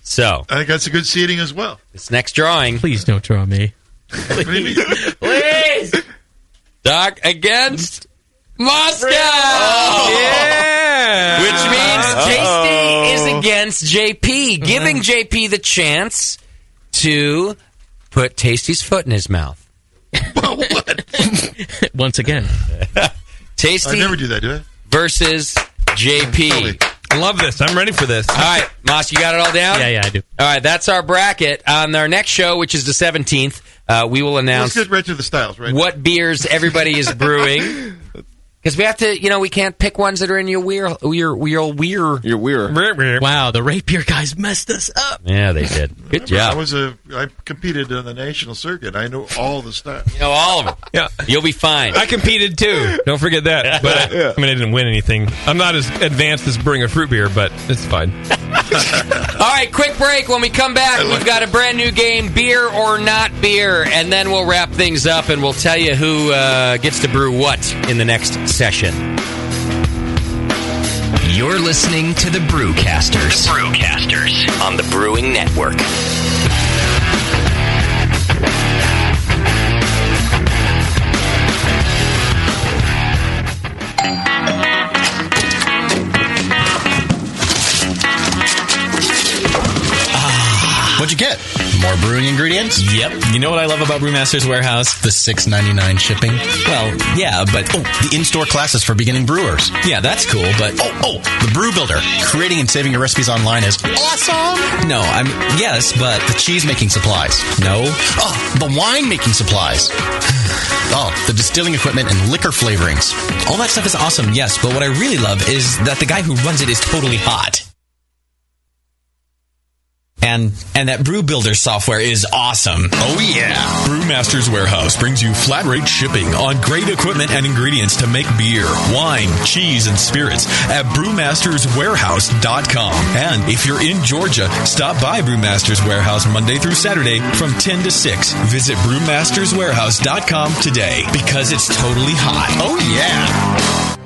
So, I think that's a good seeding as well. this next drawing, Please don't draw me. Please. Doc against Moscow. Yeah. Which means Tasty is against JP, giving JP the chance to put Tasty's foot in his mouth. Once again. Tasty. I never do that, do I? Versus JP. I love this. I'm ready for this. All right, Moss, you got it all down? Yeah, I do. All right, that's our bracket. On our next show, which is the 17th, we will announce Let's get right to the styles, right? what beers everybody is brewing. Because we have to, we can't pick ones that are in your weir. Your weir. Wow, the RateBeer guys messed us up. Yeah, they did. Good job. I competed on the national circuit. I know all the styles. You know all of them. Yeah. You'll be fine. I competed too. Don't forget that. But I didn't win anything. I'm not as advanced as brewing a fruit beer, but it's fine. All right, quick break. When we come back, we've got a brand new game, Beer or Not Beer, and then we'll wrap things up and we'll tell you who gets to brew what in the next session. You're listening to the Brewcasters. The Brewcasters on the Brewing Network. What'd you get? More brewing ingredients? Yep. You know what I love about Brewmaster's Warehouse? The $6.99 shipping? Well, yeah, but... the in-store classes for beginning brewers. Yeah, that's cool, but... The Brew Builder. Creating and saving your recipes online is awesome! No, yes, but... The cheese-making supplies. No. Oh, the wine-making supplies. Oh, the distilling equipment and liquor flavorings. All that stuff is awesome, yes, but what I really love is that the guy who runs it is totally hot. And that Brew Builder software is awesome. Oh, yeah. Brewmaster's Warehouse brings you flat rate shipping on great equipment and ingredients to make beer, wine, cheese, and spirits at brewmasterswarehouse.com. And if you're in Georgia, stop by Brewmaster's Warehouse Monday through Saturday from 10 to 6. Visit brewmasterswarehouse.com today because it's totally hot. Oh, yeah.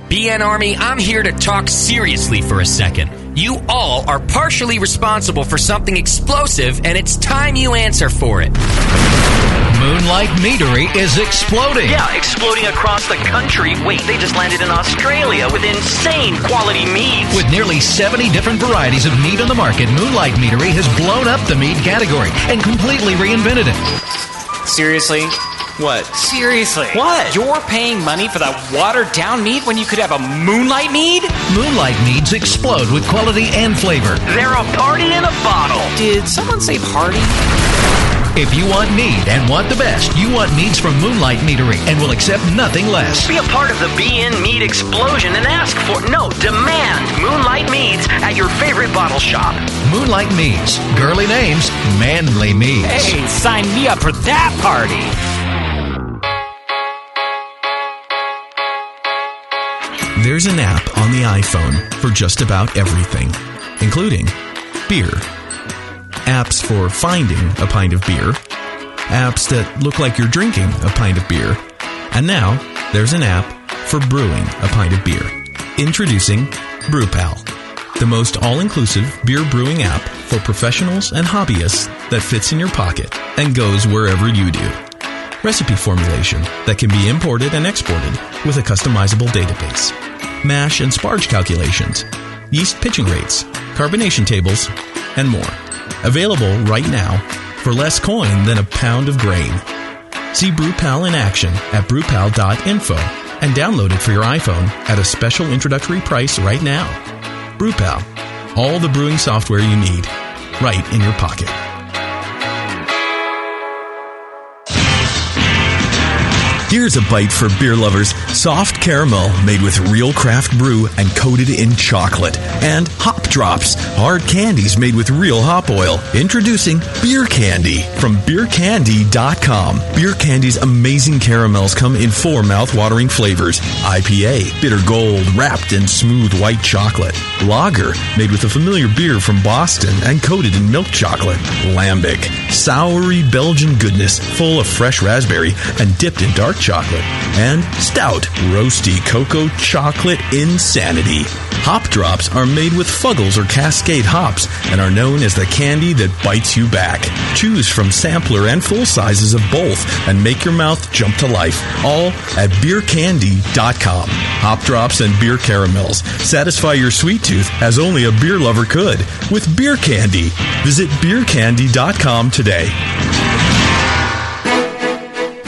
BN Army, I'm here to talk seriously for a second. You all are partially responsible for something explosive, and it's time you answer for it. Moonlight Meadery is exploding. Yeah, exploding across the country. Wait, they just landed in Australia with insane quality meads. With nearly 70 different varieties of mead on the market, Moonlight Meadery has blown up the mead category and completely reinvented it. Seriously? What? Seriously? What? You're paying money for that watered-down mead when you could have a Moonlight mead? Moonlight meads explode with quality and flavor. They're a party in a bottle. Did someone say party? If you want mead and want the best, you want meads from Moonlight Meadery and will accept nothing less. Be a part of the BN Mead explosion and ask for, demand Moonlight Meads at your favorite bottle shop. Moonlight Meads. Girly names, manly meads. Hey, sign me up for that party. There's an app on the iPhone for just about everything, including beer. Apps for finding a pint of beer. Apps that look like you're drinking a pint of beer. And now, there's an app for brewing a pint of beer. Introducing BrewPal, the most all-inclusive beer brewing app for professionals and hobbyists that fits in your pocket and goes wherever you do. Recipe formulation that can be imported and exported with a customizable database. Mash and sparge calculations, yeast pitching rates, carbonation tables, and more. Available right now for less coin than a pound of grain. See BrewPal in action at brewpal.info and download it for your iPhone at a special introductory price right now. BrewPal, all the brewing software you need, right in your pocket. Here's a bite for beer lovers. Soft caramel made with real craft brew and coated in chocolate. And hop drops, hard candies made with real hop oil. Introducing Beer Candy from beercandy.com. Beer Candy's amazing caramels come in 4 mouth-watering flavors. IPA, bitter gold, wrapped in smooth white chocolate. Lager, made with a familiar beer from Boston and coated in milk chocolate. Lambic, soury Belgian goodness full of fresh raspberry and dipped in dark chocolate, and stout, roasty cocoa chocolate insanity. Hop Drops are made with Fuggles or Cascade hops and are known as the candy that bites you back. Choose from sampler and full sizes of both and make your mouth jump to life, all at beercandy.com. Hop Drops and beer caramels satisfy your sweet tooth as only a beer lover could with Beer Candy. Visit beercandy.com today.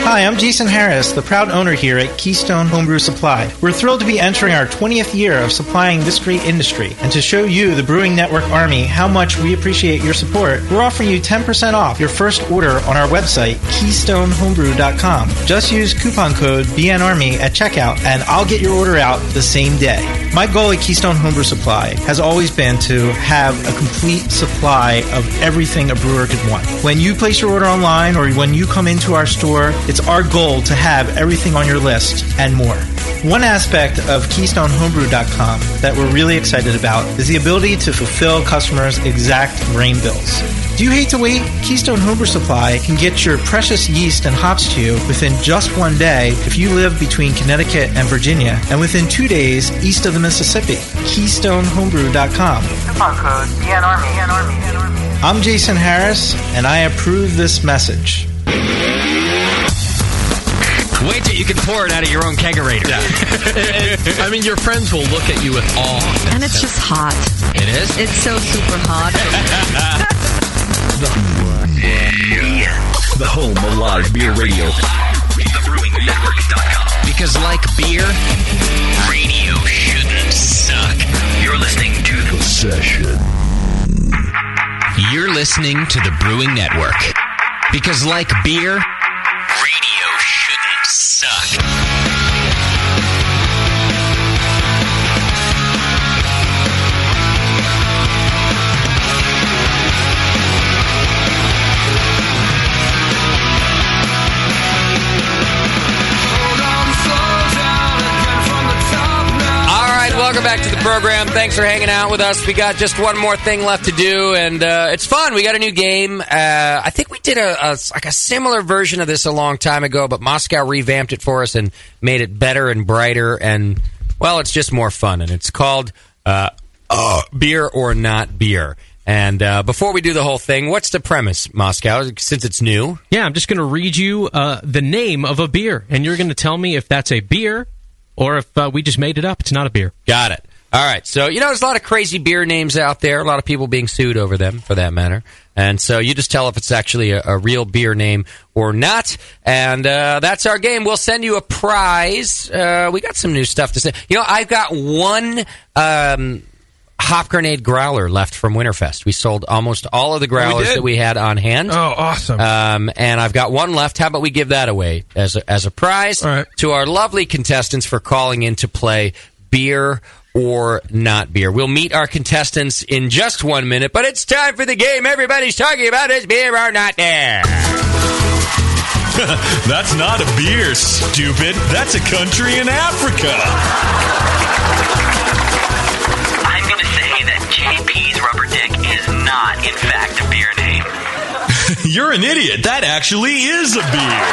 Hi, I'm Jason Harris, the proud owner here at Keystone Homebrew Supply. We're thrilled to be entering our 20th year of supplying this great industry. And to show you, the Brewing Network Army, how much we appreciate your support, we're offering you 10% off your first order on our website, KeystoneHomebrew.com. Just use coupon code BNARMY at checkout, and I'll get your order out the same day. My goal at Keystone Homebrew Supply has always been to have a complete supply of everything a brewer could want. When you place your order online or when you come into our store, it's our goal to have everything on your list and more. One aspect of KeystoneHomebrew.com that we're really excited about is the ability to fulfill customers' exact grain bills. Do you hate to wait? Keystone Homebrew Supply can get your precious yeast and hops to you within just one day if you live between Connecticut and Virginia, and within 2 days east of the Mississippi. KeystoneHomebrew.com. Coupon code BNARMY. I'm Jason Harris, and I approve this message. Wait till you can pour it out of your own kegerator. I mean, your friends will look at you with awe. And it's just hot. It is? It's so super hot. The home of live beer radio. TheBrewingNetwork.com. Because like beer, radio shouldn't suck. You're listening to The Session. You're listening to the Brewing Network. Because like beer, radio shouldn't suck. Welcome back to the program. Thanks for hanging out with us. We got just one more thing left to do, and it's fun. We got a new game. I think we did a similar version of this a long time ago, but Moscow revamped it for us and made it better and brighter, and, well, it's just more fun, and it's called Beer or Not Beer. And before we do the whole thing, what's the premise, Moscow, since it's new? Yeah, I'm just going to read you the name of a beer, and you're going to tell me if that's a beer or if we just made it up. It's not a beer. Got it. All right. So, there's a lot of crazy beer names out there. A lot of people being sued over them, for that matter. And so you just tell if it's actually a real beer name or not. And that's our game. We'll send you a prize. We got some new stuff to say. I've got one Hop Grenade Growler left from Winterfest. We sold almost all of the growlers that we had on hand. Oh, awesome. And I've got one left. How about we give that away as a prize to our lovely contestants for calling in to play Beer or Not Beer. We'll meet our contestants in just 1 minute, but it's time for the game everybody's talking about is Beer or Not Beer. That's not a beer, stupid. That's a country in Africa. I'm going to say that JP's Rubber Dick is not, in fact, a beer name. You're an idiot. That actually is a beer.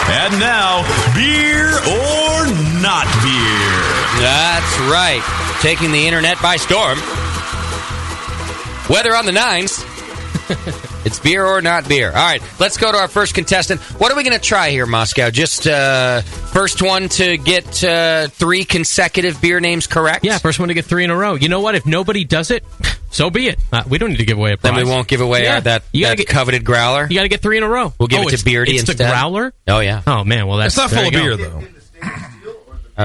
And now, Beer or Not Beer. That's right. Taking the internet by storm. Weather on the nines. It's Beer or Not Beer. All right, let's go to our first contestant. What are we going to try here, Moscow? Just first one to get 3 consecutive beer names correct? Yeah, first one to get 3 in a row. You know what? If nobody does it, so be it. We don't need to give away a prize. Then we won't give away that coveted growler? You got to get 3 in a row. We'll give it to Beardy instead. It's the growler? Oh, yeah. Oh, man. Well, that's not full of beer, though.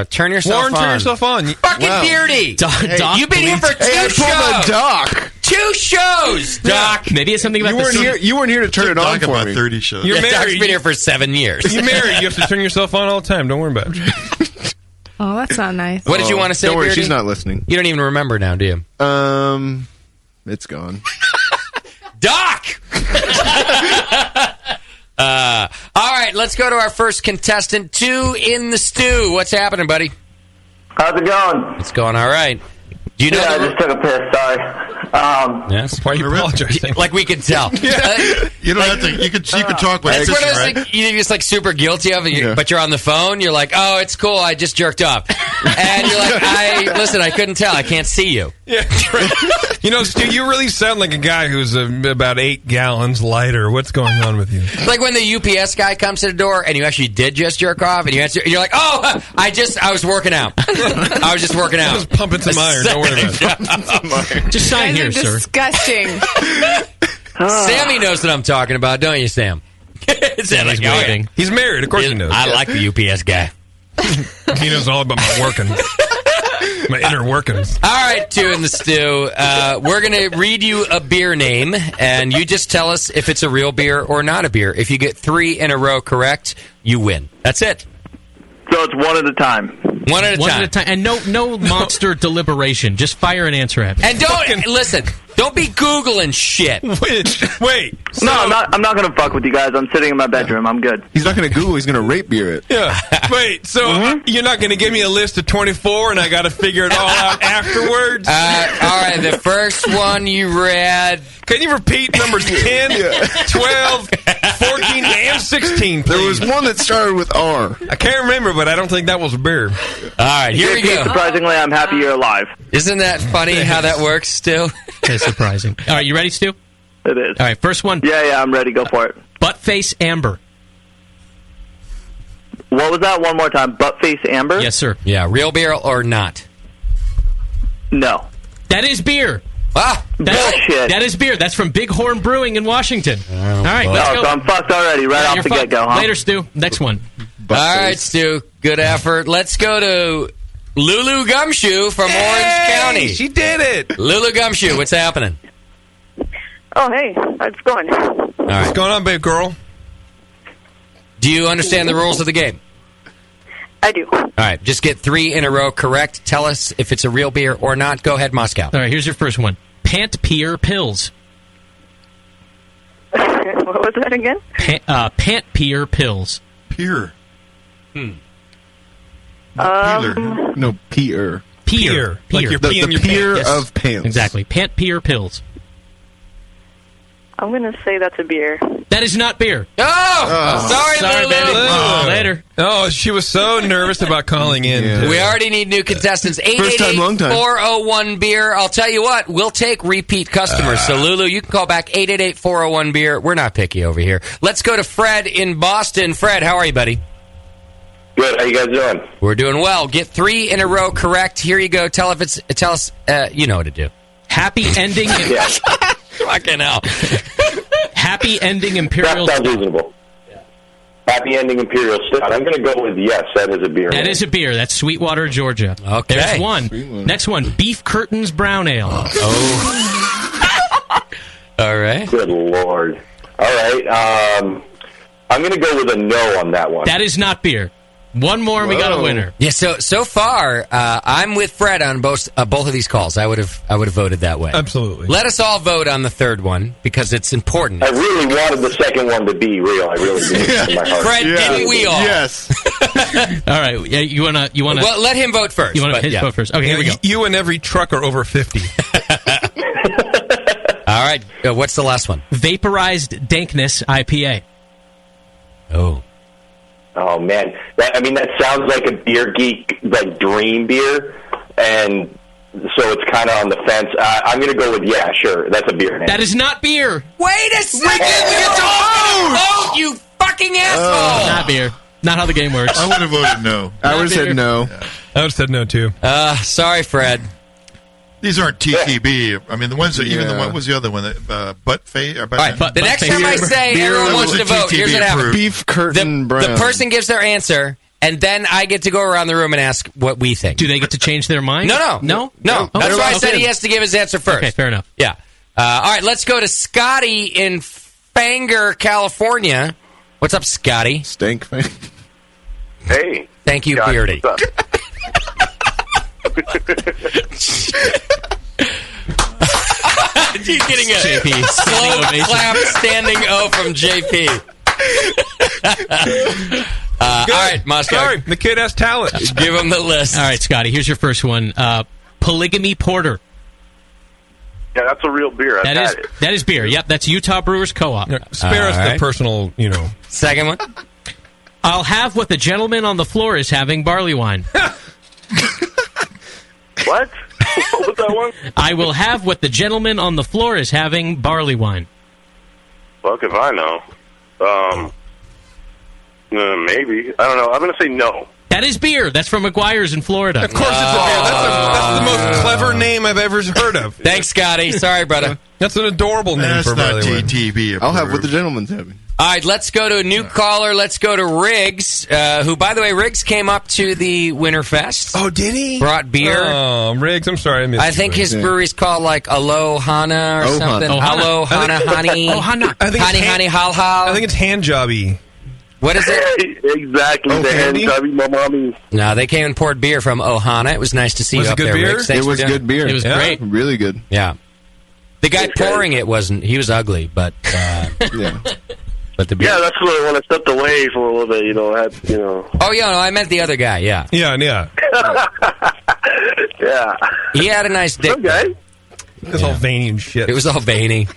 Turn yourself Warren, on. turn yourself on. Fucking Beardy! You've been here for 2 shows! Doc! 2 shows, Doc! Maybe it's something about you weren't here to turn it on for about me. 30 shows. You're married. Doc's been here for 7 years. You're married. You have to turn yourself on all the time. Don't worry about it. Oh, that's not nice. What did you want to say, Don't worry, Beardy? she's not listening. You don't even remember now, do you? It's gone. Doc! All right, let's go to our first contestant, 2 in the stew. What's happening, buddy? How's it going? It's going all right. Do you know I just took a piss, sorry. Yes. Why are you apologizing? Like we could tell. You don't have to. You could talk with It's one of those right? things you're just like super guilty of, but you're on the phone. You're like, oh, it's cool. I just jerked off, and you're like, I couldn't tell. I can't see you. Yeah, you know, Stu, you really sound like a guy who's about 8 gallons lighter. What's going on with you? Like when the UPS guy comes to the door and you actually did just jerk off, and you answer, and you're like, oh, I was working out. I was just working out. I was pumping some iron. Don't worry about it. Just sign here, sir. Disgusting. Sammy knows what I'm talking about, don't you, Sam? Sammy's waiting. He's married. Of course he knows. I like the UPS guy. He knows all about my working. My inner workings. All right, 2 in the stew. We're going to read you a beer name, and you just tell us if it's a real beer or not a beer. If you get 3 in a row correct, you win. That's it. So it's one at a time. One at a time. And no monster deliberation. Just fire an answer at me. And listen, don't be Googling shit. Wait. No, I'm not going to fuck with you guys. I'm sitting in my bedroom. I'm good. He's not going to Google. He's going to rate beer it. Yeah. Wait, so you're not going to give me a list of 24 and I got to figure it all out afterwards? All right, the first one you read. Can you repeat numbers 10, 12, 14, and 16, please? There was one that started with R. I can't remember, but I don't think that was a beer. All right, here we go. Surprisingly, I'm happy you're alive. Isn't that funny how that works, Stu? It's surprising. All right, you ready, Stu? It is. All right, first one. Yeah, I'm ready. Go for it. Buttface Amber. What was that? One more time. Buttface Amber? Yes, sir. Yeah, real beer or not? No. That is beer. Bullshit. That is beer. That's from Bighorn Brewing in Washington. All right, let's go. So I'm fucked already, right off the get-go, huh? Later, Stu. Next one. All right, Stu. Good effort. Let's go to Lulu Gumshoe from Orange County. She did it. Lulu Gumshoe, what's happening? Oh, hey. How's it going? All right. What's going on, babe girl? Do you understand the rules of the game? I do. All right, just get 3 in a row correct. Tell us if it's a real beer or not. Go ahead, Moscow. All right, here's your first one. Pant Pier Pills. What was that again? Pant Pier Pills. Pier. No, Pier. Pier. Like you're peeing The your pier pants. of pants. Exactly. Pant Pier Pills. I'm going to say that's a beer. That is not beer. Sorry, Lulu. baby. Later. Oh, she was so nervous about calling in. Yeah. We already need new contestants. First time, long time. 888-401-BEER. I'll tell you what, we'll take repeat customers. So, Lulu, you can call back 888-401-BEER. We're not picky over here. Let's go to Fred in Boston. Fred, how are you, buddy? Good. How you guys doing? We're doing well. Get 3 in a row correct. Here you go. Tell us, you know what to do. Happy ending. Fucking hell. Happy ending Imperial. That sounds reasonable. Happy ending Imperial Stout. I'm going to go with yes. That is a beer. That is a beer. That's Sweetwater, Georgia. Okay. There's one. Next one. Beef Curtains Brown Ale. Oh. All right. Good Lord. All right. I'm going to go with a no on that one. That is not beer. One more and we got a winner. Yeah, so far, I'm with Fred on both of these calls. I would have voted that way. Absolutely. Let us all vote on the third one because it's important. I really wanted the second one to be real. I really did in my heart. Fred, didn't we all? Yes. All right. Yeah, you wanna? Well, let him vote first. You want to vote first? Okay, here we go. You and every truck are over 50. All right. What's the last one? Vaporized Dankness IPA. Oh man, that sounds like a beer geek dream beer, and so it's kind of on the fence. I'm going to go with yeah, sure, that's a beer name. That is not beer. Wait a second, oh, you fucking asshole! Not beer. Not how the game works. I would have voted no. I would have said no. I would have said no too. Sorry, Fred. These aren't TTB. I mean, the ones that even the one was the other one that butt face. All right, the next time I say everyone wants to vote, here's what happens: Beef curtain brown. The person gives their answer, and then I get to go around the room and ask what we think. Do they get to change their mind? No. Oh, That's why I said he has to give his answer first. Okay, fair enough. Yeah. All right, let's go to Scotty in Fanger, California. What's up, Scotty? Stank Fang. Hey. Thank you, Scotty, Beardy. what's up? He's getting a JP, slow clap standing O from JP. All right, Moscow. Sorry, the kid has talent. Give him the list. All right, Scotty, here's your first one. Polygamy Porter. Yeah, that's a real beer. I've had it. That is beer. Yep, that's Utah Brewers Co-op. Spare us All right. the personal, Second one. I'll have what the gentleman on the floor is having, barley wine. What? What was that one? I will have what the gentleman on the floor is having, barley wine. Fuck if I know. Maybe. I don't know. I'm going to say no. That is beer. That's from McGuire's in Florida. Of course it's a beer. That's the most clever name I've ever heard of. Thanks, Scotty. Sorry, brother. That's an adorable name That's for not barley wine. TTB. I'll have what the gentleman's having. All right, let's go to a new caller. Let's go to Riggs, who, by the way, Riggs came up to the Winterfest. Oh, did he? Brought beer. Oh, Riggs, I'm sorry I missed I think you, his Riggs. brewery's called like Alohana or something. Alohana, honey. I think Honey, honey, hal, hal. I think it's hand jobby. What is it? Exactly. The hand jobby, my mommy. No, they came and poured beer from Ohana. It was nice to see Was you it up good there, beer? Riggs. Thanks It was for doing good beer. It was great. Really good. Yeah. The guy pouring it wasn't. He was ugly, but Yeah. but the beer. Yeah, that's what when I stepped away for a little bit, Oh yeah, no, I meant the other guy. Yeah. Yeah. Yeah. He had a nice dick. Okay. It was all veiny and shit. It was all veiny.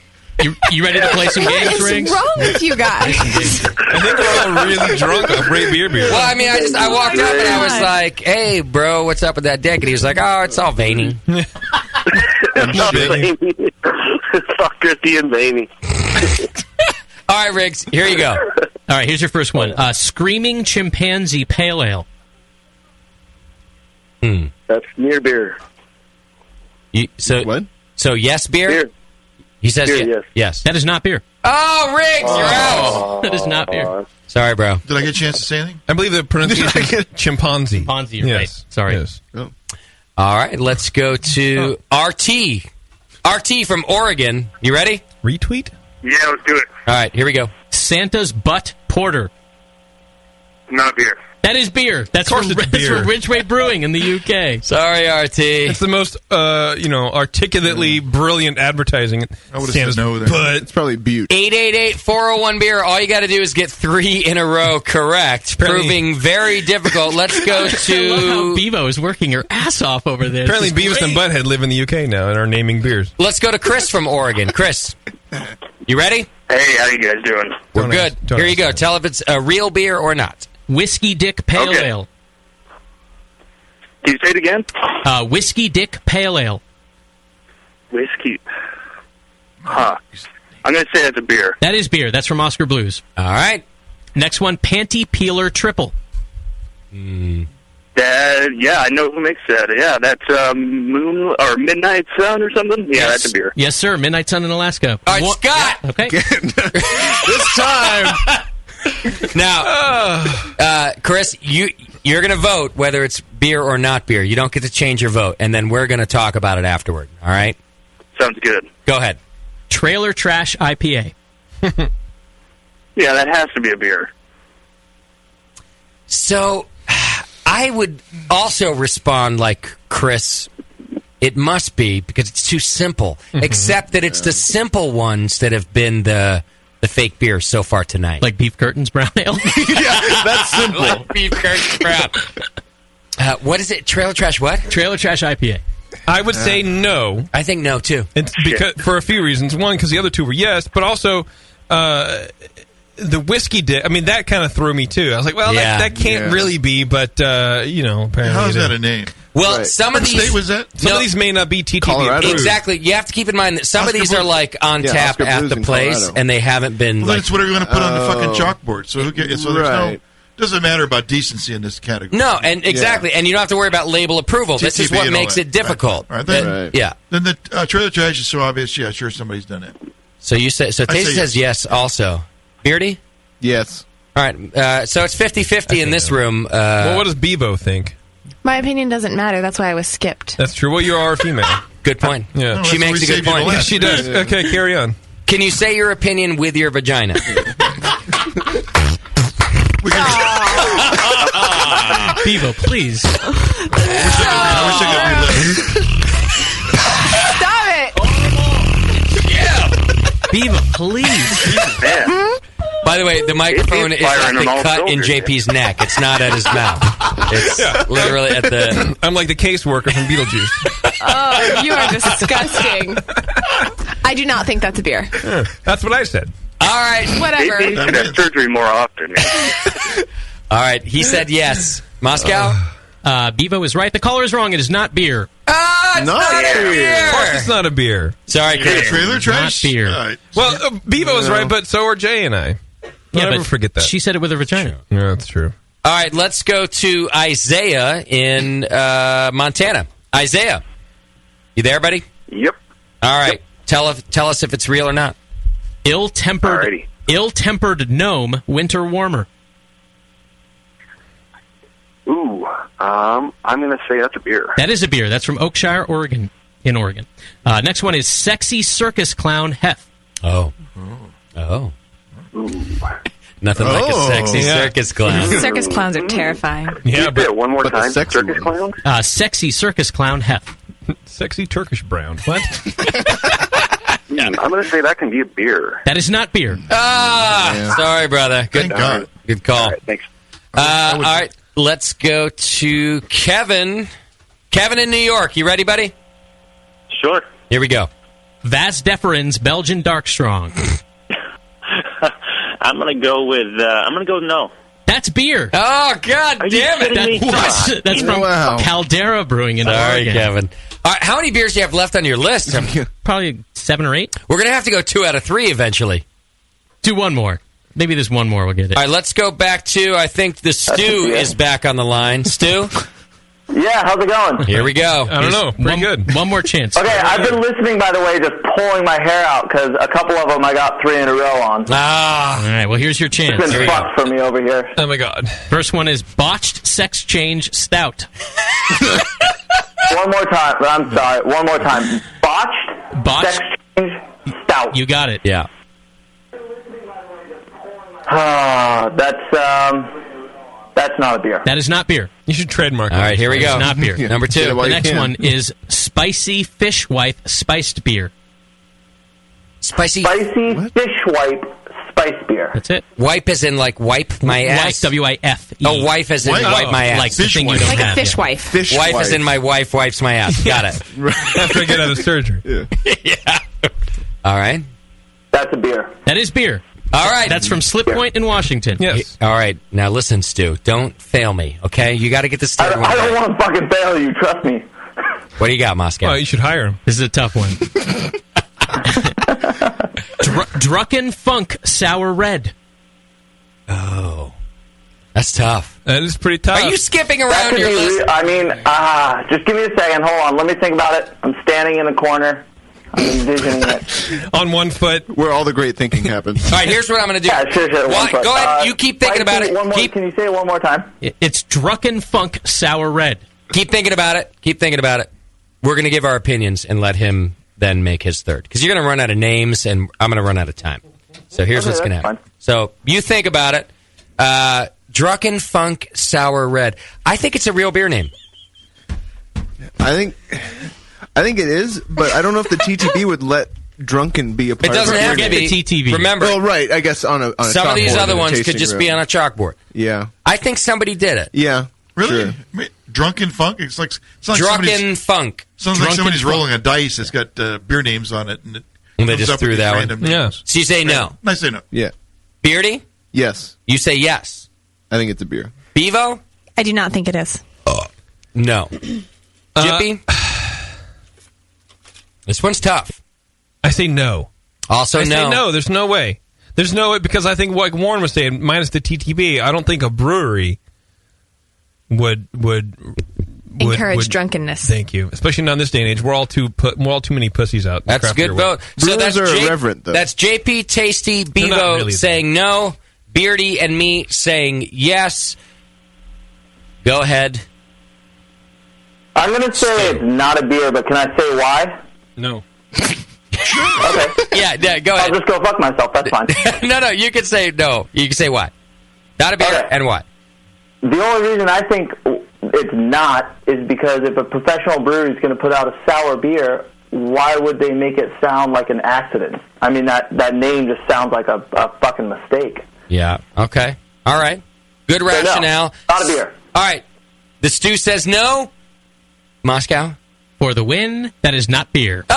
You ready to play some games, What is Riggs? wrong with you guys? I think we're all really drunk off RateBeer beer. Well, I mean, I walked up and I was like, "Hey, bro, what's up with that dick?" And he was like, "Oh, it's all veiny." Fuck Christy and Veiny. All right, Riggs, here you go. All right, here's your first one. Screaming Chimpanzee Pale Ale. That's near beer. What? So yes, beer? He says Beer, yes. That is not beer. Oh, Riggs, you're out. That is not beer. Sorry, bro. Did I get a chance to say anything? I believe the pronunciation is chimpanzee. Chimpanzee, you're right. Sorry. Yes. All right, let's go to RT. RT from Oregon. You ready? Retweet? Yeah, let's do it. All right, here we go. Santa's Butt Porter. Not beer. That is beer. That's Of course from, it's that's beer. from Ridgeway Brewing in the UK. Sorry, RT. It's the most, articulately brilliant advertising. I would have said no there. But It's probably Butte. 888-401-BEER. All you got to do is get 3 in a row correct, proving very difficult. Let's go I love how to... Bevo is working her ass off over there. apparently This is Beavis and great. Butthead live in the UK now and are naming beers. Let's go to Chris from Oregon. Chris, you ready? Hey, how you guys doing? We're Don't good. ask- don't Here you ask go. that. Tell if it's a real beer or not. Whiskey Dick Pale Okay. Ale. Can you say it again? Whiskey Dick Pale Ale. Whiskey. Huh. I'm going to say it's a beer. That is beer. That's from Oscar Blues. All right. Next one, Panty Peeler Triple. Yeah, I know who makes that. Yeah, that's Moon or Midnight Sun or something. Yeah, that's a beer. Yes, sir. Midnight Sun in Alaska. All right, Scott. Okay. This time. Now, Chris, you're going to vote whether it's beer or not beer. You don't get to change your vote, and then we're going to talk about it afterward. All right? Sounds good. Go ahead. Trailer Trash IPA. Yeah, that has to be a beer. So, I would also respond like Chris. It must be because it's too simple. Except that it's the simple ones that have been the fake beer so far tonight. Like Beef Curtains Brown Ale. Yeah, that's simple. Like Beef Curtains Brown. What is it? Trailer Trash what? Trailer Trash IPA. I would say no. I think no, too. It's because for a few reasons. One, because the other two were yes, but also the whiskey dick. I mean, that kind of threw me too. I was like, well, Yeah. that can't really be, but apparently. How is it that is. a name? Well, Right. some of What these state was that? Some of these may not be TTB Colorado. approved. Exactly. You have to keep in mind that some Oscar of these are Blues. like on Yeah, tap Oscar at Blues the in place, Colorado. and they haven't been Well, like. that's what we're going to put on the fucking chalkboard. So who cares? So there's Right. doesn't matter about decency in this category. No, and exactly, and you don't have to worry about label approval. This is TTB what and all makes that. it difficult. Right. Then, Right. Yeah. then the trailer trash is so obvious. Yeah, sure, somebody's done it. So you say so. I Taser say says yes. Also, Beardy. Yes. All right. So it's 50-50 in this room. Well, what does Bevo think? My opinion doesn't matter. That's why I was skipped. That's true. Well, you are a female. Good point. Yeah. No, She that's makes what a we good saved you point. the Yeah, last she does. Okay, carry on. Can you say your opinion with your vagina? Bevo, please. I wish I could relive. Stop it! Bevo, please. Man. By the way, the microphone is at the cut in JP's neck. It's not at his mouth. It's literally at the... I'm like the caseworker from Beetlejuice. Oh, you are disgusting. I do not think that's a beer. Yeah, that's what I said. All right. Whatever. Maybe you should have surgery more often. All right, he said yes. Moscow? Bevo is right. The caller is wrong. It is not beer. It's not a beer. Of course it's not a beer. Sorry, Chris. Trailer trash? Not beer. Right. Well, Bevo is right, but so are Jay and I. Yeah, Never but forget that. She said it with her vagina. Yeah, that's true. All right, let's go to Isaiah in Montana. Isaiah, you there, buddy? Yep. All right, tell us if it's real or not. Alrighty. Ill-tempered gnome, winter warmer. Ooh, I'm going to say that's a beer. That is a beer. That's from Oakshire, Oregon. In Oregon. Next one is sexy circus clown hef. Oh. Nothing like a sexy circus clown. Circus clowns are terrifying. Yeah, but one more time. Circus clown? Sexy circus clown hef. Sexy Turkish brown. What? I'm going to say that can be a beer. That is not beer. Sorry, brother. Good call. All right, thanks. All right, let's go to Kevin. Kevin in New York. You ready, buddy? Sure. Here we go. Vas Deferens Belgian Dark Strong. I'm gonna go with no. That's beer. Oh, God damn it. That's from Caldera Brewing in Sorry, Oregon. Kevin. All right, how many beers do you have left on your list? Probably 7 or 8. We're going to have to go 2 out of 3 eventually. Do one more. Maybe there's one more. We'll get it. All right, let's go back to, I think the Stu is back on the line. Stu? Yeah, how's it going? Here we go. I don't know. Pretty good. One more chance. Okay, I've been listening, by the way, just pulling my hair out because a couple of them I got 3 in a row on. Ah. All right, well, here's your chance. It's been fucked for me over here. Oh, my God. First one is botched sex change stout. One more time. I'm sorry. One more time. Botched sex change stout. You got it. Yeah. That's not a beer. That is not beer. You should trademark it. All right, here we go. It's not beer. Number 2. The next one is spicy fish wife spiced beer. Spicy fish wipe spice beer. That's it. Wipe as in like wipe my ass. Wife, W-I-F-E. Oh, wife as in wipe my ass. Like the thing you don't Like have. a fish wife. Fish wife as in my wife wipes my ass. Got it. After I get out of surgery. Yeah. All right. That's a beer. That is beer. All right. That's from Slip Point in Washington. Yes. All right. Now listen, Stu. Don't fail me, okay? You got to get this third one. I don't want to fucking fail you. Trust me. What do you got, Moscow? Well, you should hire him. This is a tough one. Drucken Funk Sour Red. Oh. That's tough. That is pretty tough. Are you skipping around your list? Just give me a second. Hold on. Let me think about it. I'm standing in a corner. I'm envisioning it. On one foot. Where all the great thinking happens. All right, here's what I'm going to do. Yeah, sure. Go ahead. You keep thinking about it. Can you say it one more time? It's Drucken Funk Sour Red. Keep thinking about it. Keep thinking about it. We're going to give our opinions and let him then make his third. Because you're going to run out of names, and I'm going to run out of time. So here's what's going to happen. So you think about it. Drucken Funk Sour Red. I think it's a real beer name. I think it is, but I don't know if the TTB would let drunken be a part of it. It doesn't have to be. The TTB. Remember. Well, right, I guess on a some of these other ones could just room. be on a chalkboard. Yeah. I think somebody did it. Yeah. Really? Sure. I mean, Drunken Funk? It's like Drunken Funk. Sounds like somebody's rolling a dice that's got beer names on it. And they just threw that one. Yeah. So you say no. I say no. Yeah. Beardy? Yes. You say yes. I think it's a beer. Bevo? I do not think it is. No. Jippy? This one's tough. I say no. Also I say no. There's no way. There's no way, because I think, like Warren was saying, minus the TTB, I don't think a brewery would encourage drunkenness. Thank you. Especially not in this day and age. We're all too many pussies out. That's a good vote. So that's irreverent, though. That's JP, Tasty, Bevo really saying no, Beardy and me saying yes. Go ahead. I'm going to say it's not a beer, but can I say why? No. Okay. Yeah, go ahead. I'll just go fuck myself. That's fine. No, you can say no. You can say why. Not a beer, and why? The only reason I think it's not is because if a professional brewery is going to put out a sour beer, why would they make it sound like an accident? I mean, that name just sounds like a fucking mistake. Yeah. Okay. All right. Good rationale. Not a beer. All right. The stew says no. Moscow? For the win, that is not beer. I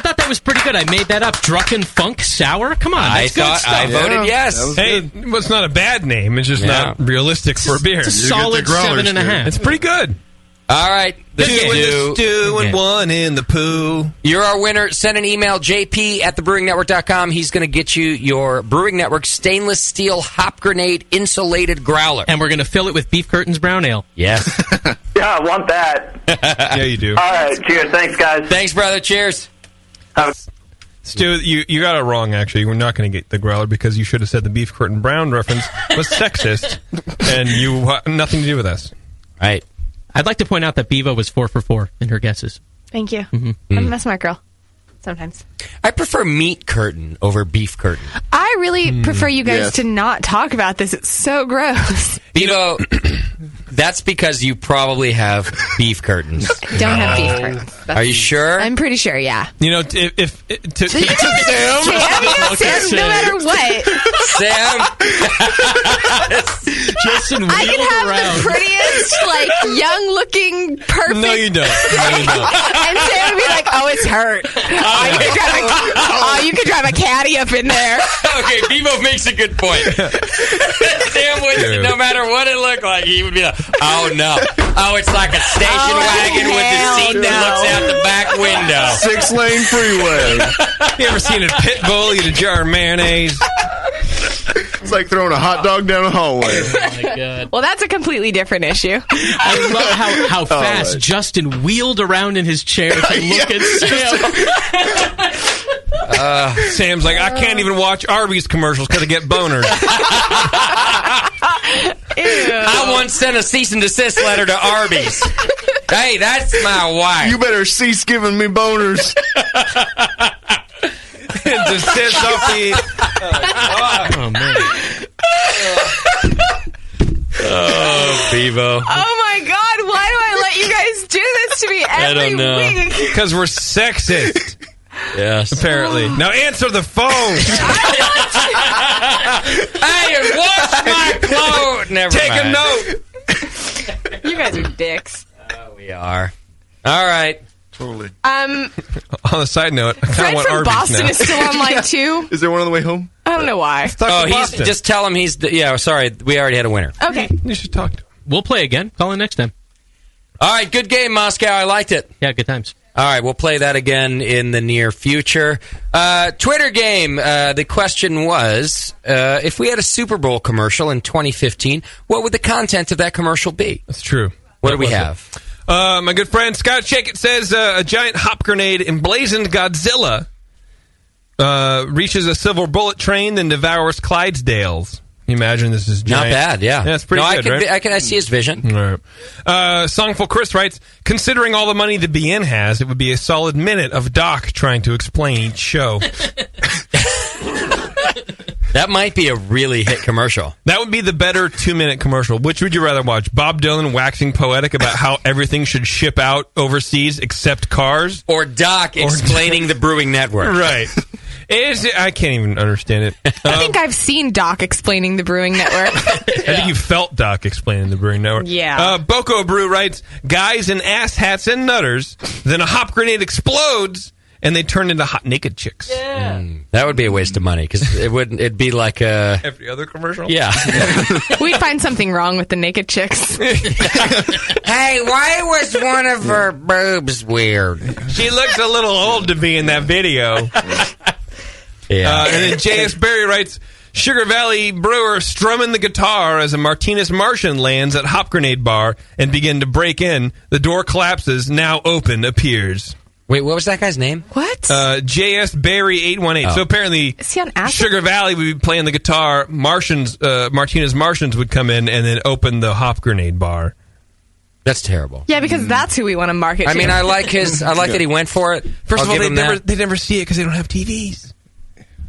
thought that was pretty good. I made that up. Drucken Funk Sour? Come on, that's good stuff. I voted yes. Hey, well, it's not a bad name. It's just not realistic for a beer. It's a solid 7.5. It's pretty good. All right. The Two in the stew and one in the poo. You're our winner. Send an email, jp@thebrewingnetwork.com. He's going to get you your Brewing Network stainless steel hop grenade insulated growler. And we're going to fill it with Beef Curtains Brown Ale. Yes. Yeah, I want that. Yeah, you do. All right, cheers. Thanks, guys. Thanks, brother. Cheers. Stu, you got it wrong, actually. We're not going to get the growler because you should have said the Beef Curtain Brown reference was sexist, and you nothing to do with us. Right. I'd like to point out that Bevo was 4 for 4 in her guesses. Thank you. Mm-hmm. I'm a smart girl. Sometimes. I prefer meat curtain over beef curtain. I really prefer you guys to not talk about this. It's so gross. Bevo, that's because you probably have beef curtains. Don't have beef curtains. Are you sure? I'm pretty sure, yeah. You know, Sam, no matter what. Sam? Justin I can have the prettiest, young-looking, perfect... No, you don't. And Sam would be like, oh, it's hurt. You could drive a caddy up in there. Okay, Bevo makes a good point. Sam would, no matter what it looked like, he would be like, oh, no. Oh, it's like a station wagon with the seat that looks out the back window. 6-lane freeway. You ever seen a pit bull eat a jar of mayonnaise? It's like throwing a hot dog down a hallway. Oh, my God. Well, that's a completely different issue. I love how fast Justin wheeled around in his chair to look at Sam. Sam's like, I can't even watch Arby's commercials because I get boners. I once sent a cease and desist letter to Arby's. Hey, that's my wife. You better cease giving me boners. Desist off the... Oh, man. Oh, Bevo. Oh, my God. Why do I let you guys do this to me every week? Because we're sexist. Yes. Apparently. Now answer the phone. Hey, and wash my clothes. Never Take mind. a note. You guys are dicks. We are. All right. Totally. On a side note, I kind of Fred want from Arby's Boston now. is still online, too. Is there one on the way home? I don't know why. Oh, just tell him he's... sorry. We already had a winner. Okay. You should talk to him. We'll play again. Call in next time. All right. Good game, Moscow. I liked it. Yeah, good times. All right, we'll play that again in the near future. Twitter game. The question was, if we had a Super Bowl commercial in 2015, what would the content of that commercial be? That's true. What do we have? My good friend Scott Shake It says a giant hop grenade emblazoned Godzilla reaches a silver bullet train, then devours Clydesdales. You imagine this is giant. Not bad, yeah. Yeah, it's pretty good, right? I see his vision. All right. Songful Chris writes, considering all the money the BN has, it would be a solid minute of Doc trying to explain each show. That might be a really hit commercial. That would be the better 2-minute commercial. Which would you rather watch? Bob Dylan waxing poetic about how everything should ship out overseas except cars? Or Doc explaining the Brewing Network. Right. I can't even understand it. I think I've seen Doc explaining the Brewing Network. I think you felt Doc explaining the Brewing Network. Yeah. Boko Brew writes, guys in ass hats and nutters, then a hop grenade explodes, and they turn into hot naked chicks. Yeah. That would be a waste of money, because it'd be like a... Every other commercial? Yeah. We'd find something wrong with the naked chicks. Hey, why was one of her boobs weird? She looks a little old to be in that video. Yeah. And then J.S. Berry writes, Sugar Valley brewer strumming the guitar as a Martinez Martian lands at Hop Grenade Bar and begin to break in. The door collapses. Now open appears. Wait, what was that guy's name? What? J.S. Berry 818. Oh. So apparently, is he on acid? Sugar Valley would be playing the guitar. Martinez Martians would come in and then open the Hop Grenade Bar. That's terrible. Yeah, because that's who we want to market to. I mean, I like that he went for it. First of all, they never never see it because they don't have TVs.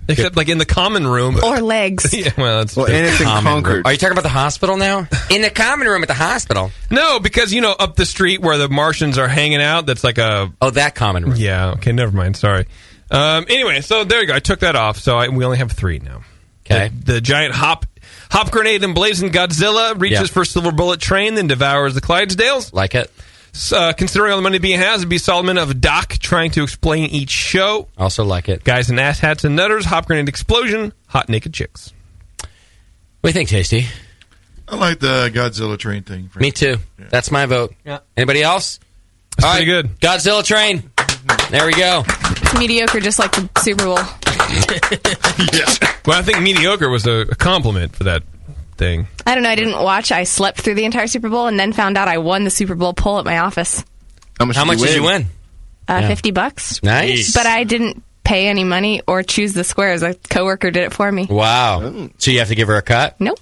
Except like in the common room. Or legs. Yeah, well, and it's in Concord. Are you talking about the hospital now? In the common room at the hospital? No, because, up the street where the Martians are hanging out, that's like a... Oh, that common room. Yeah, okay, never mind, sorry. Anyway, so there you go. I took that off, so we only have 3 now. Okay. The giant hop grenade emblazoned Godzilla reaches for Silver Bullet train, then devours the Clydesdales. Like it. Considering all the money being has, it'd be Solomon of Doc trying to explain each show. Also like it. Guys in ass hats and nutters, hop grenade explosion, hot naked chicks. What do you think, Tasty? I like the Godzilla train thing. Me too. Yeah. That's my vote. Yeah. Anybody else? That's pretty good. Godzilla train. There we go. It's mediocre, just like the Super Bowl. Yeah. Well, I think mediocre was a compliment for that thing. I don't know. I didn't watch. I slept through the entire Super Bowl and then found out I won the Super Bowl poll at my office. How much did you win? $50. Nice. But I didn't pay any money or choose the squares. A coworker did it for me. Wow. So you have to give her a cut? Nope.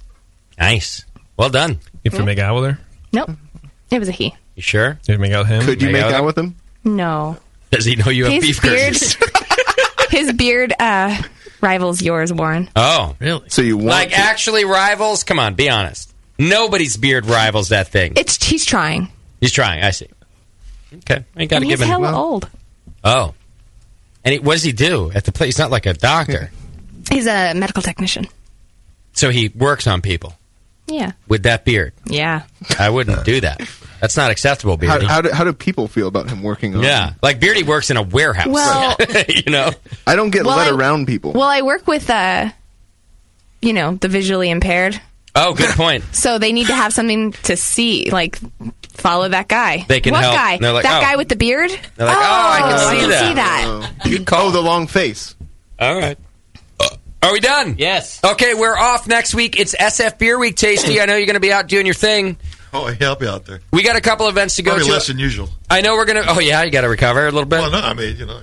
Nice. Well done. You have to make out with her? Nope. It was a he. You sure? Did you make out with him? Could you make out with him? No. Does he know you have beef curtains? His beard rivals yours, Warren. Oh, really? So you want actually rivals? Come on, be honest. Nobody's beard rivals that thing. He's trying. He's trying. I see. Okay, I got to give him. He's hella old. Oh, and what does he do at the place? He's not like a doctor. He's a medical technician. So he works on people. Yeah. With that beard. Yeah. I wouldn't do that. That's not acceptable, Beardy. How do people feel about him working on? Yeah, like Beardy works in a warehouse. Well, you know, I don't get led around people. Well, I work with, the visually impaired. Oh, good point. So they need to have something to see, like follow that guy. They can what help. guy? Like, that guy with the beard? They're like, I can see that. Good call. Oh, the long face. All right. Are we done? Yes. Okay, we're off next week. It's SF Beer Week, Tasty. I know you're going to be out doing your thing. Oh, yeah, I'll be out there. We got a couple events to go Probably to. less than usual. I know we're going to... Oh, yeah, you got to recover a little bit? Well, no, I mean, you know.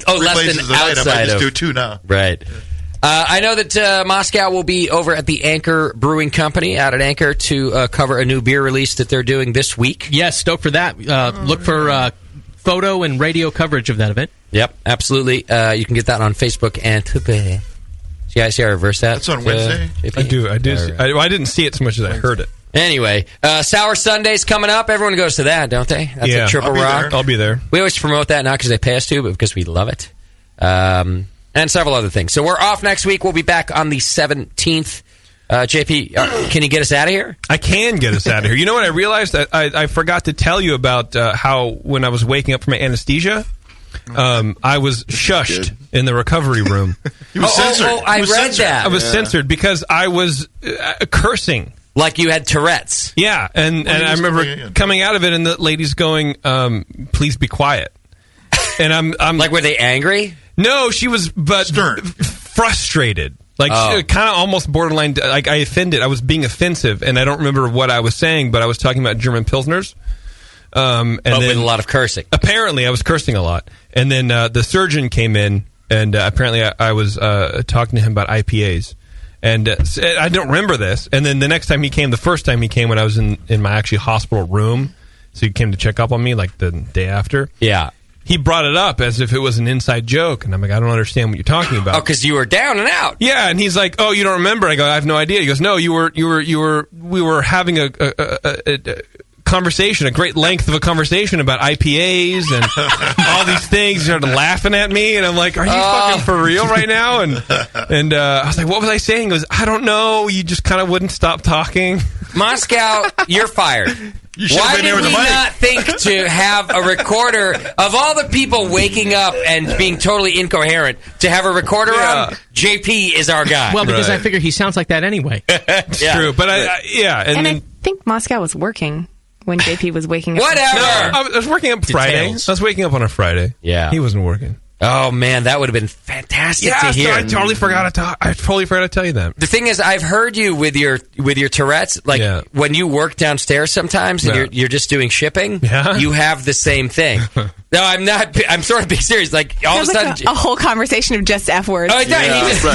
Oh, less than outside I might just of... do 2 now. Right. Yeah. I know that Moscow will be over at the Anchor Brewing Company out at Anchor to cover a new beer release that they're doing this week. Yes, stoked for that. Look for photo and radio coverage of that event. Yep, absolutely. You can get that on Facebook and Twitter. So you guys see I reversed that? That's on Wednesday? I do. I didn't see it so much as I heard it. Anyway, Sour Sunday's coming up. Everyone goes to that, don't they? That's yeah, a Triple Rock. I'll be there. We always promote that, not because they pay us to, but because we love it. And several other things. So we're off next week. We'll be back on the 17th. JP, can you get us out of here? I can get us out of here. You know what I realized? I forgot to tell you about how when I was waking up from my anesthesia, I was shushed in the recovery room. You were censored. I read that. I was censored because I was cursing. Like you had Tourette's. Yeah, and I remember coming out of it and the ladies going, please be quiet. And I'm like, were they angry? No, she was stern, frustrated. Like, kind of almost borderline, like I offended. I was being offensive, and I don't remember what I was saying, but I was talking about German Pilsners. But with a lot of cursing. Apparently, I was cursing a lot. And then the surgeon came in, and apparently I was talking to him about IPAs. And I don't remember this. And then the next time he came, the first time he came when I was in my actually hospital room, so he came to check up on me like the day after. Yeah. He brought it up as if it was an inside joke, and I'm like, I don't understand what you're talking about. Oh, because you were down and out. Yeah, and he's like, oh, you don't remember? I go, I have no idea. He goes, no, we were having a conversation, a great length of a conversation about IPAs and all these things. He started laughing at me, and I'm like, are you fucking for real right now? And I was like, what was I saying? He goes, I don't know. You just kind of wouldn't stop talking. Moscow, you're fired. Why did we not think to have a recorder of all the people waking up and being totally incoherent to have a recorder on? JP is our guy. Well, because I figure he sounds like that anyway. It's true, but And I think Moscow was working when JP was waking up. Whatever. No, I was working up Friday. I was waking up on a Friday. Yeah. He wasn't working. Oh, man, that would have been fantastic to hear. So I totally forgot to tell you that. The thing is, I've heard you with your Tourette's, like when you work downstairs sometimes and you're just doing shipping, you have the same thing. No, I'm not. I'm sort of being serious. Like all of a sudden, a whole conversation of just F words. Oh,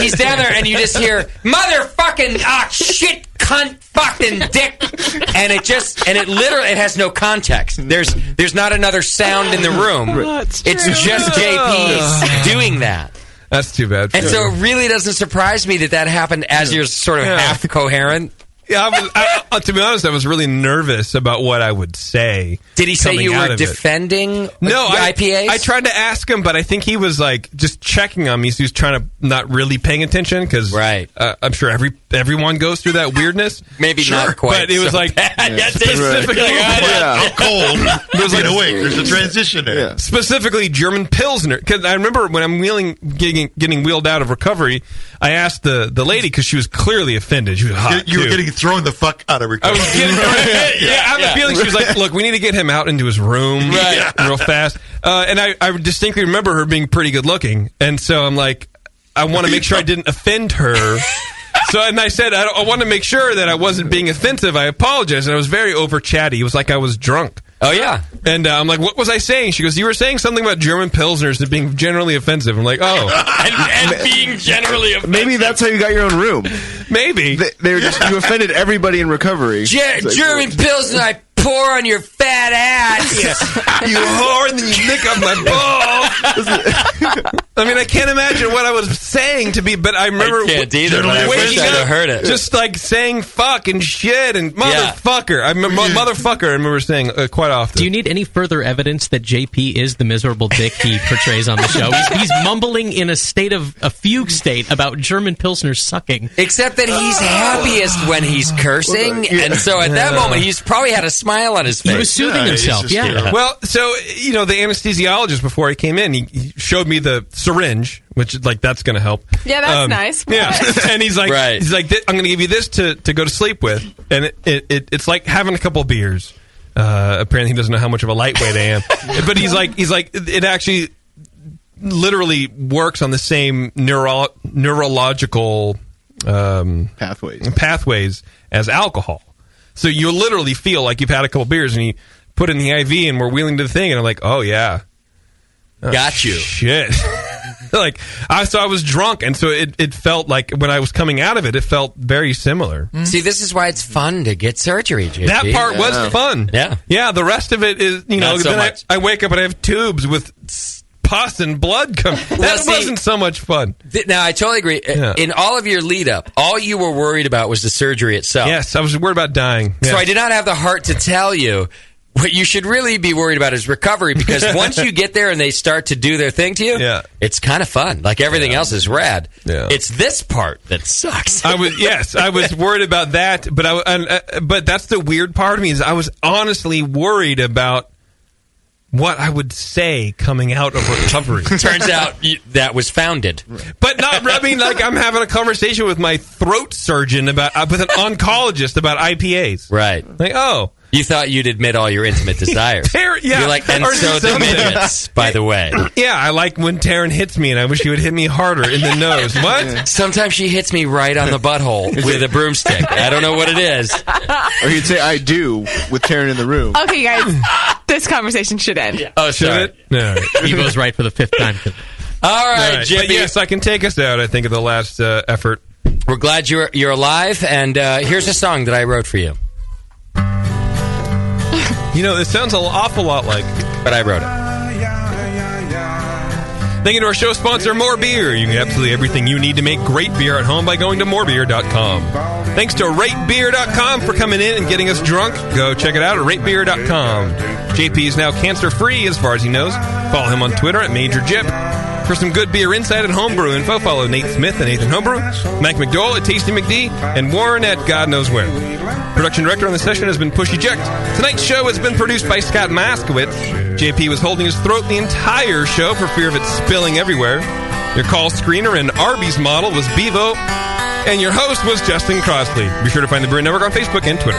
he's down there, and you just hear motherfucking shit, cunt, fucking dick, and it literally has no context. There's not another sound in the room. It's just JP doing that. That's too bad. And so it really doesn't surprise me that happened as you're sort of half coherent. Yeah, to be honest, I was really nervous about what I would say. Did he say you were defending IPAs? I tried to ask him, but I think he was like just checking on me. So he was trying to not really paying attention because I'm sure everyone goes through that weirdness. Maybe not quite. But it was so like bad. specifically, I'm cold. It was like, wait, there's a transition there. Yeah. Specifically, German Pilsner. Because I remember when I'm getting wheeled out of recovery, I asked the lady because she was clearly offended. She was hot. You were getting thrown the fuck out of recovery. I have a feeling she was like, look, we need to get him out into his room real fast. And I distinctly remember her being pretty good looking. And so I'm like, I want to make sure I didn't offend her. And I said, I want to make sure that I wasn't being offensive. I apologize. And I was very over chatty. It was like I was drunk. Oh, yeah. And I'm like, what was I saying? She goes, you were saying something about German Pilsners and being generally offensive. I'm like, oh. and being generally offensive. Maybe that's how you got your own room. Maybe. They were just, you offended everybody in recovery. German Pilsner, I pour on your fat ass. You whore, and then you lick up my balls. I mean, I can't imagine what I was saying to be, but I remember I can't either, but I wish I'd have heard it. Just like saying fuck and shit and motherfucker. I remember motherfucker. I remember saying quite often. Do you need any further evidence that JP is the miserable dick he portrays on the show? He's mumbling in a fugue state about German Pilsner sucking. Except that he's happiest when he's cursing, and so at that moment he's probably had a smile on his face. He was soothing himself. Yeah. Well, so the anesthesiologist before he came in, he showed me the syringe, which like that's going to help. Yeah, that's nice. Yeah, and he's like, I'm going to give you this to go to sleep with, and it's like having a couple beers. Apparently, he doesn't know how much of a lightweight I am, but he's like, it actually literally works on the same neurological pathways as alcohol. So you literally feel like you've had a couple beers, and you put in the IV, and we're wheeling to the thing, and I'm like, oh yeah, got you. Shit. So I was drunk, and so it felt like when I was coming out of it, it felt very similar. See, this is why it's fun to get surgery, JP. That part was fun. Yeah. The rest of it is, Not so then much. I wake up and I have tubes with pus and blood coming. That wasn't so much fun. Now, I totally agree. Yeah. In all of your lead up, all you were worried about was the surgery itself. Yes, I was worried about dying. So Yes. I did not have the heart to tell you. What you should really be worried about is recovery, because once you get there and they start to do their thing to you, it's kind of fun. Like everything else is rad. Yeah. It's this part that sucks. I was worried about that, but that's the weird part of me is I was honestly worried about what I would say coming out of recovery. Turns out that was founded. But not, I mean, like I'm having a conversation with my throat surgeon with an oncologist about IPAs. Right. Like, oh. You thought you'd admit all your intimate desires. You're like, and so the midgets, by the way. Yeah, I like when Taryn hits me, and I wish he would hit me harder in the nose. What? Sometimes she hits me right on the butthole with a broomstick. I don't know what it is. Or you'd say, I do, with Taryn in the room. Okay, guys, this conversation should end. Yeah. Oh, should it? No. He goes right for the fifth time. All right, Jimmy. But yes, I can take us out, I think, of the last effort. We're glad you're alive, and here's a song that I wrote for you. This sounds an awful lot like... But I wrote it. Thank you to our show sponsor, More Beer. You can get absolutely everything you need to make great beer at home by going to morebeer.com. Thanks to RateBeer.com for coming in and getting us drunk. Go check it out at RateBeer.com. JP is now cancer-free as far as he knows. Follow him on Twitter at MajorJip. For some good beer insight and homebrew info, follow Nate Smith at Nathan Homebrew, Mike McDowell at Tasty McD, and Warren at God Knows Where. Production director on the session has been Push Eject. Tonight's show has been produced by Scott Maskowitz. JP was holding his throat the entire show for fear of it spilling everywhere. Your call screener and Arby's model was Bevo. And your host was Justin Crossley. Be sure to find the Brew Network on Facebook and Twitter.